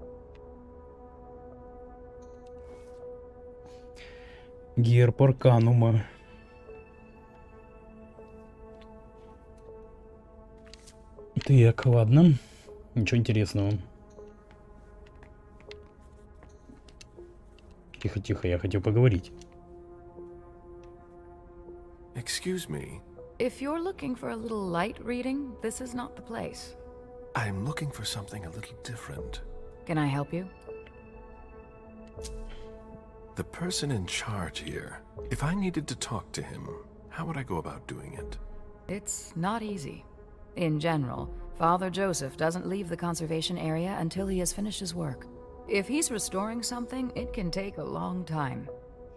A: Герб Арканума. Так, ладно. Ничего интересного. Тихо, тихо, я хотел поговорить.
L: Excuse me.
N: If you're looking for a little light reading, this is not the place.
L: I'm looking for something a little different.
N: Can I help you?
L: The person in charge here. If I needed to talk to him, how would I go about doing it?
N: It's not easy. In general, Father Joseph doesn't leave the conservation area until he has finished his work. If he's restoring something, it can take a long time.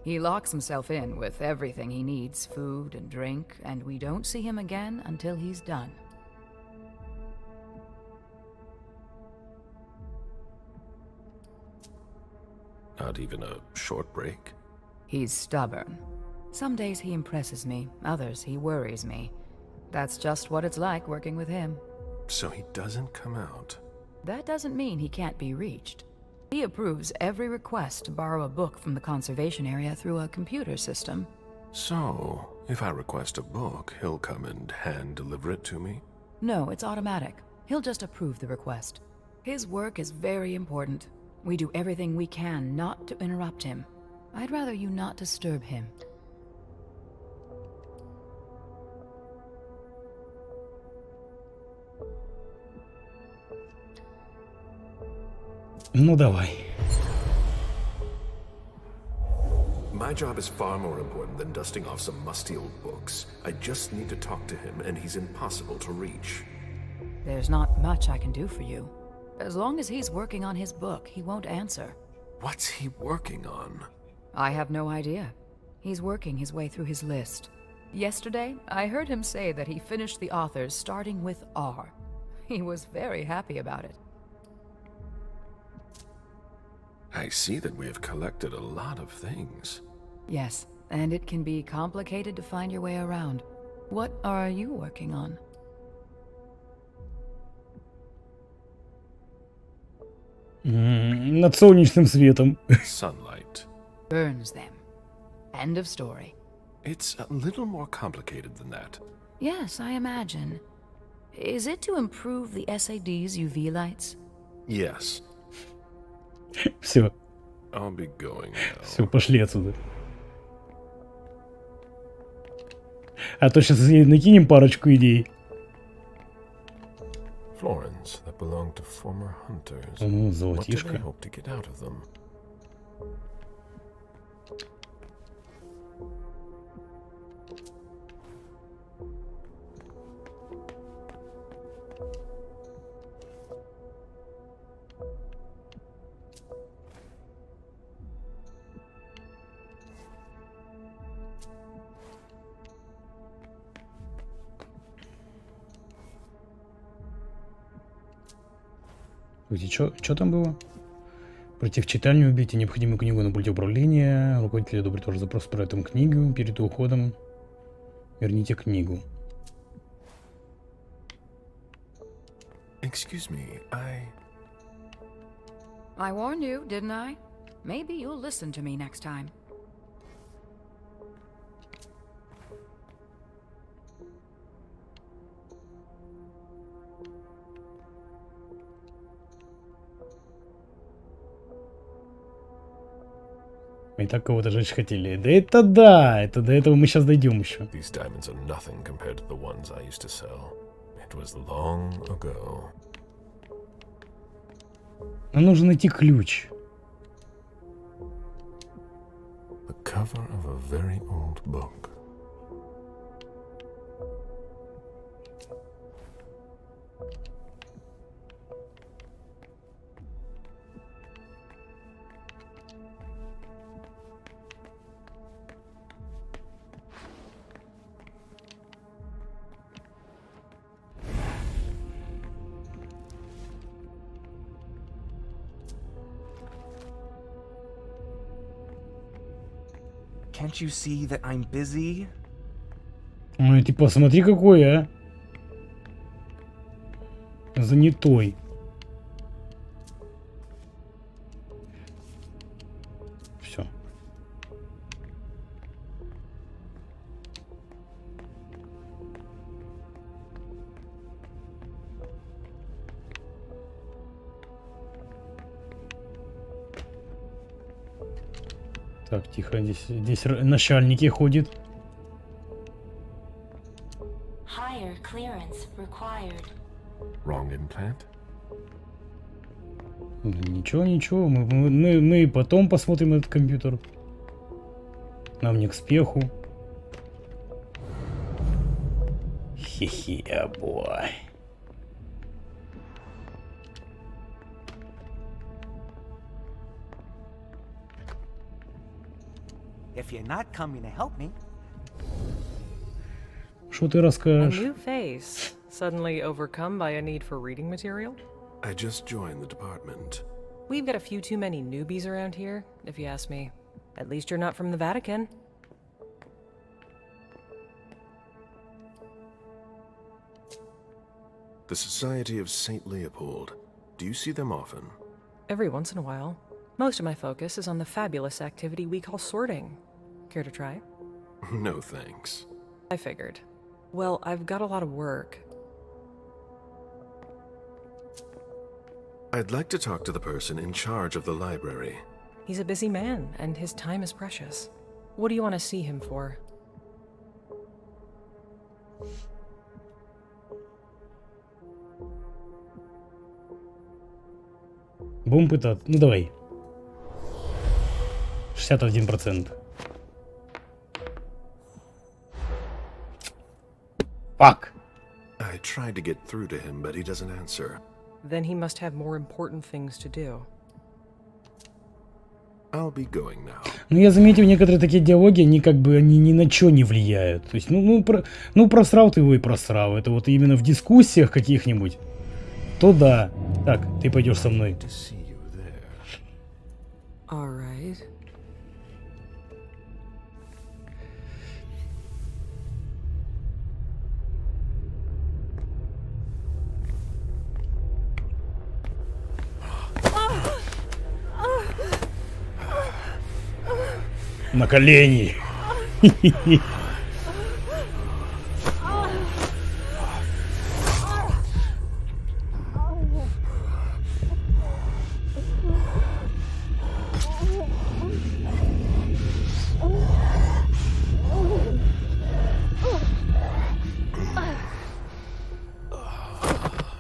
N: He locks himself in with everything he needs, food and drink, and we don't see him again until he's done.
L: Not even a short break?
N: He's stubborn. Some days he impresses me, others he worries me. That's just what it's like working with him.
L: So he doesn't come out?
N: That doesn't mean he can't be reached. He approves every request to borrow a book from the conservation area through a computer system.
L: So, if I request a book, he'll come and hand-deliver it to me?
N: No, it's automatic. He'll just approve the request. His work is very important. We do everything we can not to interrupt him. I'd rather you not disturb him.
A: Ну давай.
L: My job is far more important than dusting off some musty old books. I just need to talk to him, and he's impossible to reach.
N: There's not much I can do for you. As long as he's working on his book, he won't answer.
L: What's he working on?
N: I have no idea. He's working his way through his list. Yesterday, I heard him say that he finished the authors starting with R. He was very happy about it.
L: I see that we have collected a lot of things.
N: Yes, and it can be complicated to find your way around. What are you working on?
A: Над солнечным светом.
L: Sunlight.
N: Burns them. End of story.
L: It's a little more complicated than that.
N: Yes, I imagine. Is it to improve the SAD's UV lights?
L: Yes.
A: Все.
L: I'll be going now.
A: Все, пошли отсюда. А то сейчас накинем парочку идей.
L: Florence that belonged to former hunters.
A: Ну,
L: What do
A: золотишко.
L: they hope to get out of them?
A: Что там было? Пройти в читальню, убейте необходимую книгу на пульте управления. Руководитель одобрит ваш запрос про эту книгу. Перед уходом верните книгу.
L: Excuse me,
N: I warned you, didn't I? Maybe you'll listen to me next time.
A: Мы и так кого-то жечь хотели. Да, это да! Это до этого мы сейчас дойдем еще.
L: These diamonds are nothing compared to the ones I used to sell. It was long ago.
A: Нам нужно найти ключ.
L: The cover of a very old book.
U: Can't you see that I'm busy?
A: Ну, типа, смотри какой, а. Занятой. Все. Так, тихо, здесь начальники ходят.
B: Higher clearance required.
L: Wrong implant?
A: Ничего, ничего, мы потом посмотрим этот компьютер. Нам не к спеху. Хе-хе, бой.
U: If you're not coming to help me.
A: Что ты
V: A
A: расскажешь?
V: new face, suddenly overcome by a need for reading material?
L: I just joined the department.
V: We've got a few too many newbies around here, if you ask me. At least you're not from the Vatican.
L: The Society of St. Leopold. Do you see them often?
V: Every once in a while. Most of my focus is on the fabulous activity we call sorting. Care to try?
L: No thanks.
V: I figured. Well, I've got a lot of work.
L: I'd like to talk to the person in charge of the library.
V: He's a busy man, and his time is precious. What do you want to see him for?
A: Будем пытаться. Ну давай. 61%. Fuck.
L: I tried to get through to him, but he doesn't answer.
V: Then he must have more important things to do.
L: I'll be going now.
A: Ну, я заметил, некоторые такие диалоги, они как бы они ни на что не влияют. То есть, просрал ты его и просрал. Это вот именно в дискуссиях каких-нибудь, то да. Так, ты пойдешь со мной.
V: All right.
A: На колени.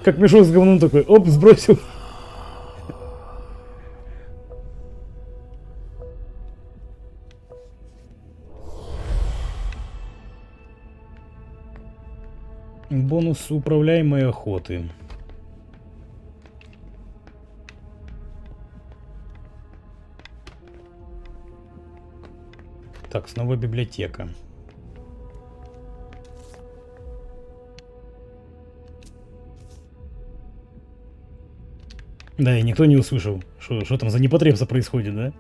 A: Как мешок с говном такой, оп, сбросил. Бонус управляемой охоты. Так, снова библиотека. Да, и никто не услышал, что там за непотребство происходит, да?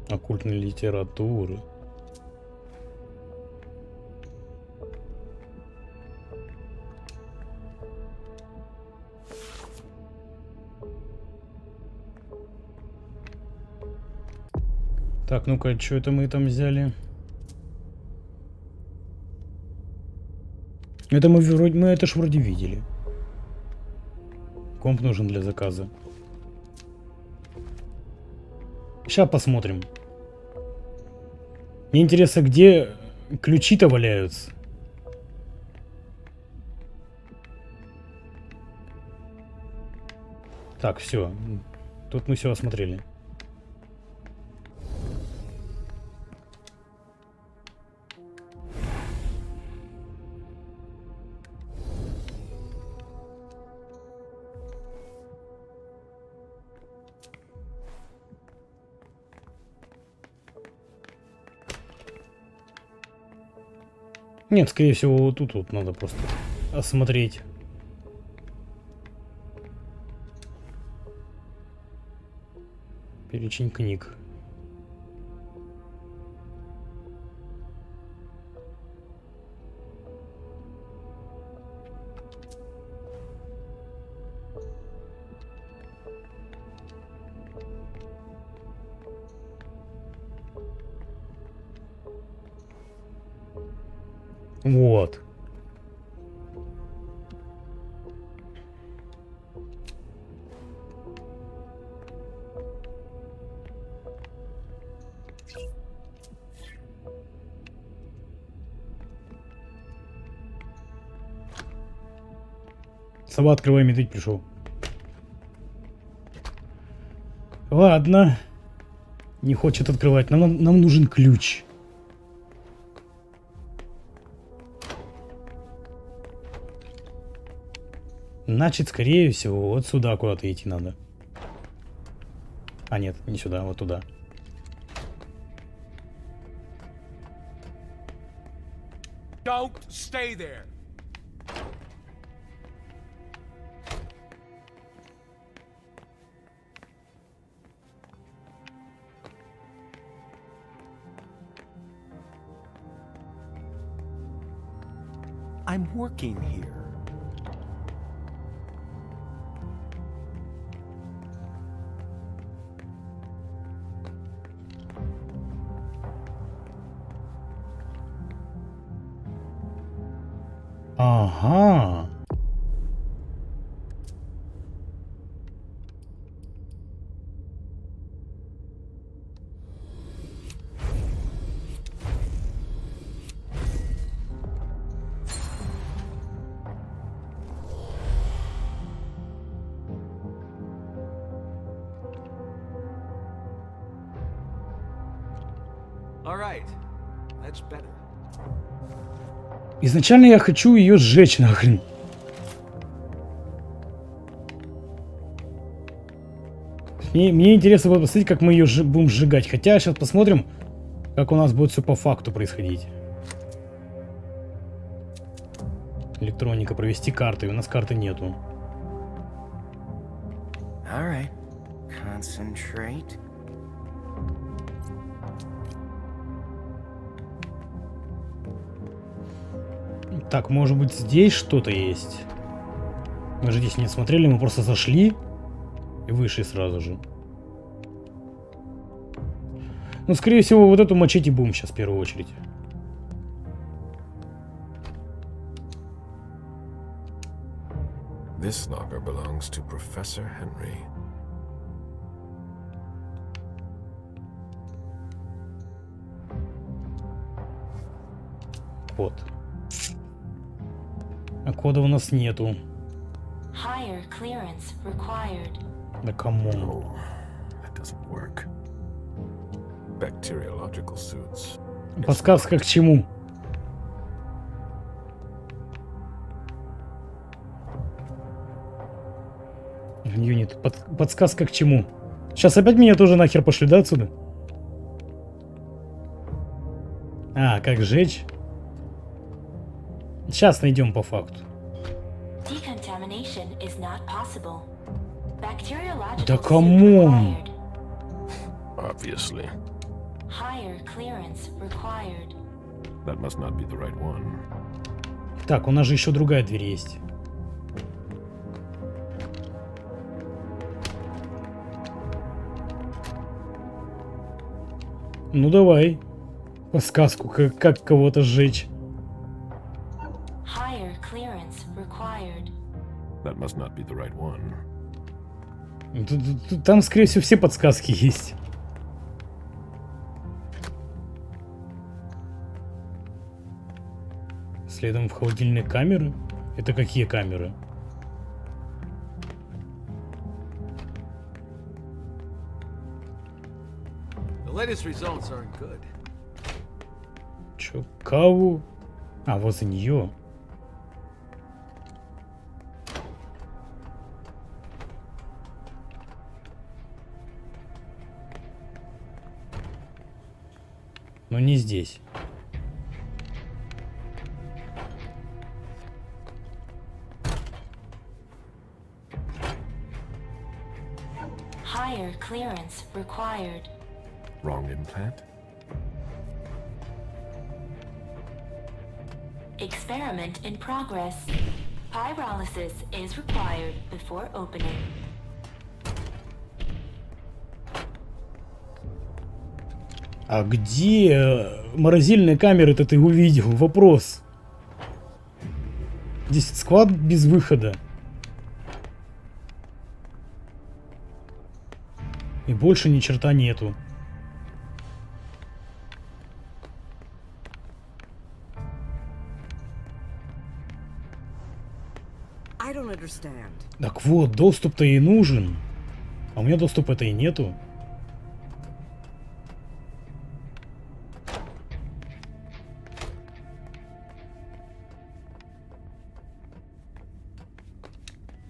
A: Оккультной литературы. Так, ну-ка, что это мы там взяли? Это мы это ж вроде видели. Комп нужен для заказа. Сейчас посмотрим. Мне интересно, где ключи-то валяются. Так, все. Тут мы все осмотрели. Нет, скорее всего, вот тут вот надо просто осмотреть. Перечень книг. Вот. Сова, открывай, медведь пришел. Ладно. Не хочет открывать. Нам нужен ключ. Значит, скорее всего, вот сюда куда-то идти надо. А нет, не сюда, вот туда.
R: Don't stay there. I'm working here.
A: Ага.
R: All right. That's better.
A: Изначально я хочу ее сжечь нахрен. Мне интересно будет посмотреть, как мы ее будем сжигать. Хотя сейчас посмотрим, как у нас будет все по факту происходить. Электроника, провести карты. У нас карты нету.
G: All right. Concentrate.
A: Так, может быть, здесь что-то есть? Мы же здесь не смотрели, мы просто зашли и вышли сразу же. Ну, скорее всего, вот эту мачете будем сейчас в первую очередь.
L: This locker belongs to Professor Henry.
A: Вот. А кода у нас нету.
B: Higher clearance required.
A: Да камон.
L: No, that doesn't work. Bacteriological suits.
A: Подсказка к чему? Юнит, подсказка к чему? Сейчас опять меня тоже нахер пошли, да, отсюда? А, как сжечь? Сейчас найдем по факту.
B: Decontamination is not possible. Bacteriological
A: Да
B: suit
A: камон!
B: required.
L: Obviously.
B: Higher clearance required.
L: That must not be the right one.
A: Так, у нас же еще другая дверь есть. Ну давай. Подсказку, как кого-то сжечь.
B: Higher clearance required.
L: That must not be the right one.
A: Там, скорее всего, все подсказки есть. Следом в холодильной камеры. Это какие камеры?
D: The latest results aren't good.
A: Чё, каву? А, возле нее. Но не здесь.
B: Higher clearance required.
L: Wrong implant?
B: Experiment in progress. Pyrolysis is required before opening.
A: А где морозильные камеры-то ты увидел? Вопрос. Здесь склад без выхода. И больше ни черта нету.
E: I don't understand.
A: Так вот, доступ-то и нужен. А у меня доступа-то и нету.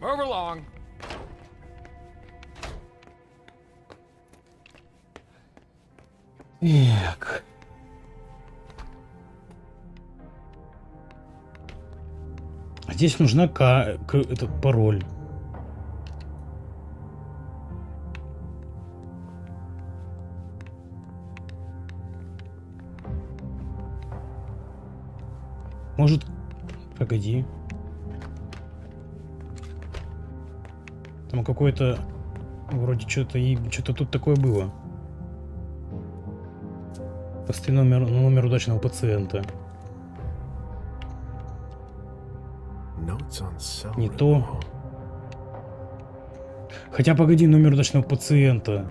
D: Move along.
A: Так. Здесь нужна этот пароль. Может, погоди. Там какое-то вроде что-то тут такое было. Поставь номер удачного пациента. Не то. Хотя погоди, номер удачного пациента.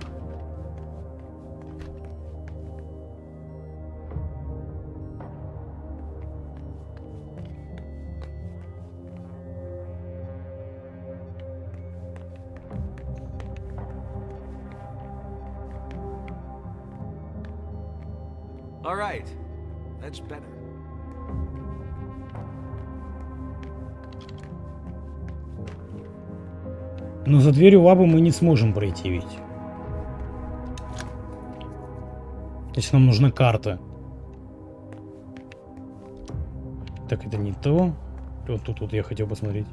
D: All right. That's better.
A: Но за дверью лабы мы не сможем пройти ведь. Если нам нужна карта. Так, это не то. Вот тут я хотел посмотреть.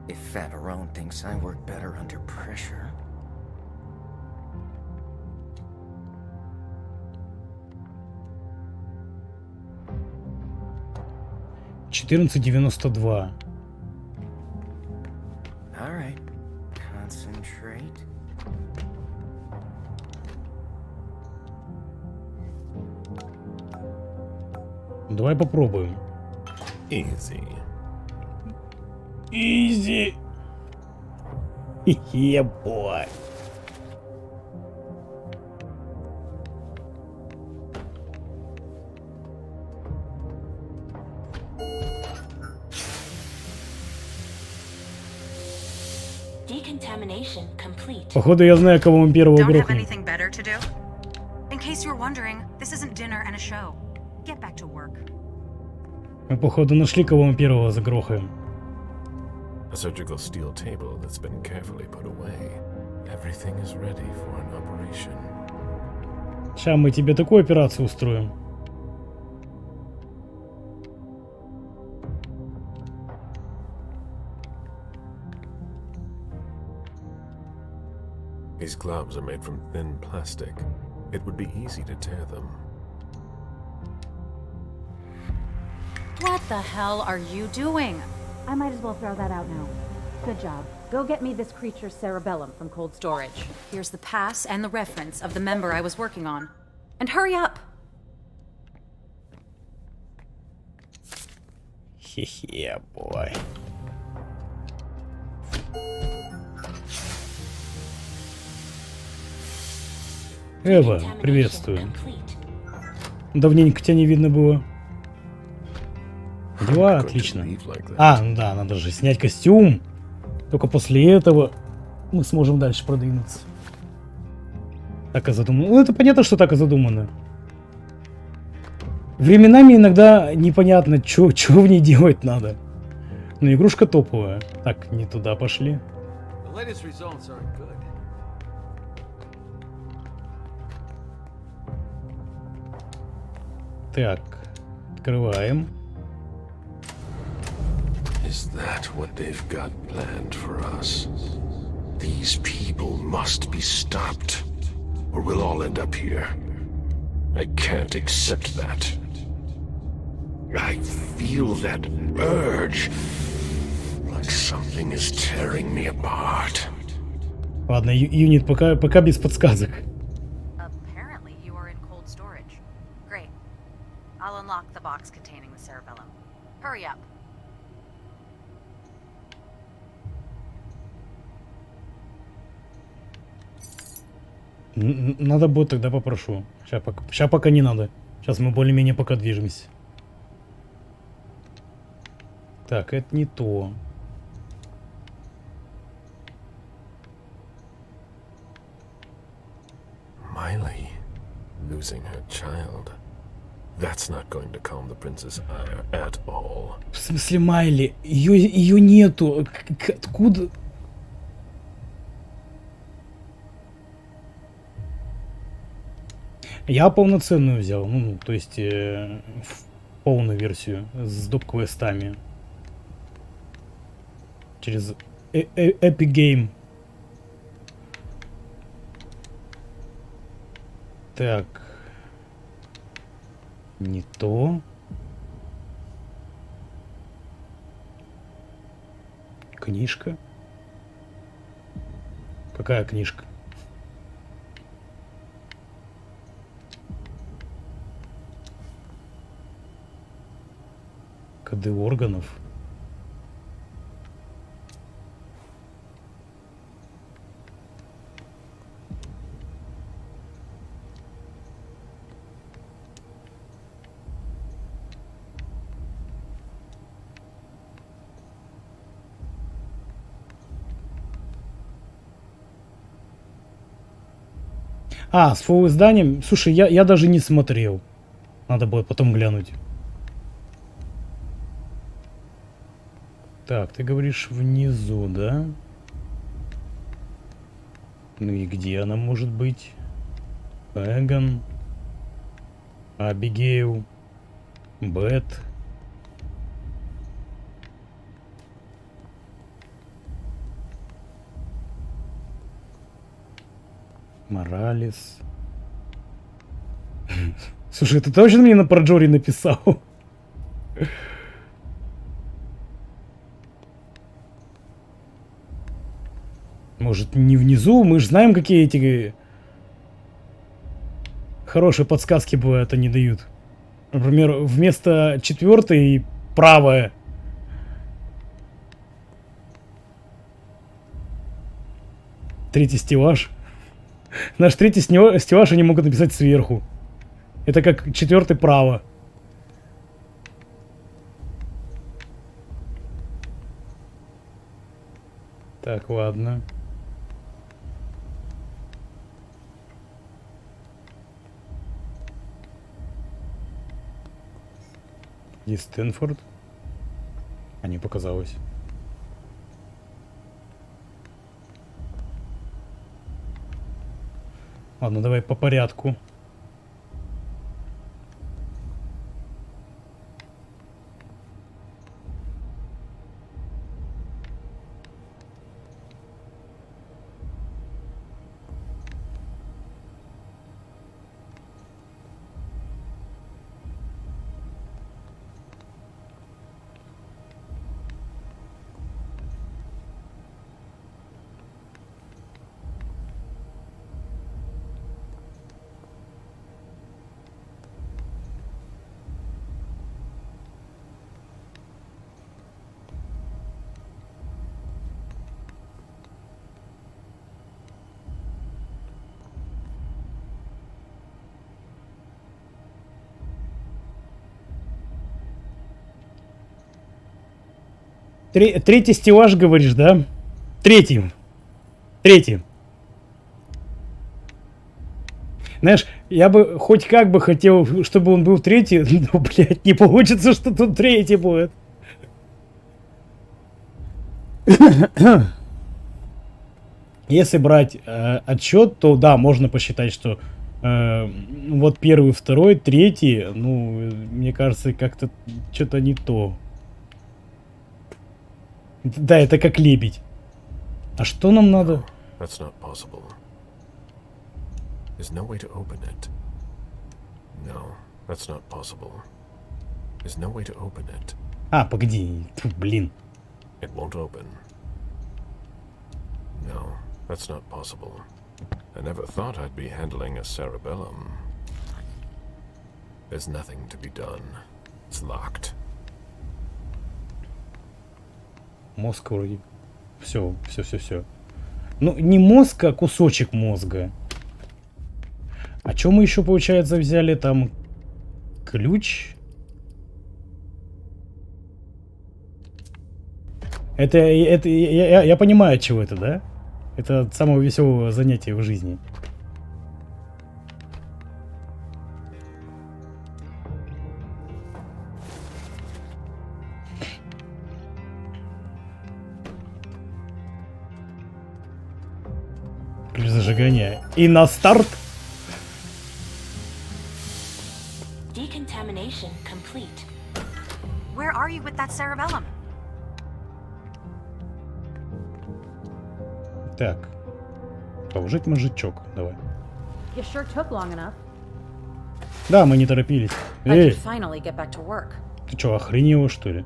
G: If Favarone thinks I work better under pressure.
A: $14.92.
G: All right. Concentrate.
A: Давай попробуем.
L: Easy.
A: Easy. Yeah, boy.
B: Decontamination complete.
A: Походу, я знаю, кого мы первого
K: Don't have
A: грохнем.
K: anything better to do? In case you're wondering, this isn't dinner and a show. Get back to work.
A: Мы, походу, нашли, кого мы первого загрохаем.
L: A surgical steel table that's been carefully put away. Everything is ready for an operation.
A: Сейчас мы тебе такую операцию устроим.
L: These gloves are made from thin plastic. It would be easy to tear them.
K: What the hell are you doing?
W: I might as well throw that out now. Good job.
H: Go get me this creature's cerebellum from cold storage.
K: Here's the pass and the reference of the member I was working on. And hurry up!
A: Yeah, boy. Эва, приветствую. Давненько тебя не видно было. Дела, отлично. А, ну да, надо же снять костюм. Только после этого мы сможем дальше продвинуться. Так и задумано. Ну, это понятно, что так и задумано. Временами иногда непонятно, что в ней делать надо. Но игрушка топовая. Так, не туда пошли. Так, открываем.
J: Is that what they've got planned for us? These people must be stopped, or we'll all end up here. I can't accept that. I feel that urge, like something is tearing me apart.
A: Ладно, юнит, пока без подсказок.
K: Apparently you are in cold storage. Great. I'll unlock the box containing the cerebellum. Hurry up.
A: Надо будет, тогда попрошу. Сейчас пока не надо. Сейчас мы более-менее пока движемся. Так, это не то.
L: Miley losing her child. That's not going to calm the prince's ire at all.
A: В смысле Майли? Ее нету. Откуда? Я полноценную взял, ну то есть полную версию с доп-квестами через Epic Game. Так, не то. Книжка. Какая книжка? Коды органов. А, с фул изданием? Слушай, я даже не смотрел. Надо будет потом глянуть. Так, ты говоришь внизу, да? Ну и где она может быть? Эгон, Абигейл, Бет. Моралес. Слушай, ты точно мне на Проджоре написал? Может, не внизу? Мы же знаем, какие эти хорошие подсказки бывают, они дают. Например, вместо 4 правая. Третий стеллаж. Наш третий стеллаж они могут написать сверху. Это как 4 право. Так, ладно. Где Стэнфорд? А не показалось. Ладно, давай по порядку. Третий стеллаж, говоришь, да? Третий. Знаешь, я бы хоть как бы хотел, чтобы он был третий, но, блядь, не получится, что тут третий будет. Если брать отсчет, то да, можно посчитать, что вот первый, второй, третий, ну, мне кажется, как-то что-то не то. Да, это как лебедь. А что нам надо?
L: That's not possible. There's no way to open it. No, that's not possible. There's no way to open it.
A: А, погоди, блин.
L: It won't open. No, that's not possible. I never thought I'd be handling a cerebellum. There's nothing to be done. It's locked.
A: Мозг вроде. Все. Ну, не мозг, а кусочек мозга. А что мы еще, получается, взяли? Там ключ. Это я понимаю, от чего это, да? Это от самого веселого занятия в жизни. Ключ зажигания. И на старт.
B: Decontamination complete.
K: Where are you with that cerebellum?
A: Так. Положить мозжечок. Давай.
H: You sure took long enough.
A: Да, мы не торопились.
H: I
A: Эй,
H: could finally get back to work.
A: ты что, охренела, что ли?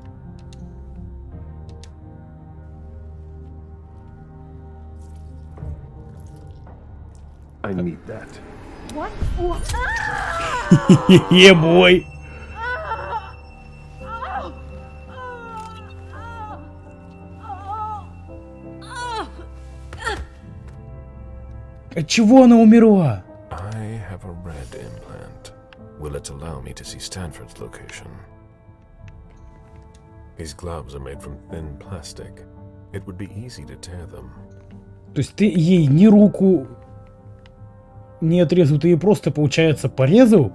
Q: I need that.
H: What?
A: Е-бой! От чего она умерла?
L: I have a red implant. Will it allow me to see Stanford's location? These gloves are made from thin plastic. It would be easy to tear them.
A: То есть ты ей ни руку не отрезал, ты ей просто, получается, порезал?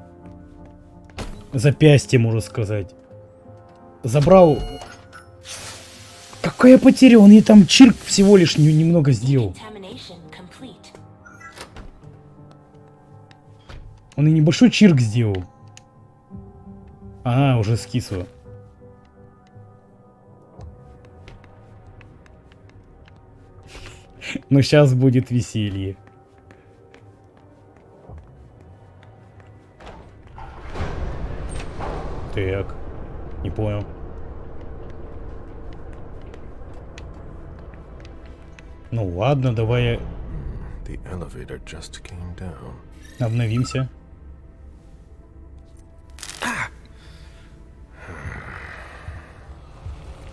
A: Запястье, можно сказать. Забрал. Какая потеря? Он ей там чирк всего лишь немного сделал.
B: Decontamination complete.
A: Он и небольшой чирк сделал. Ага, уже скисло. Но сейчас будет веселье. Так, не понял. Ну ладно, давай я...
L: The elevator just came down.
A: Обновимся.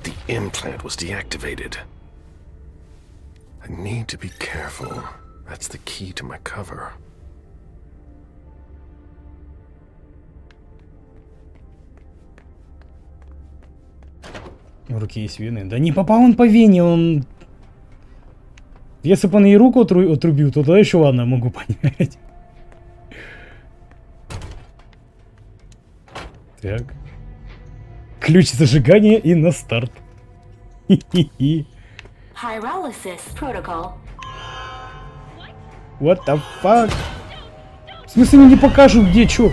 L: The implant was deactivated. I need to be careful. That's the key to my cover.
A: В руке есть вены. Да не попал он по вене, он... Если бы он ей руку отрубил, то тогда еще ладно, могу понять. Так. Ключ зажигания и на старт. Хи-хи-хи.
B: Pyrolysis protocol.
A: What the fuck? В смысле, мне не покажут, где чё?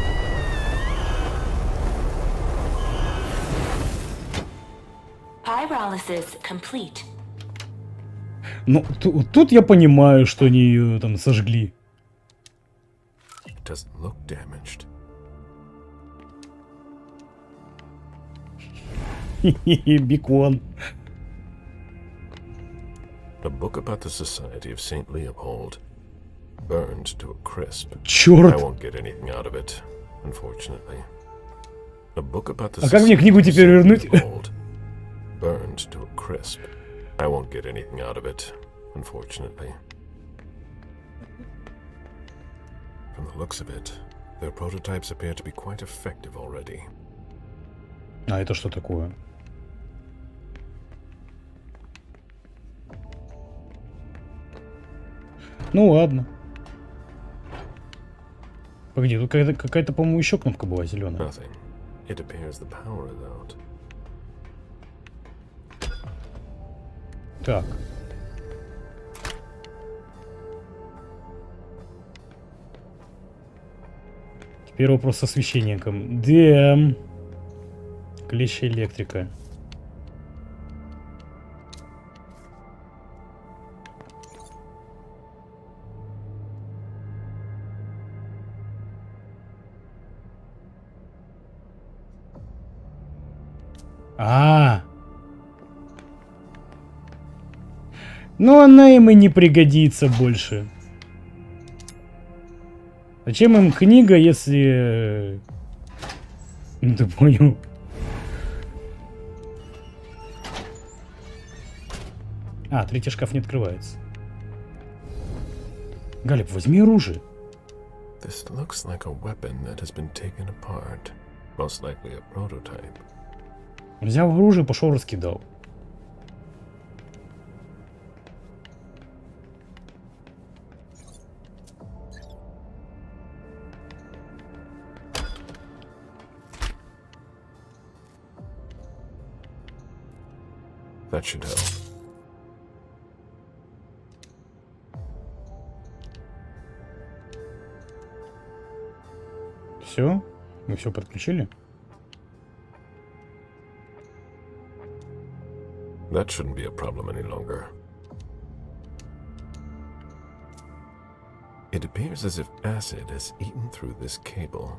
B: Pyrolysis complete.
A: Ну, тут я понимаю, что они ее там сожгли.
L: It doesn't look damaged.
A: Бекон.
L: A book about the Society of St. Leopold. Burned to a crisp.
A: Чёрт.
L: I won't get anything out of it, unfortunately. A book about the
A: А как мне книгу теперь вернуть?
L: Burned to a crisp. I won't get anything out of it, unfortunately. From the looks of it, their prototypes appear to be quite effective already.
A: А это что такое? Ну ладно. Погоди, тут какая-то, по-моему, еще кнопка была зеленая.
L: Nothing. It appears the power is out.
A: Так. Теперь вопрос с освещением. ДМ. Клеща электрика. Ну она им и не пригодится больше. Зачем им книга, если... Ну ты понял. Третий шкаф не открывается. Галеб, возьми оружие.
L: This looks like a weapon that has been taken apart. Most likely a prototype.
A: Взял оружие, пошел раскидал.
L: That should help.
A: Все? Мы все подключили?
L: That shouldn't be a problem any longer. It appears as if acid has eaten through this cable.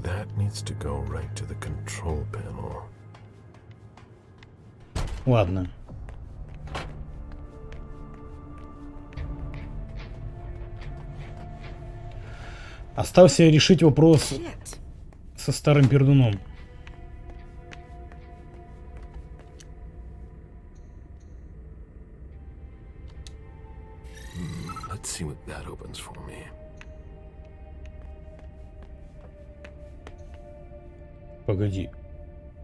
L: That needs to go right to the control panel.
A: Ладно. Остался решить вопрос со старым пердуном.
L: Let's see what that opens for me.
A: Погоди.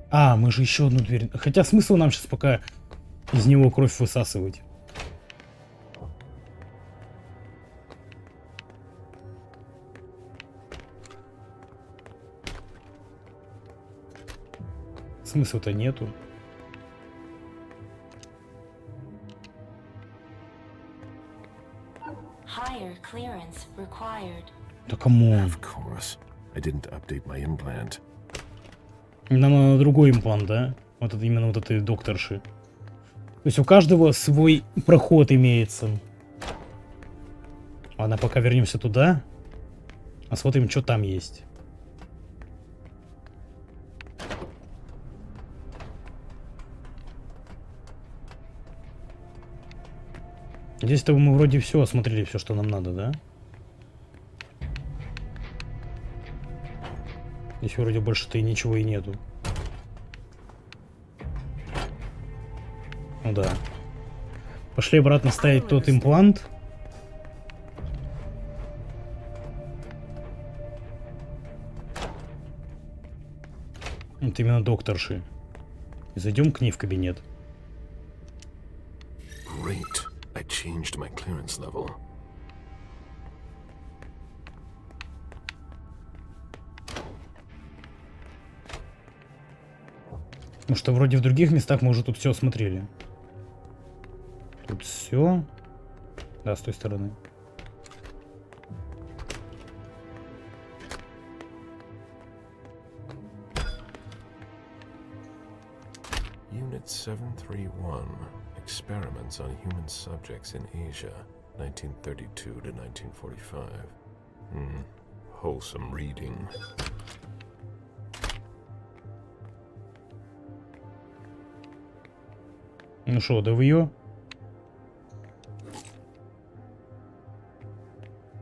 A: Мы же еще одну дверь. Хотя смысл нам сейчас пока из него кровь высасывать. Смысла-то нету.
B: Higher clearance required.
A: Да камон.
L: Of course. I didn't update my implant.
A: Нам надо другой имплант, да? Вот это именно вот этой докторши. То есть у каждого свой проход имеется. Ладно, пока вернемся туда. Посмотрим, что там есть. Здесь-то мы вроде все осмотрели, все, что нам надо, да? Здесь вроде больше-то и ничего и нету. Ну да. Пошли обратно ставить тот имплант. Вот именно докторши. И зайдем к ней в кабинет.
L: Great. I changed my clearance level.
A: Потому что вроде в других местах мы уже тут все осмотрели. Тут все. Да, с той стороны.
L: Unit 731. Experiments on human subjects in Asia, 1932 to 1945. Wholesome reading.
A: Ну шо, да в ее?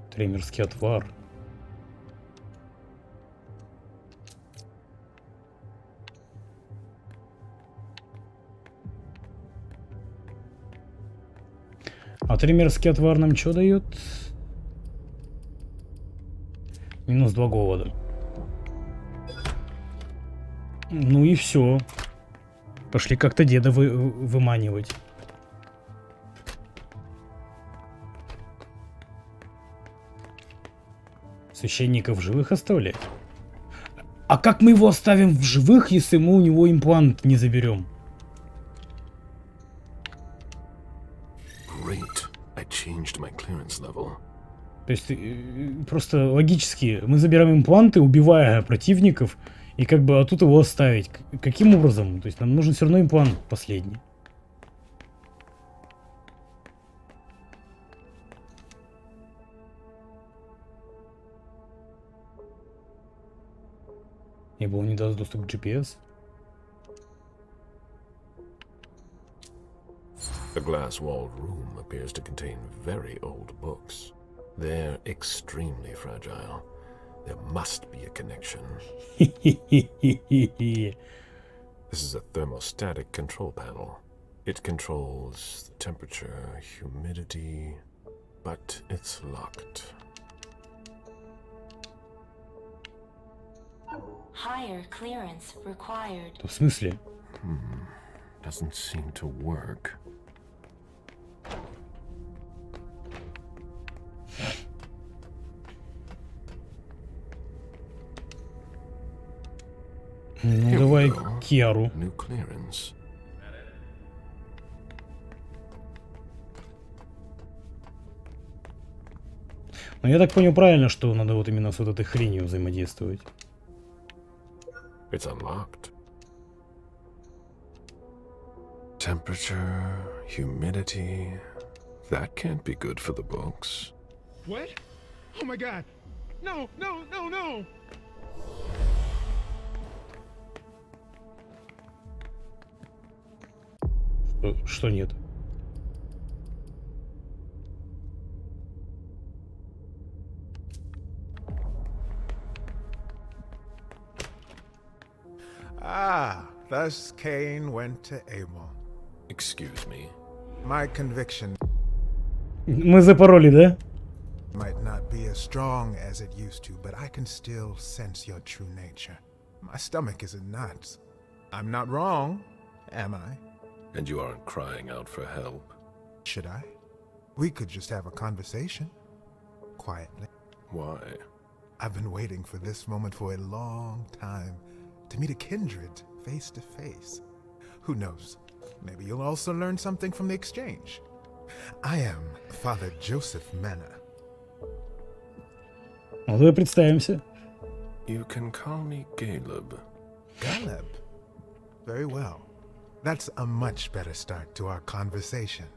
A: Тремерский отвар. А триммерский отвар нам что дает? Минус 2 голода. Ну и все. Пошли как-то деда выманивать. Священника в живых оставлять? А как мы его оставим в живых, если мы у него имплант не заберем?
L: Great. I changed my clearance level.
A: То есть просто логически мы забираем импланты, убивая противников, и как бы тут его оставить. Каким образом? То есть нам нужен все равно имплант последний. Ибо он не даст доступ к GPS.
L: The glass-walled room appears to contain very old books. They're extremely fragile. There must be a connection. This is a thermostatic control panel. It controls the temperature, humidity, but it's locked.
B: Higher clearance required.
A: В смысле?
L: Doesn't seem to work.
A: Ну давай Киару.
L: New clearance.
A: Но я так понял правильно, что надо вот именно с вот этой хренью взаимодействовать.
L: It's unlocked. Temperature, humidity. That can't be good for the books.
P: What? Oh my god. No, no, no, no!
A: Что нет?
M: Ah, thus Cain went to Abel.
L: Excuse me.
M: My conviction
A: Мы запороли, да?
M: might not be as strong as it used to, but I can still sense your true nature. My stomach is in knots. I'm not wrong, am I?
L: And you aren't crying out for help.
M: Should I? We could just have a conversation. Quietly.
L: Why?
M: I've been waiting for this moment for a long time. To meet a kindred face to face. Who knows? Maybe you'll also learn something from the exchange. I am Father Joseph Mena.
A: Ну давай представимся.
L: You can call me Caleb.
M: Caleb? Very well. That's a much better start to our conversation.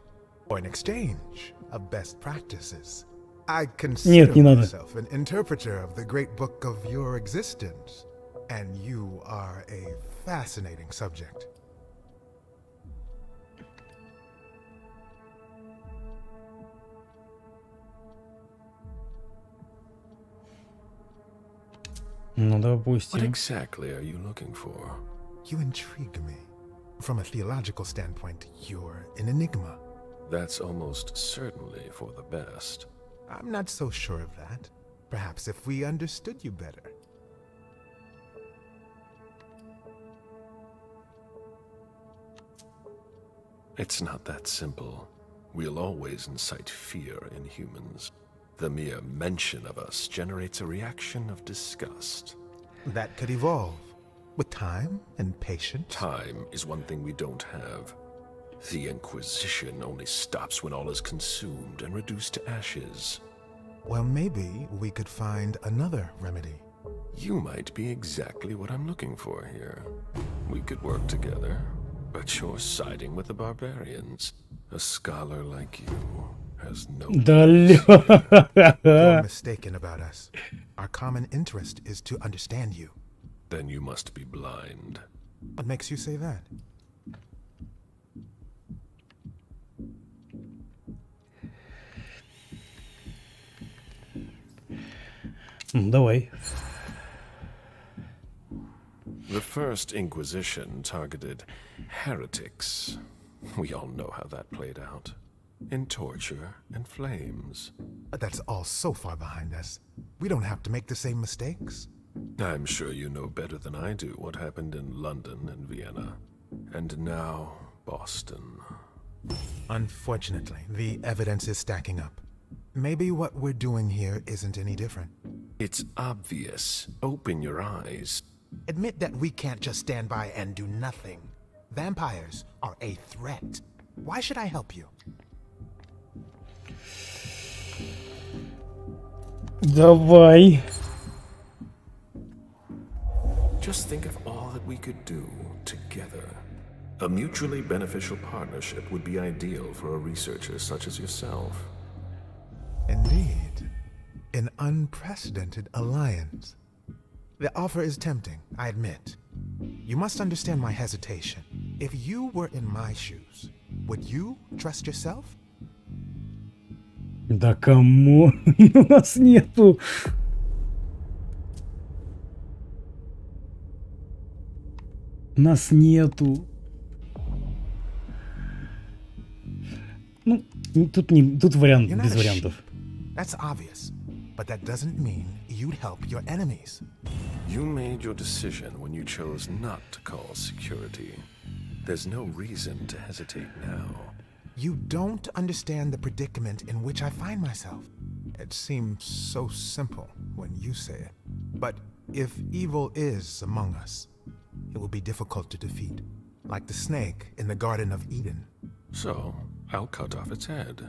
M: Or an exchange of best practices. I consider myself an interpreter of the great book of your existence. And you are a fascinating subject.
A: Ну, допустим.
L: What exactly are you looking for?
M: You intrigue me. From a theological standpoint, you're an enigma.
L: That's almost certainly for the best.
M: I'm not so sure of that. Perhaps if we understood you better.
L: It's not that simple. We'll always incite fear in humans. The mere mention of us generates a reaction of disgust.
M: That could evolve. With time and patience.
L: Time is one thing we don't have. The Inquisition only stops when all is consumed and reduced to ashes.
M: Well, maybe we could find another remedy.
L: You might be exactly what I'm looking for here. We could work together, but you're siding with the barbarians. A scholar like you has no...
M: You're mistaken about us. Our common interest is to understand you.
L: Then you must be blind.
M: What makes you say that?
A: Давай.
L: The First Inquisition targeted heretics. We all know how that played out. In torture and flames.
M: But that's all so far behind us. We don't have to make the same mistakes.
L: I'm sure you know better than I do what happened in London and Vienna. And now, Boston.
M: Unfortunately, the evidence is stacking up. Maybe what we're doing here isn't any different.
L: It's obvious. Open your eyes.
M: Admit that we can't just stand by and do nothing. Vampires are a threat. Why should I help you?
A: Давай.
L: Just think of all that we could do together. A mutually beneficial partnership would be ideal for a researcher such as yourself.
M: Indeed. An unprecedented alliance. The offer is tempting, I admit. You must understand my hesitation. If you were in my shoes, would you trust yourself?
A: Да кому? У нас нету. Нас нету. Ну, тут вариант без вариантов.
M: That's obvious, but that doesn't mean you'd help your enemies.
L: You made your decision when you chose not to call security. There's no reason to hesitate now.
M: You don't understand the predicament in which I find myself. It seems so simple when you say it. But if evil is among us, it will be difficult to defeat, like the snake in the Garden of Eden.
L: So, I'll cut off its head.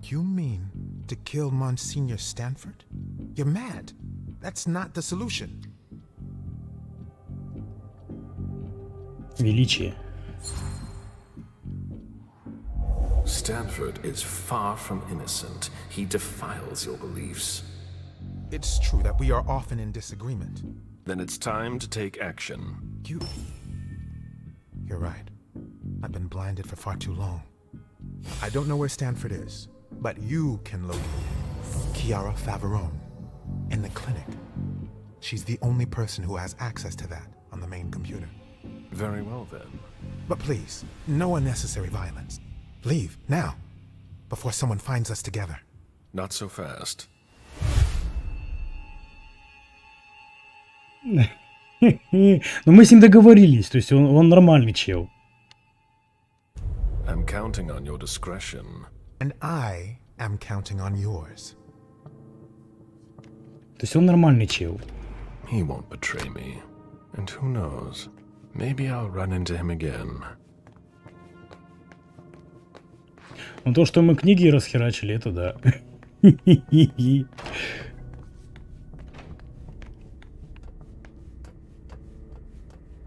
M: You mean to kill Monsignor Stanford? You're mad. That's not the solution.
A: Величие.
L: Stanford is far from innocent. He defiles your beliefs.
M: It's true that we are often in disagreement.
L: Then it's time to take action.
M: You're right. I've been blinded for far too long. I don't know where Stanford is, but you can locate Chiara Favarone in the clinic. She's the only person who has access to that on the main computer.
L: Very well, then.
M: But please, no unnecessary violence. Leave, now, before someone finds us together.
L: Not so fast.
A: Но мы с ним договорились, то есть он нормальный чел.
L: I'm counting on your discretion.
M: And I am counting on yours.
A: То есть он нормальный чел.
L: He won't betray me. And who knows, maybe I'll run into him again.
A: Ну то, что мы книги расхерачили, это да.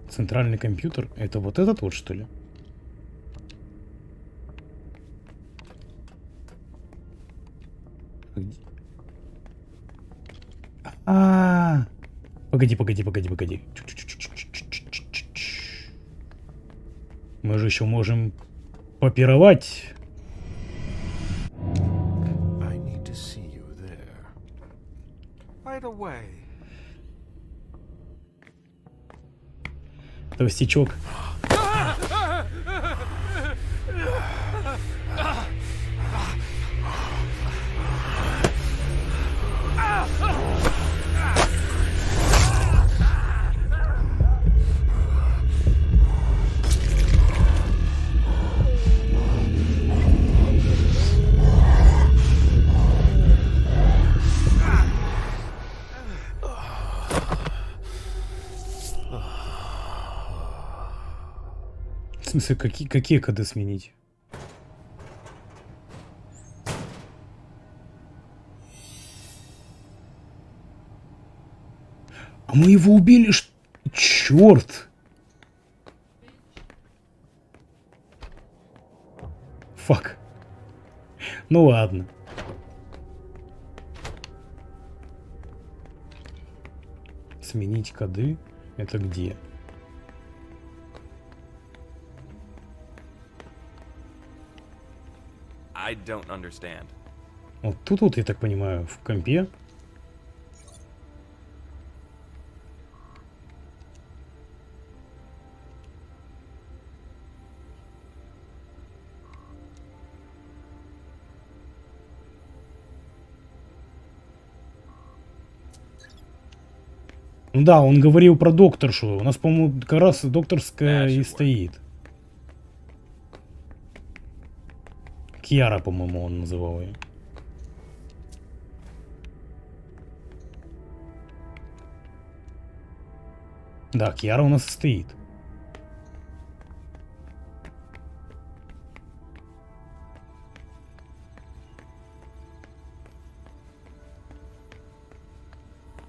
A: Центральный компьютер, это вот этот вот, что ли? Погоди. Мы же еще можем попировать.
L: I need to see you there.
R: Right away.
A: Толстячок. В смысле, какие коды сменить? А мы его убили, черт! Фак. Ну ладно. Сменить коды? Это где?
F: I don't understand.
A: Вот тут вот, я так понимаю, в компе. Ну да, он говорил про докторшу. У нас, по-моему, как раз докторская и стоит. Кьяра, по-моему, он называл ее. Да, Киара у нас стоит.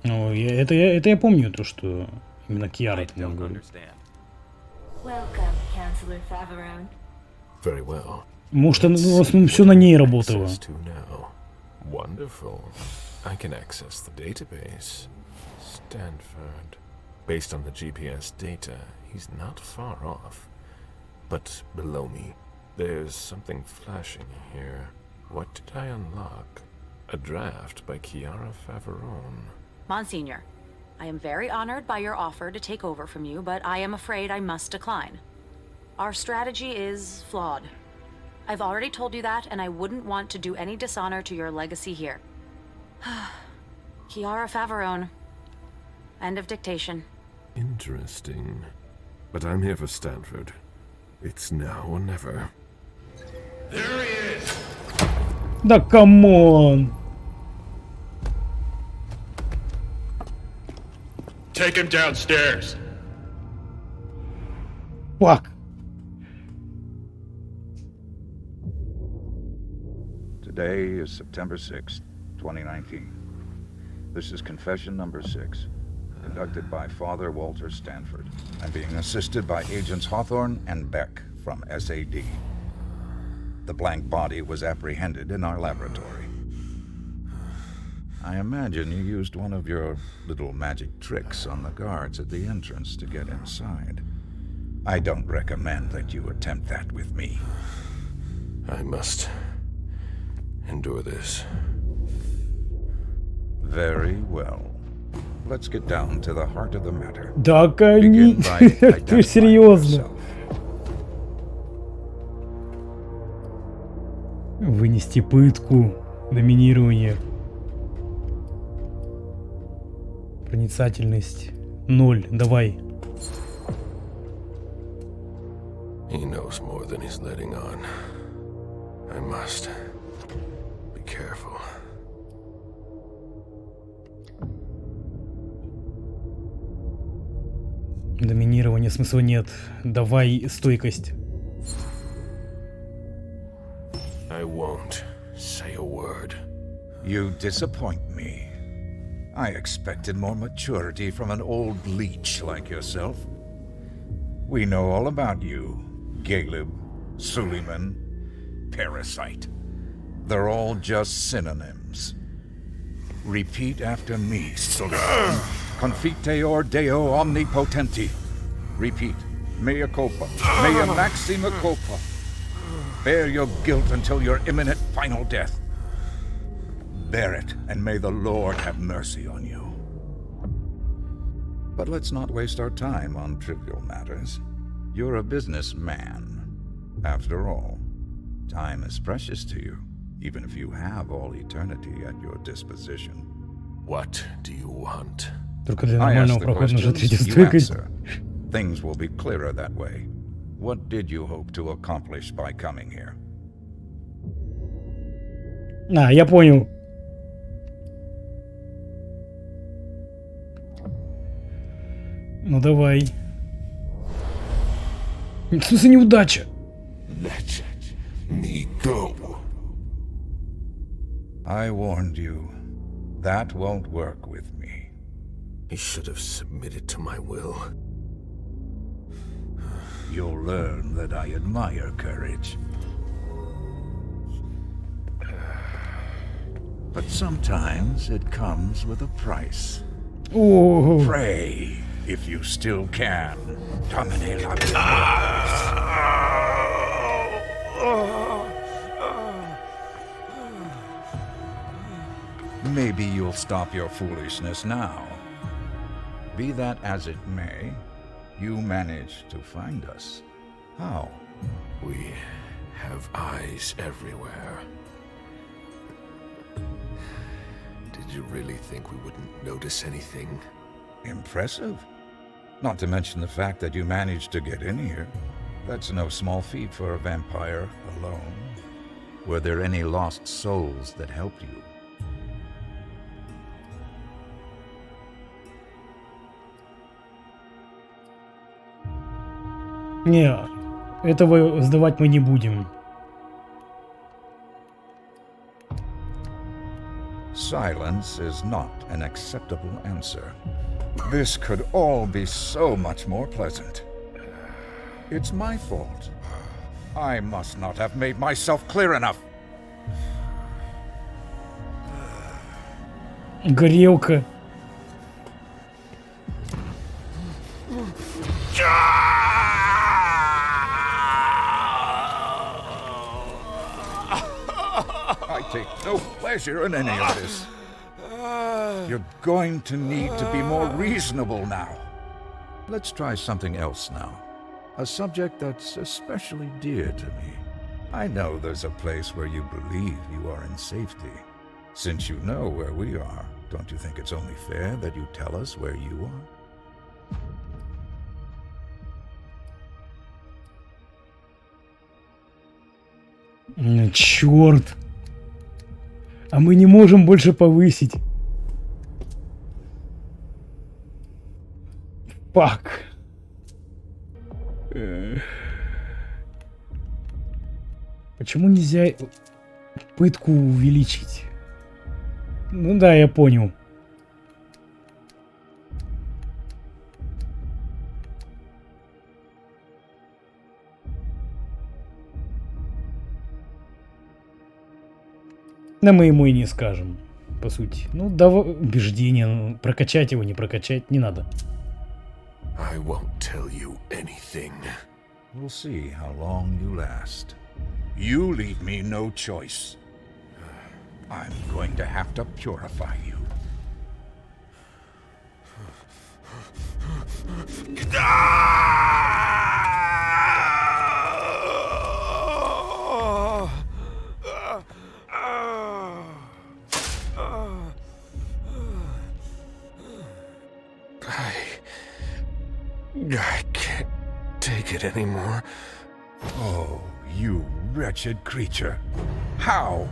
A: Ну, это я помню, то, что именно Киара там говорит.
B: Welcome, Counselor Faverone.
L: Very well.
A: Может, в основном все на ней работало.
L: Wonderful. I can access the database. Stanford. Based on the GPS data, he's not far off. But below me, there's something flashing here. What did I unlock? A draft by Chiara Faverone.
K: Monsignor, I am very honored by your offer to take over from you, but I am afraid I must decline. Our strategy is flawed. I've already told you that, and I wouldn't want to do any dishonor to your legacy here. Chiara Faverone. End of dictation.
L: Interesting. But I'm here for Stanford. It's now or never.
J: There he is!
A: Да камон!
J: Take him downstairs.
A: Fuck.
C: Today is September 6th, 2019. This is confession number 6, conducted by Father Walter Stanford. I'm being assisted by Agents Hawthorne and Beck from SAD. The blank body was apprehended in our laboratory. I imagine you used one of your little magic tricks on the guards at the entrance to get inside. I don't recommend that you attempt that with me.
L: I must endure this.
C: Very well. Let's get down to the heart of the matter.
A: Да, ты серьезно? Вынести пытку, доминирование. Проницательность 0. Давай.
L: He knows more than he's letting on. I must be careful.
A: Доминирование смысла нет. Давай стойкость.
L: I won't say a word.
C: You disappoint me. I expected more maturity from an old leech like yourself. We know all about you. Galeb, Suleiman, Parasite. They're all just synonyms. Repeat after me, Suleiman. Confiteor Deo omnipotenti. Repeat. Mea culpa. Mea maxima culpa. Bear your guilt until your imminent final death. Bear it, and may the Lord have mercy on you. But let's not waste our time on trivial matters. You're a businessman. After all, time is precious to you, even if you have all eternity at your disposition.
L: What do you want?
A: Только для нормального прохода нужно третья стойкость.
C: Things will be clearer that way. What did you hope to accomplish by coming here?
A: А, я понял. Ну давай. Что за неудача?
J: Let me go.
C: I warned you. That won't work with me.
L: He should have submitted to my will.
C: You'll learn that I admire courage. But sometimes it comes with a price.
A: Oh.
C: Pray, if you still can. Domine la Maybe you'll stop your foolishness now. Be that as it may, you managed to find us. How?
L: We have eyes everywhere. Did you really think we wouldn't notice anything?
C: Impressive. Not to mention the fact that you managed to get in here. That's no small feat for a vampire alone. Were there any lost souls that helped you?
A: Не, этого сдавать мы не будем.
C: Silence is not an acceptable answer. This could all be so much more pleasant. It's my fault. I must not have made myself clear enough.
A: Горелка.
C: I take no pleasure in any of this. You're going to need to be more reasonable now. Let's try something else now. A subject that's especially dear to me. I know there's a place where you believe you are in safety. Since you know where we are, don't you think it's only fair that you tell us where you are?
A: Черт. А мы не можем больше повысить. Фак. Почему нельзя пытку увеличить? Ну да, я понял. Да мы ему и не скажем, по сути. Ну, давай убеждение, ну, прокачать его, не прокачать, не надо.
J: I won't tell you anything.
C: We'll see how long you last. You leave me no choice. I'm going to have to purify you.
J: I can't take it anymore.
C: Oh, you wretched creature. How?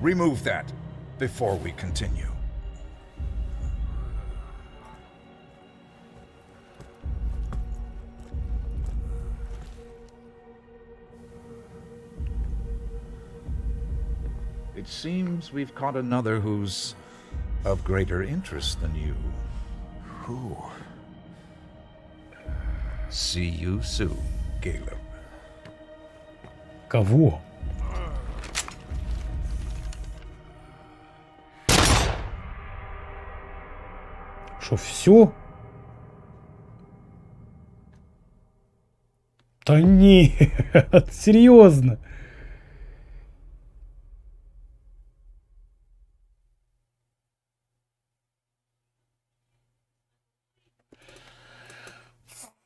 C: Remove that before we continue. It seems we've caught another who's of greater interest than you.
J: Who?
C: See you soon, Caleb.
A: Кого? Что, все? Да нет, серьезно.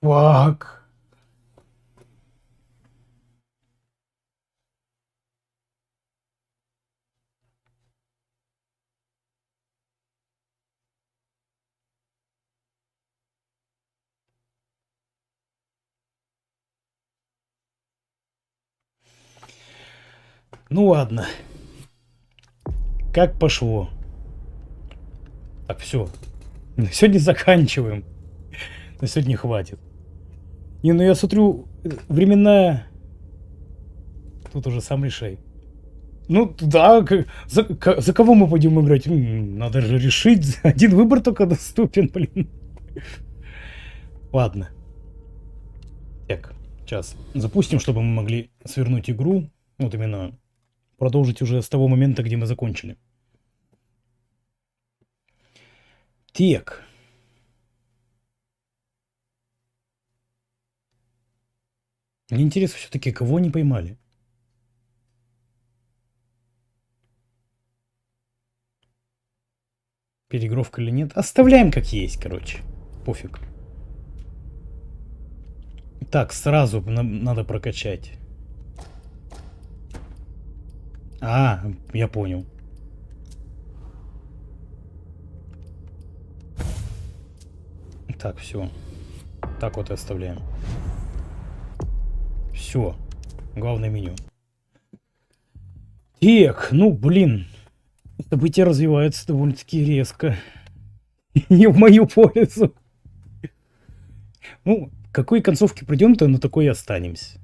A: Фак. Ну ладно. Как пошло. Так, все. На сегодня заканчиваем. На сегодня хватит. Не, ну я смотрю, времена... Тут уже сам решай. Ну, да, за кого мы пойдем играть? Надо же решить. Один выбор только доступен, блин. Ладно. Так, сейчас запустим, чтобы мы могли свернуть игру. Вот именно продолжить уже с того момента, где мы закончили. Так. Мне интересно все-таки, кого не поймали. Перегровка или нет. Оставляем как есть, короче. Пофиг. Так, сразу надо прокачать. А, я понял. Так, все. Так вот и оставляем. Все. Главное меню. Так, ну, блин. События развиваются довольно-таки резко. Не в мою пользу. Ну, какой концовке придем, то на такой и останемся.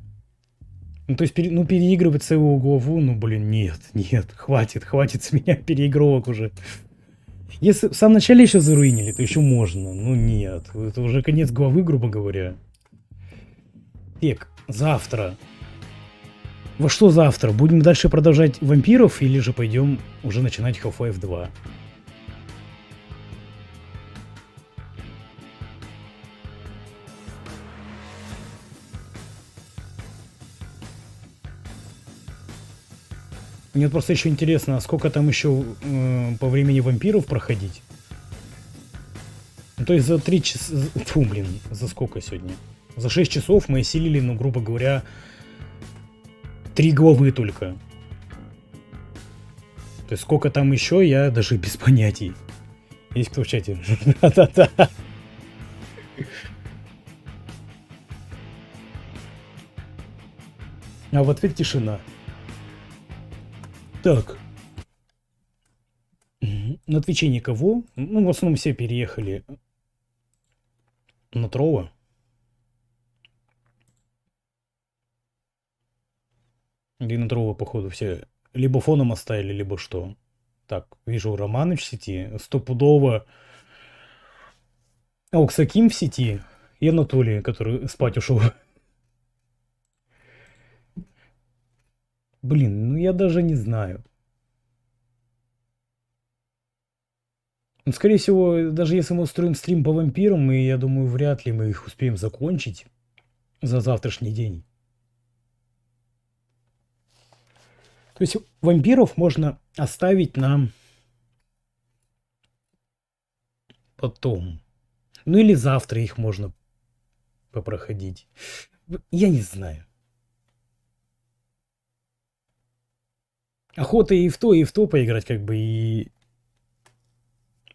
A: Ну, то есть, переигрывать целую главу, ну, блин, нет, хватит с меня переигровок уже. Если в самом начале еще заруинили, то еще можно. Ну, нет, это уже конец главы, грубо говоря. Так, завтра. Во что завтра? Будем дальше продолжать вампиров или же пойдем уже начинать Half-Life 2? Мне просто еще интересно, а сколько там еще по времени вампиров проходить? Ну, то есть за 3 часа... Фу, блин, за сколько сегодня? За 6 часов мы осилили, ну, грубо говоря, 3 главы только. То есть сколько там еще, я даже без понятий. Есть кто в чате? Да-да-да. А в ответ тишина. Так. На Твиче никого. Ну, в основном все переехали на Трова. И на Трова, походу, все либо фоном оставили, либо что. Так, вижу Романыч в сети. Стопудово. Оксаким в сети. И Анатолий, который спать ушел. Блин, ну я даже не знаю. Ну, скорее всего, даже если мы устроим стрим по вампирам, и я думаю, вряд ли мы их успеем закончить за завтрашний день. То есть вампиров можно оставить нам потом. Ну или завтра их можно попроходить. Я не знаю. Охота и в то поиграть, как бы, и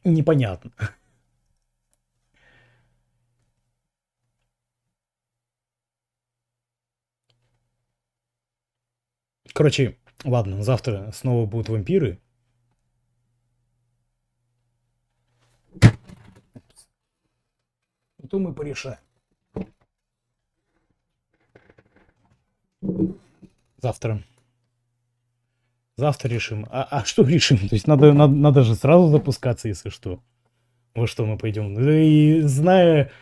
A: непонятно. Короче, ладно, завтра снова будут вампиры. То мы порешаем. Завтра. Завтра решим. А что решим? То есть надо же сразу запускаться, если что. Во что мы пойдем. И зная,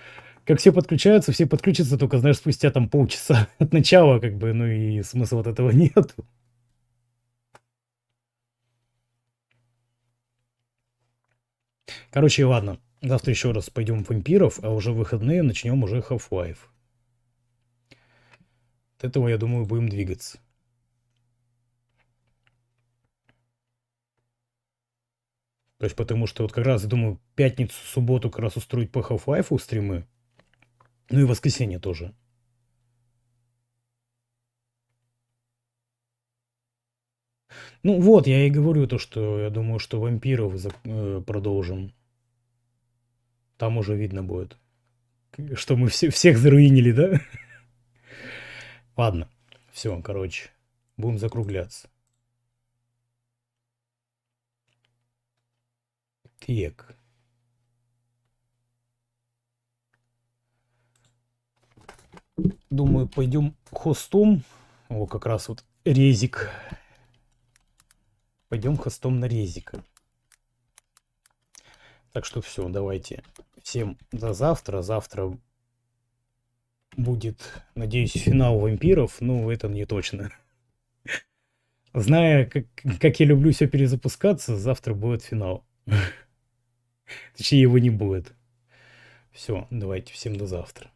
A: как все подключатся только, знаешь, спустя там полчаса от начала, как бы, ну и смысла от этого нет. Короче, ладно. Завтра еще раз пойдем в вампиров, а уже в выходные начнем уже Half-Life. От этого, я думаю, будем двигаться. То есть, потому что вот как раз, думаю, пятницу, субботу как раз устроить по Half-Life стримы. Ну и воскресенье тоже. Ну вот, я и говорю то, что я думаю, что вампиров продолжим. Там уже видно будет. Что мы всех заруинили, да? Ладно. Все, короче. Будем закругляться. Так. Думаю, пойдем хостом. О, как раз вот резик. Пойдем хостом на резика. Так что все, давайте. Всем до завтра. Завтра будет, надеюсь, финал вампиров. Ну, это не точно. Зная, как я люблю все перезапускаться, завтра будет финал. Точнее, его не будет. Все, давайте, всем до завтра.